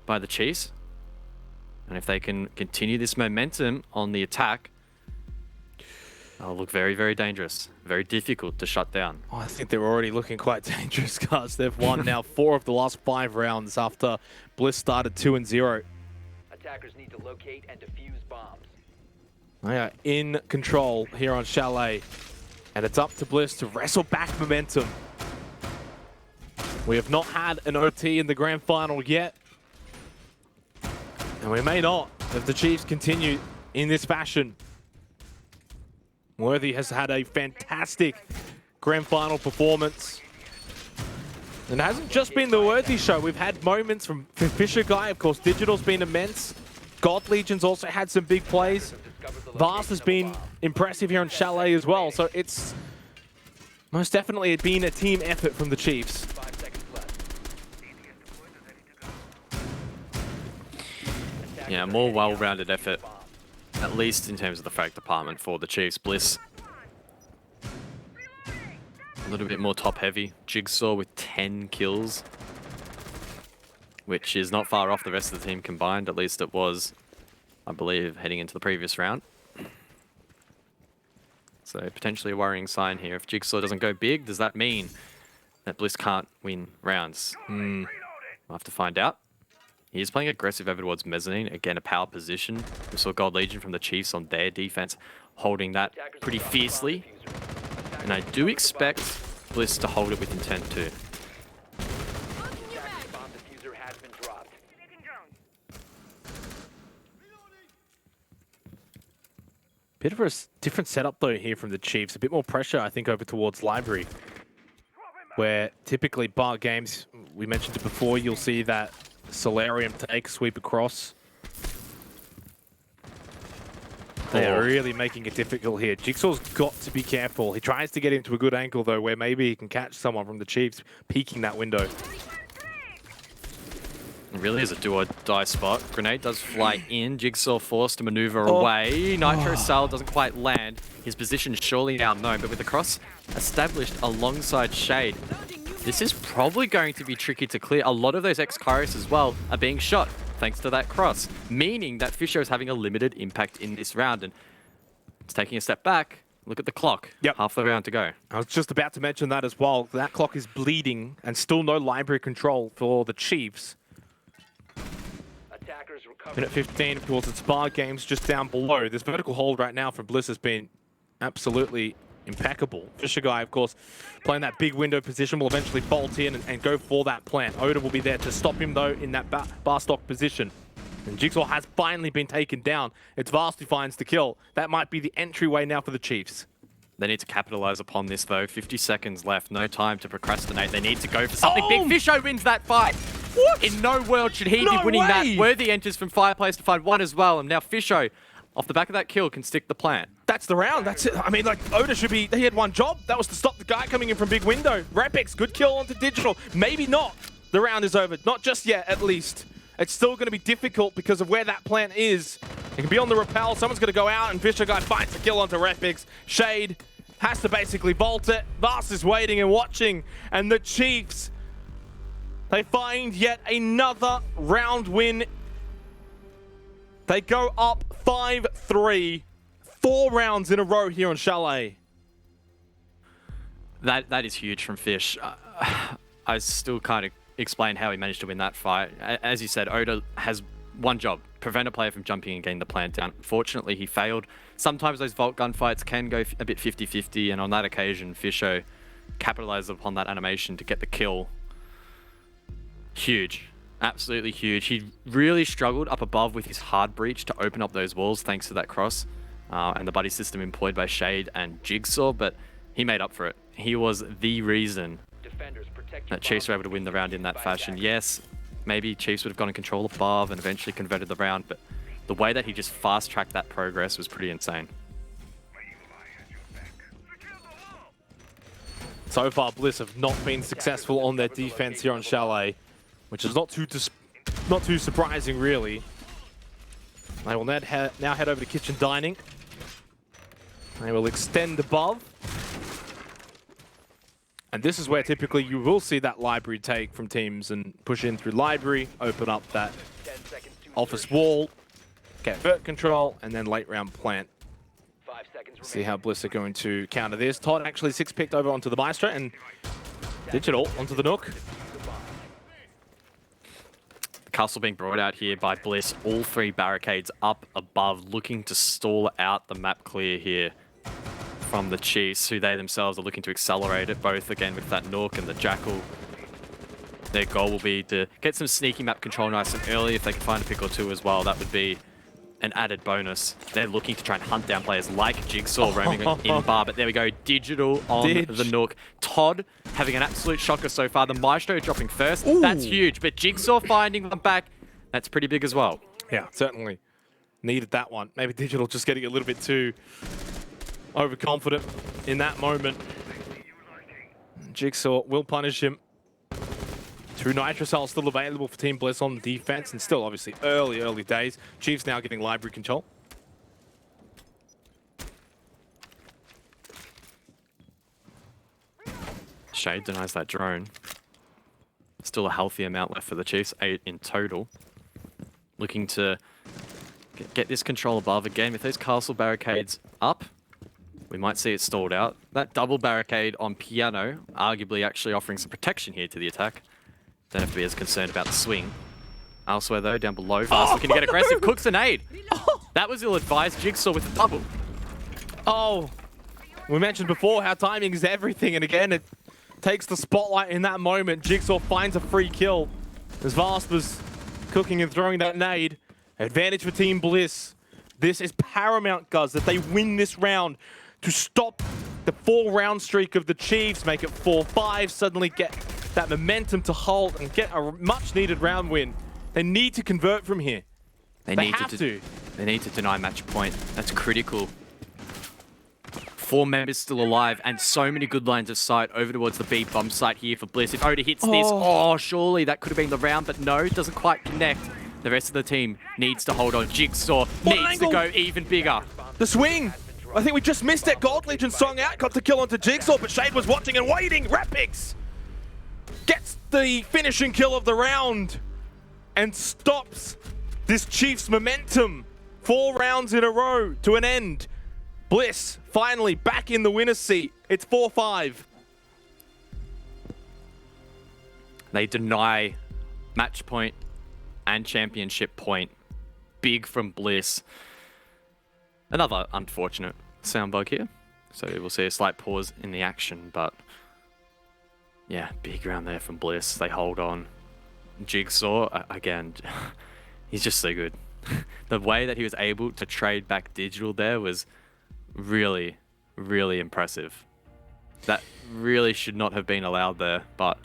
by the Chiefs. And if they can continue this momentum on the attack, they'll look very, very dangerous. Very difficult to shut down. Oh, I think they're already looking quite dangerous, guys. They've won now 4 of the last 5 rounds after Bliss started 2-0. Attackers need to locate and defuse bombs. They are in control here on Chalet. And it's up to Bliss to wrestle back momentum. We have not had an OT in the grand final yet. And we may not if the Chiefs continue in this fashion. Worthy has had a fantastic grand final performance. And it hasn't just been the Worthy show. We've had moments from Fisher Guy. Of course, Digital's been immense. God Legion's also had some big plays. Vast has been impressive here on Chalet as well. So it's most definitely been a team effort from the Chiefs. Yeah, more well-rounded effort, at least in terms of the frag department for the Chiefs. Bliss, a little bit more top-heavy. Jigsaw with 10 kills, which is not far off the rest of the team combined. At least it was, I believe, heading into the previous round. So potentially a worrying sign here. If Jigsaw doesn't go big, does that mean that Bliss can't win rounds? We'll have to find out. He is playing aggressive over towards Mezzanine. Again, a power position. We saw God Legion from the Chiefs on their defense, holding that pretty fiercely. And I do expect Bliss to hold it with intent too. Bit of a different setup though here from the Chiefs. A bit more pressure, I think, over towards Library. Where typically bar games, we mentioned it before, you'll see that Solarium take, sweep across. They are really making it difficult here. Jigsaw's got to be careful. He tries to get into a good angle though, where maybe he can catch someone from the Chiefs peeking that window. It really is a do-or-die spot. Grenade does fly in. Jigsaw forced to maneuver away. Nitro Cell doesn't quite land. His position is surely now known, but with the cross established alongside Shade, this is probably going to be tricky to clear. A lot of those ex-Kairos as well are being shot thanks to that cross, meaning that Fisher is having a limited impact in this round. And it's taking a step back. Look at the clock. Yep. Half the round to go. I was just about to mention that as well. That clock is bleeding and still no library control for the Chiefs. Minute 15, of course, it's bar games just down below. This vertical hold right now from Bliss has been absolutely impeccable. Fisher Guy, of course, playing that big window position, will eventually bolt in and go for that plant. Oda will be there to stop him, though, in that bar stock position. And Jigsaw has finally been taken down. It's Vast who finds the kill. That might be the entryway now for the Chiefs. They need to capitalize upon this, though. 50 seconds left. No time to procrastinate. They need to go for something big. Fisher wins that fight. What? In no world should he be winning that. Worthy enters from Fireplace to find one as well. And now Fisher, off the back of that kill, can stick the plant. That's the round. That's it. I mean, like, Oda should be... He had one job. That was to stop the guy coming in from big window. Rapix, good kill onto Digital. Maybe not. The round is over. Not just yet, at least. It's still going to be difficult because of where that plant is. It can be on the rappel. Someone's going to go out, and Fisher Guy finds a kill onto Rapix. Shade has to basically vault it. Vast is waiting and watching. And the Chiefs, they find yet another round win. They go up 5-3. 4 rounds in a row here on Chalet. That is huge from Fish. I still can't explain how he managed to win that fight. As you said, Oda has one job: prevent a player from jumping and getting the plant down. Fortunately, he failed. Sometimes those vault gunfights can go a bit 50-50, and on that occasion, Fisho capitalized upon that animation to get the kill. Huge. Absolutely huge. He really struggled up above with his hard breach to open up those walls thanks to that cross and the buddy system employed by Shade and Jigsaw, but he made up for it. He was the reason that Chiefs were able to win the round in that fashion. Yes, maybe Chiefs would have gone in control above and eventually converted the round, but the way that he just fast-tracked that progress was pretty insane. So far, Bliss have not been successful on their defense here on Chalet, which is not too surprising, really. They will now head over to kitchen dining. They will extend above. And this is where typically you will see that library take from teams and push in through library, open up that office wall, get vert control, and then late round plant. See how Bliss are going to counter this. Todd actually 6-picked over onto the Maestro and Digital onto the Nook. The castle being brought out here by Bliss. All 3 barricades up above, looking to stall out the map clear here from the Chiefs, who they themselves are looking to accelerate it, both again with that Nook and the Jackal. Their goal will be to get some sneaky map control nice and early. If they can find a pick or 2 as well, that would be an added bonus. They're looking to try and hunt down players like Jigsaw roaming in bar, but there we go. Digital on the Nook. Todd having an absolute shocker so far. The Maestro dropping first. Ooh. That's huge, but Jigsaw finding them back, that's pretty big as well. Yeah, certainly needed that one. Maybe Digital just getting a little bit too overconfident in that moment. Jigsaw will punish him. 2 Nitrocells still available for Team Bliss on the defense, and still obviously early days. Chiefs now getting library control. Shade denies that drone. Still a healthy amount left for the Chiefs, 8 in total. Looking to get this control above again. With those castle barricades up, we might see it stalled out. That double barricade on Piano, arguably actually offering some protection here to the attack. Don't have to be as concerned about the swing. Elsewhere though, down below, Fast looking to get aggressive. Cooks an aid. That was ill-advised. Jigsaw with the double. Oh, we mentioned before how timing is everything, and again, it takes the spotlight in that moment. Jigsaw finds a free kill as Vast was cooking and throwing that nade. Advantage for Team Bliss. This is paramount, guys, that they win this round to stop the 4-round streak of the Chiefs, make it 4-5, suddenly get that momentum to hold and get a much-needed round win. They need to convert from here. They have to. They need to deny match point. That's critical. 4 members still alive, and so many good lines of sight over towards the B bomb site here for Bliss. If Oda hits this, surely that could have been the round, but no, it doesn't quite connect. The rest of the team needs to hold on. Jigsaw needs to go even bigger. The swing! I think we just missed it. Gold Legion song out, got the kill onto Jigsaw, but Shade was watching and waiting. Rapix gets the finishing kill of the round and stops this Chiefs momentum. 4 rounds in a row to an end. Bliss finally back in the winner's seat. It's 4-5. They deny match point and championship point. Big from Bliss. Another unfortunate sound bug here. So we'll see a slight pause in the action, but yeah, big round there from Bliss. They hold on. Jigsaw, again, he's just so good. The way that he was able to trade back Digital there was really, really impressive. That really should not have been allowed there, but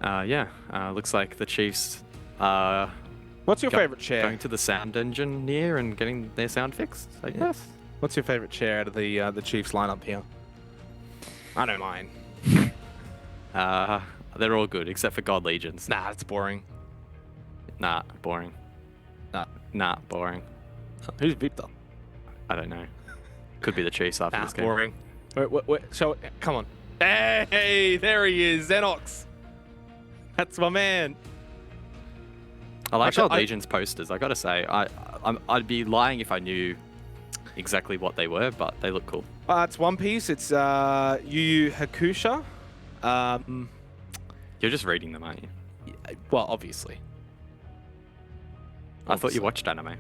looks like the Chiefs What's your favorite chair? Going to the sound engineer and getting their sound fixed, I guess. What's your favorite chair out of the Chiefs lineup here? I know mine. They're all good except for God Legions. Nah, it's boring. Nah, boring. Nah, boring. Who's Victor? I don't know. Could be the Chiefs after this game. Boring. Wait, so, come on. Hey, there he is, Xenox. That's my man. I like God Legion's posters, I gotta say. I'd be lying if I knew exactly what they were, but they look cool. It's One Piece. It's Yu Yu Hakusho. You're just reading them, aren't you? Well, obviously. I thought you watched anime.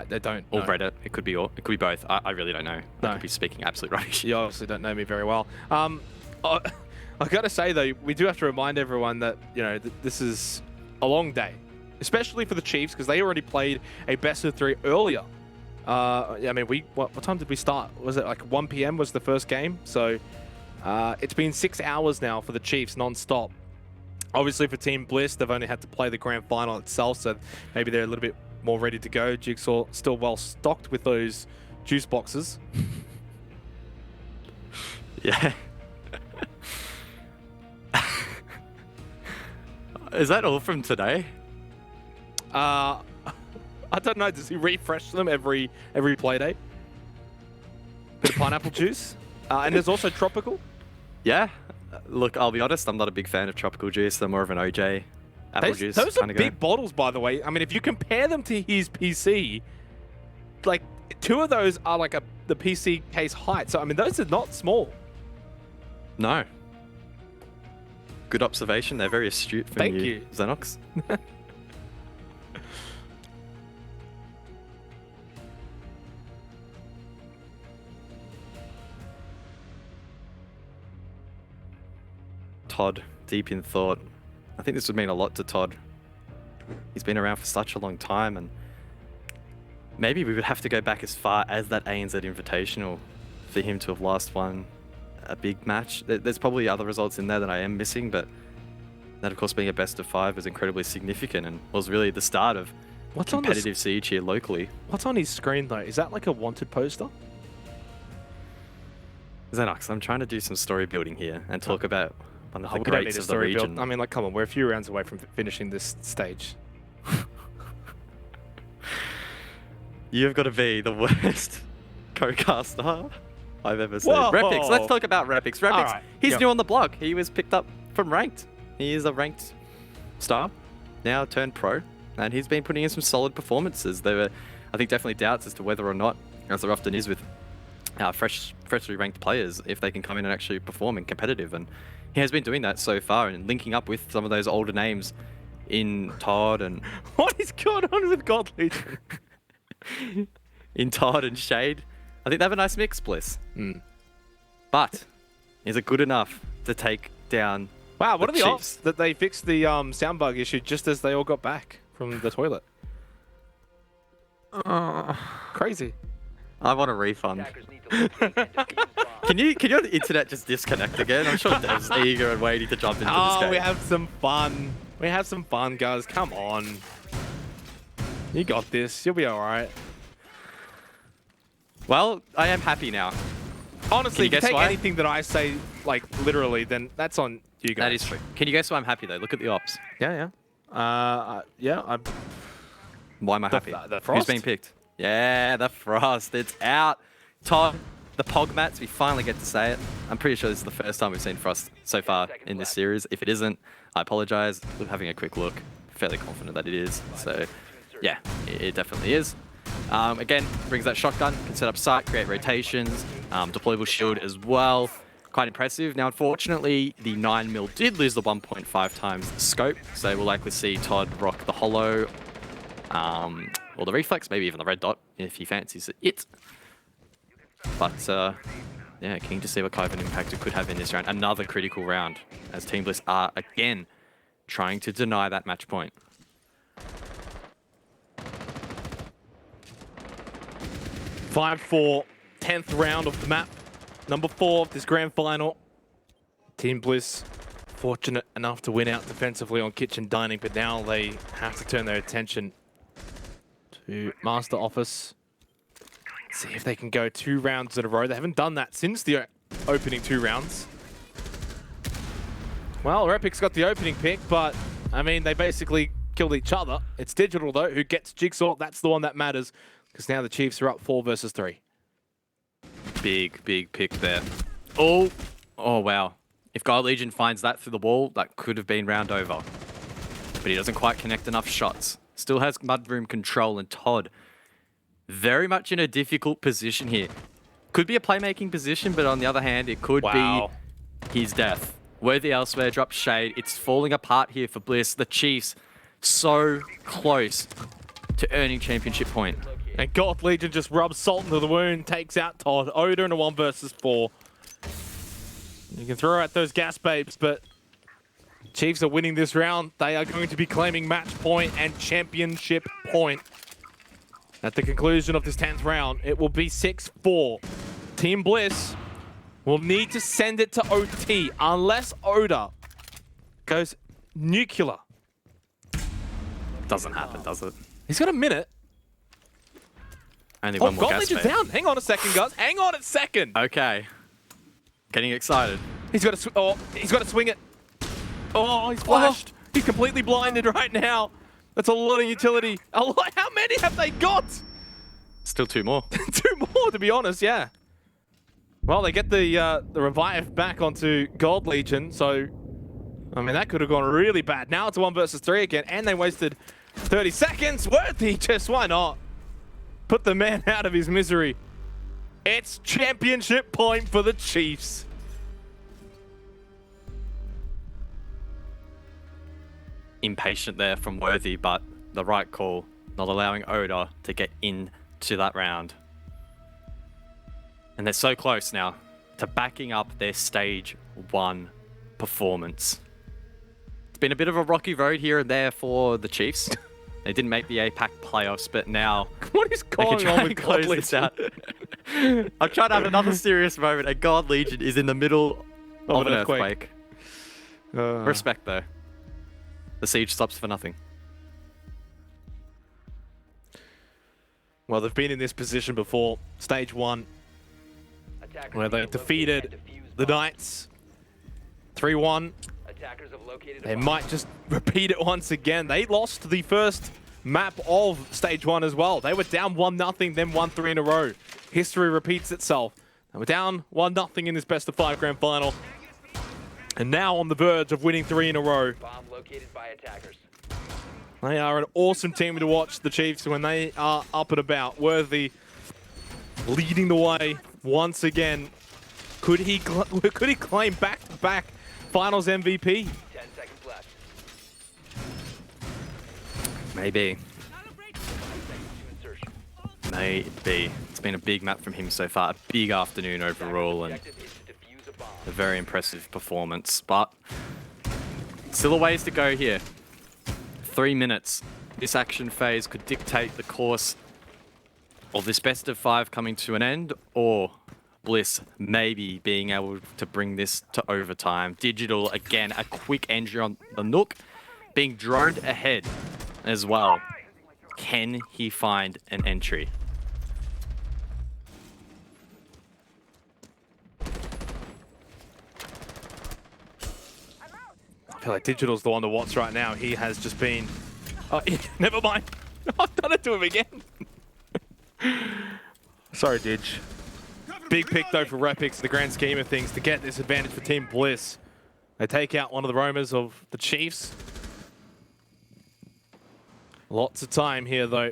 They don't. Or read it. It could be both. I really don't know. I could be speaking absolute rubbish. You obviously don't know me very well. I gotta say though, we do have to remind everyone that this is a long day, especially for the Chiefs because they already played a best of 3 earlier I mean, what time did we start? Was it like 1 p.m. was the first game? So it's been 6 hours now for the Chiefs non-stop. Obviously for Team Bliss, they've only had to play the grand final itself, so maybe they're a little bit more ready to go. Jigsaw still well stocked with those juice boxes. Yeah. Is that all from today? I don't know. Does he refresh them every play day? Bit of pineapple juice, and there's also tropical. Yeah. Look, I'll be honest. I'm not a big fan of tropical juice. I'm more of an OJ apple juice. Those are kinda big guy. bottles, by the way. I mean, if you compare them to his PC, like 2 of those are like the PC case height. So I mean, those are not small. No. Good observation. They're very astute from Thank you. Xenox. Todd, deep in thought. I think this would mean a lot to Todd. He's been around for such a long time, and maybe we would have to go back as far as that ANZ Invitational for him to have last won a big match. There's probably other results in there that I am missing, but that, of course, being a best of 5 is incredibly significant and was really the start of competitive siege here locally. What's on his screen, though? Is that like a wanted poster? Xenox, I'm trying to do some story building here and talk about one of the We don't need greats a of the story region. build. I mean, like, come on, we're a few rounds away from finishing this stage. You've got to be the worst co-caster I've ever seen. Whoa! Repix, let's talk about Repix. Repix, Alright, he's yep. new on the block. He was picked up from Ranked. He is a Ranked star, now turned pro, and he's been putting in some solid performances. There were, I think, definitely doubts as to whether or not, as there often is with freshly ranked players, if they can come in and actually perform and competitive, and he has been doing that so far and linking up with some of those older names in Todd and What is going on with God Legion? in Todd and Shade. I think they have a nice mix, Bliss. But is it good enough to take down Wow, what are the Chiefs? odds that they fixed the sound bug issue just as they all got back from the toilet? Crazy. I want a refund. Can your internet just disconnect again? I'm sure Dev's eager and waiting to jump into this game. We have some fun. We have some fun, guys. Come on. You got this. You'll be all right. Well, I am happy now. Honestly, if you guess take why? anything that I say, like, literally, then that's on you guys. That is true. Can you guess why I'm happy, though? Look at the ops. Yeah. Why am I happy? The Frost? Who's been picked? Yeah, the Frost. It's out. Todd, the Pog Mats, we finally get to say it. I'm pretty sure this is the first time we've seen Frost so far in this series. If it isn't, I apologize. We're having a quick look. Fairly confident that it is. So, yeah, it definitely is. Again, brings that shotgun, can set up sight, create rotations, deployable shield as well. Quite impressive. Now, unfortunately, the 9mm did lose the 1.5 times scope, so we'll likely see Todd rock the Hollow, or the Reflex, maybe even the Red Dot, if he fancies it. But, yeah, keen to see what kind of an impact it could have in this round. Another critical round, as Team Bliss are, again, trying to deny that match point. Five for 10th round of the map. Number 4 of this grand final. Team Bliss fortunate enough to win out defensively on kitchen dining, but now they have to turn their attention to Master Office. See if they can go 2 rounds in a row. They haven't done that since the opening 2 rounds. Well, Repic's got the opening pick, but I mean, they basically killed each other. It's Digital, though, who gets Jigsaw. That's the one that matters, because now the Chiefs are up 4 versus 3. Big pick there. Oh, wow. If God Legion finds that through the wall, that could have been round over. But he doesn't quite connect enough shots. Still has Mudroom control, and Todd very much in a difficult position here. Could be a playmaking position, but on the other hand, it could be his death. Worthy elsewhere, drops Shade. It's falling apart here for Bliss. The Chiefs so close to earning championship point. And God Legion just rubs salt into the wound, takes out Todd. Oda in a 1 versus 4. You can throw out those gas babes, but Chiefs are winning this round. They are going to be claiming match point and championship point. At the conclusion of this 10th round, it will be 6-4. Team Bliss will need to send it to OT unless Oda goes nuclear. Doesn't happen, does it? He's got a minute. Only one more God gas Legion's fade. down. Hang on a second, guys. Hang on a second. Okay. Getting excited. He's got to. He's got to swing it. Oh, he's flashed. He's completely blinded right now. That's a lot of utility. A lot. How many have they got? Still 2 more. 2 more, to be honest. Yeah. Well, they get the revive back onto Gold Legion, so I mean that could have gone really bad. Now it's a 1 versus 3 again, and they wasted 30 seconds. Worthy, just why not? Put the man out of his misery. It's championship point for the Chiefs. Impatient there from Worthy, but the right call, not allowing Oda to get into that round. And they're so close now to backing up their stage 1 performance. It's been a bit of a rocky road here and there for the Chiefs. They didn't make the APAC playoffs, but now what is going on with God Legion? I'm trying to have another serious moment, and God Legion is in the middle of an earthquake. Respect, though. The siege stops for nothing. Well, they've been in this position before. Stage 1, where they defeated the Knights 3-1. They might just repeat it once again. They lost the first map of Stage 1 as well. They were down 1-0, then 1-3 in a row. History repeats itself. They were down 1-0 in this best-of-5 grand final. And now on the verge of winning 3 in a row. Bomb located by attackers. They are an awesome team to watch, the Chiefs, when they are up and about. Worthy leading the way once again. Could he claim back-to-back finals MVP? 10 seconds left. Maybe. Maybe. It's been a big map from him so far. A big afternoon overall and a very impressive performance. But still a ways to go here. 3 minutes. This action phase could dictate the course of this best of 5 coming to an end, or Bliss maybe being able to bring this to overtime. Digital, again, a quick entry on the Nook, being droned ahead as well. Can he find an entry? I feel like Digital's the one to watch right now. He has just been... Oh, never mind. I've done it to him again. Sorry, Dig. Big pick, though, for Repix in the grand scheme of things to get this advantage for Team Bliss. They take out one of the roamers of the Chiefs. Lots of time here, though.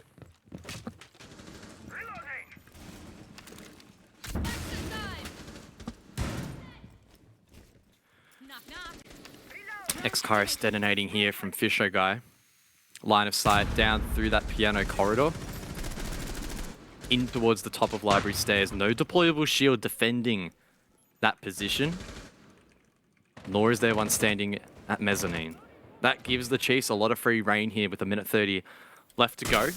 X-Kairos detonating here from Fisher Guy. Line of sight down through that piano corridor. In towards the top of library stairs. No deployable shield defending that position. Nor is there one standing at mezzanine. That gives the Chiefs a lot of free reign here with 1:30 left to go.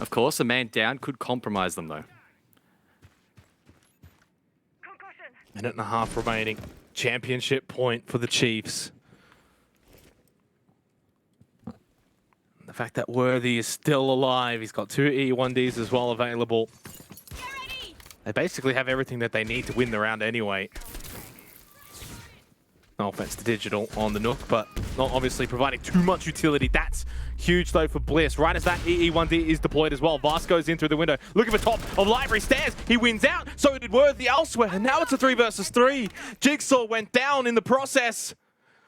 Of course, a man down could compromise them though. Minute and a half remaining. Championship point for the Chiefs. The fact that Worthy is still alive, he's got 2 E1Ds as well available. They basically have everything that they need to win the round anyway. No offense to Digital on the Nook, but not obviously providing too much utility. That's huge though for Bliss. Right as that EE1D is deployed as well. Vast goes in through the window, looking for top of library stairs. He wins out, so did Worthy elsewhere. And now it's a 3 versus 3. Jigsaw went down in the process.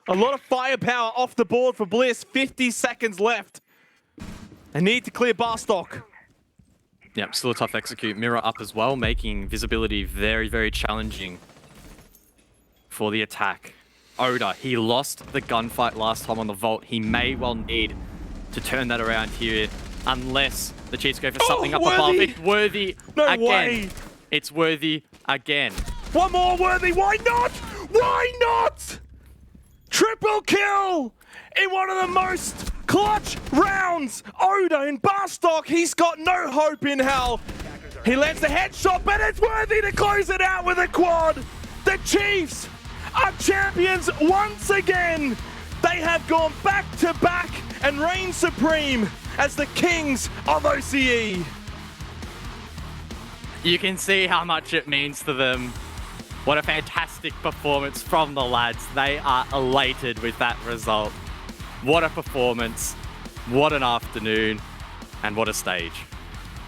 A lot of firepower off the board for Bliss. 50 seconds left. They need to clear Barstock. Yep, still a tough execute. Mirror up as well, making visibility very, very challenging for the attack. Oda, he lost the gunfight last time on the Vault. He may well need to turn that around here, unless the Chiefs go for something up above. It's Worthy again. Way. It's Worthy again. One more Worthy, why not? Why not? Triple kill in one of the most Clutch rounds! Oda in Barstock, he's got no hope in hell. He lands the headshot, but it's worthy to close it out with a quad. The Chiefs are champions once again. They have gone back to back and reign supreme as the kings of OCE. You can see how much it means to them. What a fantastic performance from the lads. They are elated with that result. What a performance. What an afternoon. And what a stage.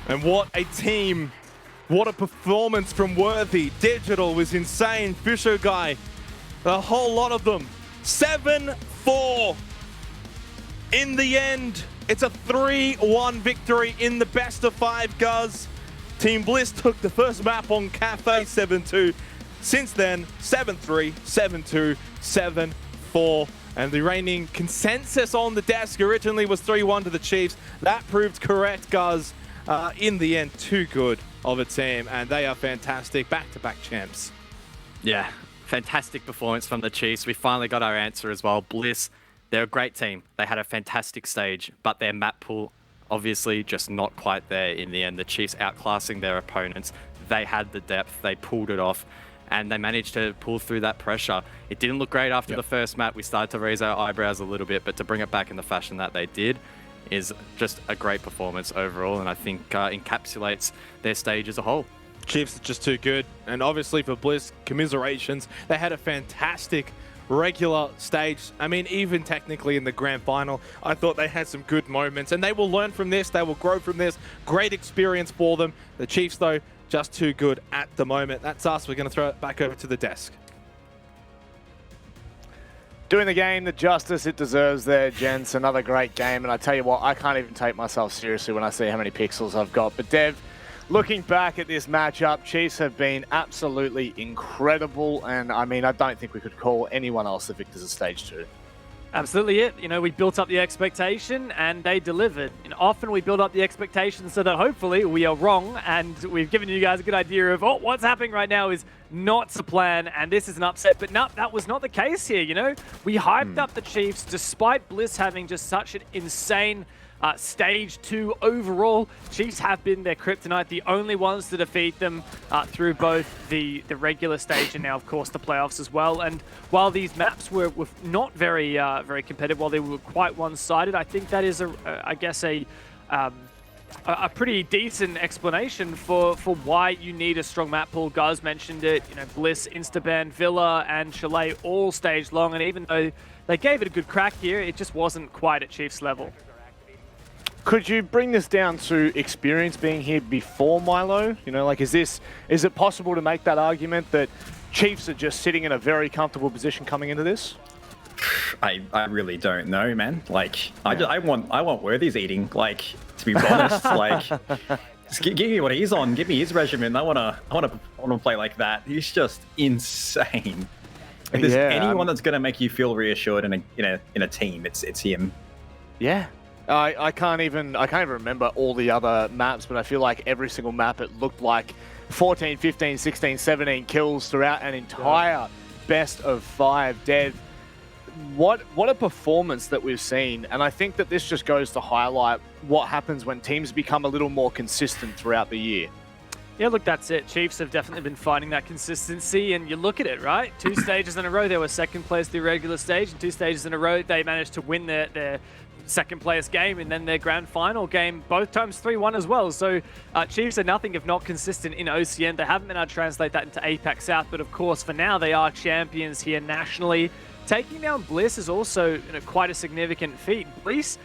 And what a team. What a performance from Worthy. Digital was insane. Fisher guy. A whole lot of them. 7-4. In the end, it's a 3-1 victory in the best of 5, Guz. Team Bliss took the first map on Cafe 7-2. Since then, 7-3, 7-2, 7-4. And the reigning consensus on the desk originally was 3-1 to the Chiefs. That proved correct, Guz. In the end, too good of a team, and they are fantastic. Back-to-back champs. Yeah, fantastic performance from the Chiefs. We finally got our answer as well. Bliss, they're a great team. They had a fantastic stage, but their map pool, obviously, just not quite there in the end. The Chiefs outclassing their opponents. They had the depth. They pulled it off, and they managed to pull through that pressure. It didn't look great after the first map. We started to raise our eyebrows a little bit, but to bring it back in the fashion that they did is just a great performance overall, and I think encapsulates their stage as a whole. Chiefs are just too good, and obviously for Bliss, commiserations. They had a fantastic regular stage. I mean, even technically in the grand final, I thought they had some good moments, and they will learn from this. They will grow from this. Great experience for them. The Chiefs, though, just too good at the moment. That's us. We're going to throw it back over to the desk. Doing the game the justice it deserves there, gents. Another great game. And I tell you what, I can't even take myself seriously when I see how many pixels I've got. But Dev, looking back at this matchup, Chiefs have been absolutely incredible. And I mean, I don't think we could call anyone else the victors of stage 2. Absolutely it. You know, we built up the expectation and they delivered. And often we build up the expectation so that hopefully we are wrong, and we've given you guys a good idea of, oh, what's happening right now is not the plan and this is an upset. But no, that was not the case here, you know. We hyped up the Chiefs despite Bliss having just such an insane stage 2 overall. Chiefs have been their kryptonite, the only ones to defeat them through both the regular stage and now, of course, the playoffs as well. And while these maps were not very very competitive, while they were quite one-sided, I think that is, I guess, a pretty decent explanation for why you need a strong map pool. Guz mentioned it, you know, Bliss, Instaban, Villa, and Chalet all stage long, and even though they gave it a good crack here, it just wasn't quite at Chiefs level. Could you bring this down to experience being here before Milo? You know, like, is it possible to make that argument that Chiefs are just sitting in a very comfortable position coming into this? I really don't know, man. Like, I want Worthy's eating. Like, to be honest, like, just give me what he's on. Give me his regimen. I wanna play like that. He's just insane. If there's anyone that's gonna make you feel reassured in a team, it's him. Yeah. I can't even remember all the other maps, but I feel like every single map it looked like 14, 15, 16, 17 kills throughout an entire best of 5. Dev, what a performance that we've seen, and I think that this just goes to highlight what happens when teams become a little more consistent throughout the year. Yeah, look, that's it. Chiefs have definitely been finding that consistency, and you look at it, right? 2 stages in a row, they were second place the regular stage, and 2 stages in a row, they managed to win their second place game, and then their grand final game, both times 3-1 as well. So Chiefs are nothing if not consistent in OCN. They haven't been able to translate that into APAC South, but of course, for now, they are champions here nationally. Taking down Bliss is also quite a significant feat. Bliss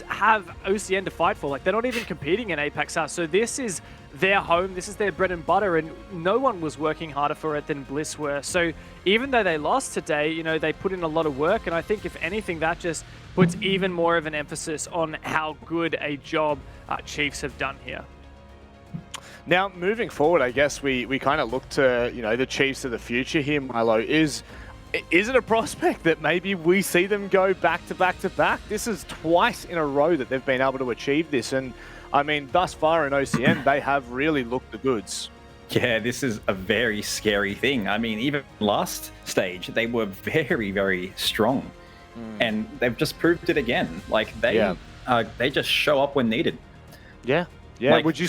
have OCN to fight for. Like, they're not even competing in APAC South. So this is their home. This is their bread and butter, and no one was working harder for it than Bliss were. So even though they lost today, they put in a lot of work, and I think if anything, that just puts even more of an emphasis on how good a job Chiefs have done here. Now, moving forward, I guess we kind of look to, the Chiefs of the future here, Milo. Is it a prospect that maybe we see them go back to back to back? This is twice in a row that they've been able to achieve this. And I mean, thus far in OCN, they have really looked the goods. Yeah, this is a very scary thing. I mean, even last stage, they were very, very strong. and they've just proved it again. Like they just show up when needed. Yeah. Like, Would you?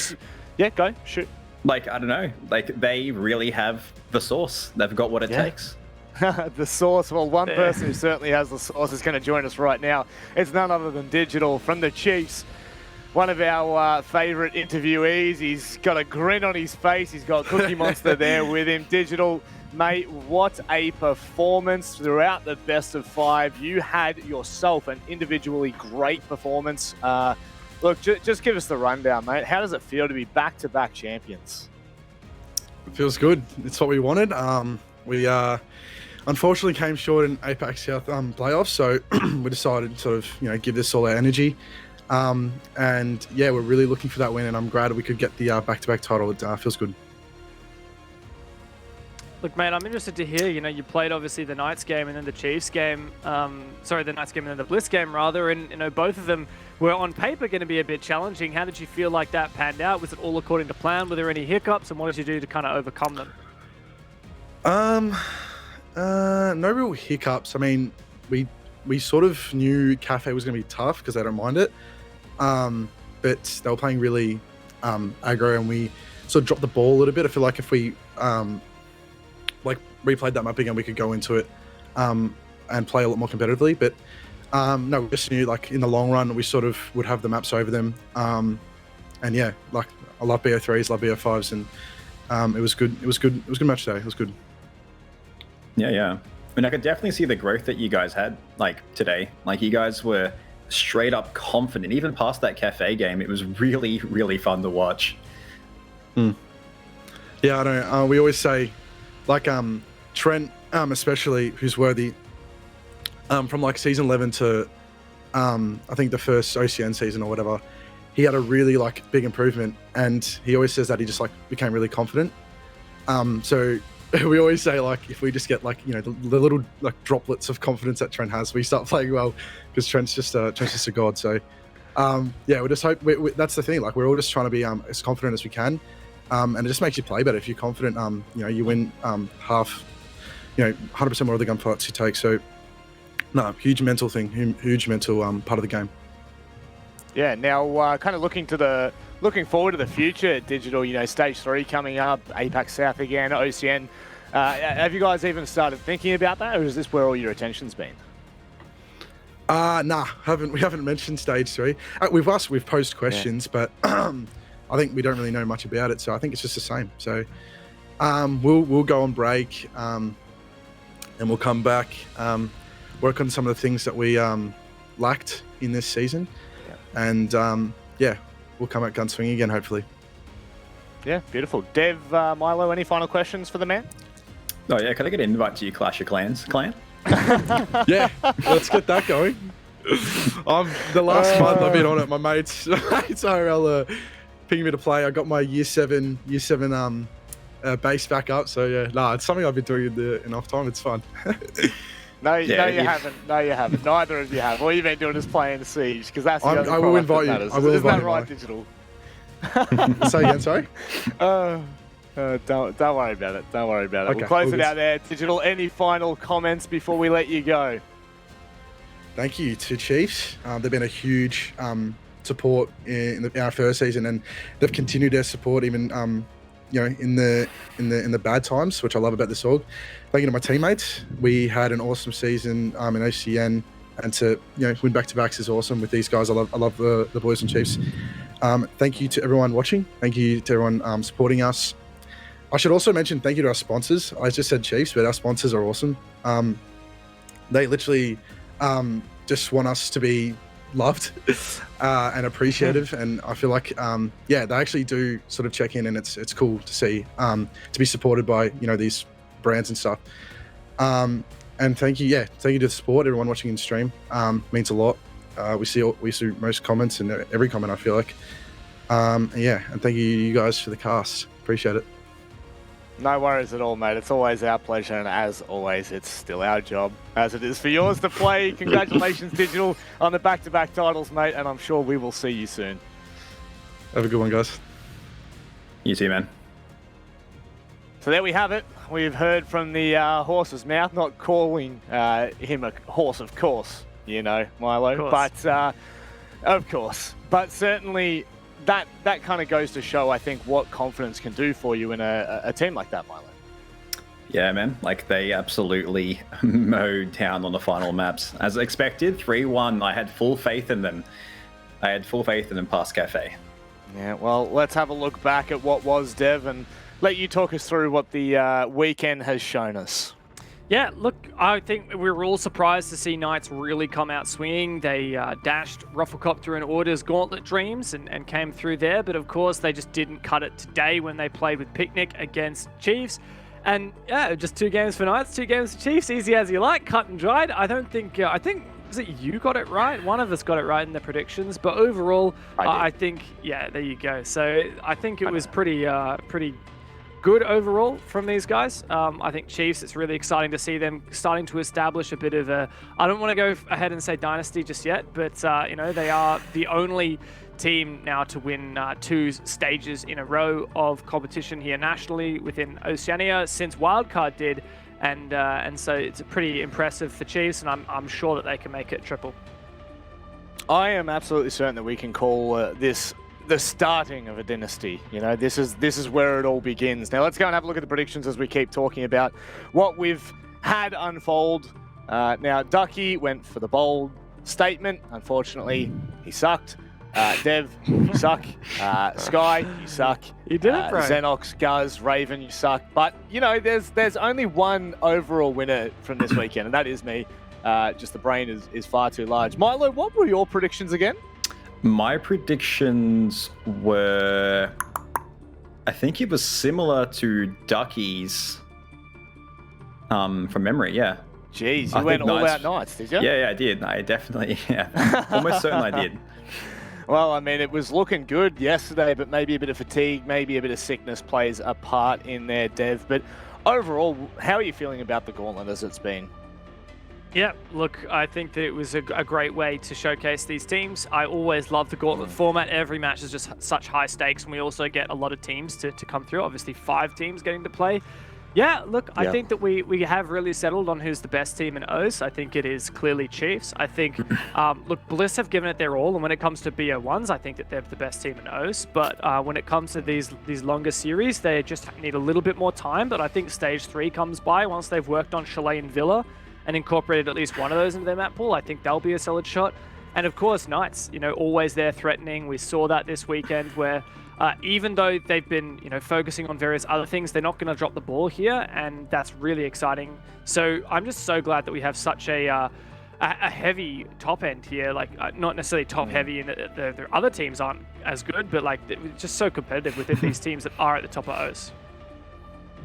Yeah, go shoot. Like, I don't know. Like, they really have the sauce. They've got what it takes. The sauce. Well, one person who certainly has the sauce is going to join us right now. It's none other than Digital from the Chiefs. One of our favourite interviewees. He's got a grin on his face. He's got Cookie Monster there with him. Digital, mate, what a performance throughout the best of 5. You had yourself an individually great performance. Look, just give us the rundown, mate. How does it feel to be back-to-back champions? It feels good. It's what we wanted. We unfortunately came short in APAC South playoffs, so we decided to sort of give this all our energy. And yeah, we're really looking for that win, and I'm glad we could get the back-to-back title. It feels good. Look, mate, I'm interested to hear, you played obviously the Knights game and then the Chiefs game, the Knights game and then the Bliss game rather, and both of them were on paper going to be a bit challenging. How did you feel like that panned out? Was it all according to plan? Were there any hiccups, and what did you do to kind of overcome them? No real hiccups. I mean, we sort of knew Cafe was going to be tough because they don't mind it, but they were playing really aggro, and we sort of dropped the ball a little bit. I feel like if we replayed that map again, we could go into it and play a lot more competitively. But no, we just knew in the long run we sort of would have the maps over them. And yeah, I love BO3s, love BO5s, and it was good. It was good. It was a good match today. It was good. Yeah. I mean, I could definitely see the growth that you guys had today. You guys were straight up confident. Even past that Cafe game, it was really, really fun to watch. Yeah, I know. We always say, Trent, especially, who's worthy, from season 11 to I think the first OCN season or whatever, he had a really big improvement, and he always says that he just became really confident. So we always say if we just get the little droplets of confidence that Trent has, we start playing well, because Trent's just a god. So yeah, we just hope that's the thing. We're all just trying to be as confident as we can. And it just makes you play better if you're confident. You win half, 100% more of the gunfights you take. So, no, huge mental thing, huge mental part of the game. Yeah. Now, kind of looking forward to the future, Digital. Stage 3 coming up, APAC South again, OCN. Have you guys even started thinking about that, or is this where all your attention's been? Nah, we haven't mentioned stage 3. We've posed questions, but. I think we don't really know much about it, so I think it's just the same. So we'll go on break, and we'll come back, work on some of the things that we lacked in this season, and we'll come out gunswinging again, hopefully. Yeah, beautiful. Dev, Milo, any final questions for the man? Oh yeah, can I get an invite to your Clash of Clans clan? Yeah, let's get that going. The last month I've been on it. My mates are picking me to play. I got my year 7 base back up. So yeah, it's something I've been doing in off time. It's fun. No, you haven't. No, you haven't. Neither of you have. All you've been doing is playing Siege, because that's the only I will invite you. I will invite you. Isn't that right, Digital? Say again, sorry? Don't worry about it. Don't worry about it. Okay, We'll close all it out there. Digital, any final comments before we let you go? Thank you to Chiefs. They've been a huge support in our first season, and they've continued their support even in the bad times, which I love about this org. Thank you to my teammates. We had an awesome season in OCN, and to win back-to-backs is awesome with these guys. I love the boys and Chiefs. Thank you to everyone watching. Thank you to everyone supporting us. I should also mention thank you to our sponsors. I just said Chiefs, but our sponsors are awesome. They literally just want us to be loved and appreciative, and I feel like they actually do sort of check in, and it's cool to see to be supported by these brands and stuff. And thank you to the support, everyone watching in stream. Means a lot. We see most comments and every comment, I feel like. And thank you guys for the cast. Appreciate it. No worries at all, mate. It's always our pleasure, and as always, it's still our job, as it is for yours to play. Congratulations, Digital, on the back-to-back titles, mate, and I'm sure we will see you soon. Have a good one, guys. You too, man. So there we have it. We've heard from the horse's mouth, not calling him a horse, of course, you know, Milo. But of course. But certainly that kind of goes to show, I think, what confidence can do for you in a team like that, Milo. Yeah, man. Like, they absolutely mowed down on the final maps. As expected, 3-1. I had full faith in them. I had full faith in them past Cafe. Yeah, well, let's have a look back at what was, Dev, and let you talk us through what the weekend has shown us. Yeah, look, I think we were all surprised to see Knights really come out swinging. They dashed Rufflecopter and Order's Gauntlet Dreams and came through there, but of course they just didn't cut it today when they played with Picnic against Chiefs. And yeah, just 2 games for Knights, 2 games for Chiefs, easy as you like, cut and dried. I don't think, I think, was it you got it right? One of us got it right in the predictions, but overall, I think, yeah, there you go. So I think it was pretty good overall from these guys. I think Chiefs, it's really exciting to see them starting to establish a bit of a, I don't want to go ahead and say dynasty just yet, but you know, they are the only team now to win 2 stages in a row of competition here nationally within Oceania since Wildcard did, and so it's pretty impressive for Chiefs, and I'm sure that they can make it triple. I am absolutely certain that we can call this the starting of a dynasty. You know, this is where it all begins. Now let's go and have a look at the predictions as we keep talking about what we've had unfold. Now Ducky went for the bold statement. Unfortunately, he sucked. Dev, you suck. Sky, you suck. You did it, bro. Xenox, Guz, Raven, you suck. But you know, there's only one overall winner from this weekend, and that is me. Just the brain is far too large. Milo, what were your predictions again? My predictions were, I think it was similar to Ducky's from memory, yeah. Jeez, you went all out Knights, did you? Yeah, I did. I definitely, yeah. Almost certain I did. Well, I mean, it was looking good yesterday, but maybe a bit of fatigue, maybe a bit of sickness plays a part in there, Dev. But overall, how are you feeling about the Gauntlet as it's been? Yeah, look, I think that it was a great way to showcase these teams. I always love the Gauntlet format. Every match is just such high stakes, and we also get a lot of teams to come through. Obviously, 5 teams getting to play. Yeah, look, I think that we have really settled on who's the best team in O's. I think it is clearly Chiefs. I think, look, Bliss have given it their all, and when it comes to BO1s, I think that they're the best team in O's. But when it comes to these longer series, they just need a little bit more time. But I think Stage 3 comes by once they've worked on Chalet and Villa and incorporated at least one of those into their map pool. I think they'll be a solid shot. And of course, Knights, you know, always there threatening. We saw that this weekend where even though they've been, you know, focusing on various other things, they're not going to drop the ball here, and that's really exciting. So I'm just so glad that we have such a heavy top end here, like not necessarily top heavy, and the other teams aren't as good, but like it's just so competitive within these teams that are at the top of O's.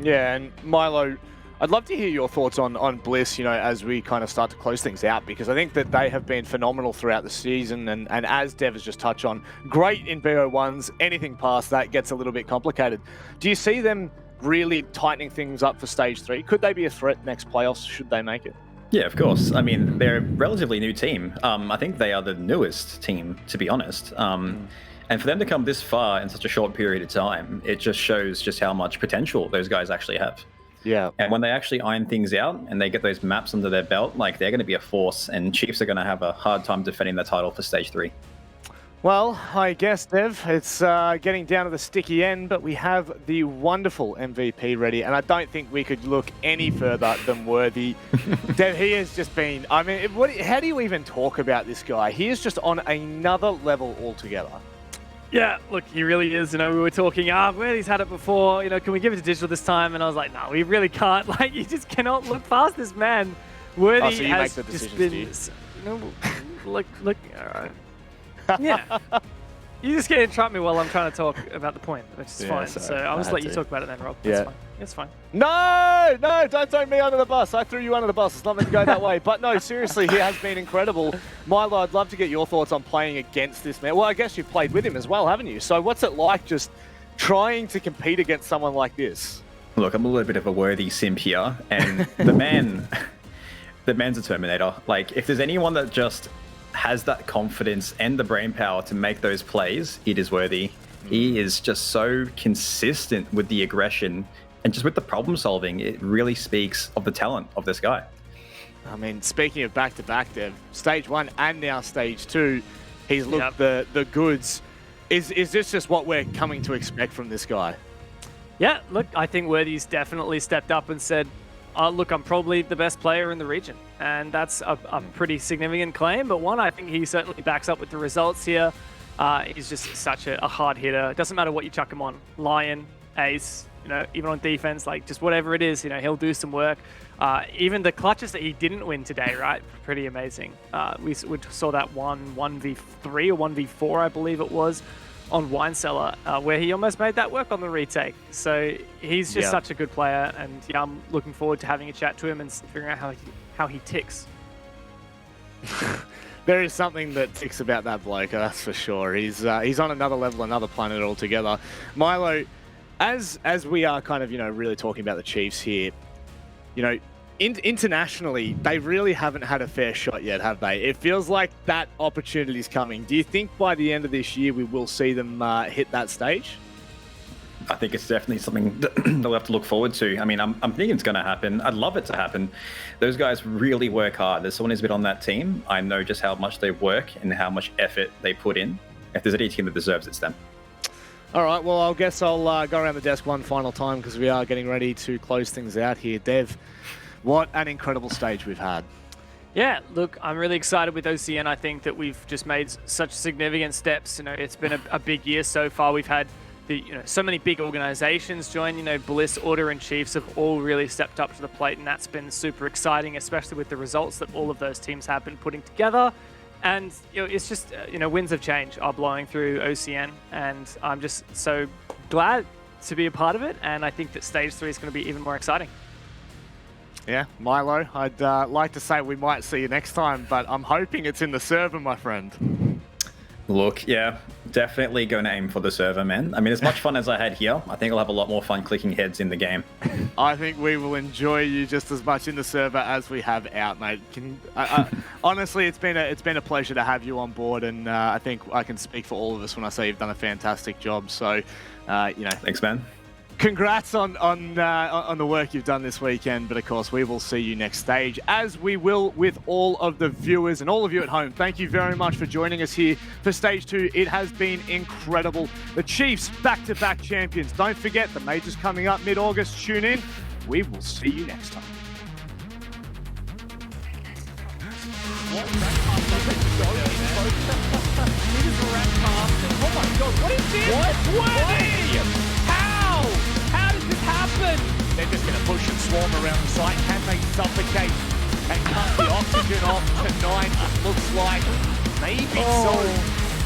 Yeah, and Milo, I'd love to hear your thoughts on Bliss, you know, as we kind of start to close things out, because I think that they have been phenomenal throughout the season, and as Dev has just touched on, great in BO1s. Anything past that gets a little bit complicated. Do you see them really tightening things up for Stage 3? Could they be a threat next playoffs, should they make it? Yeah, of course. I mean, they're a relatively new team. I think they are the newest team, to be honest. And for them to come this far in such a short period of time, it just shows just how much potential those guys actually have. Yeah. And when they actually iron things out and they get those maps under their belt, like, they're going to be a force, and Chiefs are going to have a hard time defending their title for Stage 3. Well, I guess, Dev, it's getting down to the sticky end, but we have the wonderful MVP ready, and I don't think we could look any further than worthy. Dev, he has just been, I mean, how do you even talk about this guy? He is just on another level altogether. Yeah, look, he really is. You know, we were talking, well, he's had it before. You know, can we give it to Digital this time? And I was like, no, we really can't. Like, you just cannot look past this man. Worthy so you has make the just decisions, been, you know, look, all right. Yeah. You just can't interrupt me while I'm trying to talk about the point, which is fine. sorry. So I'll just let you talk about it then, Rob. That's fine. It's fine. No, don't throw me under the bus. I threw you under the bus. It's not meant to go that way. But no, seriously, he has been incredible. Milo, I'd love to get your thoughts on playing against this man. Well, I guess you've played with him as well, haven't you? So what's it like just trying to compete against someone like this? Look, I'm a little bit of a worthy simp here, and the man's a Terminator. Like, if there's anyone that just has that confidence and the brain power to make those plays, it is Worthy. He is just so consistent with the aggression And just with the problem solving, it really speaks of the talent of this guy. I mean, speaking of back-to-back, Dev, stage 1 and now stage 2, he's looked the goods. Is this just what we're coming to expect from this guy? Yeah, look, I think Worthy's definitely stepped up and said, look, I'm probably the best player in the region. And that's a pretty significant claim, but one I think he certainly backs up with the results here. He's just such a hard hitter. It doesn't matter what you chuck him on. Lion, ace, even on defense, like just whatever it is, he'll do some work. Even the clutches that he didn't win today, right? Pretty amazing. We saw that 1v3 or 1v4, I believe it was, on Wine Cellar, where he almost made that work on the retake. So he's just such a good player, and I'm looking forward to having a chat to him and figuring out how he ticks. There is something that ticks about that bloke, that's for sure. He's on another level, another planet altogether. Milo, as we are kind of really talking about the Chiefs here, internationally, they really haven't had a fair shot yet, have they? It feels like that opportunity is coming. Do you think by the end of this year we will see them hit that stage? I think it's definitely something that we'll have to look forward to. I mean, I'm thinking it's going to happen. I'd love it to happen. Those guys really work hard. There's someone who's been on that team. I know just how much they work and how much effort they put in. If there's any team that deserves it, it's them. All right, well, I guess I'll go around the desk one final time because we are getting ready to close things out here. Dev, what an incredible stage we've had. Yeah, look, I'm really excited with OCN. I think that we've just made such significant steps. It's been a big year so far. We've had so many big organizations join. Bliss, Order, and Chiefs have all really stepped up to the plate, and that's been super exciting, especially with the results that all of those teams have been putting together. And it's just winds of change are blowing through OCN, and I'm just so glad to be a part of it. And I think that stage 3 is going to be even more exciting. Yeah, Milo, I'd like to say we might see you next time, but I'm hoping it's in the server, my friend. Look, yeah, definitely going to aim for the server, man. I mean, as much fun as I had here, I think I'll have a lot more fun clicking heads in the game. I think we will enjoy you just as much in the server as we have out, mate. Honestly, it's been a pleasure to have you on board, and I think I can speak for all of us when I say you've done a fantastic job. So, thanks, man. Congrats on the work you've done this weekend, but of course we will see you next stage, as we will with all of the viewers and all of you at home. Thank you very much for joining us here for stage 2. It has been incredible. The Chiefs back-to-back champions. Don't forget, the major's coming up mid-August. Tune in. We will see you next time. Oh my god, what is this? What? How did this happen? They're just going to push and swarm around the site. Can they suffocate and cut the oxygen off tonight? It looks like maybe so.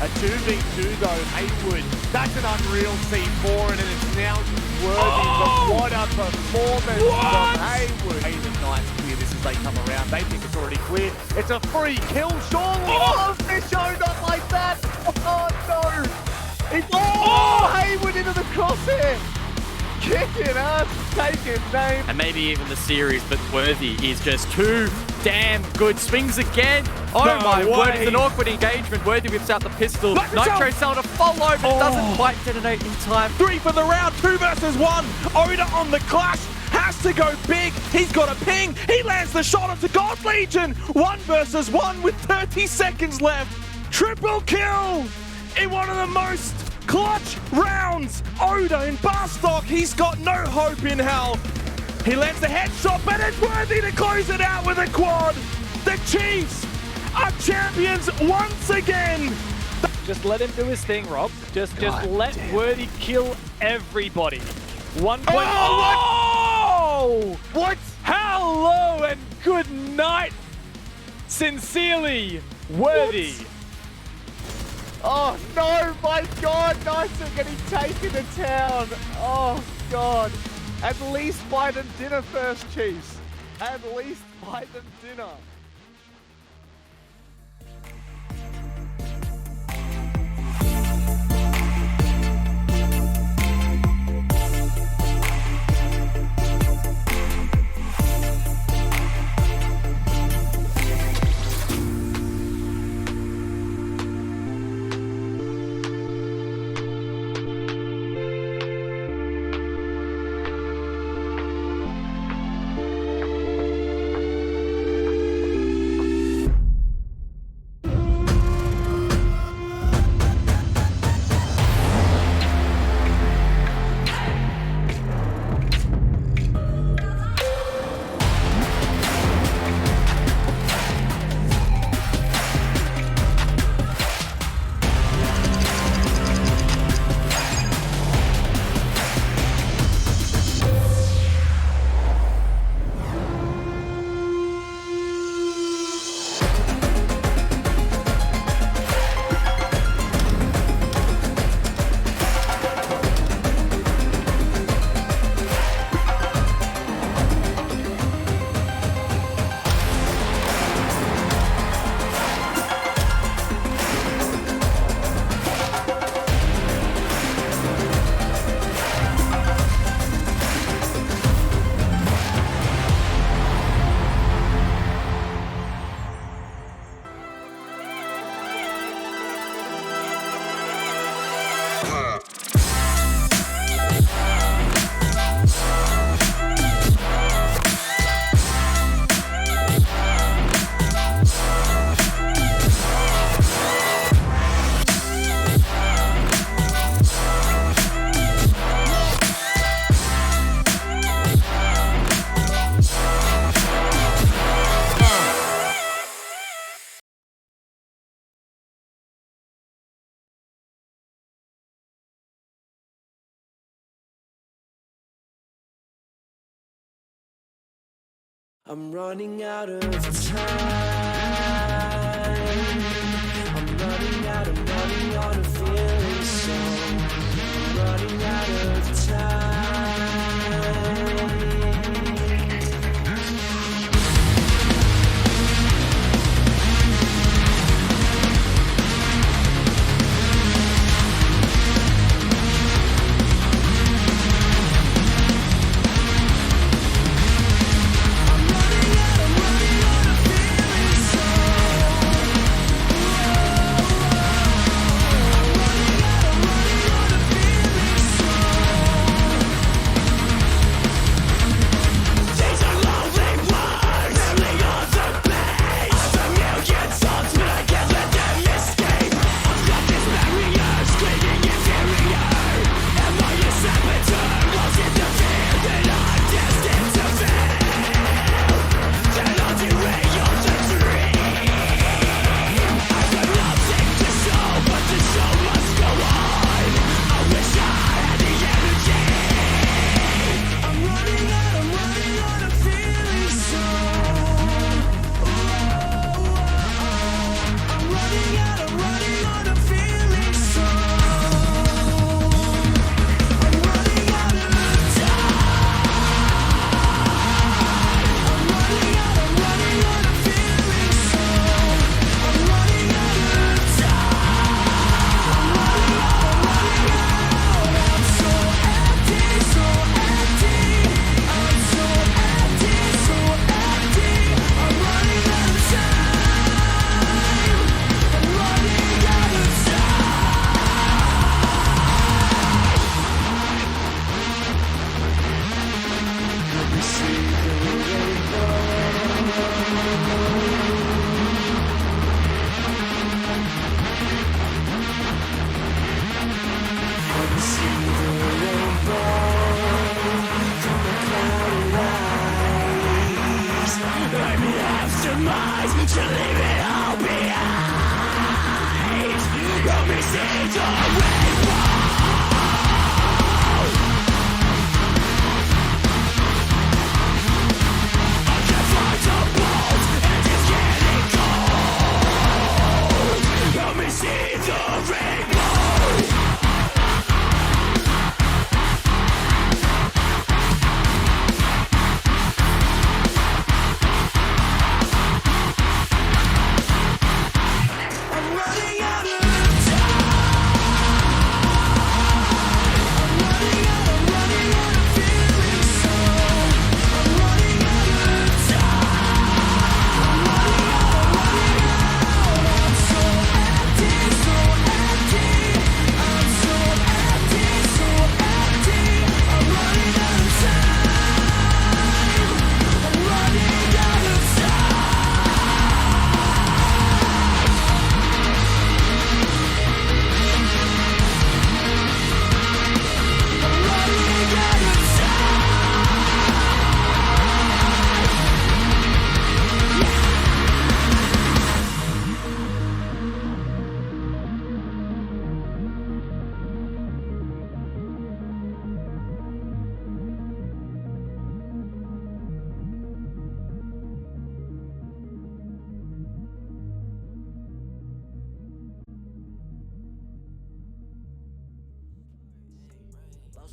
A 2v2 though, Haywood. That's an unreal C4, and it's now worthy. But what a performance from Haywood. Hey, the Knights clear this as they come around. They think it's already clear. It's a free kill, surely. Oh, Fisho, not like that. Oh no. It's Haywood into the crosshair. Kicking ass, taking name. And maybe even the series, but Worthy is just too damn good. Swings again. Oh No my way. word, it's an awkward engagement. Worthy whips out the pistol. Let Nitro yourself- Cell to follow, but doesn't quite detonate in time. 3 for the round, 2 versus 1. Oda on the clash, has to go big. He's got a ping. He lands the shot onto God Legion. 1 versus 1 with 30 seconds left. Triple kill in one of the most clutch rounds. Oda in Barstock, he's got no hope in hell. He lands the headshot, but it's Worthy to close it out with a quad. The Chiefs are champions once again. Just let him do his thing, Rob. Just let Worthy kill everybody. 1 point. Oh! What? Hello and good night. Sincerely, Worthy. Oh no, my god, Knights are getting taken to town. Oh god. At least buy them dinner first, Chiefs. At least buy them dinner. I'm running out of time. I'm running out on a feeling so. I'm running out of time.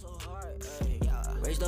So hard, ayy.